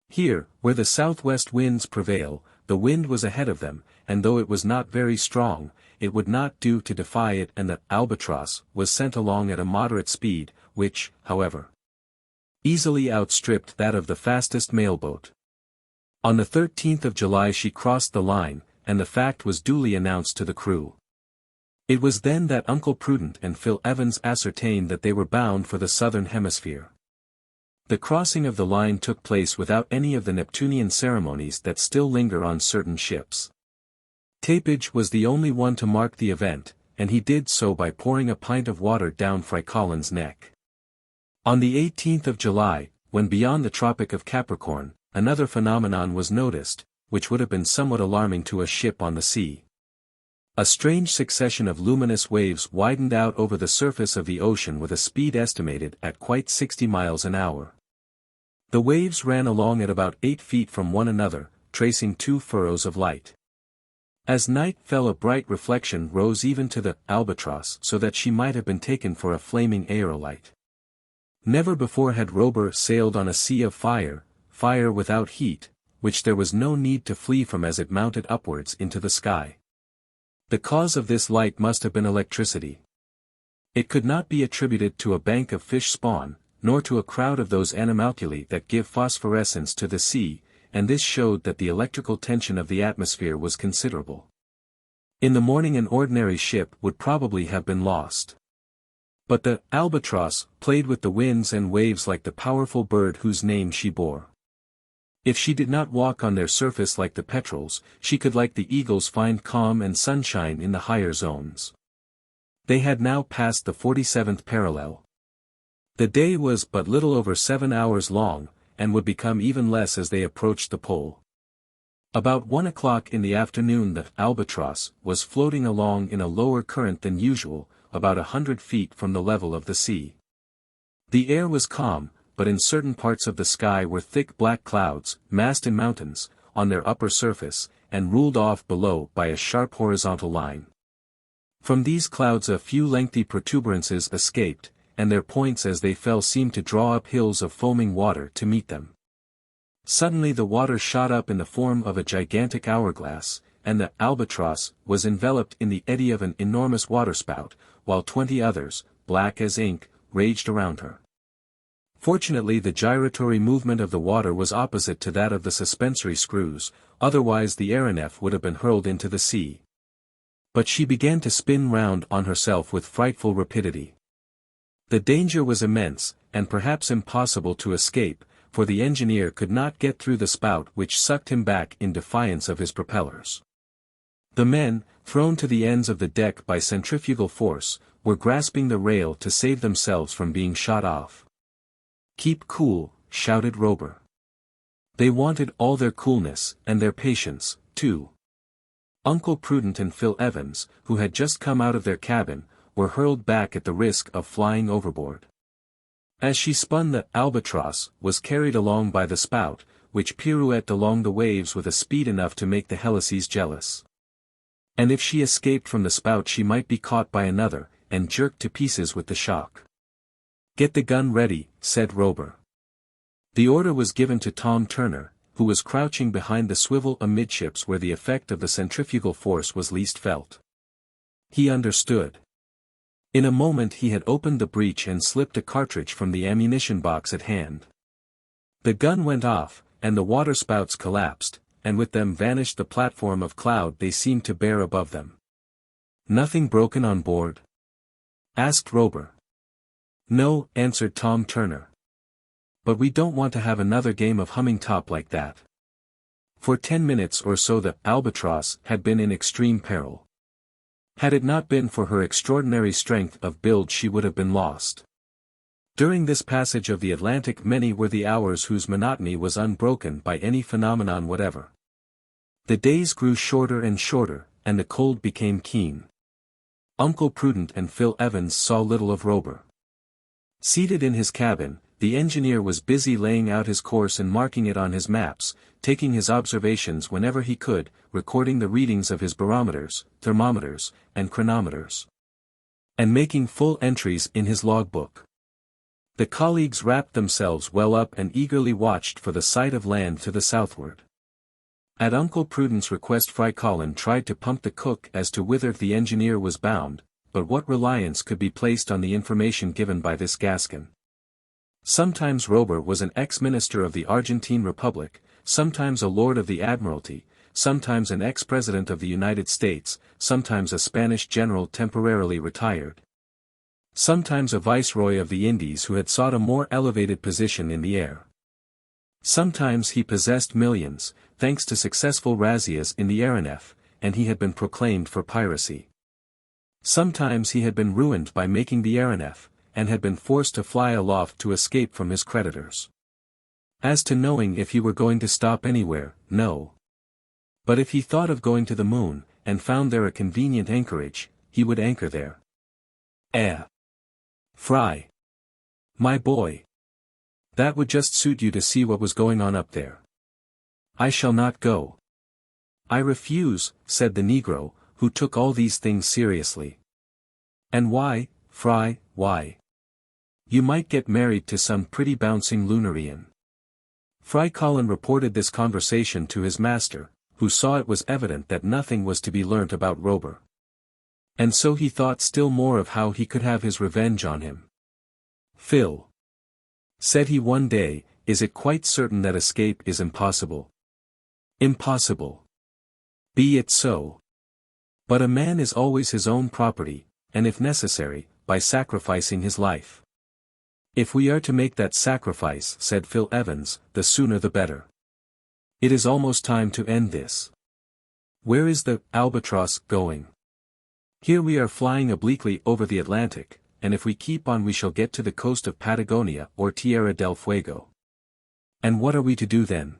Here, where the southwest winds prevail, the wind was ahead of them, and though it was not very strong, it would not do to defy it, and the Albatross was sent along at a moderate speed, which, however, easily outstripped that of the fastest mailboat. On the 13th of July she crossed the line, and the fact was duly announced to the crew. It was then that Uncle Prudent and Phil Evans ascertained that they were bound for the southern hemisphere. The crossing of the line took place without any of the Neptunian ceremonies that still linger on certain ships. Tapage was the only one to mark the event, and he did so by pouring a pint of water down Frycollin's neck. On the 18th of July, when beyond the Tropic of Capricorn, another phenomenon was noticed, which would have been somewhat alarming to a ship on the sea. A strange succession of luminous waves widened out over the surface of the ocean with a speed estimated at quite 60 miles an hour. The waves ran along at about 8 feet from one another, tracing 2 furrows of light. As night fell a bright reflection rose even to the Albatross so that she might have been taken for a flaming aerolite. Never before had Robur sailed on a sea of fire, fire without heat, which there was no need to flee from as it mounted upwards into the sky. The cause of this light must have been electricity. It could not be attributed to a bank of fish spawn, nor to a crowd of those animalculae that give phosphorescence to the sea, and this showed that the electrical tension of the atmosphere was considerable. In the morning an ordinary ship would probably have been lost. But the Albatross played with the winds and waves like the powerful bird whose name she bore. If she did not walk on their surface like the petrels, she could like the eagles find calm and sunshine in the higher zones. They had now passed the 47th parallel. The day was but little over 7 hours long, and would become even less as they approached the pole. About 1 o'clock in the afternoon the Albatross was floating along in a lower current than usual, about 100 feet from the level of the sea. The air was calm, but in certain parts of the sky were thick black clouds, massed in mountains, on their upper surface, and ruled off below by a sharp horizontal line. From these clouds a few lengthy protuberances escaped, and their points as they fell seemed to draw up hills of foaming water to meet them. Suddenly the water shot up in the form of a gigantic hourglass, and the Albatross was enveloped in the eddy of an enormous waterspout, while 20 others, black as ink, raged around her. Fortunately the gyratory movement of the water was opposite to that of the suspensory screws, otherwise the aeronef would have been hurled into the sea. But she began to spin round on herself with frightful rapidity. The danger was immense, and perhaps impossible to escape, for the engineer could not get through the spout which sucked him back in defiance of his propellers. The men, thrown to the ends of the deck by centrifugal force, were grasping the rail to save themselves from being shot off. "Keep cool," shouted Robur. They wanted all their coolness, and their patience, too. Uncle Prudent and Phil Evans, who had just come out of their cabin, were hurled back at the risk of flying overboard. As she spun the Albatross was carried along by the spout, which pirouetted along the waves with a speed enough to make the helices jealous. And if she escaped from the spout she might be caught by another, and jerked to pieces with the shock. "Get the gun ready," said Robur. The order was given to Tom Turner, who was crouching behind the swivel amidships where the effect of the centrifugal force was least felt. He understood. In a moment he had opened the breech and slipped a cartridge from the ammunition box at hand. The gun went off, and the waterspouts collapsed, and with them vanished the platform of cloud they seemed to bear above them. "Nothing broken on board?" asked Robur. "No," answered Tom Turner. "But we don't want to have another game of humming top like that." For 10 minutes or so the Albatross had been in extreme peril. Had it not been for her extraordinary strength of build she would have been lost. During this passage of the Atlantic many were the hours whose monotony was unbroken by any phenomenon whatever. The days grew shorter and shorter, and the cold became keen. Uncle Prudent and Phil Evans saw little of Robur. Seated in his cabin, the engineer was busy laying out his course and marking it on his maps, taking his observations whenever he could, recording the readings of his barometers, thermometers, and chronometers, and making full entries in his logbook. The colleagues wrapped themselves well up and eagerly watched for the sight of land to the southward. At Uncle Prudent's request Frycollin tried to pump the cook as to whither the engineer was bound, but what reliance could be placed on the information given by this Gascon? Sometimes Robur was an ex-minister of the Argentine Republic, sometimes a lord of the Admiralty, sometimes an ex-president of the United States, sometimes a Spanish general temporarily retired. Sometimes a viceroy of the Indies who had sought a more elevated position in the air. Sometimes he possessed millions, thanks to successful razzias in the aeronef, and he had been proclaimed for piracy. Sometimes he had been ruined by making the aeronef, and had been forced to fly aloft to escape from his creditors. As to knowing if he were going to stop anywhere, no. But if he thought of going to the moon, and found there a convenient anchorage, he would anchor there. Fry. My boy. That would just suit you to see what was going on up there. I shall not go. I refuse, said the Negro, who took all these things seriously. And why, Fry, why? You might get married to some pretty bouncing Lunarian. Frycollin reported this conversation to his master, who saw it was evident that nothing was to be learnt about Robur. And so he thought still more of how he could have his revenge on him. "Phil," said he one day, "is it quite certain that escape is impossible?" "Impossible. Be it so. But a man is always his own property, and if necessary, by sacrificing his life." "If we are to make that sacrifice," said Phil Evans, "the sooner the better. It is almost time to end this. Where is the Albatross going? Here we are flying obliquely over the Atlantic, and if we keep on we shall get to the coast of Patagonia or Tierra del Fuego. And what are we to do then?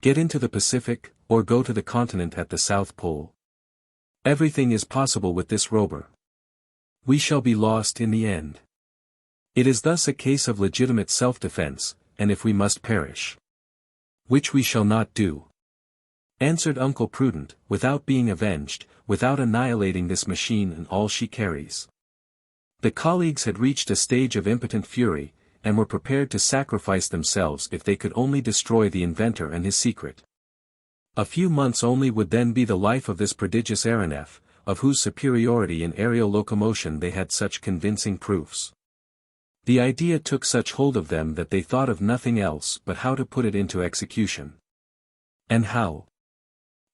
Get into the Pacific, or go to the continent at the South Pole? Everything is possible with this Robur. We shall be lost in the end. It is thus a case of legitimate self-defense, and if we must perish, which we shall not do, answered Uncle Prudent, without being avenged, without annihilating this machine and all she carries. The colleagues had reached a stage of impotent fury, and were prepared to sacrifice themselves if they could only destroy the inventor and his secret. A few months only would then be the life of this prodigious aeronef, of whose superiority in aerial locomotion they had such convincing proofs. The idea took such hold of them that they thought of nothing else but how to put it into execution. And how?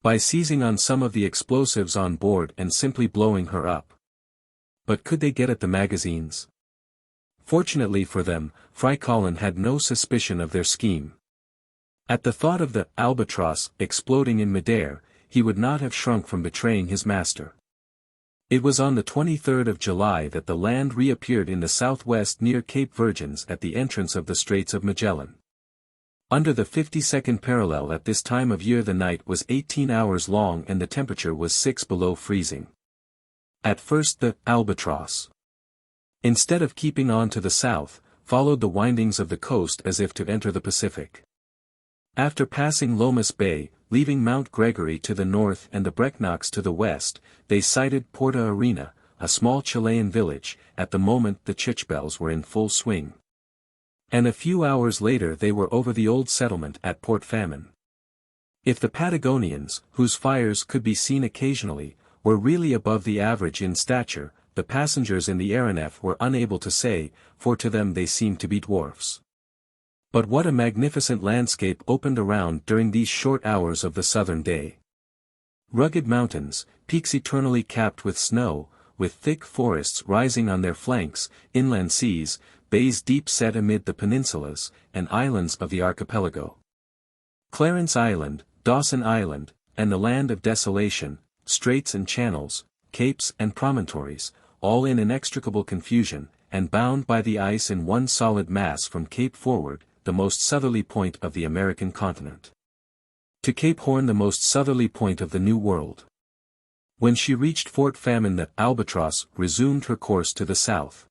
By seizing on some of the explosives on board and simply blowing her up. But could they get at the magazines? Fortunately for them, Frycollin had no suspicion of their scheme. At the thought of the Albatross exploding in midair, he would not have shrunk from betraying his master. It was on the 23rd of July that the land reappeared in the southwest near Cape Virgins at the entrance of the Straits of Magellan. Under the 52nd parallel at this time of year the night was 18 hours long and the temperature was 6 below freezing. At first the Albatross, instead of keeping on to the south, followed the windings of the coast as if to enter the Pacific. After passing Lomas Bay, leaving Mount Gregory to the north and the Brecknocks to the west, they sighted Porto Arena, a small Chilean village. At the moment the church bells were in full swing. And a few hours later they were over the old settlement at Port Famine. If the Patagonians, whose fires could be seen occasionally, were really above the average in stature, the passengers in the aeronef were unable to say, for to them they seemed to be dwarfs. But what a magnificent landscape opened around during these short hours of the southern day. Rugged mountains, peaks eternally capped with snow, with thick forests rising on their flanks, inland seas, bays deep set amid the peninsulas, and islands of the archipelago. Clarence Island, Dawson Island, and the Land of Desolation, straits and channels, capes and promontories, all in inextricable confusion, and bound by the ice in one solid mass from Cape forward, the most southerly point of the American continent, to Cape Horn, the most southerly point of the New World. When she reached Fort Famine the Albatross resumed her course to the south.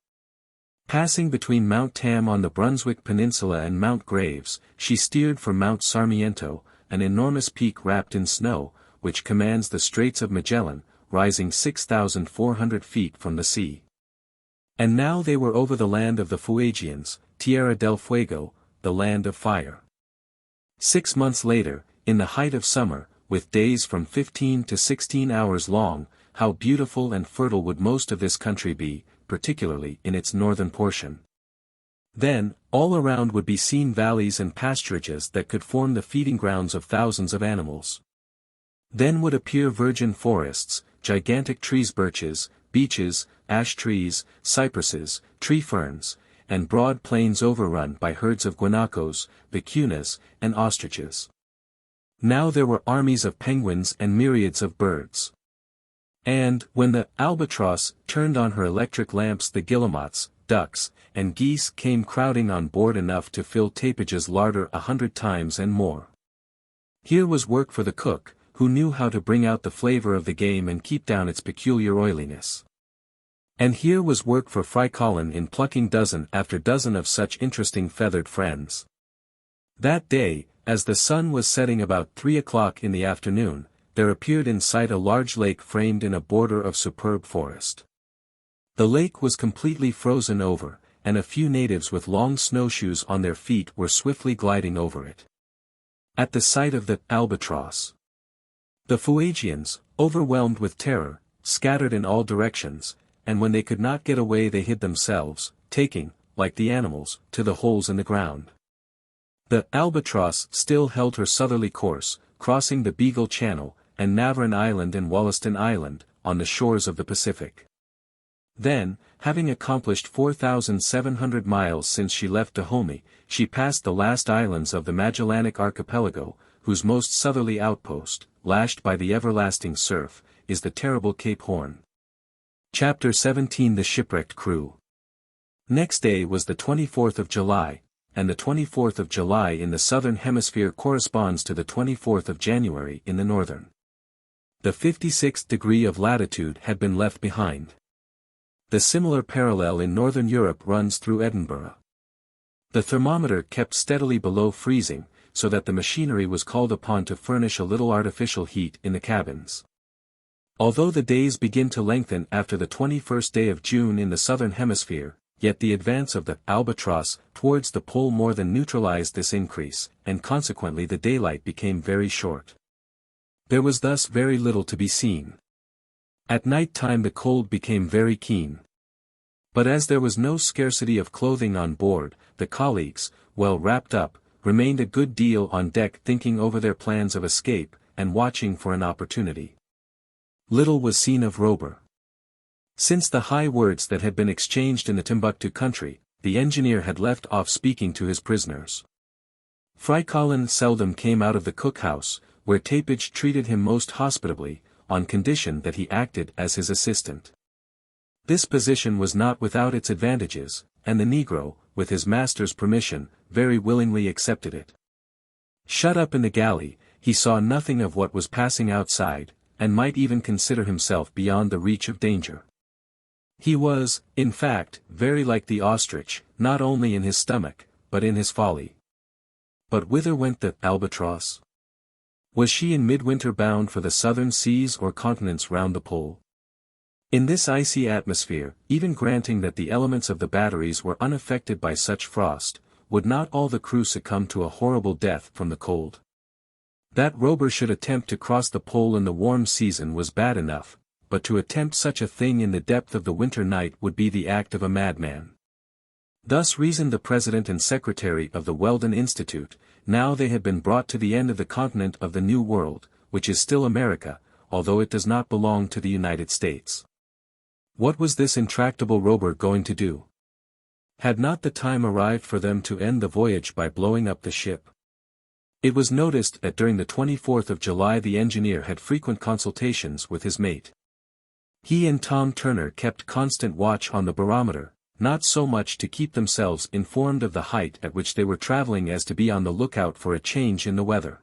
Passing between Mount Tam on the Brunswick Peninsula and Mount Graves, she steered for Mount Sarmiento, an enormous peak wrapped in snow, which commands the Straits of Magellan, rising 6,400 feet from the sea. And now they were over the land of the Fuegians, Tierra del Fuego, the land of fire. 6 months later, in the height of summer, with days from 15 to 16 hours long, how beautiful and fertile would most of this country be, particularly in its northern portion. Then, all around would be seen valleys and pasturages that could form the feeding grounds of thousands of animals. Then would appear virgin forests, gigantic trees, birches, beeches, ash trees, cypresses, tree ferns, and broad plains overrun by herds of guanacos, vicunas, and ostriches. Now there were armies of penguins and myriads of birds. And, when the Albatross turned on her electric lamps, the guillemots, ducks, and geese came crowding on board, enough to fill Tapage's larder 100 times and more. Here was work for the cook, who knew how to bring out the flavor of the game and keep down its peculiar oiliness. And here was work for Frycollin in plucking dozen after dozen of such interesting feathered friends. That day, as the sun was setting about 3 o'clock in the afternoon, there appeared in sight a large lake framed in a border of superb forest. The lake was completely frozen over, and a few natives with long snowshoes on their feet were swiftly gliding over it. At the sight of the Albatross, the Fuegians, overwhelmed with terror, scattered in all directions, and when they could not get away they hid themselves, taking, like the animals, to the holes in the ground. The Albatross still held her southerly course, crossing the Beagle Channel, and Navarin Island and Wollaston Island, on the shores of the Pacific. Then, having accomplished 4,700 miles since she left Dahomey, she passed the last islands of the Magellanic Archipelago, whose most southerly outpost, lashed by the everlasting surf, is the terrible Cape Horn. Chapter 17 The Shipwrecked Crew. Next day was the 24th of July, and the 24th of July in the southern hemisphere corresponds to the 24th of January in the northern. The 56th degree of latitude had been left behind. The similar parallel in northern Europe runs through Edinburgh. The thermometer kept steadily below freezing, so that the machinery was called upon to furnish a little artificial heat in the cabins. Although the days begin to lengthen after the 21st day of June in the southern hemisphere, yet the advance of the Albatross towards the pole more than neutralized this increase, and consequently the daylight became very short. There was thus very little to be seen. At night time the cold became very keen. But as there was no scarcity of clothing on board, the colleagues, well wrapped up, remained a good deal on deck thinking over their plans of escape, and watching for an opportunity. Little was seen of Robur. Since the high words that had been exchanged in the Timbuktu country, the engineer had left off speaking to his prisoners. Frycollin seldom came out of the cookhouse, where Tapage treated him most hospitably, on condition that he acted as his assistant. This position was not without its advantages, and the negro, with his master's permission, very willingly accepted it. Shut up in the galley, he saw nothing of what was passing outside, and might even consider himself beyond the reach of danger. He was, in fact, very like the ostrich, not only in his stomach, but in his folly. But whither went the Albatross? Was she in midwinter bound for the southern seas or continents round the pole? In this icy atmosphere, even granting that the elements of the batteries were unaffected by such frost, would not all the crew succumb to a horrible death from the cold? That Robur should attempt to cross the pole in the warm season was bad enough, but to attempt such a thing in the depth of the winter night would be the act of a madman. Thus reasoned the president and secretary of the Weldon Institute, now they had been brought to the end of the continent of the New World, which is still America, although it does not belong to the United States. What was this intractable Robur going to do? Had not the time arrived for them to end the voyage by blowing up the ship? It was noticed that during the 24th of July the engineer had frequent consultations with his mate. He and Tom Turner kept constant watch on the barometer, not so much to keep themselves informed of the height at which they were traveling as to be on the lookout for a change in the weather.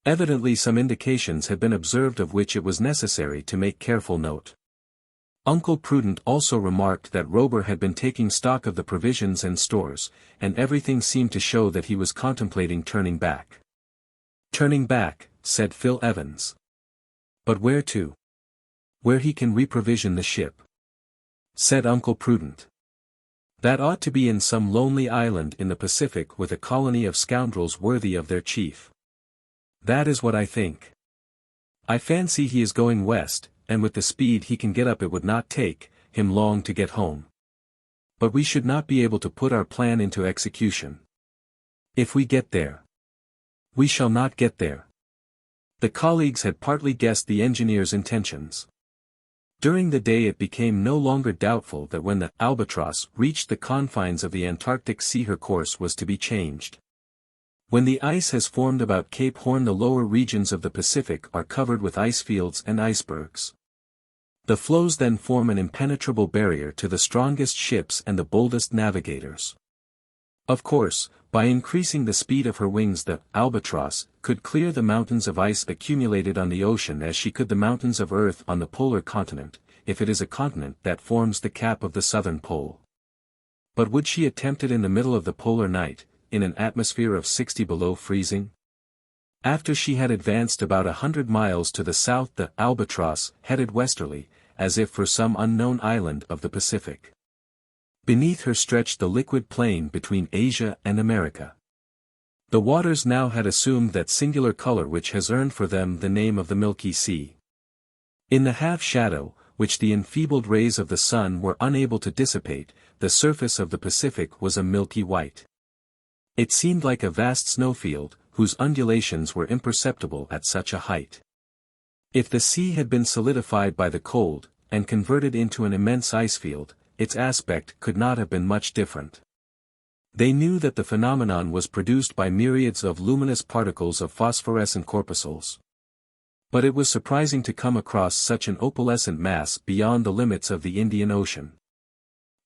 Evidently some indications had been observed of which it was necessary to make careful note. Uncle Prudent also remarked that Robur had been taking stock of the provisions and stores, and everything seemed to show that he was contemplating turning back. "Turning back," said Phil Evans. "But where to?" "Where he can reprovision the ship," said Uncle Prudent. "That ought to be in some lonely island in the Pacific with a colony of scoundrels worthy of their chief. That is what I think. I fancy he is going west, and with the speed he can get up it would not take him long to get home. But we should not be able to put our plan into execution. If we get there. We shall not get there." The colleagues had partly guessed the engineer's intentions. During the day it became no longer doubtful that when the Albatross reached the confines of the Antarctic Sea her course was to be changed. When the ice has formed about Cape Horn the lower regions of the Pacific are covered with ice fields and icebergs. The floes then form an impenetrable barrier to the strongest ships and the boldest navigators. Of course, by increasing the speed of her wings the Albatross could clear the mountains of ice accumulated on the ocean as she could the mountains of earth on the polar continent, if it is a continent that forms the cap of the southern pole. But would she attempt it in the middle of the polar night, in an atmosphere of 60 below freezing? After she had advanced about 100 miles to the south the Albatross headed westerly, as if for some unknown island of the Pacific. Beneath her stretched the liquid plain between Asia and America. The waters now had assumed that singular color which has earned for them the name of the Milky Sea. In the half-shadow, which the enfeebled rays of the sun were unable to dissipate, the surface of the Pacific was a milky white. It seemed like a vast snowfield, whose undulations were imperceptible at such a height. If the sea had been solidified by the cold, and converted into an immense icefield, its aspect could not have been much different. They knew that the phenomenon was produced by myriads of luminous particles of phosphorescent corpuscles. But it was surprising to come across such an opalescent mass beyond the limits of the Indian Ocean.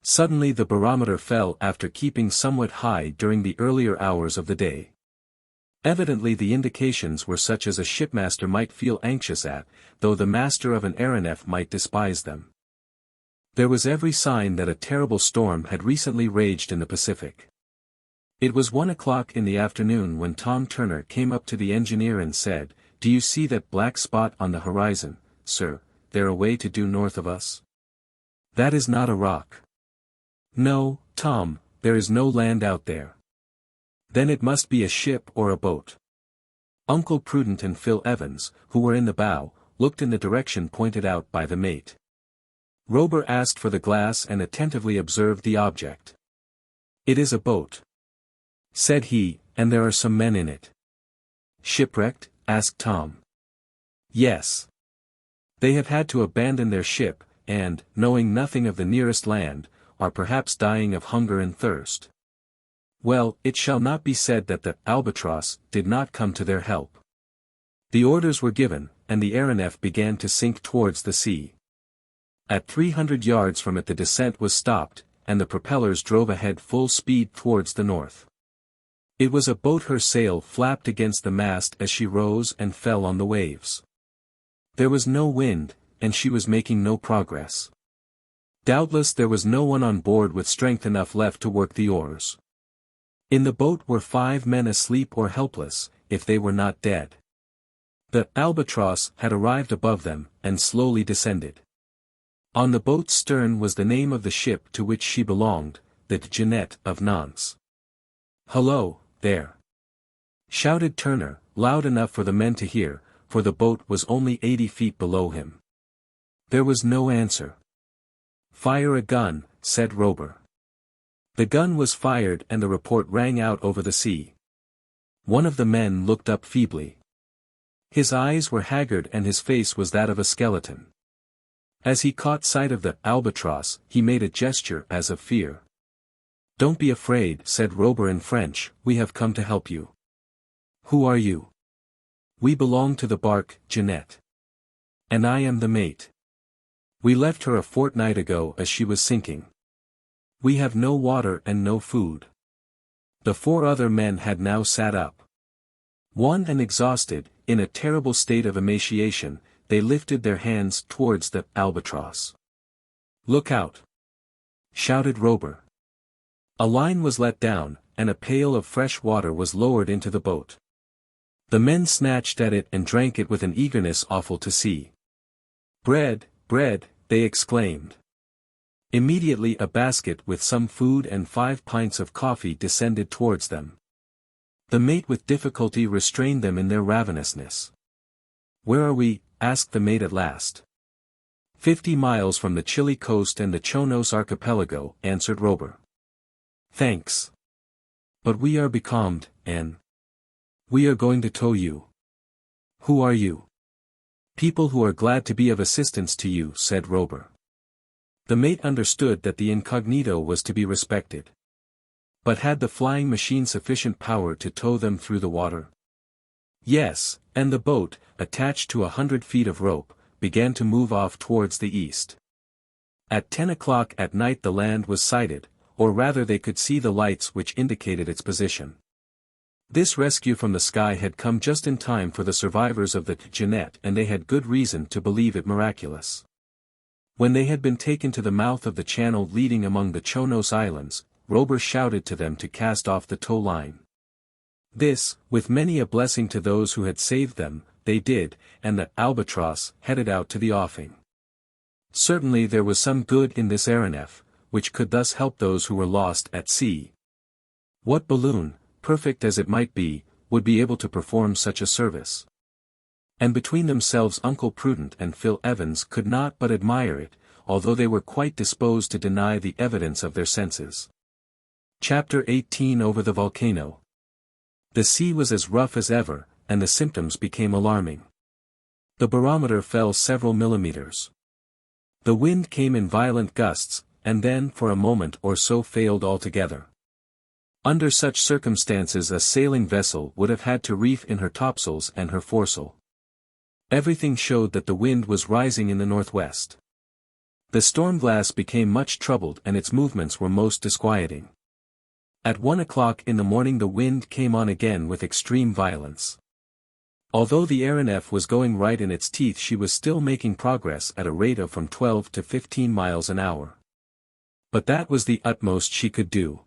Suddenly the barometer fell after keeping somewhat high during the earlier hours of the day. Evidently the indications were such as a shipmaster might feel anxious at, though the master of an aeronef might despise them. There was every sign that a terrible storm had recently raged in the Pacific. It was 1 o'clock in the afternoon when Tom Turner came up to the engineer and said, "Do you see that black spot on the horizon, sir, there away to due north of us? That is not a rock." "No, Tom, there is no land out there." "Then it must be a ship or a boat." Uncle Prudent and Phil Evans, who were in the bow, looked in the direction pointed out by the mate. Robur asked for the glass and attentively observed the object. "It is a boat," said he, "and there are some men in it." "Shipwrecked?" asked Tom. "Yes. They have had to abandon their ship, and, knowing nothing of the nearest land, are perhaps dying of hunger and thirst. Well, it shall not be said that the Albatross did not come to their help. The orders were given, and the aeronef began to sink towards the sea. At 300 yards from it the descent was stopped, and the propellers drove ahead full speed towards the north. It was a boat. Her sail flapped against the mast as she rose and fell on the waves. There was no wind, and she was making no progress. Doubtless there was no one on board with strength enough left to work the oars. In the boat were 5 men asleep or helpless, if they were not dead. The Albatross had arrived above them, and slowly descended. On the boat's stern was the name of the ship to which she belonged, the Jeannette of Nantes. "Hullo, there!" shouted Turner, loud enough for the men to hear, for the boat was only 80 feet below him. There was no answer. "Fire a gun," said Robur. The gun was fired and the report rang out over the sea. One of the men looked up feebly. His eyes were haggard and his face was that of a skeleton. As he caught sight of the Albatross, he made a gesture as of fear. "Don't be afraid," said Robur in French, "we have come to help you." "Who are you?" "We belong to the bark, Jeannette. And I am the mate. We left her a fortnight ago as she was sinking. We have no water and no food." The 4 other men had now sat up. Worn and exhausted, in a terrible state of emaciation, they lifted their hands towards the Albatross. "Look out!" shouted Robur. A line was let down, and a pail of fresh water was lowered into the boat. The men snatched at it and drank it with an eagerness awful to see. "Bread, bread," they exclaimed. Immediately a basket with some food and 5 pints of coffee descended towards them. The mate with difficulty restrained them in their ravenousness. "Where are we?" asked the mate at last. 50 miles from the Chile coast and the Chonos archipelago," answered Robur. "Thanks. But we are becalmed, and we are going to tow you." "Who are you?" "People who are glad to be of assistance to you," said Robur. The mate understood that the incognito was to be respected. But had the flying machine sufficient power to tow them through the water? Yes, and the boat, attached to 100 feet of rope, began to move off towards the east. At 10 o'clock at night the land was sighted, or rather they could see the lights which indicated its position. This rescue from the sky had come just in time for the survivors of the Jeannette, and they had good reason to believe it miraculous. When they had been taken to the mouth of the channel leading among the Chonos Islands, Robur shouted to them to cast off the tow line. This, with many a blessing to those who had saved them, they did, and the Albatross headed out to the offing. Certainly there was some good in this aeronef, which could thus help those who were lost at sea. What balloon, perfect as it might be, would be able to perform such a service? And between themselves Uncle Prudent and Phil Evans could not but admire it, although they were quite disposed to deny the evidence of their senses. Chapter 18 Over the Volcano. The sea was as rough as ever, and the symptoms became alarming. The barometer fell several millimeters. The wind came in violent gusts, and then for a moment or so failed altogether. Under such circumstances a sailing vessel would have had to reef in her topsails and her foresail. Everything showed that the wind was rising in the northwest. The storm glass became much troubled and its movements were most disquieting. At 1 o'clock in the morning the wind came on again with extreme violence. Although the aeronef was going right in its teeth, she was still making progress at a rate of from 12 to 15 miles an hour. But that was the utmost she could do.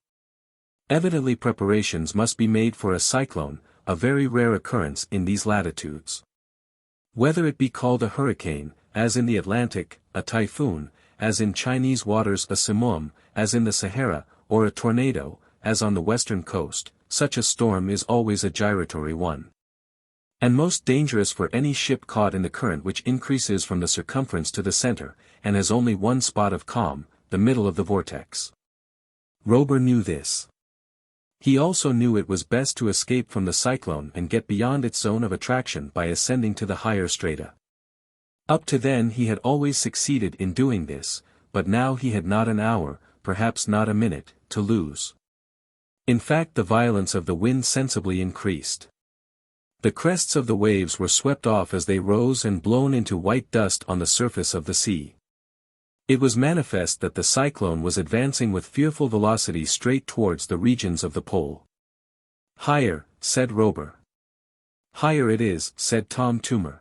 Evidently preparations must be made for a cyclone, a very rare occurrence in these latitudes. Whether it be called a hurricane, as in the Atlantic, a typhoon, as in Chinese waters a simoom, as in the Sahara, or a tornado, as on the western coast, such a storm is always a gyratory one. And most dangerous for any ship caught in the current which increases from the circumference to the center, and has only one spot of calm, the middle of the vortex. Robur knew this. He also knew it was best to escape from the cyclone and get beyond its zone of attraction by ascending to the higher strata. Up to then he had always succeeded in doing this, but now he had not an hour, perhaps not a minute, to lose. In fact, the violence of the wind sensibly increased. The crests of the waves were swept off as they rose and blown into white dust on the surface of the sea. It was manifest that the cyclone was advancing with fearful velocity straight towards the regions of the pole. "Higher," said Robur. "Higher it is," said Tom Toomer.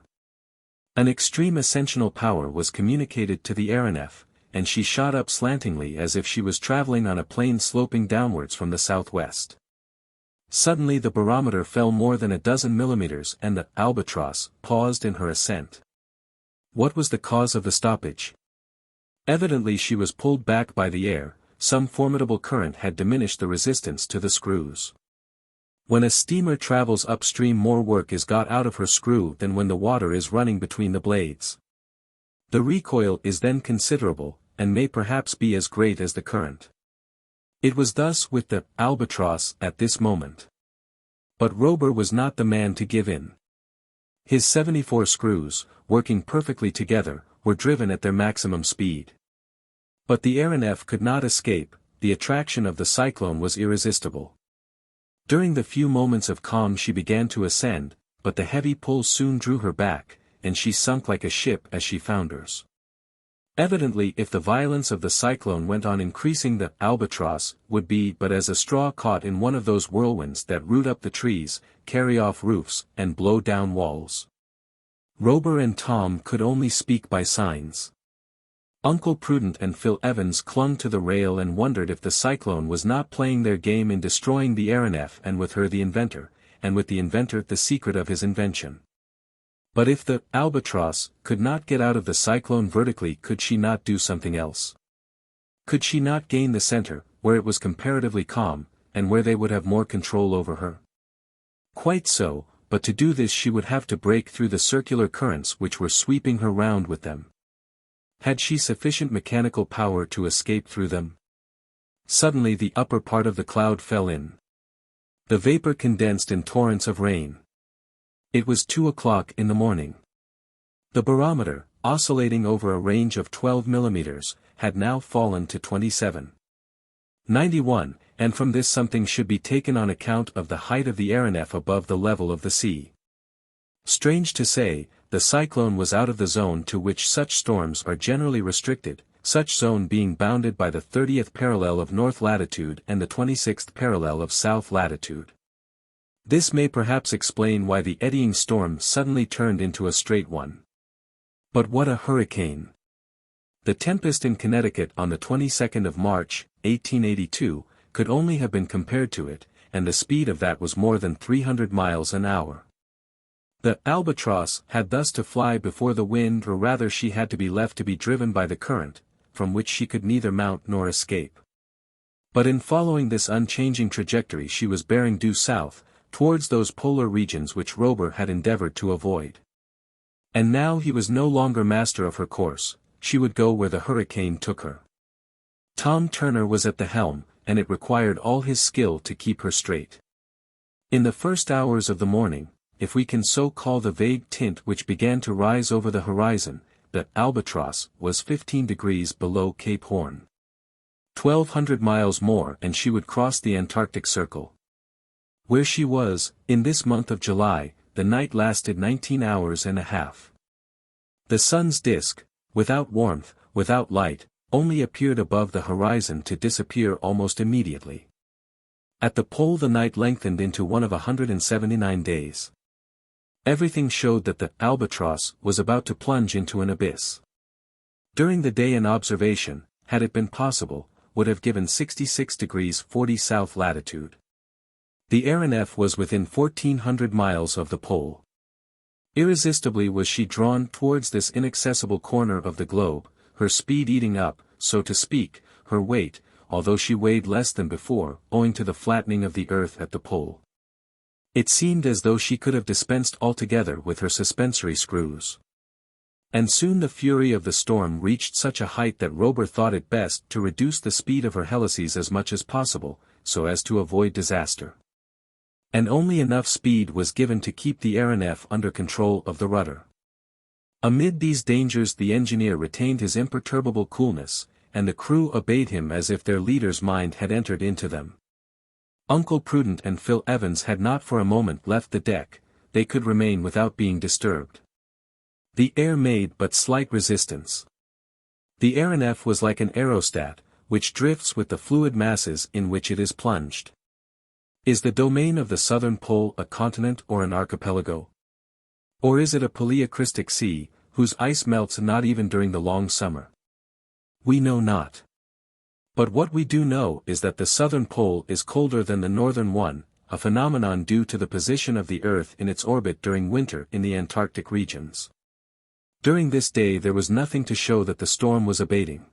An extreme ascensional power was communicated to the aeronef, and she shot up slantingly as if she was traveling on a plane sloping downwards from the southwest. Suddenly the barometer fell more than a dozen millimeters and the Albatross paused in her ascent. What was the cause of the stoppage? Evidently she was pulled back by the air, some formidable current had diminished the resistance to the screws. When a steamer travels upstream, more work is got out of her screw than when the water is running between the blades. The recoil is then considerable, and may perhaps be as great as the current. It was thus with the Albatross at this moment. But Robur was not the man to give in. His 74 screws, working perfectly together, were driven at their maximum speed. But the aeronef could not escape, the attraction of the cyclone was irresistible. During the few moments of calm she began to ascend, but the heavy pull soon drew her back, and she sunk like a ship as she founders. Evidently if the violence of the cyclone went on increasing, the Albatross would be but as a straw caught in one of those whirlwinds that root up the trees, carry off roofs, and blow down walls. Robur and Tom could only speak by signs. Uncle Prudent and Phil Evans clung to the rail and wondered if the cyclone was not playing their game in destroying the aeronef, and with her the inventor, and with the inventor the secret of his invention. But if the Albatross could not get out of the cyclone vertically, could she not do something else? Could she not gain the center, where it was comparatively calm, and where they would have more control over her? Quite so, but to do this she would have to break through the circular currents which were sweeping her round with them. Had she sufficient mechanical power to escape through them? Suddenly the upper part of the cloud fell in. The vapor condensed in torrents of rain. It was 2 o'clock in the morning. The barometer, oscillating over a range of 12 millimeters, had now fallen to 27.91, and from this something should be taken on account of the height of the aeronef above the level of the sea. Strange to say, the cyclone was out of the zone to which such storms are generally restricted, such zone being bounded by the 30th parallel of north latitude and the 26th parallel of south latitude. This may perhaps explain why the eddying storm suddenly turned into a straight one. But what a hurricane! The tempest in Connecticut on the 22nd of March, 1882, could only have been compared to it, and the speed of that was more than 300 miles an hour. The Albatross had thus to fly before the wind, or rather she had to be left to be driven by the current, from which she could neither mount nor escape. But in following this unchanging trajectory she was bearing due south, towards those polar regions which Robur had endeavored to avoid. And now he was no longer master of her course, she would go where the hurricane took her. Tom Turner was at the helm, and it required all his skill to keep her straight. In the first hours of the morning, if we can so call the vague tint which began to rise over the horizon, the Albatross was 15 degrees below Cape Horn. 1,200 miles more and she would cross the Antarctic Circle. Where she was, in this month of July, the night lasted 19 hours and a half. The sun's disk, without warmth, without light, only appeared above the horizon to disappear almost immediately. At the pole the night lengthened into one of 179 days. Everything showed that the Albatross was about to plunge into an abyss. During the day an observation, had it been possible, would have given 66 degrees 40 south latitude. The AERONEF was within 1,400 miles of the pole. Irresistibly was she drawn towards this inaccessible corner of the globe, her speed eating up, so to speak, her weight, although she weighed less than before, owing to the flattening of the earth at the pole. It seemed as though she could have dispensed altogether with her suspensory screws. And soon the fury of the storm reached such a height that Robur thought it best to reduce the speed of her helices as much as possible, so as to avoid disaster. And only enough speed was given to keep the AERONEF under control of the rudder. Amid these dangers the engineer retained his imperturbable coolness, and the crew obeyed him as if their leader's mind had entered into them. Uncle Prudent and Phil Evans had not for a moment left the deck, they could remain without being disturbed. The air made but slight resistance. The AERONEF was like an aerostat, which drifts with the fluid masses in which it is plunged. Is the domain of the southern pole a continent or an archipelago? Or is it a paleocrystic sea, whose ice melts not even during the long summer? We know not. But what we do know is that the southern pole is colder than the northern one, a phenomenon due to the position of the Earth in its orbit during winter in the Antarctic regions. During this day there was nothing to show that the storm was abating.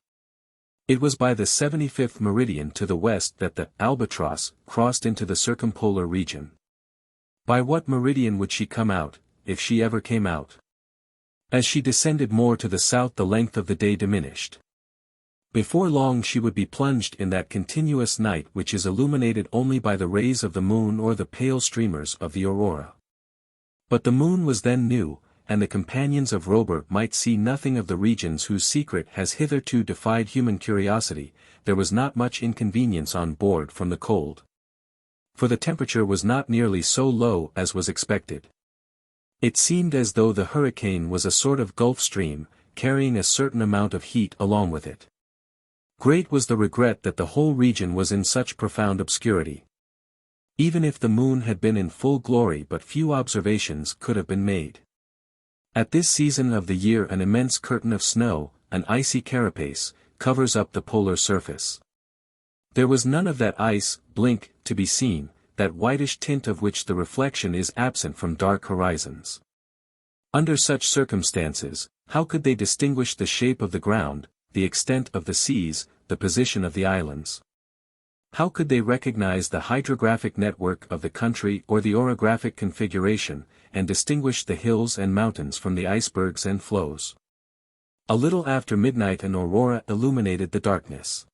It was by the 75th meridian to the west that the Albatross crossed into the circumpolar region. By what meridian would she come out, if she ever came out? As she descended more to the south the length of the day diminished. Before long she would be plunged in that continuous night which is illuminated only by the rays of the moon or the pale streamers of the aurora. But the moon was then new, and the companions of Robur might see nothing of the regions whose secret has hitherto defied human curiosity. There was not much inconvenience on board from the cold. For the temperature was not nearly so low as was expected. It seemed as though the hurricane was a sort of Gulf Stream, carrying a certain amount of heat along with it. Great was the regret that the whole region was in such profound obscurity. Even if the moon had been in full glory but few observations could have been made. At this season of the year an immense curtain of snow, an icy carapace, covers up the polar surface. There was none of that ice, blink, to be seen, that whitish tint of which the reflection is absent from dark horizons. Under such circumstances, how could they distinguish the shape of the ground, the extent of the seas, the position of the islands? How could they recognize the hydrographic network of the country or the orographic configuration, and distinguish the hills and mountains from the icebergs and floes? A little after midnight an aurora illuminated the darkness.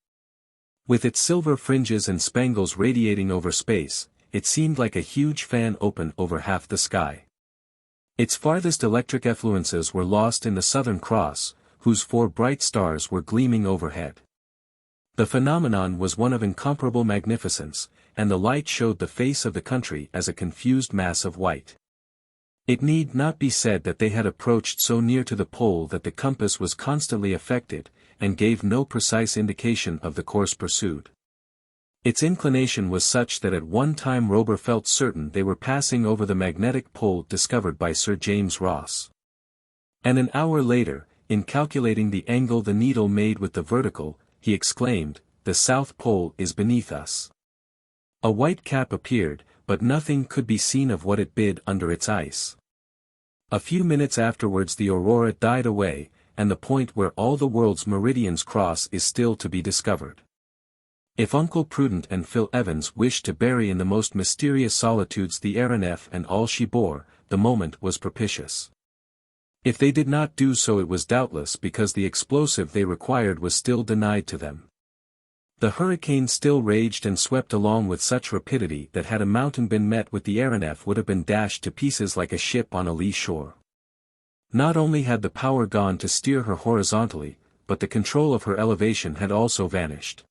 With its silver fringes and spangles radiating over space, it seemed like a huge fan open over half the sky. Its farthest electric effluences were lost in the Southern Cross, whose 4 bright stars were gleaming overhead. The phenomenon was one of incomparable magnificence, and the light showed the face of the country as a confused mass of white. It need not be said that they had approached so near to the pole that the compass was constantly affected, and gave no precise indication of the course pursued. Its inclination was such that at one time Robur felt certain they were passing over the magnetic pole discovered by Sir James Ross. And an hour later, in calculating the angle the needle made with the vertical, he exclaimed, "The South Pole is beneath us." A white cap appeared, but nothing could be seen of what it hid under its ice. A few minutes afterwards the aurora died away, and the point where all the world's meridians cross is still to be discovered. If Uncle Prudent and Phil Evans wished to bury in the most mysterious solitudes the AERONEF and all she bore, the moment was propitious. If they did not do so it was doubtless because the explosive they required was still denied to them. The hurricane still raged and swept along with such rapidity that had a mountain been met with the AERONEF would have been dashed to pieces like a ship on a lee shore. Not only had the power gone to steer her horizontally, but the control of her elevation had also vanished.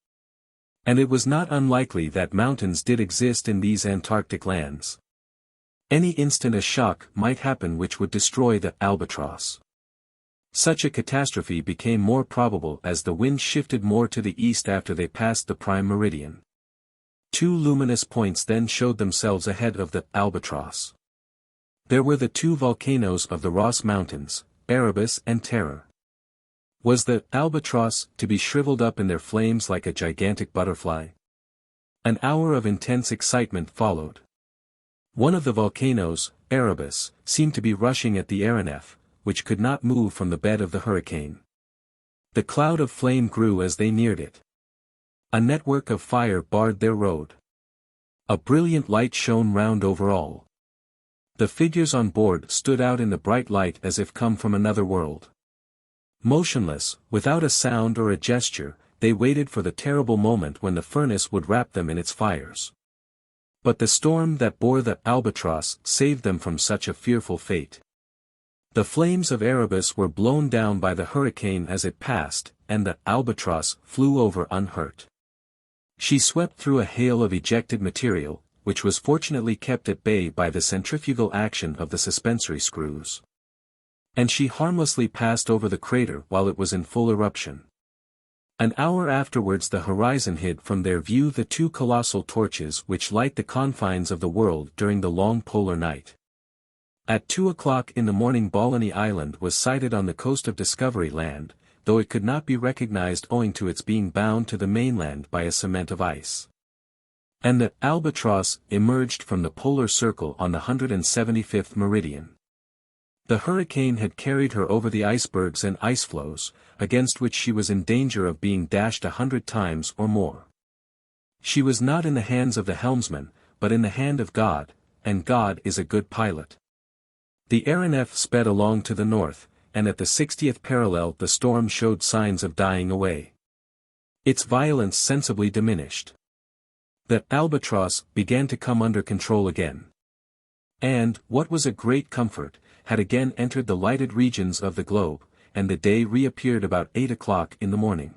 And it was not unlikely that mountains did exist in these Antarctic lands. Any instant a shock might happen which would destroy the Albatross. Such a catastrophe became more probable as the wind shifted more to the east after they passed the prime meridian. Two luminous points then showed themselves ahead of the Albatross. There were the two volcanoes of the Ross Mountains, Erebus and Terror. Was the Albatross to be shriveled up in their flames like a gigantic butterfly? An hour of intense excitement followed. One of the volcanoes, Erebus, seemed to be rushing at the AERONEF, which could not move from the bed of the hurricane. The cloud of flame grew as they neared it. A network of fire barred their road. A brilliant light shone round over all. The figures on board stood out in the bright light as if come from another world. Motionless, without a sound or a gesture, they waited for the terrible moment when the furnace would wrap them in its fires. But the storm that bore the Albatross saved them from such a fearful fate. The flames of Erebus were blown down by the hurricane as it passed, and the Albatross flew over unhurt. She swept through a hail of ejected material, which was fortunately kept at bay by the centrifugal action of the suspensory screws. And she harmlessly passed over the crater while it was in full eruption. An hour afterwards the horizon hid from their view the two colossal torches which light the confines of the world during the long polar night. At 2 o'clock in the morning Balloonie Island was sighted on the coast of Discovery Land, though it could not be recognized owing to its being bound to the mainland by a cement of ice. And the Albatross emerged from the polar circle on the 175th meridian. The hurricane had carried her over the icebergs and ice floes, against which she was in danger of being dashed 100 times or more. She was not in the hands of the helmsman, but in the hand of God, and God is a good pilot. The AERONEF sped along to the north, and at the 60th parallel the storm showed signs of dying away. Its violence sensibly diminished. The Albatross began to come under control again. And, what was a great comfort, had again entered the lighted regions of the globe, and the day reappeared about 8 o'clock in the morning.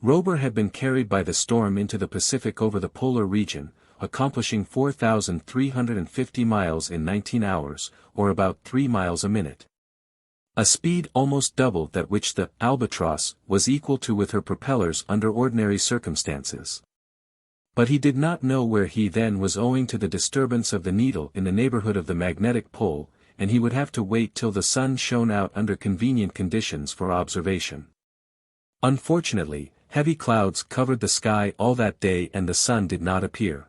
Robur had been carried by the storm into the Pacific over the polar region, accomplishing 4,350 miles in 19 hours, or about 3 miles a minute. A speed almost double that which the Albatross was equal to with her propellers under ordinary circumstances. But he did not know where he then was owing to the disturbance of the needle in the neighborhood of the magnetic pole, and he would have to wait till the sun shone out under convenient conditions for observation. Unfortunately, heavy clouds covered the sky all that day and the sun did not appear.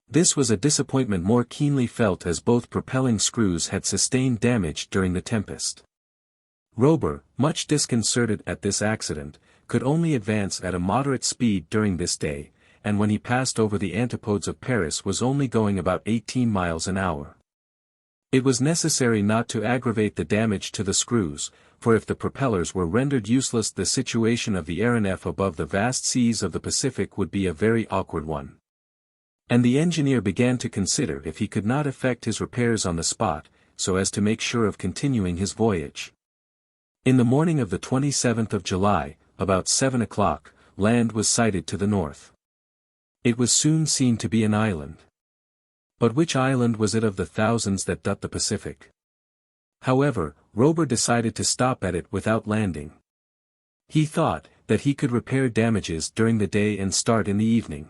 This was a disappointment more keenly felt as both propelling screws had sustained damage during the tempest. Robur, much disconcerted at this accident, could only advance at a moderate speed during this day, and when he passed over the antipodes of Paris was only going about 18 miles an hour. It was necessary not to aggravate the damage to the screws, for if the propellers were rendered useless the situation of the AERONEF above the vast seas of the Pacific would be a very awkward one. And the engineer began to consider if he could not effect his repairs on the spot, so as to make sure of continuing his voyage. In the morning of the 27th of July, about 7 o'clock, land was sighted to the north. It was soon seen to be an island. But which island was it of the thousands that dot the Pacific? However, Robur decided to stop at it without landing. He thought that he could repair damages during the day and start in the evening.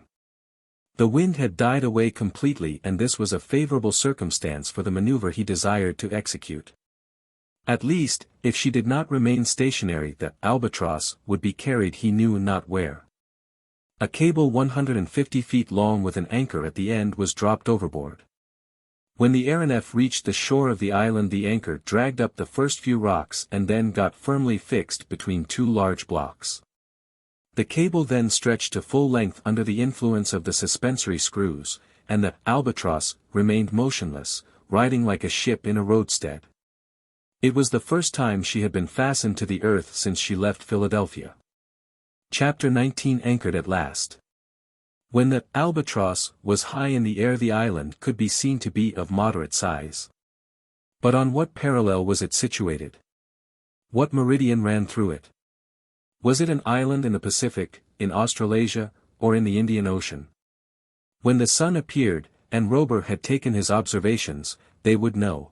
The wind had died away completely and this was a favorable circumstance for the maneuver he desired to execute. At least, if she did not remain stationary the Albatross would be carried he knew not where. A cable 150 feet long with an anchor at the end was dropped overboard. When the AERONEF reached the shore of the island the anchor dragged up the first few rocks and then got firmly fixed between two large blocks. The cable then stretched to full length under the influence of the suspensory screws, and the Albatross remained motionless, riding like a ship in a roadstead. It was the first time she had been fastened to the earth since she left Philadelphia. Chapter 19 Anchored at last. When the Albatross was high in the air the island could be seen to be of moderate size. But on what parallel was it situated? What meridian ran through it? Was it an island in the Pacific, in Australasia, or in the Indian Ocean? When the sun appeared, and Robur had taken his observations, they would know.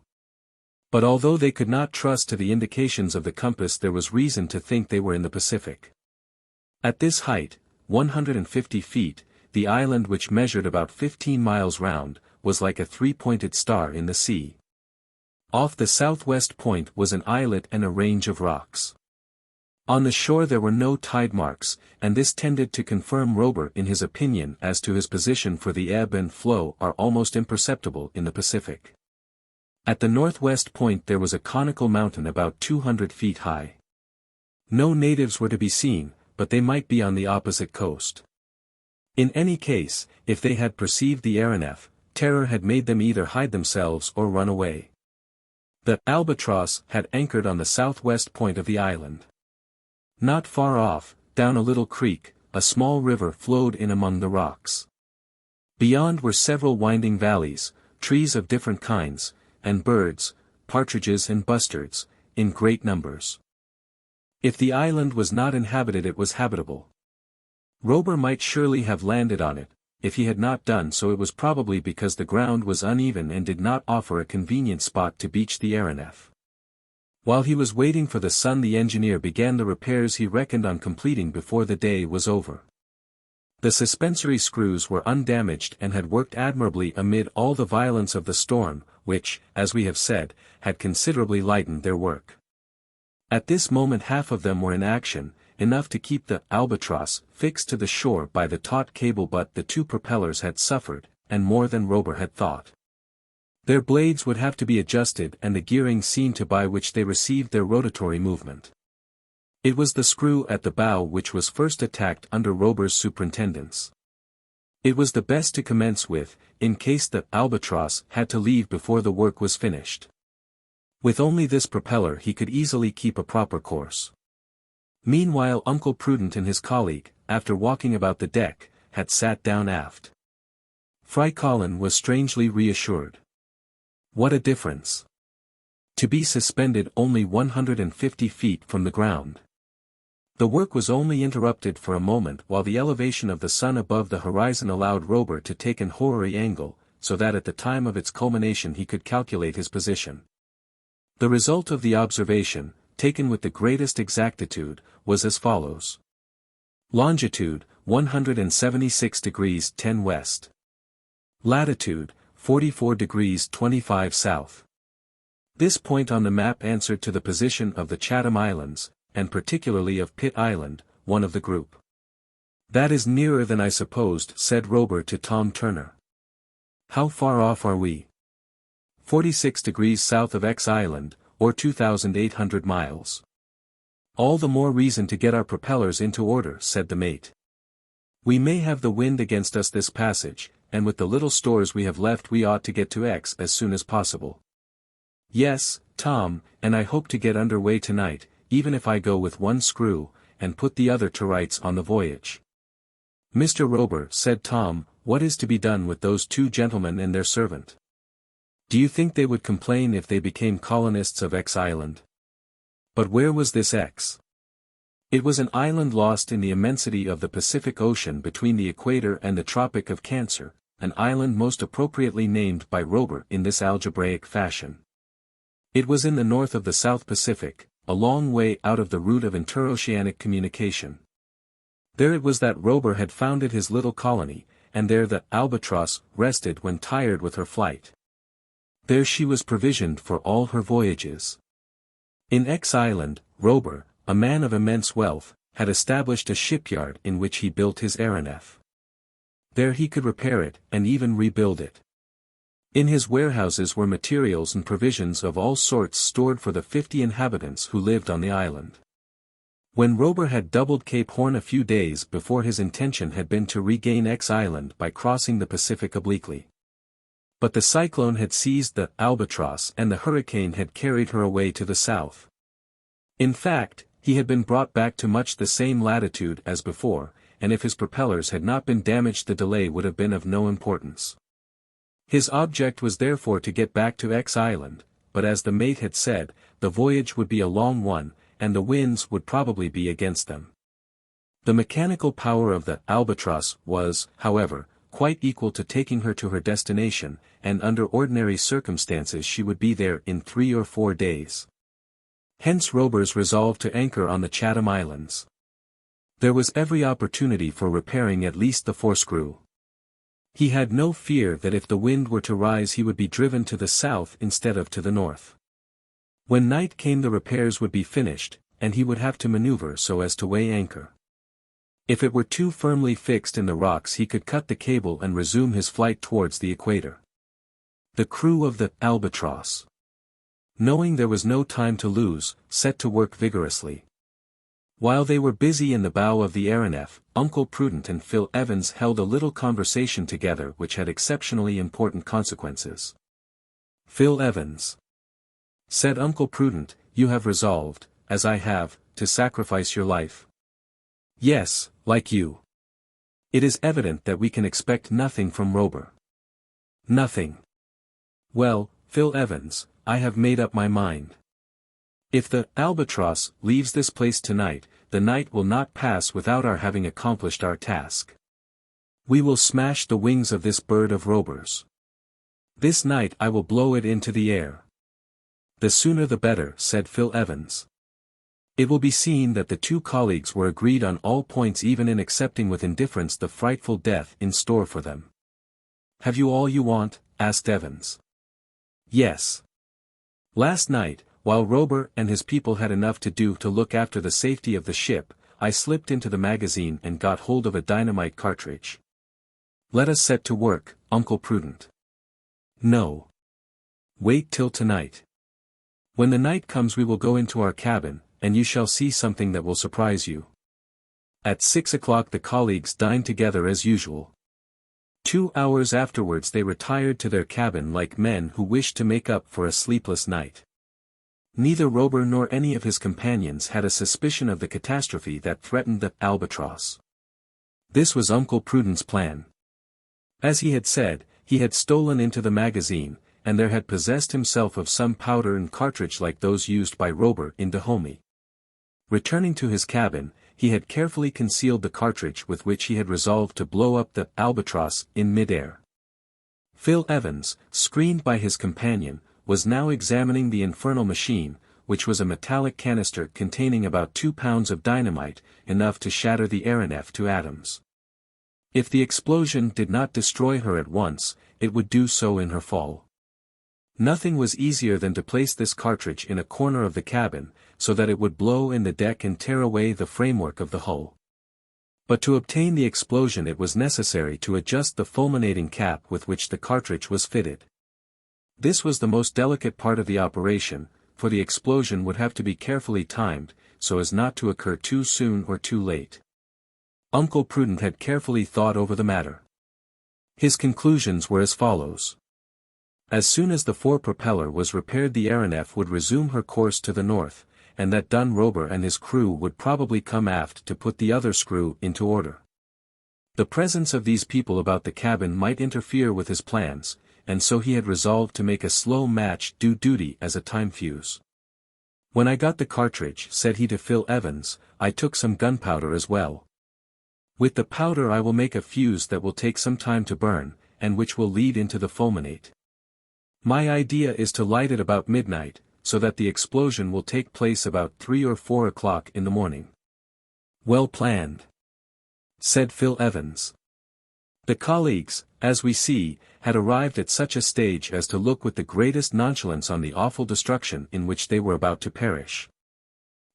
But although they could not trust to the indications of the compass, there was reason to think they were in the Pacific. At this height, 150 feet, the island, which measured about 15 miles round, was like a three-pointed star in the sea. Off the southwest point was an islet and a range of rocks. On the shore there were no tide marks, and this tended to confirm Robur in his opinion as to his position, for the ebb and flow are almost imperceptible in the Pacific. At the northwest point there was a conical mountain about 200 feet high. No natives were to be seen, but they might be on the opposite coast. In any case, if they had perceived the aeronef, terror had made them either hide themselves or run away. The Albatross had anchored on the southwest point of the island. Not far off, down a little creek, a small river flowed in among the rocks. Beyond were several winding valleys, trees of different kinds, and birds, partridges and bustards, in great numbers. If the island was not inhabited, it was habitable. Robur might surely have landed on it. If he had not done so, it was probably because the ground was uneven and did not offer a convenient spot to beach the aeronef. While he was waiting for the sun, the engineer began the repairs he reckoned on completing before the day was over. The suspensory screws were undamaged and had worked admirably amid all the violence of the storm, which, as we have said, had considerably lightened their work. At this moment half of them were in action, enough to keep the Albatross fixed to the shore by the taut cable, but the two propellers had suffered, and more than Robur had thought. Their blades would have to be adjusted and the gearing seen to by which they received their rotatory movement. It was the screw at the bow which was first attacked under Robur's superintendence. It was the best to commence with, in case the Albatross had to leave before the work was finished. With only this propeller he could easily keep a proper course. Meanwhile Uncle Prudent and his colleague, after walking about the deck, had sat down aft. Frycollin was strangely reassured. What a difference! To be suspended only 150 feet from the ground. The work was only interrupted for a moment while the elevation of the sun above the horizon allowed Robur to take an horary angle, so that at the time of its culmination he could calculate his position. The result of the observation, taken with the greatest exactitude, was as follows. Longitude, 176 degrees 10 west. Latitude, 44 degrees 25 south. This point on the map answered to the position of the Chatham Islands, and particularly of Pitt Island, one of the group. "That is nearer than I supposed," said Robur to Tom Turner. "How far off are we?" 46 degrees south of X Island, or 2,800 miles. "All the more reason to get our propellers into order," said the mate. "We may have the wind against us this passage, and with the little stores we have left we ought to get to X as soon as possible." "Yes, Tom, and I hope to get under way tonight, even if I go with one screw, and put the other to rights on the voyage." "Mr. Robur," said Tom, "what is to be done with those two gentlemen and their servant? Do you think they would complain if they became colonists of X Island?" But where was this X? It was an island lost in the immensity of the Pacific Ocean between the equator and the Tropic of Cancer, an island most appropriately named by Robur in this algebraic fashion. It was in the north of the South Pacific, a long way out of the route of interoceanic communication. There it was that Robur had founded his little colony, and there the Albatross rested when tired with her flight. There she was provisioned for all her voyages. In X Island, Robur, a man of immense wealth, had established a shipyard in which he built his aeronef. There he could repair it, and even rebuild it. In his warehouses were materials and provisions of all sorts stored for the 50 inhabitants who lived on the island. When Robur had doubled Cape Horn a few days before, his intention had been to regain X Island by crossing the Pacific obliquely. But the cyclone had seized the Albatross and the hurricane had carried her away to the south. In fact, he had been brought back to much the same latitude as before, and if his propellers had not been damaged the delay would have been of no importance. His object was therefore to get back to X Island, but as the mate had said, the voyage would be a long one, and the winds would probably be against them. The mechanical power of the Albatross was, however, quite equal to taking her to her destination, and under ordinary circumstances she would be there in 3 or 4 days. Hence Robur's resolve to anchor on the Chatham Islands. There was every opportunity for repairing at least the forescrew. He had no fear that if the wind were to rise he would be driven to the south instead of to the north. When night came the repairs would be finished, and he would have to maneuver so as to weigh anchor. If it were too firmly fixed in the rocks he could cut the cable and resume his flight towards the equator. The crew of the Albatross, knowing there was no time to lose, set to work vigorously. While they were busy in the bow of the AERONEF, Uncle Prudent and Phil Evans held a little conversation together which had exceptionally important consequences. Phil Evans, said Uncle Prudent, you have resolved, as I have, to sacrifice your life. Yes, like you. It is evident that we can expect nothing from Robur. Nothing. Well, Phil Evans, I have made up my mind. If the Albatross leaves this place tonight, the night will not pass without our having accomplished our task. We will smash the wings of this bird of Robur's. This night I will blow it into the air. The sooner the better, said Phil Evans. It will be seen that the two colleagues were agreed on all points, even in accepting with indifference the frightful death in store for them. Have you all you want? Asked Evans. Yes. Last night, while Robur and his people had enough to do to look after the safety of the ship, I slipped into the magazine and got hold of a dynamite cartridge. Let us set to work, Uncle Prudent. No. Wait till tonight. When the night comes we will go into our cabin, and you shall see something that will surprise you. At 6 o'clock the colleagues dined together as usual. 2 hours afterwards they retired to their cabin like men who wished to make up for a sleepless night. Neither Robur nor any of his companions had a suspicion of the catastrophe that threatened the Albatross. This was Uncle Prudent's plan. As he had said, he had stolen into the magazine, and there had possessed himself of some powder and cartridge like those used by Robur in Dahomey. Returning to his cabin, he had carefully concealed the cartridge with which he had resolved to blow up the Albatross in mid-air. Phil Evans, screened by his companion, was now examining the infernal machine, which was a metallic canister containing about 2 pounds of dynamite, enough to shatter the AERONEF to atoms. If the explosion did not destroy her at once, it would do so in her fall. Nothing was easier than to place this cartridge in a corner of the cabin, so that it would blow in the deck and tear away the framework of the hull. But to obtain the explosion it was necessary to adjust the fulminating cap with which the cartridge was fitted. This was the most delicate part of the operation, for the explosion would have to be carefully timed, so as not to occur too soon or too late. Uncle Prudent had carefully thought over the matter. His conclusions were as follows. As soon as the fore-propeller was repaired the AERONEF would resume her course to the north, and that done Robur and his crew would probably come aft to put the other screw into order. The presence of these people about the cabin might interfere with his plans, and so he had resolved to make a slow match do duty as a time fuse. When I got the cartridge, said he to Phil Evans, I took some gunpowder as well. With the powder I will make a fuse that will take some time to burn, and which will lead into the fulminate. My idea is to light it about midnight, so that the explosion will take place about 3 or 4 o'clock in the morning. Well planned, said Phil Evans. The colleagues, as we see, had arrived at such a stage as to look with the greatest nonchalance on the awful destruction in which they were about to perish.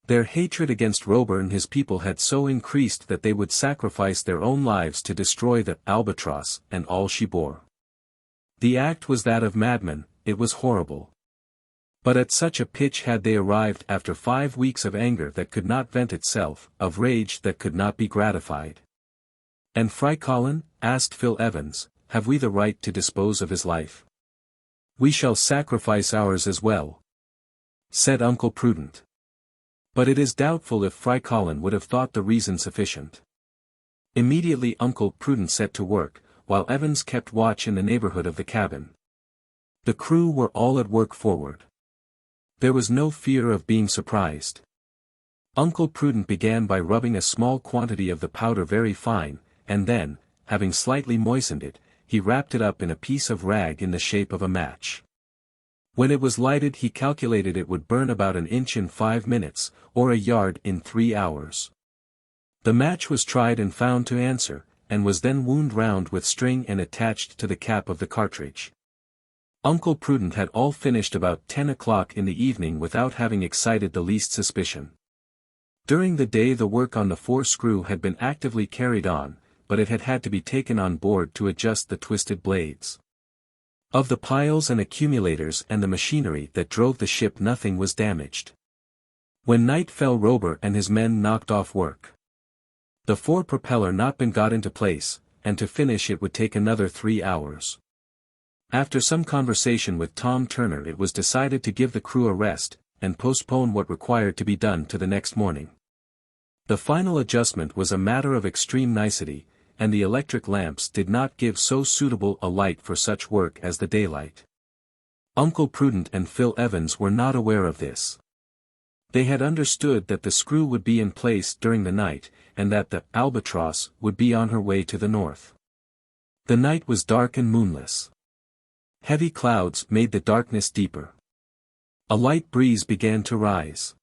Their hatred against Robur and his people had so increased that they would sacrifice their own lives to destroy the Albatross and all she bore. The act was that of madmen, it was horrible. But at such a pitch had they arrived after 5 weeks of anger that could not vent itself, of rage that could not be gratified. And Frycollin, asked Phil Evans, have we the right to dispose of his life? We shall sacrifice ours as well, said Uncle Prudent. But it is doubtful if Frycollin would have thought the reason sufficient. Immediately Uncle Prudent set to work, while Evans kept watch in the neighborhood of the cabin. The crew were all at work forward. There was no fear of being surprised. Uncle Prudent began by rubbing a small quantity of the powder very fine, and then, having slightly moistened it, he wrapped it up in a piece of rag in the shape of a match. When it was lighted he calculated it would burn about an inch in 5 minutes, or a yard in 3 hours. The match was tried and found to answer, and was then wound round with string and attached to the cap of the cartridge. Uncle Prudent had all finished about 10 o'clock in the evening without having excited the least suspicion. During the day the work on the 4-screw had been actively carried on, but it had had to be taken on board to adjust the twisted blades. Of the piles and accumulators and the machinery that drove the ship nothing was damaged. When night fell Robur and his men knocked off work. The fore-propeller not been got into place, and to finish it would take another 3 hours. After some conversation with Tom Turner it was decided to give the crew a rest, and postpone what required to be done to the next morning. The final adjustment was a matter of extreme nicety, and the electric lamps did not give so suitable a light for such work as the daylight. Uncle Prudent and Phil Evans were not aware of this. They had understood that the screw would be in place during the night, and that the Albatross would be on her way to the north. The night was dark and moonless. Heavy clouds made the darkness deeper. A light breeze began to rise.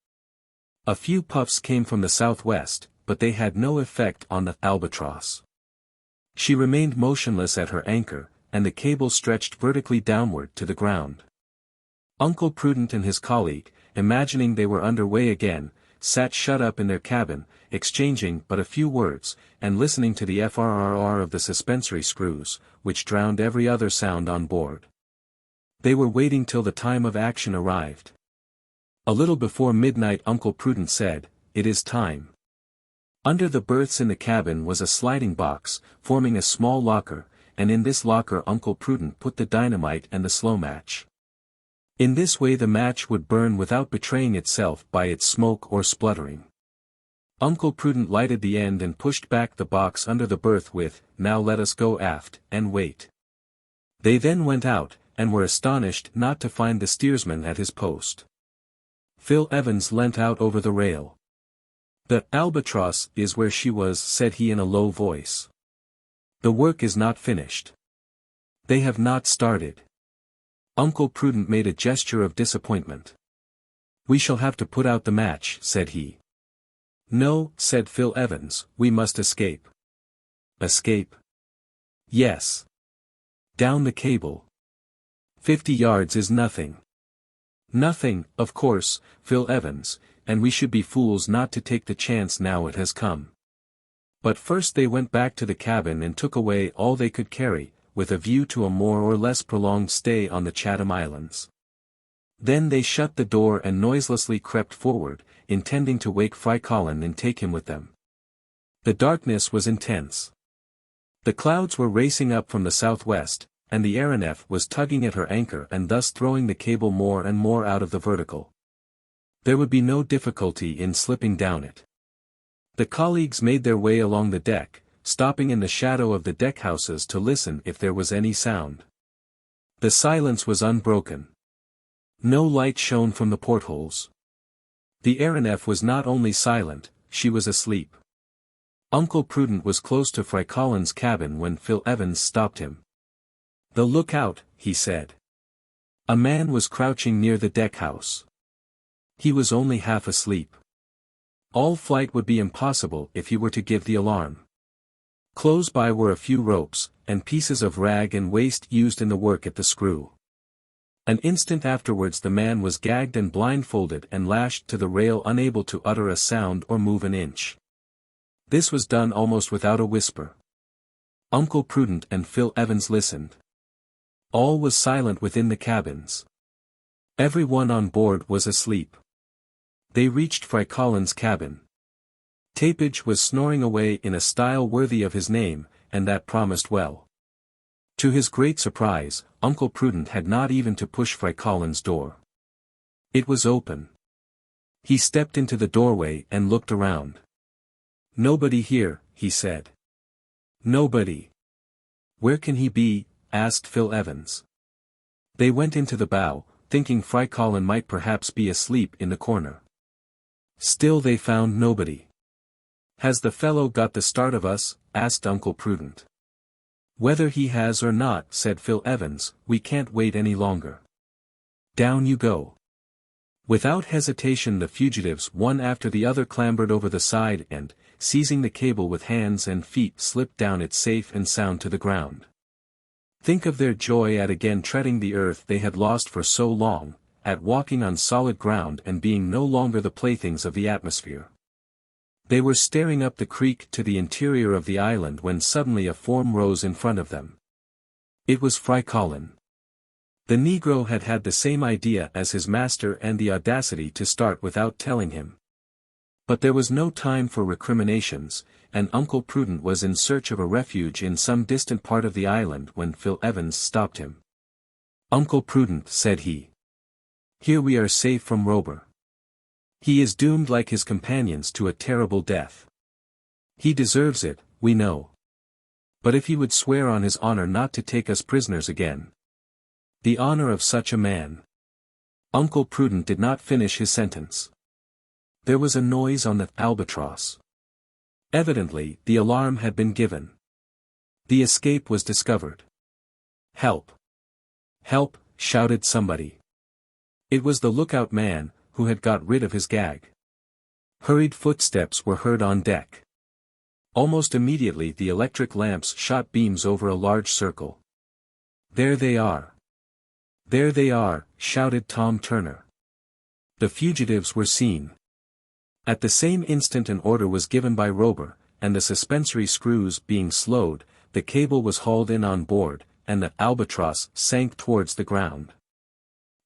A few puffs came from the southwest, but they had no effect on the Albatross. She remained motionless at her anchor, and the cable stretched vertically downward to the ground. Uncle Prudent and his colleague, imagining they were under way again, sat shut up in their cabin, exchanging but a few words, and listening to the frrr of the suspensory screws, which drowned every other sound on board. They were waiting till the time of action arrived. A little before midnight Uncle Prudent said, "It is time." Under the berths in the cabin was a sliding box, forming a small locker, and in this locker Uncle Prudent put the dynamite and the slow match. In this way the match would burn without betraying itself by its smoke or spluttering. Uncle Prudent lighted the end and pushed back the box under the berth with, "Now let us go aft, and wait." They then went out, and were astonished not to find the steersman at his post. Phil Evans leant out over the rail. "The Albatross is where she was," said he in a low voice. "The work is not finished. They have not started." Uncle Prudent made a gesture of disappointment. "We shall have to put out the match," said he. "No," said Phil Evans, "we must escape." "Escape?" "Yes. Down the cable. 50 yards is nothing." "Nothing, of course, Phil Evans, and we should be fools not to take the chance now it has come." But first they went back to the cabin and took away all they could carry, with a view to a more or less prolonged stay on the Chatham Islands. Then they shut the door and noiselessly crept forward, intending to wake Frycollin and take him with them. The darkness was intense. The clouds were racing up from the southwest, and the AERONEF was tugging at her anchor and thus throwing the cable more and more out of the vertical. There would be no difficulty in slipping down it. The colleagues made their way along the deck, stopping in the shadow of the deckhouses to listen if there was any sound. The silence was unbroken. No light shone from the portholes. The AERONEF was not only silent, she was asleep. Uncle Prudent was close to Frycollin's cabin when Phil Evans stopped him. "The lookout," he said. A man was crouching near the deckhouse. He was only half asleep. All flight would be impossible if he were to give the alarm. Close by were a few ropes, and pieces of rag and waste used in the work at the screw. An instant afterwards the man was gagged and blindfolded and lashed to the rail, unable to utter a sound or move an inch. This was done almost without a whisper. Uncle Prudent and Phil Evans listened. All was silent within the cabins. Every one on board was asleep. They reached Frycollin's cabin. Tapage was snoring away in a style worthy of his name, and that promised well. To his great surprise, Uncle Prudent had not even to push Frycollin's door. It was open. He stepped into the doorway and looked around. "Nobody here," he said. "Nobody." "Where can he be?" asked Phil Evans. They went into the bow, thinking Frycollin might perhaps be asleep in the corner. Still they found nobody. "Has the fellow got the start of us?" asked Uncle Prudent. Whether he has or not, said Phil Evans, we can't wait any longer. Down you go. Without hesitation the fugitives one after the other clambered over the side and, seizing the cable with hands and feet, slipped down it safe and sound to the ground. Think of their joy at again treading the earth they had lost for so long, at walking on solid ground and being no longer the playthings of the atmosphere. They were staring up the creek to the interior of the island when suddenly a form rose in front of them. It was Frycollin. The Negro had had the same idea as his master and the audacity to start without telling him. But there was no time for recriminations, and Uncle Prudent was in search of a refuge in some distant part of the island when Phil Evans stopped him. Uncle Prudent, said he. Here we are safe from Robur. He is doomed like his companions to a terrible death. He deserves it, we know. But if he would swear on his honor not to take us prisoners again. The honor of such a man. Uncle Prudent did not finish his sentence. There was a noise on the Albatross. Evidently, the alarm had been given. The escape was discovered. Help! Help! Shouted somebody. It was the lookout man, who had got rid of his gag. Hurried footsteps were heard on deck. Almost immediately the electric lamps shot beams over a large circle. There they are. There they are, shouted Tom Turner. The fugitives were seen. At the same instant an order was given by Robur, and the suspensory screws being slowed, the cable was hauled in on board, and the Albatross sank towards the ground.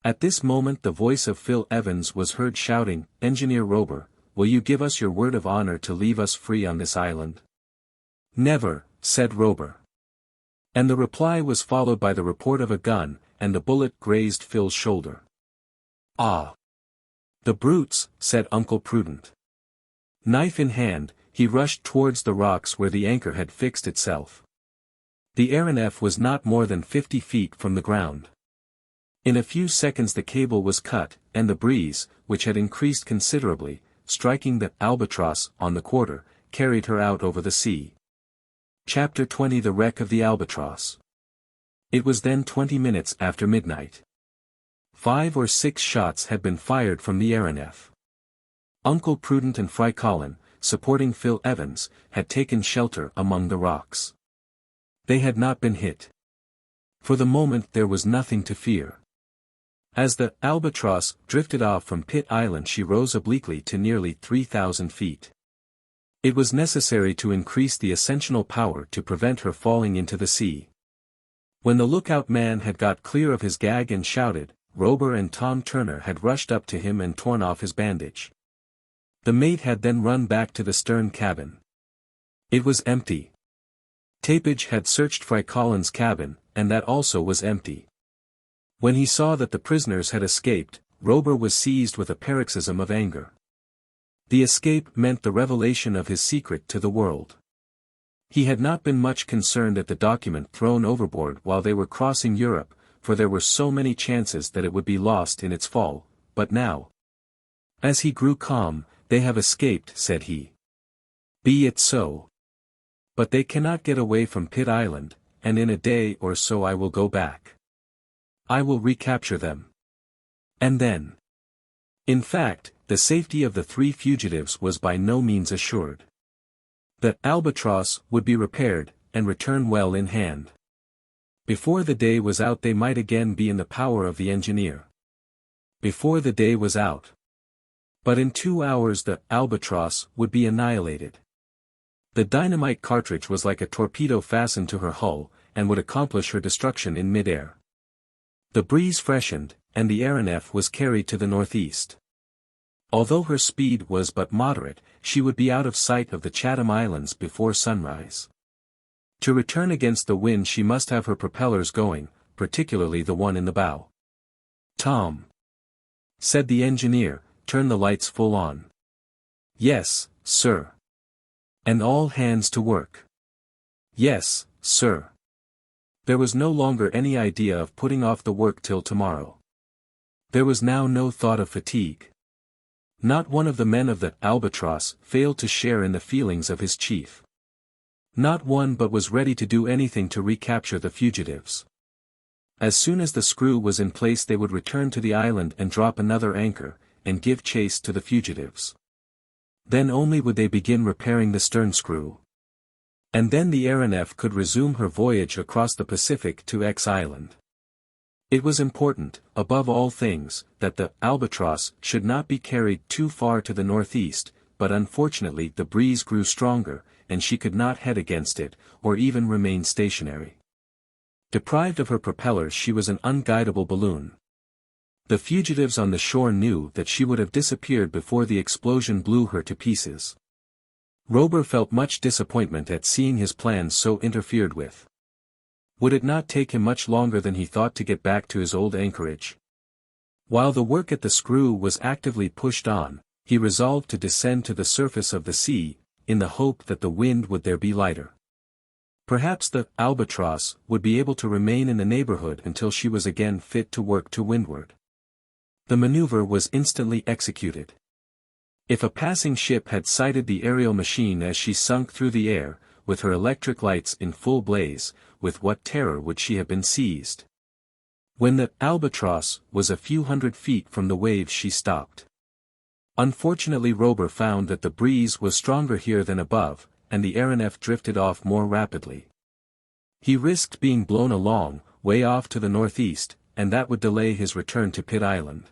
At this moment the voice of Phil Evans was heard shouting, Engineer Robur, will you give us your word of honor to leave us free on this island? Never, said Robur. And the reply was followed by the report of a gun, and the bullet grazed Phil's shoulder. Ah! The brutes, said Uncle Prudent. Knife in hand, he rushed towards the rocks where the anchor had fixed itself. The AERONEF was not more than 50 feet from the ground. In a few seconds the cable was cut, and the breeze, which had increased considerably, striking the Albatross on the quarter, carried her out over the sea. Chapter 20 The Wreck of the Albatross. It was then 20 minutes after midnight. 5 or 6 shots had been fired from the AERONEF. Uncle Prudent and Frycollin, supporting Phil Evans, had taken shelter among the rocks. They had not been hit. For the moment there was nothing to fear. As the Albatross drifted off from Pitt Island she rose obliquely to nearly 3,000 feet. It was necessary to increase the ascensional power to prevent her falling into the sea. When the lookout man had got clear of his gag and shouted, Robur and Tom Turner had rushed up to him and torn off his bandage. The mate had then run back to the stern cabin. It was empty. Tapage had searched Frycollin's cabin, and that also was empty. When he saw that the prisoners had escaped, Robur was seized with a paroxysm of anger. The escape meant the revelation of his secret to the world. He had not been much concerned at the document thrown overboard while they were crossing Europe, for there were so many chances that it would be lost in its fall, but now. As he grew calm, they have escaped, said he. Be it so. But they cannot get away from Pitt Island, and in a day or so I will go back. I will recapture them. And then. In fact, the safety of the 3 fugitives was by no means assured. The Albatross would be repaired, and return well in hand. Before the day was out they might again be in the power of the engineer. Before the day was out. But in 2 hours the Albatross would be annihilated. The dynamite cartridge was like a torpedo fastened to her hull, and would accomplish her destruction in mid-air. The breeze freshened, and the AERONEF was carried to the northeast. Although her speed was but moderate, she would be out of sight of the Chatham Islands before sunrise. To return against the wind she must have her propellers going, particularly the one in the bow. Tom, said the engineer, turn the lights full on. Yes, sir. And all hands to work. Yes, sir. There was no longer any idea of putting off the work till tomorrow. There was now no thought of fatigue. Not one of the men of the Albatross failed to share in the feelings of his chief. Not one but was ready to do anything to recapture the fugitives. As soon as the screw was in place they would return to the island and drop another anchor, and give chase to the fugitives. Then only would they begin repairing the stern screw. And then the AERONEF could resume her voyage across the Pacific to X Island. It was important, above all things, that the Albatross should not be carried too far to the northeast, but unfortunately the breeze grew stronger, and she could not head against it, or even remain stationary. Deprived of her propellers she was an unguidable balloon. The fugitives on the shore knew that she would have disappeared before the explosion blew her to pieces. Robur felt much disappointment at seeing his plans so interfered with. Would it not take him much longer than he thought to get back to his old anchorage? While the work at the screw was actively pushed on, he resolved to descend to the surface of the sea, in the hope that the wind would there be lighter. Perhaps the Albatross would be able to remain in the neighborhood until she was again fit to work to windward. The maneuver was instantly executed. If a passing ship had sighted the aerial machine as she sunk through the air, with her electric lights in full blaze, with what terror would she have been seized? When the Albatross was a few hundred feet from the waves she stopped. Unfortunately Robur found that the breeze was stronger here than above, and the AERONEF drifted off more rapidly. He risked being blown along, way off to the northeast, and that would delay his return to Pitt Island.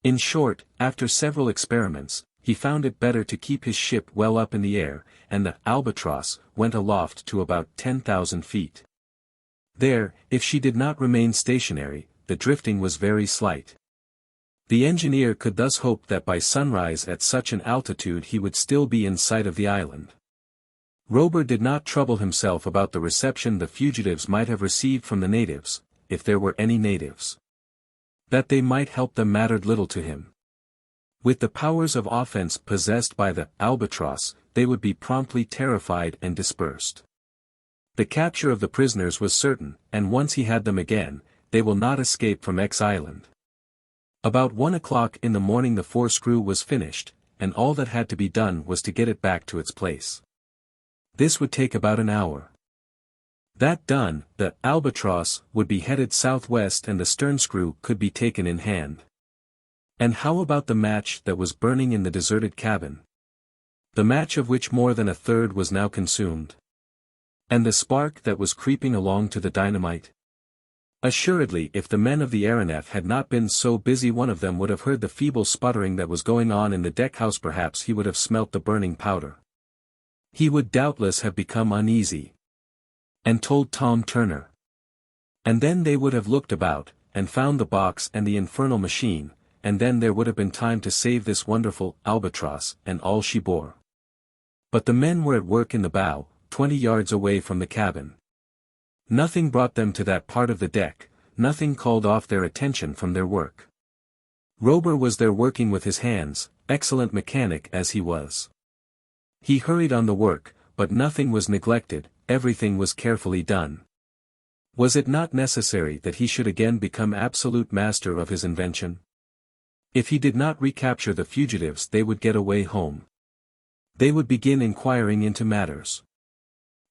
In short, after several experiments, he found it better to keep his ship well up in the air, and the Albatross went aloft to about 10,000 feet. There, if she did not remain stationary, the drifting was very slight. The engineer could thus hope that by sunrise at such an altitude he would still be in sight of the island. Robur did not trouble himself about the reception the fugitives might have received from the natives, if there were any natives. That they might help them mattered little to him. With the powers of offense possessed by the Albatross, they would be promptly terrified and dispersed. The capture of the prisoners was certain, and once he had them again, they will not escape from X Island. About 1 o'clock in the morning the forescrew was finished, and all that had to be done was to get it back to its place. This would take about an hour. That done, the Albatross would be headed southwest and the stern screw could be taken in hand. And how about the match that was burning in the deserted cabin? The match of which more than a third was now consumed. And the spark that was creeping along to the dynamite? Assuredly if the men of the AERONEF had not been so busy one of them would have heard the feeble sputtering that was going on in the deckhouse. Perhaps he would have smelt the burning powder. He would doubtless have become uneasy. And told Tom Turner. And then they would have looked about, and found the box and the infernal machine, and then there would have been time to save this wonderful Albatross and all she bore. But the men were at work in the bow, 20 yards away from the cabin. Nothing brought them to that part of the deck, nothing called off their attention from their work. Robur was there working with his hands, excellent mechanic as he was. He hurried on the work, but nothing was neglected, everything was carefully done. Was it not necessary that he should again become absolute master of his invention? If he did not recapture the fugitives they would get away home. They would begin inquiring into matters.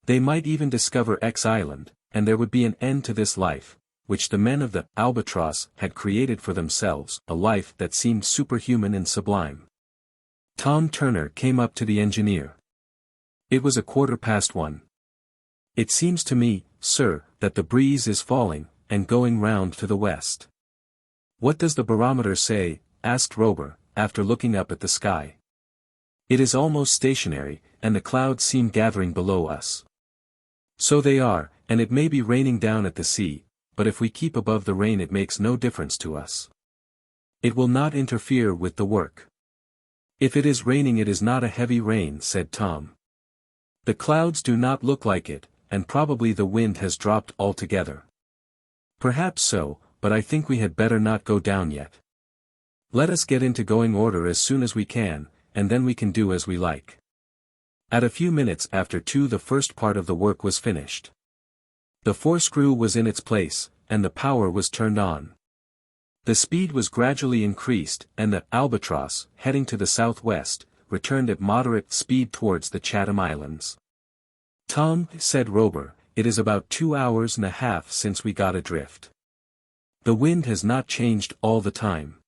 They might even discover X Island, and there would be an end to this life, which the men of the Albatross had created for themselves, a life that seemed superhuman and sublime. Tom Turner came up to the engineer. It was 1:15. It seems to me, sir, that the breeze is falling, and going round to the west. What does the barometer say? Asked Robur, after looking up at the sky. It is almost stationary, and the clouds seem gathering below us. So they are, and it may be raining down at the sea, but if we keep above the rain it makes no difference to us. It will not interfere with the work. If it is raining it is not a heavy rain, said Tom. The clouds do not look like it, and probably the wind has dropped altogether. Perhaps so, but I think we had better not go down yet. Let us get into going order as soon as we can, and then we can do as we like. At a few minutes after 2 the first part of the work was finished. The forescrew was in its place, and the power was turned on. The speed was gradually increased, and the Albatross, heading to the southwest, returned at moderate speed towards the Chatham Islands. "Tom," said Robur, "it is about 2 hours and a half since we got adrift. The wind has not changed all the time.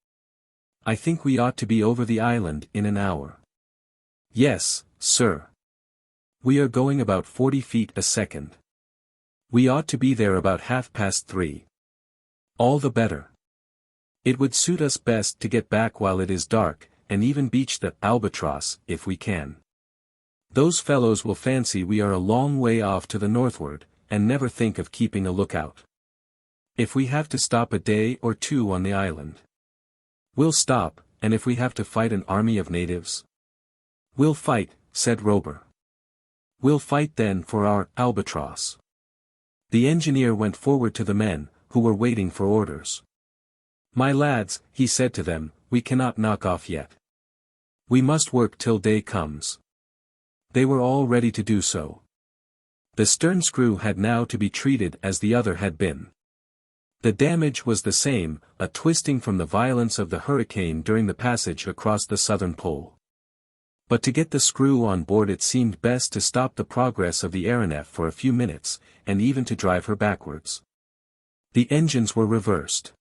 I think we ought to be over the island in an hour." "Yes, sir. We are going about 40 feet a second. We ought to be there about 3:30. "All the better. It would suit us best to get back while it is dark, and even beach the Albatross, if we can. Those fellows will fancy we are a long way off to the northward, and never think of keeping a lookout. If we have to stop a day or two on the island, we'll stop, and if we have to fight an army of natives, we'll fight," said Robur. "We'll fight then for our Albatross." The engineer went forward to the men, who were waiting for orders. "My lads," he said to them, "we cannot knock off yet. We must work till day comes." They were all ready to do so. The stern screw had now to be treated as the other had been. The damage was the same, a twisting from the violence of the hurricane during the passage across the southern pole. But to get the screw on board it seemed best to stop the progress of the AERONEF for a few minutes, and even to drive her backwards. The engines were reversed.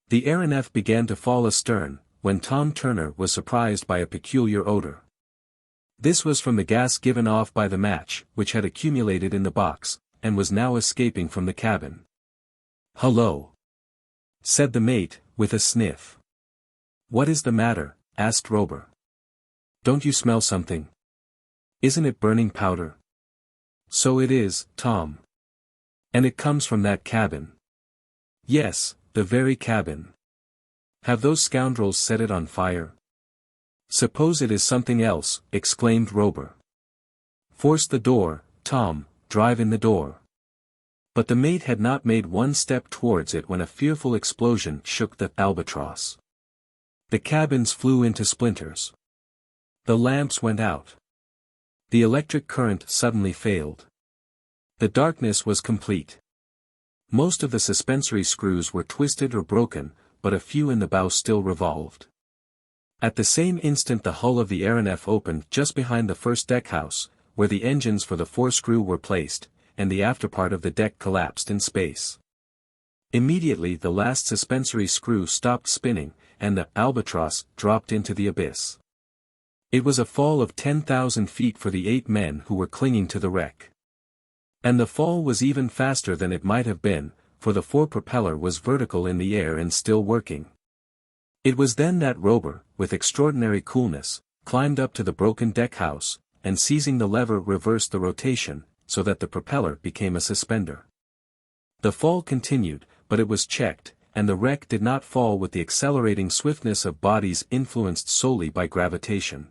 The AERONEF began to fall astern, when Tom Turner was surprised by a peculiar odor. This was from the gas given off by the match, which had accumulated in the box, and was now escaping from the cabin. "Hullo!" said the mate, with a sniff. "What is the matter?" asked Robur. "Don't you smell something? Isn't it burning powder?" "So it is, Tom. And it comes from that cabin." "Yes, the very cabin. Have those scoundrels set it on fire?" "Suppose it is something else," exclaimed Robur. "Force the door, Tom, drive in the door." But the mate had not made one step towards it when a fearful explosion shook the Albatross. The cabins flew into splinters. The lamps went out. The electric current suddenly failed. The darkness was complete. Most of the suspensory screws were twisted or broken, but a few in the bow still revolved. At the same instant the hull of the AERONEF opened just behind the first deckhouse, where the engines for the forescrew were placed, and the afterpart of the deck collapsed in space. Immediately the last suspensory screw stopped spinning, and the Albatross dropped into the abyss. It was a fall of 10,000 feet for the 8 men who were clinging to the wreck. And the fall was even faster than it might have been, for the fore-propeller was vertical in the air and still working. It was then that Robur, with extraordinary coolness, climbed up to the broken deckhouse, and seizing the lever reversed the rotation, so that the propeller became a suspender. The fall continued, but it was checked, and the wreck did not fall with the accelerating swiftness of bodies influenced solely by gravitation.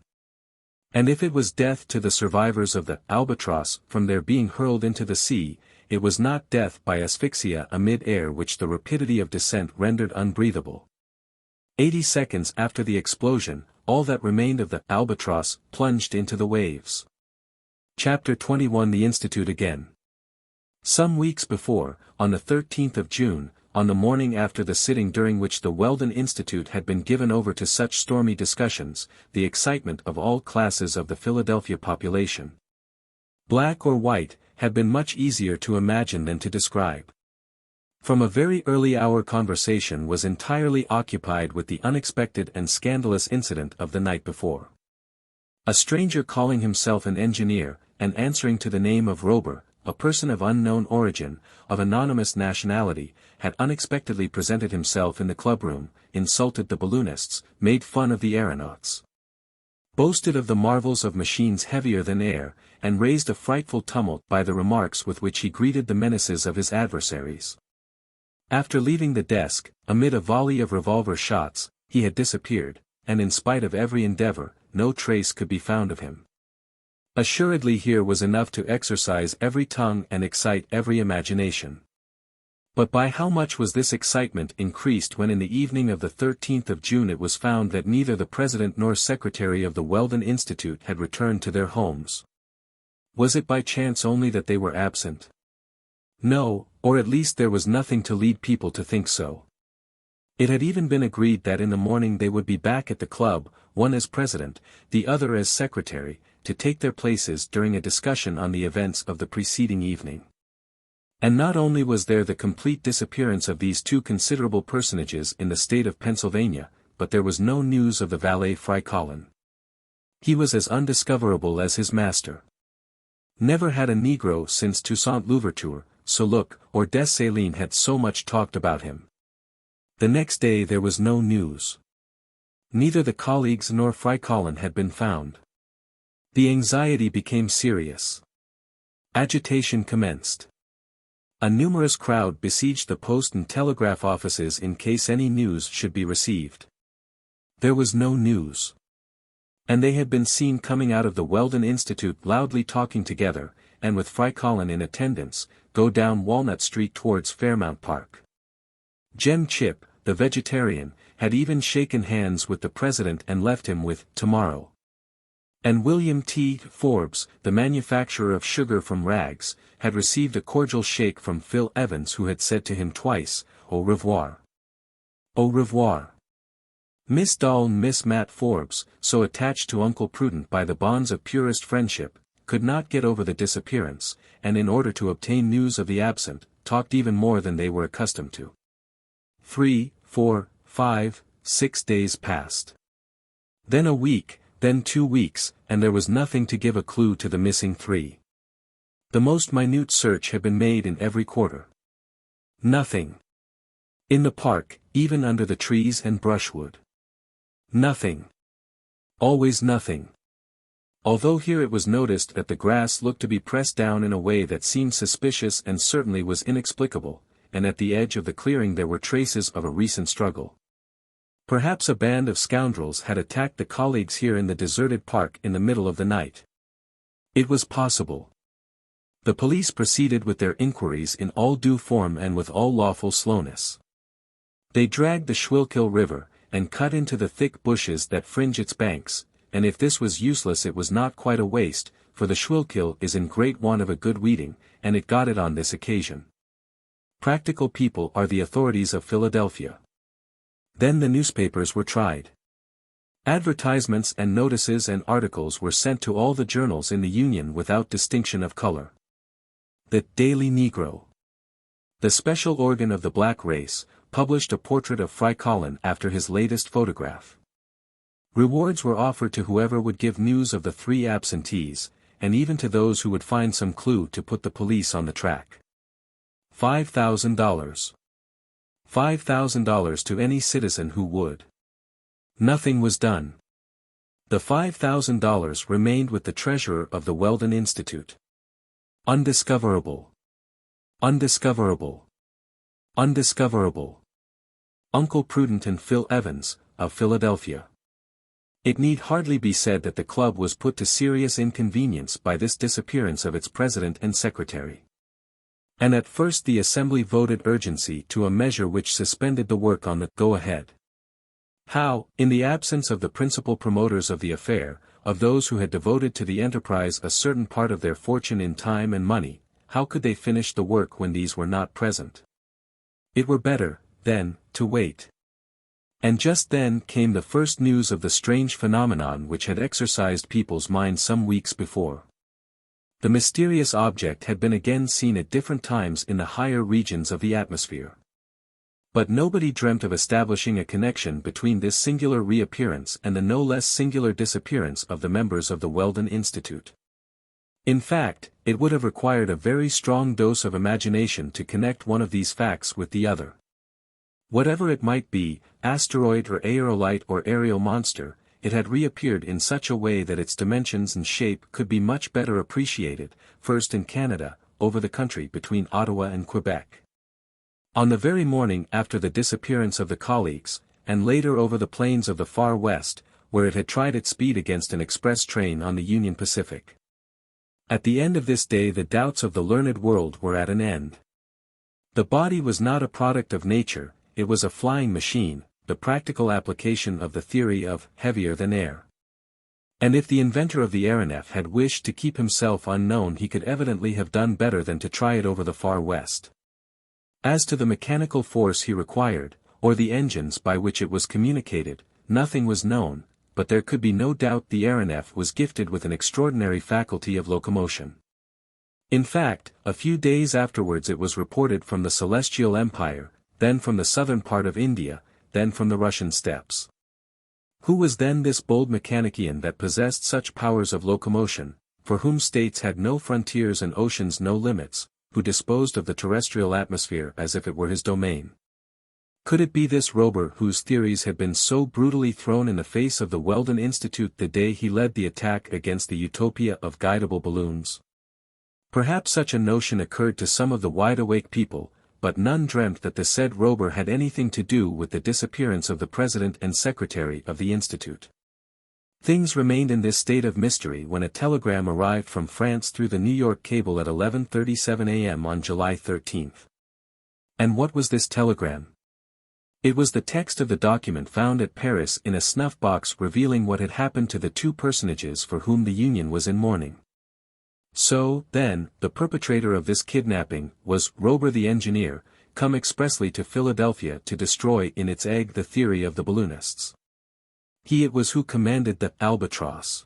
And if it was death to the survivors of the Albatross from their being hurled into the sea, it was not death by asphyxia amid air which the rapidity of descent rendered unbreathable. 80 seconds after the explosion, all that remained of the Albatross plunged into the waves. Chapter 21 The Institute again. Some weeks before, on the 13th of June, on the morning after the sitting during which the Weldon Institute had been given over to such stormy discussions, the excitement of all classes of the Philadelphia population, black or white, had been much easier to imagine than to describe. From a very early hour conversation was entirely occupied with the unexpected and scandalous incident of the night before. A stranger calling himself an engineer, and answering to the name of Robur, a person of unknown origin, of anonymous nationality, had unexpectedly presented himself in the clubroom, insulted the balloonists, made fun of the aeronauts, boasted of the marvels of machines heavier than air, and raised a frightful tumult by the remarks with which he greeted the menaces of his adversaries. After leaving the desk, amid a volley of revolver shots, he had disappeared, and in spite of every endeavor, no trace could be found of him. Assuredly here was enough to exercise every tongue and excite every imagination. But by how much was this excitement increased when in the evening of the 13th of June it was found that neither the president nor secretary of the Weldon Institute had returned to their homes? Was it by chance only that they were absent? No, or at least there was nothing to lead people to think so. It had even been agreed that in the morning they would be back at the club, one as president, the other as secretary, to take their places during a discussion on the events of the preceding evening. And not only was there the complete disappearance of these two considerable personages in the state of Pennsylvania, but there was no news of the valet Frycollin. He was as undiscoverable as his master. Never had a Negro since Toussaint Louverture, Soulouque, or Dessalines had so much talked about him. The next day there was no news. Neither the colleagues nor Frycollin had been found. The anxiety became serious. Agitation commenced. A numerous crowd besieged the post and telegraph offices in case any news should be received. There was no news. And they had been seen coming out of the Weldon Institute loudly talking together, and with Frycollin in attendance, go down Walnut Street towards Fairmount Park. Jem Chip, the vegetarian, had even shaken hands with the president and left him with "tomorrow." And William T. Forbes, the manufacturer of sugar from rags, had received a cordial shake from Phil Evans, who had said to him twice, "Au revoir." Au revoir. Miss Doll and Miss Matt Forbes, so attached to Uncle Prudent by the bonds of purest friendship, could not get over the disappearance, and in order to obtain news of the absent, talked even more than they were accustomed to. 3, 4, 5, 6 days passed. Then a week, then 2 weeks, and there was nothing to give a clue to the missing three. The most minute search had been made in every quarter. Nothing. In the park, even under the trees and brushwood. Nothing. Always nothing. Although here it was noticed that the grass looked to be pressed down in a way that seemed suspicious and certainly was inexplicable, and at the edge of the clearing there were traces of a recent struggle. Perhaps a band of scoundrels had attacked the colleagues here in the deserted park in the middle of the night. It was possible. The police proceeded with their inquiries in all due form and with all lawful slowness. They dragged the Schuylkill River, and cut into the thick bushes that fringe its banks, and if this was useless it was not quite a waste, for the Schuylkill is in great want of a good weeding, and it got it on this occasion. Practical people are the authorities of Philadelphia. Then the newspapers were tried. Advertisements and notices and articles were sent to all the journals in the Union without distinction of color. The Daily Negro, the special organ of the black race, published a portrait of Frycollin after his latest photograph. Rewards were offered to whoever would give news of the three absentees, and even to those who would find some clue to put the police on the track. $5,000. $5,000 to any citizen who would. Nothing was done. The $5,000 remained with the treasurer of the Weldon Institute. Undiscoverable. Undiscoverable. Undiscoverable. Uncle Prudent and Phil Evans, of Philadelphia. It need hardly be said that the club was put to serious inconvenience by this disappearance of its president and secretary. And at first the assembly voted urgency to a measure which suspended the work on the go-ahead. How, in the absence of the principal promoters of the affair, of those who had devoted to the enterprise a certain part of their fortune in time and money, how could they finish the work when these were not present? It were better, then, to wait. And just then came the first news of the strange phenomenon which had exercised people's minds some weeks before. The mysterious object had been again seen at different times in the higher regions of the atmosphere. But nobody dreamt of establishing a connection between this singular reappearance and the no less singular disappearance of the members of the Weldon Institute. In fact, it would have required a very strong dose of imagination to connect one of these facts with the other. Whatever it might be, asteroid or aerolite or aerial monster, it had reappeared in such a way that its dimensions and shape could be much better appreciated, first in Canada, over the country between Ottawa and Quebec. On the very morning after the disappearance of the colleagues, and later over the plains of the far west, where it had tried its speed against an express train on the Union Pacific. At the end of this day the doubts of the learned world were at an end. The body was not a product of nature, it was a flying machine, the practical application of the theory of heavier than air. And if the inventor of the aeronef had wished to keep himself unknown he could evidently have done better than to try it over the far west. As to the mechanical force he required, or the engines by which it was communicated, nothing was known, but there could be no doubt the aeronef was gifted with an extraordinary faculty of locomotion. In fact, a few days afterwards it was reported from the Celestial Empire, then from the southern part of India, then from the Russian steppes. Who was then this bold mechanician that possessed such powers of locomotion, for whom states had no frontiers and oceans no limits, who disposed of the terrestrial atmosphere as if it were his domain? Could it be this Robur whose theories had been so brutally thrown in the face of the Weldon Institute the day he led the attack against the utopia of guidable balloons? Perhaps such a notion occurred to some of the wide-awake people, but none dreamt that the said Robur had anything to do with the disappearance of the president and secretary of the institute. Things remained in this state of mystery when a telegram arrived from France through the New York cable at 11:37 a.m. on July 13. And what was this telegram? It was the text of the document found at Paris in a snuff box revealing what had happened to the two personages for whom the Union was in mourning. So, then, the perpetrator of this kidnapping was Robur the engineer, come expressly to Philadelphia to destroy in its egg the theory of the balloonists. He it was who commanded the Albatross.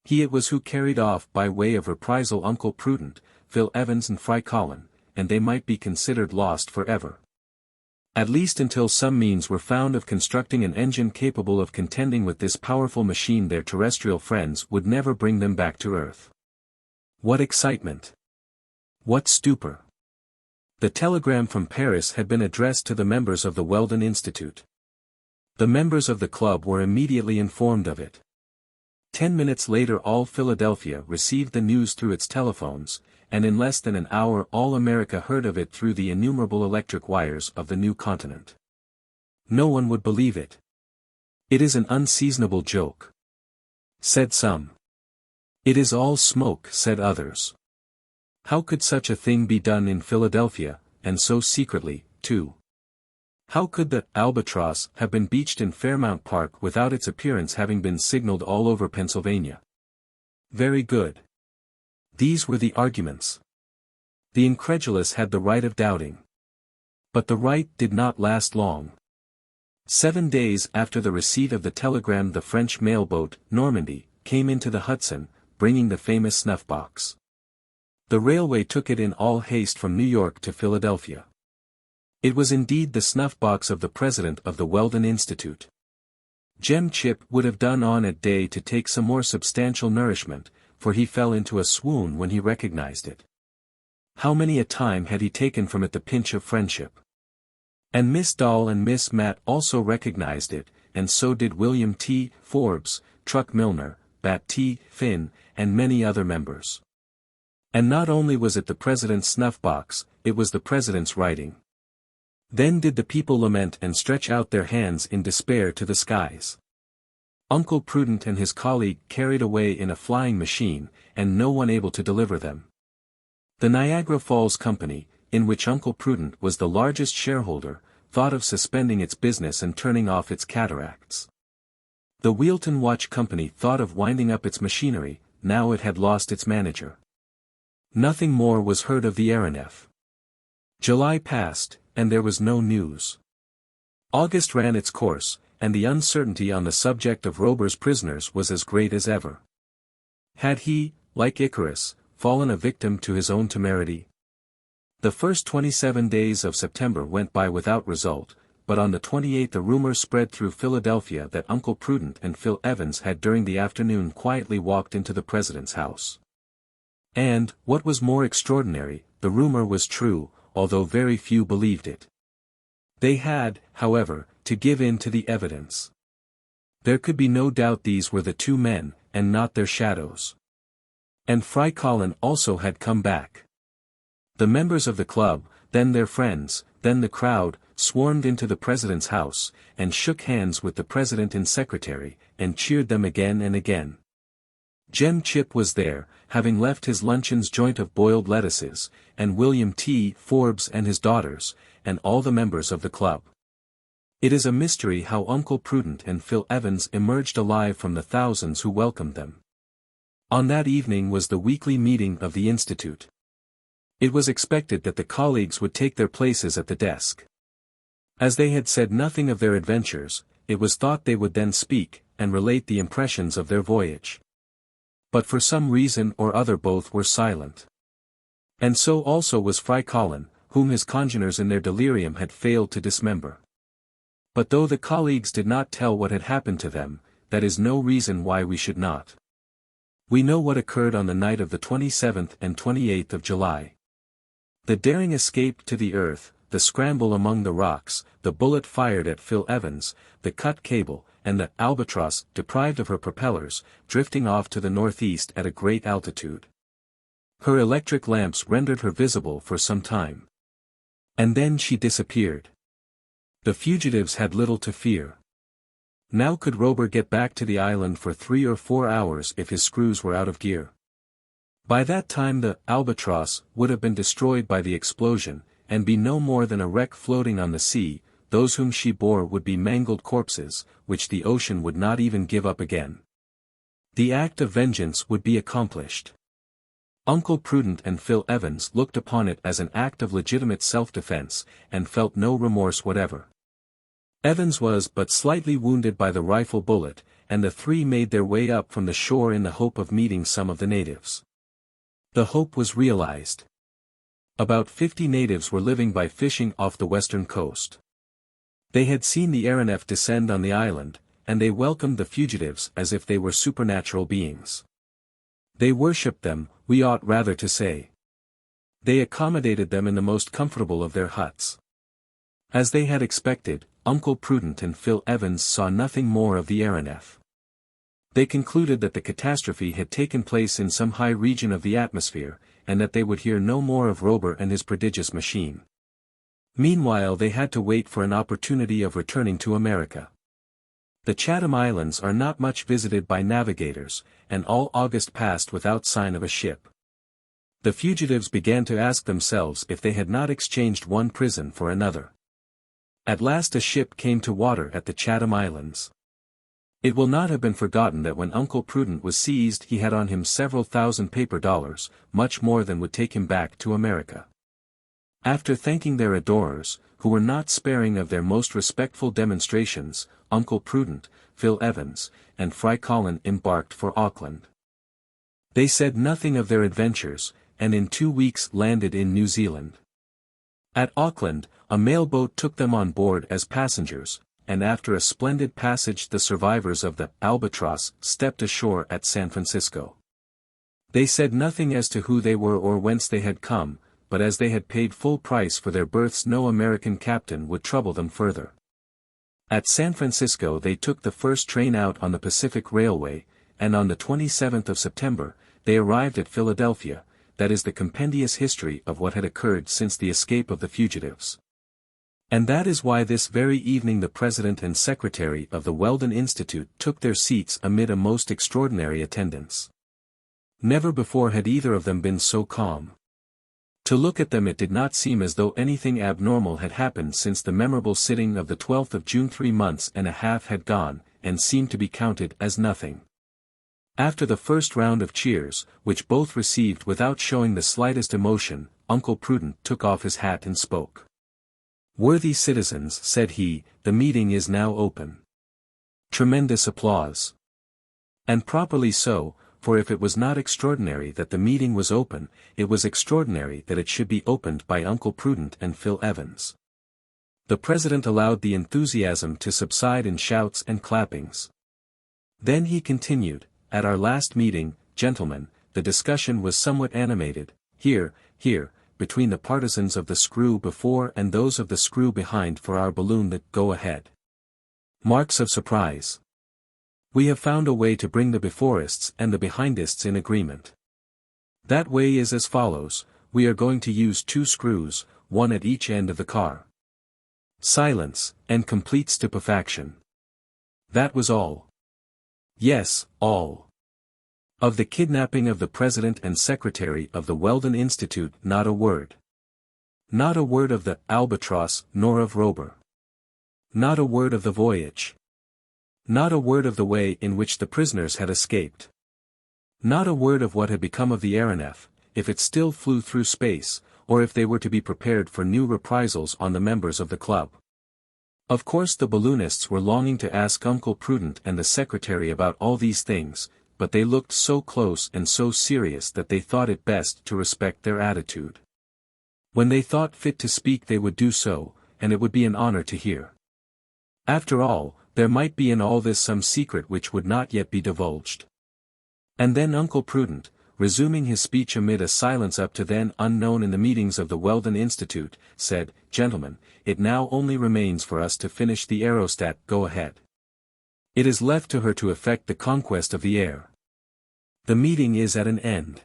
He it was who carried off by way of reprisal Uncle Prudent, Phil Evans and Frycollin, and they might be considered lost forever. At least until some means were found of constructing an engine capable of contending with this powerful machine their terrestrial friends would never bring them back to Earth. What excitement! What stupor! The telegram from Paris had been addressed to the members of the Weldon Institute. The members of the club were immediately informed of it. 10 minutes later all Philadelphia received the news through its telephones, and in less than an hour all America heard of it through the innumerable electric wires of the new continent. No one would believe it. It is an unseasonable joke, said some. It is all smoke, said others. How could such a thing be done in Philadelphia, and so secretly, too? How could the Albatross have been beached in Fairmount Park without its appearance having been signaled all over Pennsylvania? Very good. These were the arguments. The incredulous had the right of doubting. But the right did not last long. 7 days after the receipt of the telegram the French mailboat, Normandy, came into the Hudson, bringing the famous snuff-box. The railway took it in all haste from New York to Philadelphia. It was indeed the snuff-box of the president of the Weldon Institute. Jem Chip would have done on a day to take some more substantial nourishment, for he fell into a swoon when he recognized it. How many a time had he taken from it the pinch of friendship? And Miss Dahl and Miss Matt also recognized it, and so did William T. Forbes, Truck Milner, Bat T. Finn, and many other members. And not only was it the president's snuff-box, it was the president's writing. Then did the people lament and stretch out their hands in despair to the skies. Uncle Prudent and his colleague carried away in a flying machine, and no one able to deliver them. The Niagara Falls Company, in which Uncle Prudent was the largest shareholder, thought of suspending its business and turning off its cataracts. The Wheelton Watch Company thought of winding up its machinery, now it had lost its manager. Nothing more was heard of the aeronef. July passed, and there was no news. August ran its course, and the uncertainty on the subject of Robur's prisoners was as great as ever. Had he, like Icarus, fallen a victim to his own temerity? The first 27 days of September went by without result, but on the 28th a rumor spread through Philadelphia that Uncle Prudent and Phil Evans had during the afternoon quietly walked into the president's house. And, what was more extraordinary, the rumor was true, although very few believed it. They had, however, to give in to the evidence. There could be no doubt these were the two men, and not their shadows. And Frycollin also had come back. The members of the club, then their friends, then the crowd, swarmed into the president's house, and shook hands with the president and secretary, and cheered them again and again. Jem Chip was there, having left his luncheon's joint of boiled lettuces, and William T. Forbes and his daughters, and all the members of the club. It is a mystery how Uncle Prudent and Phil Evans emerged alive from the thousands who welcomed them. On that evening was the weekly meeting of the Institute. It was expected that the colleagues would take their places at the desk. As they had said nothing of their adventures, it was thought they would then speak, and relate the impressions of their voyage. But for some reason or other both were silent. And so also was Frycollin, whom his congeners in their delirium had failed to dismember. But though the colleagues did not tell what had happened to them, that is no reason why we should not. We know what occurred on the night of the 27th and 28th of July. The daring escape to the earth, the scramble among the rocks, the bullet fired at Phil Evans, the cut cable, and the Albatross, deprived of her propellers, drifting off to the northeast at a great altitude. Her electric lamps rendered her visible for some time. And then she disappeared. The fugitives had little to fear. Now could Robur get back to the island for 3 or 4 hours if his screws were out of gear? By that time the Albatross would have been destroyed by the explosion, and be no more than a wreck floating on the sea. Those whom she bore would be mangled corpses, which the ocean would not even give up again. The act of vengeance would be accomplished. Uncle Prudent and Phil Evans looked upon it as an act of legitimate self-defense, and felt no remorse whatever. Evans was but slightly wounded by the rifle bullet, and the three made their way up from the shore in the hope of meeting some of the natives. The hope was realized. About 50 natives were living by fishing off the western coast. They had seen the AERONEF descend on the island, and they welcomed the fugitives as if they were supernatural beings. They worshipped them, we ought rather to say. They accommodated them in the most comfortable of their huts. As they had expected, Uncle Prudent and Phil Evans saw nothing more of the AERONEF. They concluded that the catastrophe had taken place in some high region of the atmosphere, and that they would hear no more of Robur and his prodigious machine. Meanwhile they had to wait for an opportunity of returning to America. The Chatham Islands are not much visited by navigators, and all August passed without sign of a ship. The fugitives began to ask themselves if they had not exchanged one prison for another. At last a ship came to water at the Chatham Islands. It will not have been forgotten that when Uncle Prudent was seized he had on him several thousand paper dollars, much more than would take him back to America. After thanking their adorers, who were not sparing of their most respectful demonstrations, Uncle Prudent, Phil Evans, and Frycollin embarked for Auckland. They said nothing of their adventures, and in 2 weeks landed in New Zealand. At Auckland, a mailboat took them on board as passengers, and after a splendid passage the survivors of the Albatross stepped ashore at San Francisco. They said nothing as to who they were or whence they had come, but as they had paid full price for their berths no American captain would trouble them further. At San Francisco they took the first train out on the Pacific Railway, and on the 27th of September, they arrived at Philadelphia. That is the compendious history of what had occurred since the escape of the fugitives. And that is why this very evening the President and Secretary of the Weldon Institute took their seats amid a most extraordinary attendance. Never before had either of them been so calm. To look at them it did not seem as though anything abnormal had happened since the memorable sitting of the 12th of June. 3 months and a half had gone, and seemed to be counted as nothing. After the first round of cheers, which both received without showing the slightest emotion, Uncle Prudent took off his hat and spoke. "Worthy citizens," said he, "the meeting is now open." Tremendous applause. And properly so, for if it was not extraordinary that the meeting was open, it was extraordinary that it should be opened by Uncle Prudent and Phil Evans. The President allowed the enthusiasm to subside in shouts and clappings. Then he continued, "At our last meeting, gentlemen, the discussion was somewhat animated, here, between the partisans of the screw before and those of the screw behind for our balloon that go ahead." Marks of surprise. We have found a way to bring the beforists and the behindists in agreement. That way is as follows: we are going to use 2 screws, one at each end of the car. Silence, and complete stupefaction. That was all. Yes, all. Of the kidnapping of the President and Secretary of the Weldon Institute not a word. Not a word of the Albatross nor of Robur. Not a word of the voyage. Not a word of the way in which the prisoners had escaped. Not a word of what had become of the AERONEF, if it still flew through space, or if they were to be prepared for new reprisals on the members of the club. Of course the balloonists were longing to ask Uncle Prudent and the secretary about all these things, but they looked so close and so serious that they thought it best to respect their attitude. When they thought fit to speak they would do so, and it would be an honor to hear. After all, there might be in all this some secret which would not yet be divulged. And then Uncle Prudent, resuming his speech amid a silence up to then unknown in the meetings of the Weldon Institute, said, "Gentlemen, it now only remains for us to finish the aerostat go-ahead. It is left to her to effect the conquest of the air. The meeting is at an end."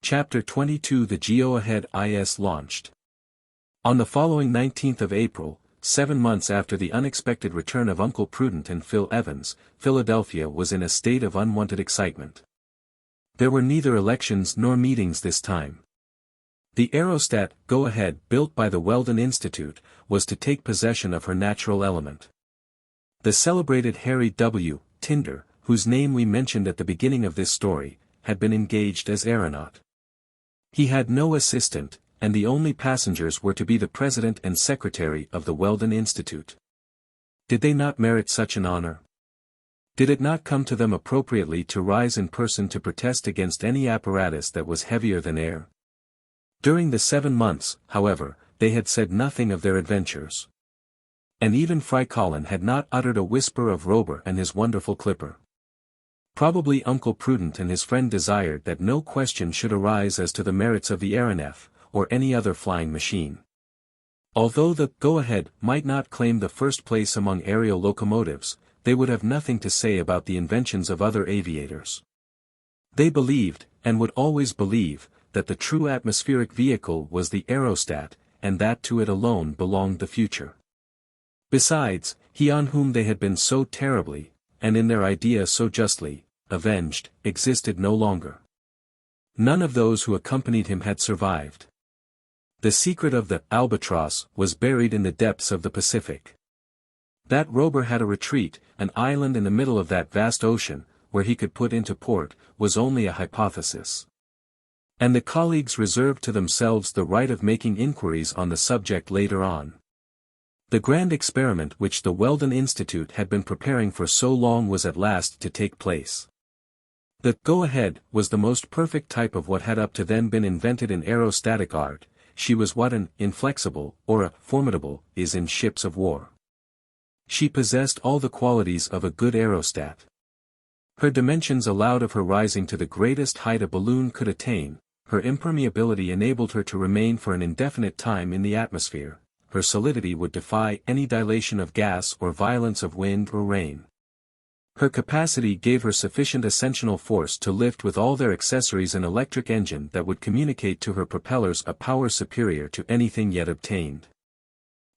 Chapter 22 The Go-Ahead is launched. On the following 19th of April, 7 months after the unexpected return of Uncle Prudent and Phil Evans, Philadelphia was in a state of unwonted excitement. There were neither elections nor meetings this time. The aerostat, go-ahead, built by the Weldon Institute, was to take possession of her natural element. The celebrated Harry W. Tinder, whose name we mentioned at the beginning of this story, had been engaged as aeronaut. He had no assistant, and the only passengers were to be the president and secretary of the Weldon Institute. Did they not merit such an honor? Did it not come to them appropriately to rise in person to protest against any apparatus that was heavier than air? During the 7 months, however, they had said nothing of their adventures. And even Frycollin had not uttered a whisper of Robur and his wonderful clipper. Probably Uncle Prudent and his friend desired that no question should arise as to the merits of the AERONEF, or any other flying machine. Although the go-ahead might not claim the first place among aerial locomotives, they would have nothing to say about the inventions of other aviators. They believed, and would always believe, that the true atmospheric vehicle was the aerostat, and that to it alone belonged the future. Besides, he on whom they had been so terribly, and in their idea so justly, avenged, existed no longer. None of those who accompanied him had survived. The secret of the Albatross was buried in the depths of the Pacific. That Robur had a retreat, an island in the middle of that vast ocean, where he could put into port, was only a hypothesis. And the colleagues reserved to themselves the right of making inquiries on the subject later on. The grand experiment which the Weldon Institute had been preparing for so long was at last to take place. The go-ahead was the most perfect type of what had up to then been invented in aerostatic art. She was what an inflexible, or a formidable, is in ships of war. She possessed all the qualities of a good aerostat. Her dimensions allowed of her rising to the greatest height a balloon could attain, her impermeability enabled her to remain for an indefinite time in the atmosphere, her solidity would defy any dilation of gas or violence of wind or rain. Her capacity gave her sufficient ascensional force to lift with all their accessories an electric engine that would communicate to her propellers a power superior to anything yet obtained.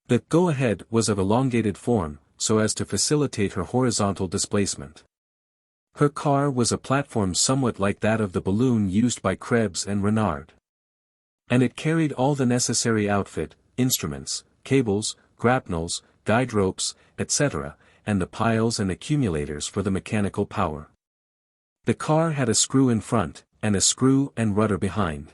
The go-ahead was of elongated form, so as to facilitate her horizontal displacement. Her car was a platform somewhat like that of the balloon used by Krebs and Renard. And it carried all the necessary outfit, instruments, cables, grapnels, guide ropes, etc., and the piles and accumulators for the mechanical power. The car had a screw in front, and a screw and rudder behind.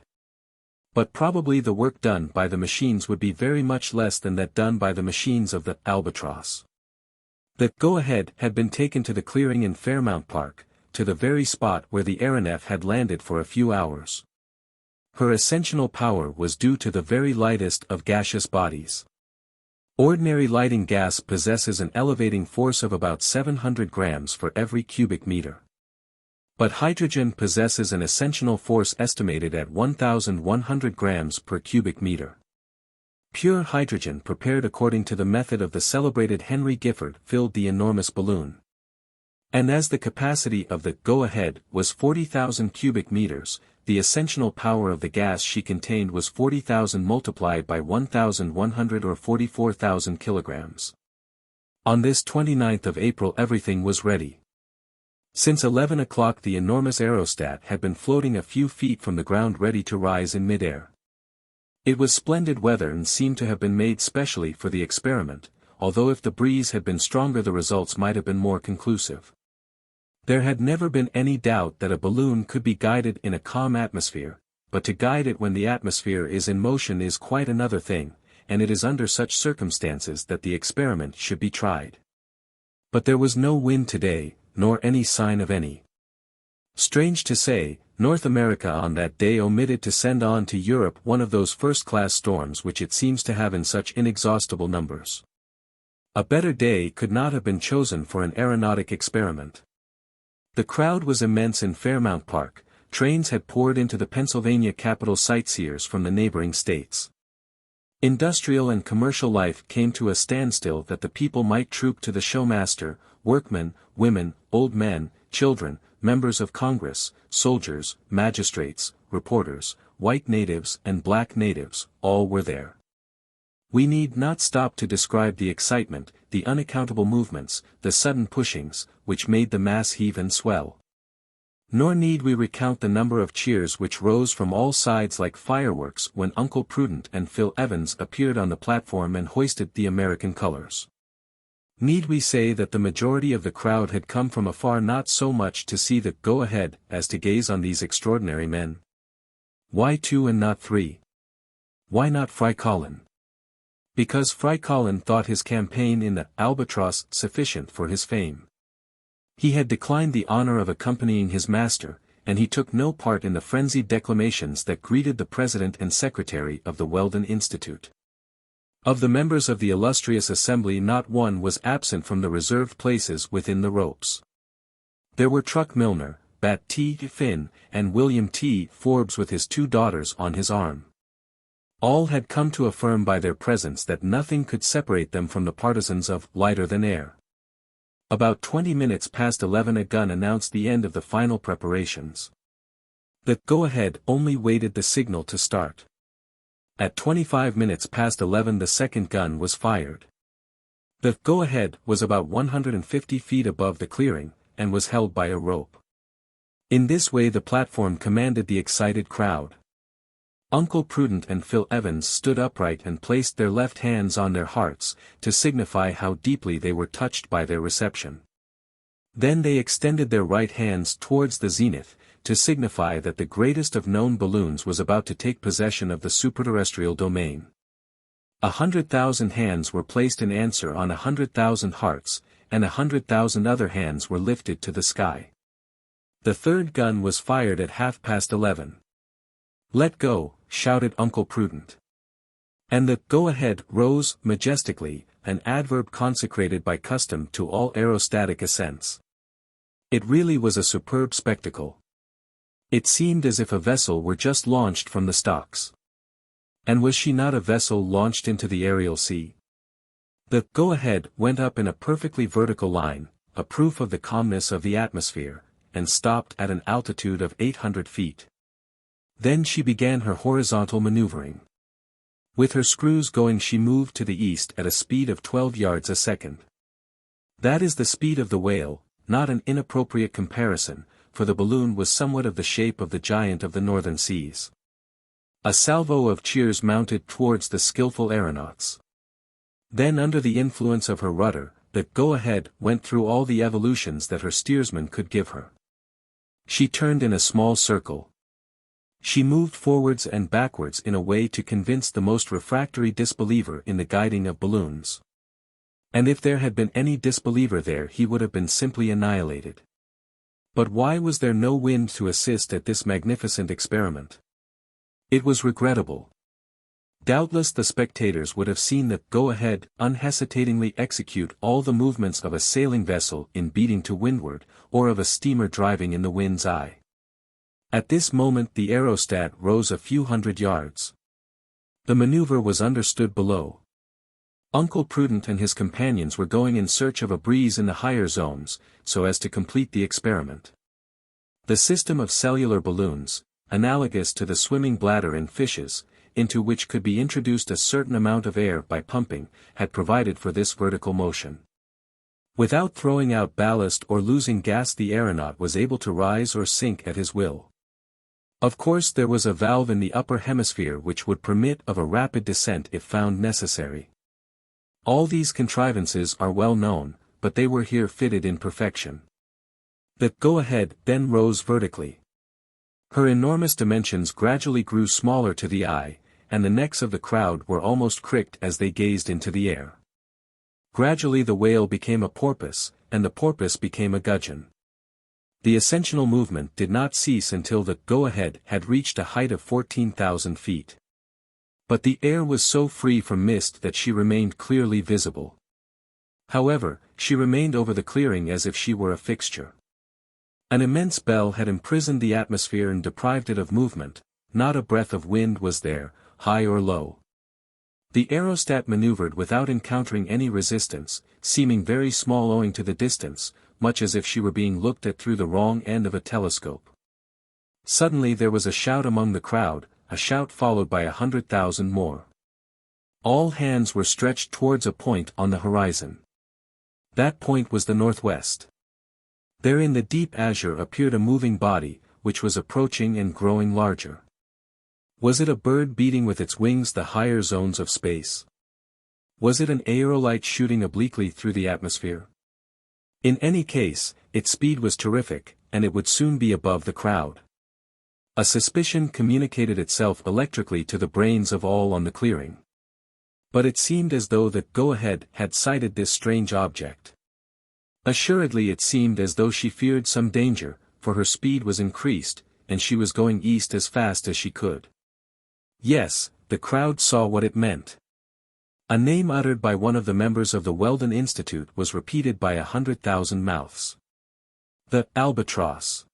But probably the work done by the machines would be very much less than that done by the machines of the Albatross. The go-ahead had been taken to the clearing in Fairmount Park, to the very spot where the aeronef had landed for a few hours. Her ascensional power was due to the very lightest of gaseous bodies. Ordinary lighting gas possesses an elevating force of about 700 grams for every cubic meter. But hydrogen possesses an ascensional force estimated at 1,100 grams per cubic meter. Pure hydrogen prepared according to the method of the celebrated Henry Giffard filled the enormous balloon. And as the capacity of the go-ahead was 40,000 cubic meters, the ascensional power of the gas she contained was 40,000 multiplied by 1,100 or 44,000 kilograms. On this 29th of April everything was ready. Since 11 o'clock the enormous aerostat had been floating a few feet from the ground ready to rise in midair. It was splendid weather and seemed to have been made specially for the experiment, although if the breeze had been stronger the results might have been more conclusive. There had never been any doubt that a balloon could be guided in a calm atmosphere, but to guide it when the atmosphere is in motion is quite another thing, and it is under such circumstances that the experiment should be tried. But there was no wind today, nor any sign of any. Strange to say, North America on that day omitted to send on to Europe one of those first-class storms which it seems to have in such inexhaustible numbers. A better day could not have been chosen for an aeronautic experiment. The crowd was immense in Fairmount Park. Trains had poured into the Pennsylvania capital sightseers from the neighboring states. Industrial and commercial life came to a standstill that the people might troop to the showmaster. Workmen, women, old men, children, members of Congress, soldiers, magistrates, reporters, white natives and black natives, all were there. We need not stop to describe the excitement, the unaccountable movements, the sudden pushings, which made the mass heave and swell. Nor need we recount the number of cheers which rose from all sides like fireworks when Uncle Prudent and Phil Evans appeared on the platform and hoisted the American colors. Need we say that the majority of the crowd had come from afar not so much to see the go-ahead as to gaze on these extraordinary men? Why 2 and not 3? Why not Frycollin? Because Frycollin thought his campaign in the Albatross sufficient for his fame. He had declined the honor of accompanying his master, and he took no part in the frenzied declamations that greeted the president and secretary of the Weldon Institute. Of the members of the illustrious assembly not one was absent from the reserved places within the ropes. There were Truck Milner, Bat T. Finn, and William T. Forbes with his 2 daughters on his arm. All had come to affirm by their presence that nothing could separate them from the partisans of lighter than air. About 20 minutes past 11 a gun announced the end of the final preparations. The go-ahead only waited the signal to start. At 25 minutes past 11 the second gun was fired. The go-ahead was about 150 feet above the clearing, and was held by a rope. In this way the platform commanded the excited crowd. Uncle Prudent and Phil Evans stood upright and placed their left hands on their hearts, to signify how deeply they were touched by their reception. Then they extended their right hands towards the zenith, to signify that the greatest of known balloons was about to take possession of the superterrestrial domain. 100,000 hands were placed in answer on 100,000 hearts, and 100,000 other hands were lifted to the sky. The third gun was fired at 11:30. "Let go," shouted Uncle Prudent. And the go-ahead rose majestically, an adverb consecrated by custom to all aerostatic ascents. It really was a superb spectacle. It seemed as if a vessel were just launched from the stocks. And was she not a vessel launched into the aerial sea? The go-ahead went up in a perfectly vertical line, a proof of the calmness of the atmosphere, and stopped at an altitude of 800 feet. Then she began her horizontal maneuvering. With her screws going she moved to the east at a speed of 12 yards a second. That is the speed of the whale, not an inappropriate comparison, for the balloon was somewhat of the shape of the giant of the northern seas. A salvo of cheers mounted towards the skillful aeronauts. Then under the influence of her rudder, the go-ahead went through all the evolutions that her steersman could give her. She turned in a small circle. She moved forwards and backwards in a way to convince the most refractory disbeliever in the guiding of balloons. And if there had been any disbeliever there he would have been simply annihilated. But why was there no wind to assist at this magnificent experiment? It was regrettable. Doubtless the spectators would have seen the go-ahead unhesitatingly execute all the movements of a sailing vessel in beating to windward, or of a steamer driving in the wind's eye. At this moment the aerostat rose a few hundred yards. The maneuver was understood below. Uncle Prudent and his companions were going in search of a breeze in the higher zones, so as to complete the experiment. The system of cellular balloons, analogous to the swimming bladder in fishes, into which could be introduced a certain amount of air by pumping, had provided for this vertical motion. Without throwing out ballast or losing gas the aeronaut was able to rise or sink at his will. Of course there was a valve in the upper hemisphere which would permit of a rapid descent if found necessary. All these contrivances are well known, but they were here fitted in perfection. The go-ahead then rose vertically. Her enormous dimensions gradually grew smaller to the eye, and the necks of the crowd were almost cricked as they gazed into the air. Gradually the whale became a porpoise, and the porpoise became a gudgeon. The ascensional movement did not cease until the go-ahead had reached a height of 14,000 feet. But the air was so free from mist that she remained clearly visible. However, she remained over the clearing as if she were a fixture. An immense bell had imprisoned the atmosphere and deprived it of movement, not a breath of wind was there, high or low. The aerostat maneuvered without encountering any resistance, seeming very small owing to the distance, much as if she were being looked at through the wrong end of a telescope. Suddenly there was a shout among the crowd, a shout followed by 100,000 more. All hands were stretched towards a point on the horizon. That point was the northwest. There in the deep azure appeared a moving body, which was approaching and growing larger. Was it a bird beating with its wings the higher zones of space? Was it an aerolite shooting obliquely through the atmosphere? In any case, its speed was terrific, and it would soon be above the crowd. A suspicion communicated itself electrically to the brains of all on the clearing. But it seemed as though the go-ahead had sighted this strange object. Assuredly it seemed as though she feared some danger, for her speed was increased, and she was going east as fast as she could. Yes, the crowd saw what it meant. A name uttered by one of the members of the Weldon Institute was repeated by 100,000 mouths. The Albatross.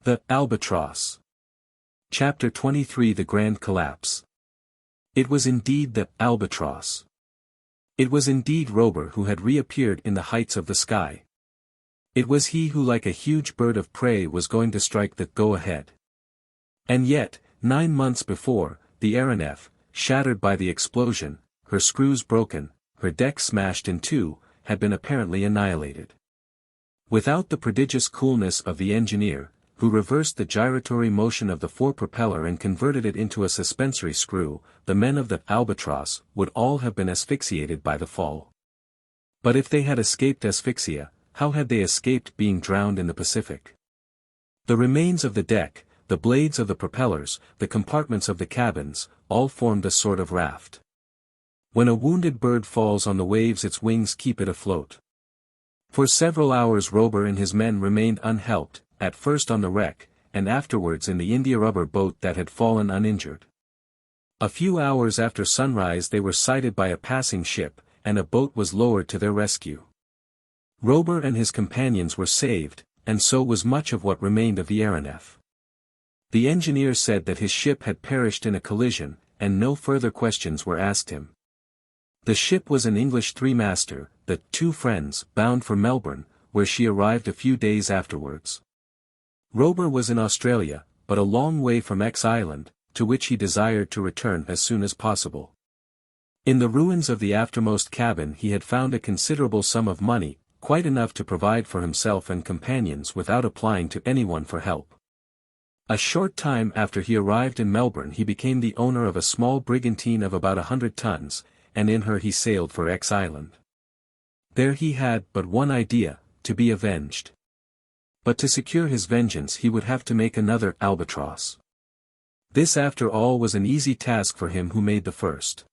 The Albatross. Chapter 23 The Grand Collapse. It was indeed the Albatross. It was indeed Robur who had reappeared in the heights of the sky. It was he who like a huge bird of prey was going to strike the go-ahead. And yet, 9 months before, the AERONEF, shattered by the explosion, her screws broken, her deck smashed in two, had been apparently annihilated. Without the prodigious coolness of the engineer, who reversed the gyratory motion of the fore-propeller and converted it into a suspensory screw, the men of the Albatross would all have been asphyxiated by the fall. But if they had escaped asphyxia, how had they escaped being drowned in the Pacific? The remains of the deck, the blades of the propellers, the compartments of the cabins, all formed a sort of raft. When a wounded bird falls on the waves its wings keep it afloat. For several hours Robur and his men remained unhelped, at first on the wreck, and afterwards in the India rubber boat that had fallen uninjured. A few hours after sunrise they were sighted by a passing ship, and a boat was lowered to their rescue. Robur and his companions were saved, and so was much of what remained of the AERONEF. The engineer said that his ship had perished in a collision, and no further questions were asked him. The ship was an English three-master, the Two Friends, bound for Melbourne, where she arrived a few days afterwards. Robur was in Australia, but a long way from XIII, to which he desired to return as soon as possible. In the ruins of the aftermost cabin he had found a considerable sum of money, quite enough to provide for himself and companions without applying to anyone for help. A short time after he arrived in Melbourne he became the owner of a small brigantine of about 100 tons, and in her he sailed for XIII. There he had but one idea, to be avenged. But to secure his vengeance he would have to make another Albatross. This after all was an easy task for him who made the first.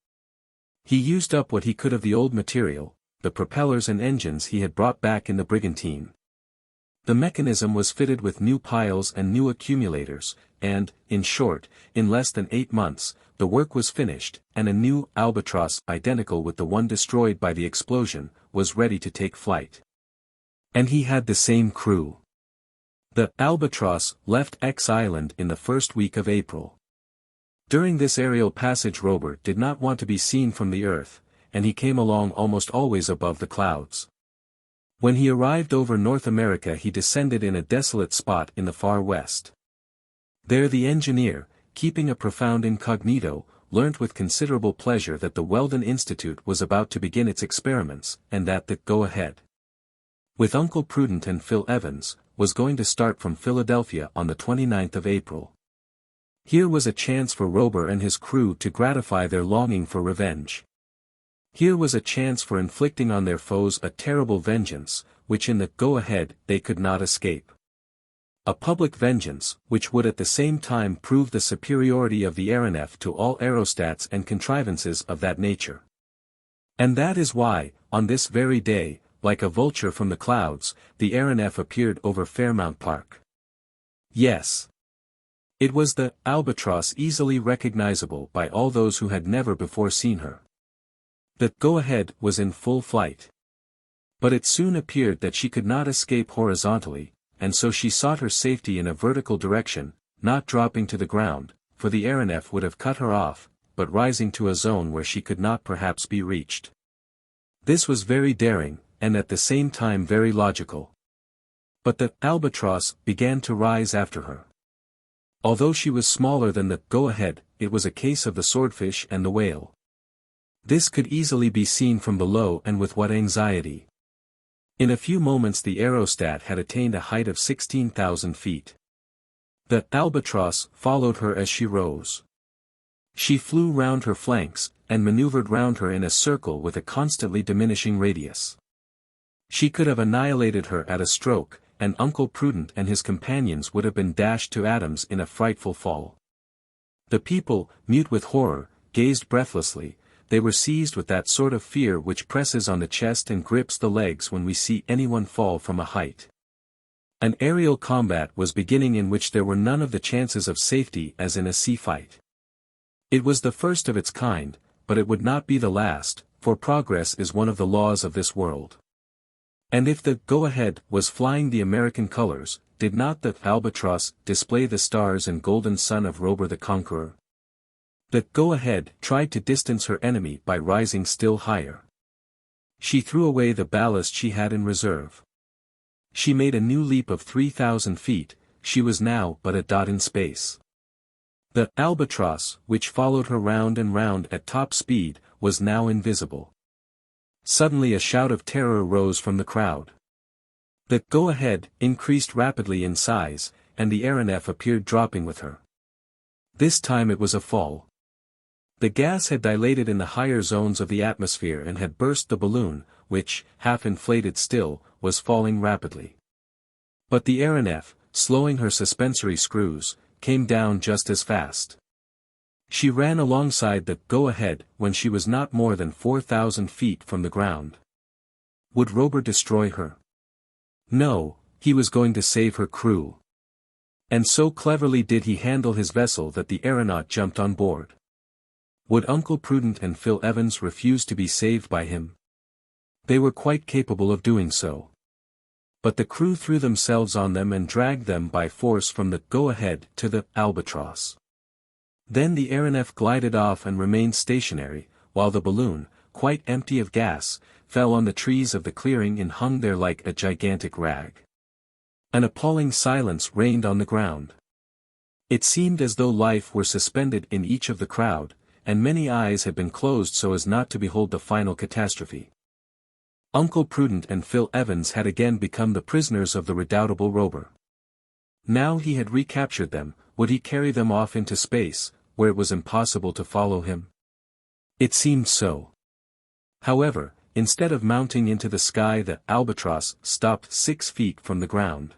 He used up what he could of the old material, the propellers and engines he had brought back in the brigantine. The mechanism was fitted with new piles and new accumulators, and, in short, in less than 8 months, the work was finished, and a new Albatross, identical with the one destroyed by the explosion, was ready to take flight. And he had the same crew. The Albatross left XIII in the first week of April. During this aerial passage Robur did not want to be seen from the earth, and he came along almost always above the clouds. When he arrived over North America he descended in a desolate spot in the far west. There the engineer, keeping a profound incognito, learnt with considerable pleasure that the Weldon Institute was about to begin its experiments, and that the go-ahead, with Uncle Prudent and Phil Evans, was going to start from Philadelphia on the 29th of April. Here was a chance for Robur and his crew to gratify their longing for revenge. Here was a chance for inflicting on their foes a terrible vengeance, which in the go-ahead they could not escape. A public vengeance, which would at the same time prove the superiority of the aeronef to all aerostats and contrivances of that nature. And that is why, on this very day, like a vulture from the clouds, the aeronef appeared over Fairmount Park. Yes. It was the Albatross, easily recognizable by all those who had never before seen her. The Go-Ahead was in full flight. But it soon appeared that she could not escape horizontally, and so she sought her safety in a vertical direction, not dropping to the ground, for the aeronef would have cut her off, but rising to a zone where she could not perhaps be reached. This was very daring, and at the same time very logical. But the Albatross began to rise after her. Although she was smaller than the Go-Ahead, it was a case of the swordfish and the whale. This could easily be seen from below, and with what anxiety. In a few moments the aerostat had attained a height of 16,000 feet. The Albatross followed her as she rose. She flew round her flanks, and maneuvered round her in a circle with a constantly diminishing radius. She could have annihilated her at a stroke, and Uncle Prudent and his companions would have been dashed to atoms in a frightful fall. The people, mute with horror, gazed breathlessly. They were seized with that sort of fear which presses on the chest and grips the legs when we see anyone fall from a height. An aerial combat was beginning in which there were none of the chances of safety as in a sea fight. It was the first of its kind, but it would not be the last, for progress is one of the laws of this world. And if the Go-Ahead was flying the American colors, did not the Albatross display the stars and golden sun of Robur the Conqueror? The Go-Ahead tried to distance her enemy by rising still higher. She threw away the ballast she had in reserve. She made a new leap of 3,000 feet, she was now but a dot in space. The Albatross, which followed her round and round at top speed, was now invisible. Suddenly a shout of terror rose from the crowd. The Go-Ahead increased rapidly in size, and the aeronef appeared dropping with her. This time it was a fall. The gas had dilated in the higher zones of the atmosphere and had burst the balloon, which, half inflated still, was falling rapidly. But the aeronef, slowing her suspensory screws, came down just as fast. She ran alongside the Go-Ahead when she was not more than 4,000 feet from the ground. Would Robur destroy her? No, he was going to save her crew. And so cleverly did he handle his vessel that the aeronaut jumped on board. Would Uncle Prudent and Phil Evans refuse to be saved by him? They were quite capable of doing so. But the crew threw themselves on them and dragged them by force from the Go-Ahead to the Albatross. Then the aeronef glided off and remained stationary, while the balloon, quite empty of gas, fell on the trees of the clearing and hung there like a gigantic rag. An appalling silence reigned on the ground. It seemed as though life were suspended in each of the crowd, and many eyes had been closed so as not to behold the final catastrophe. Uncle Prudent and Phil Evans had again become the prisoners of the redoubtable Robur. Now he had recaptured them. Would he carry them off into space, where it was impossible to follow him? It seemed so. However, instead of mounting into the sky, the Albatross stopped 6 feet from the ground.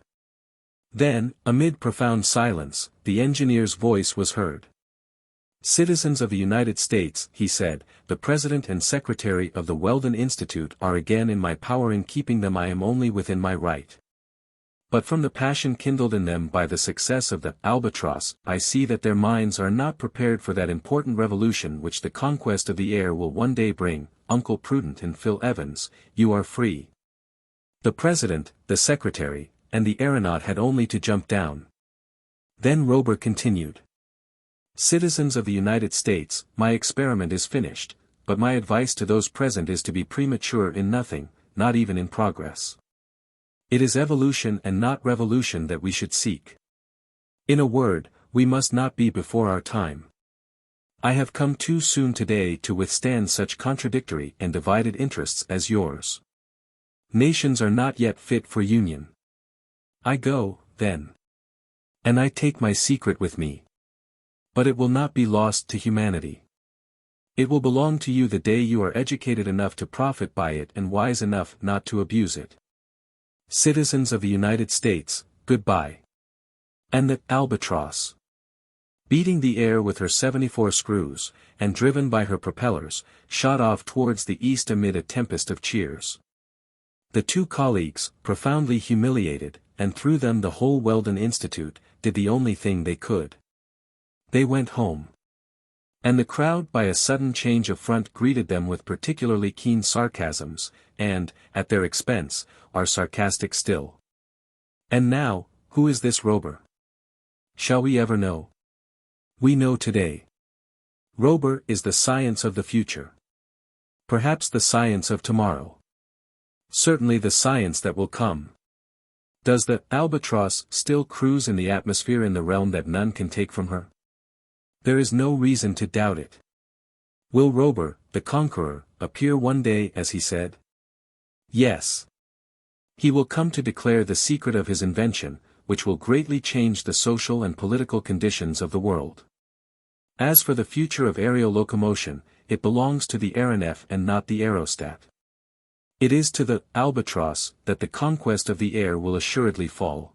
Then, amid profound silence, the engineer's voice was heard. "Citizens of the United States," he said, "the President and Secretary of the Weldon Institute are again in my power. In keeping them I am only within my right. But from the passion kindled in them by the success of the Albatross, I see that their minds are not prepared for that important revolution which the conquest of the air will one day bring. Uncle Prudent and Phil Evans, you are free." The President, the Secretary, and the aeronaut had only to jump down. Then Robur continued. "Citizens of the United States, my experiment is finished, but my advice to those present is to be premature in nothing, not even in progress. It is evolution and not revolution that we should seek. In a word, we must not be before our time. I have come too soon today to withstand such contradictory and divided interests as yours. Nations are not yet fit for union. I go, then. And I take my secret with me. But it will not be lost to humanity. It will belong to you the day you are educated enough to profit by it and wise enough not to abuse it. Citizens of the United States, goodbye. And the Albatross, beating the air with her 74 screws, and driven by her propellers, shot off towards the east amid a tempest of cheers. The two colleagues, profoundly humiliated, and through them the whole Weldon Institute, did the only thing they could. They went home. And the crowd by a sudden change of front greeted them with particularly keen sarcasms, and, at their expense, are sarcastic still. And now, who is this Robur? Shall we ever know? We know today. Robur is the science of the future. Perhaps the science of tomorrow. Certainly the science that will come. Does the Albatross still cruise in the atmosphere in the realm that none can take from her? There is no reason to doubt it. Will Robur, the Conqueror, appear one day as he said? Yes. He will come to declare the secret of his invention, which will greatly change the social and political conditions of the world. As for the future of aerial locomotion, it belongs to the AERONEF and not the aerostat. It is to the Albatross that the conquest of the air will assuredly fall.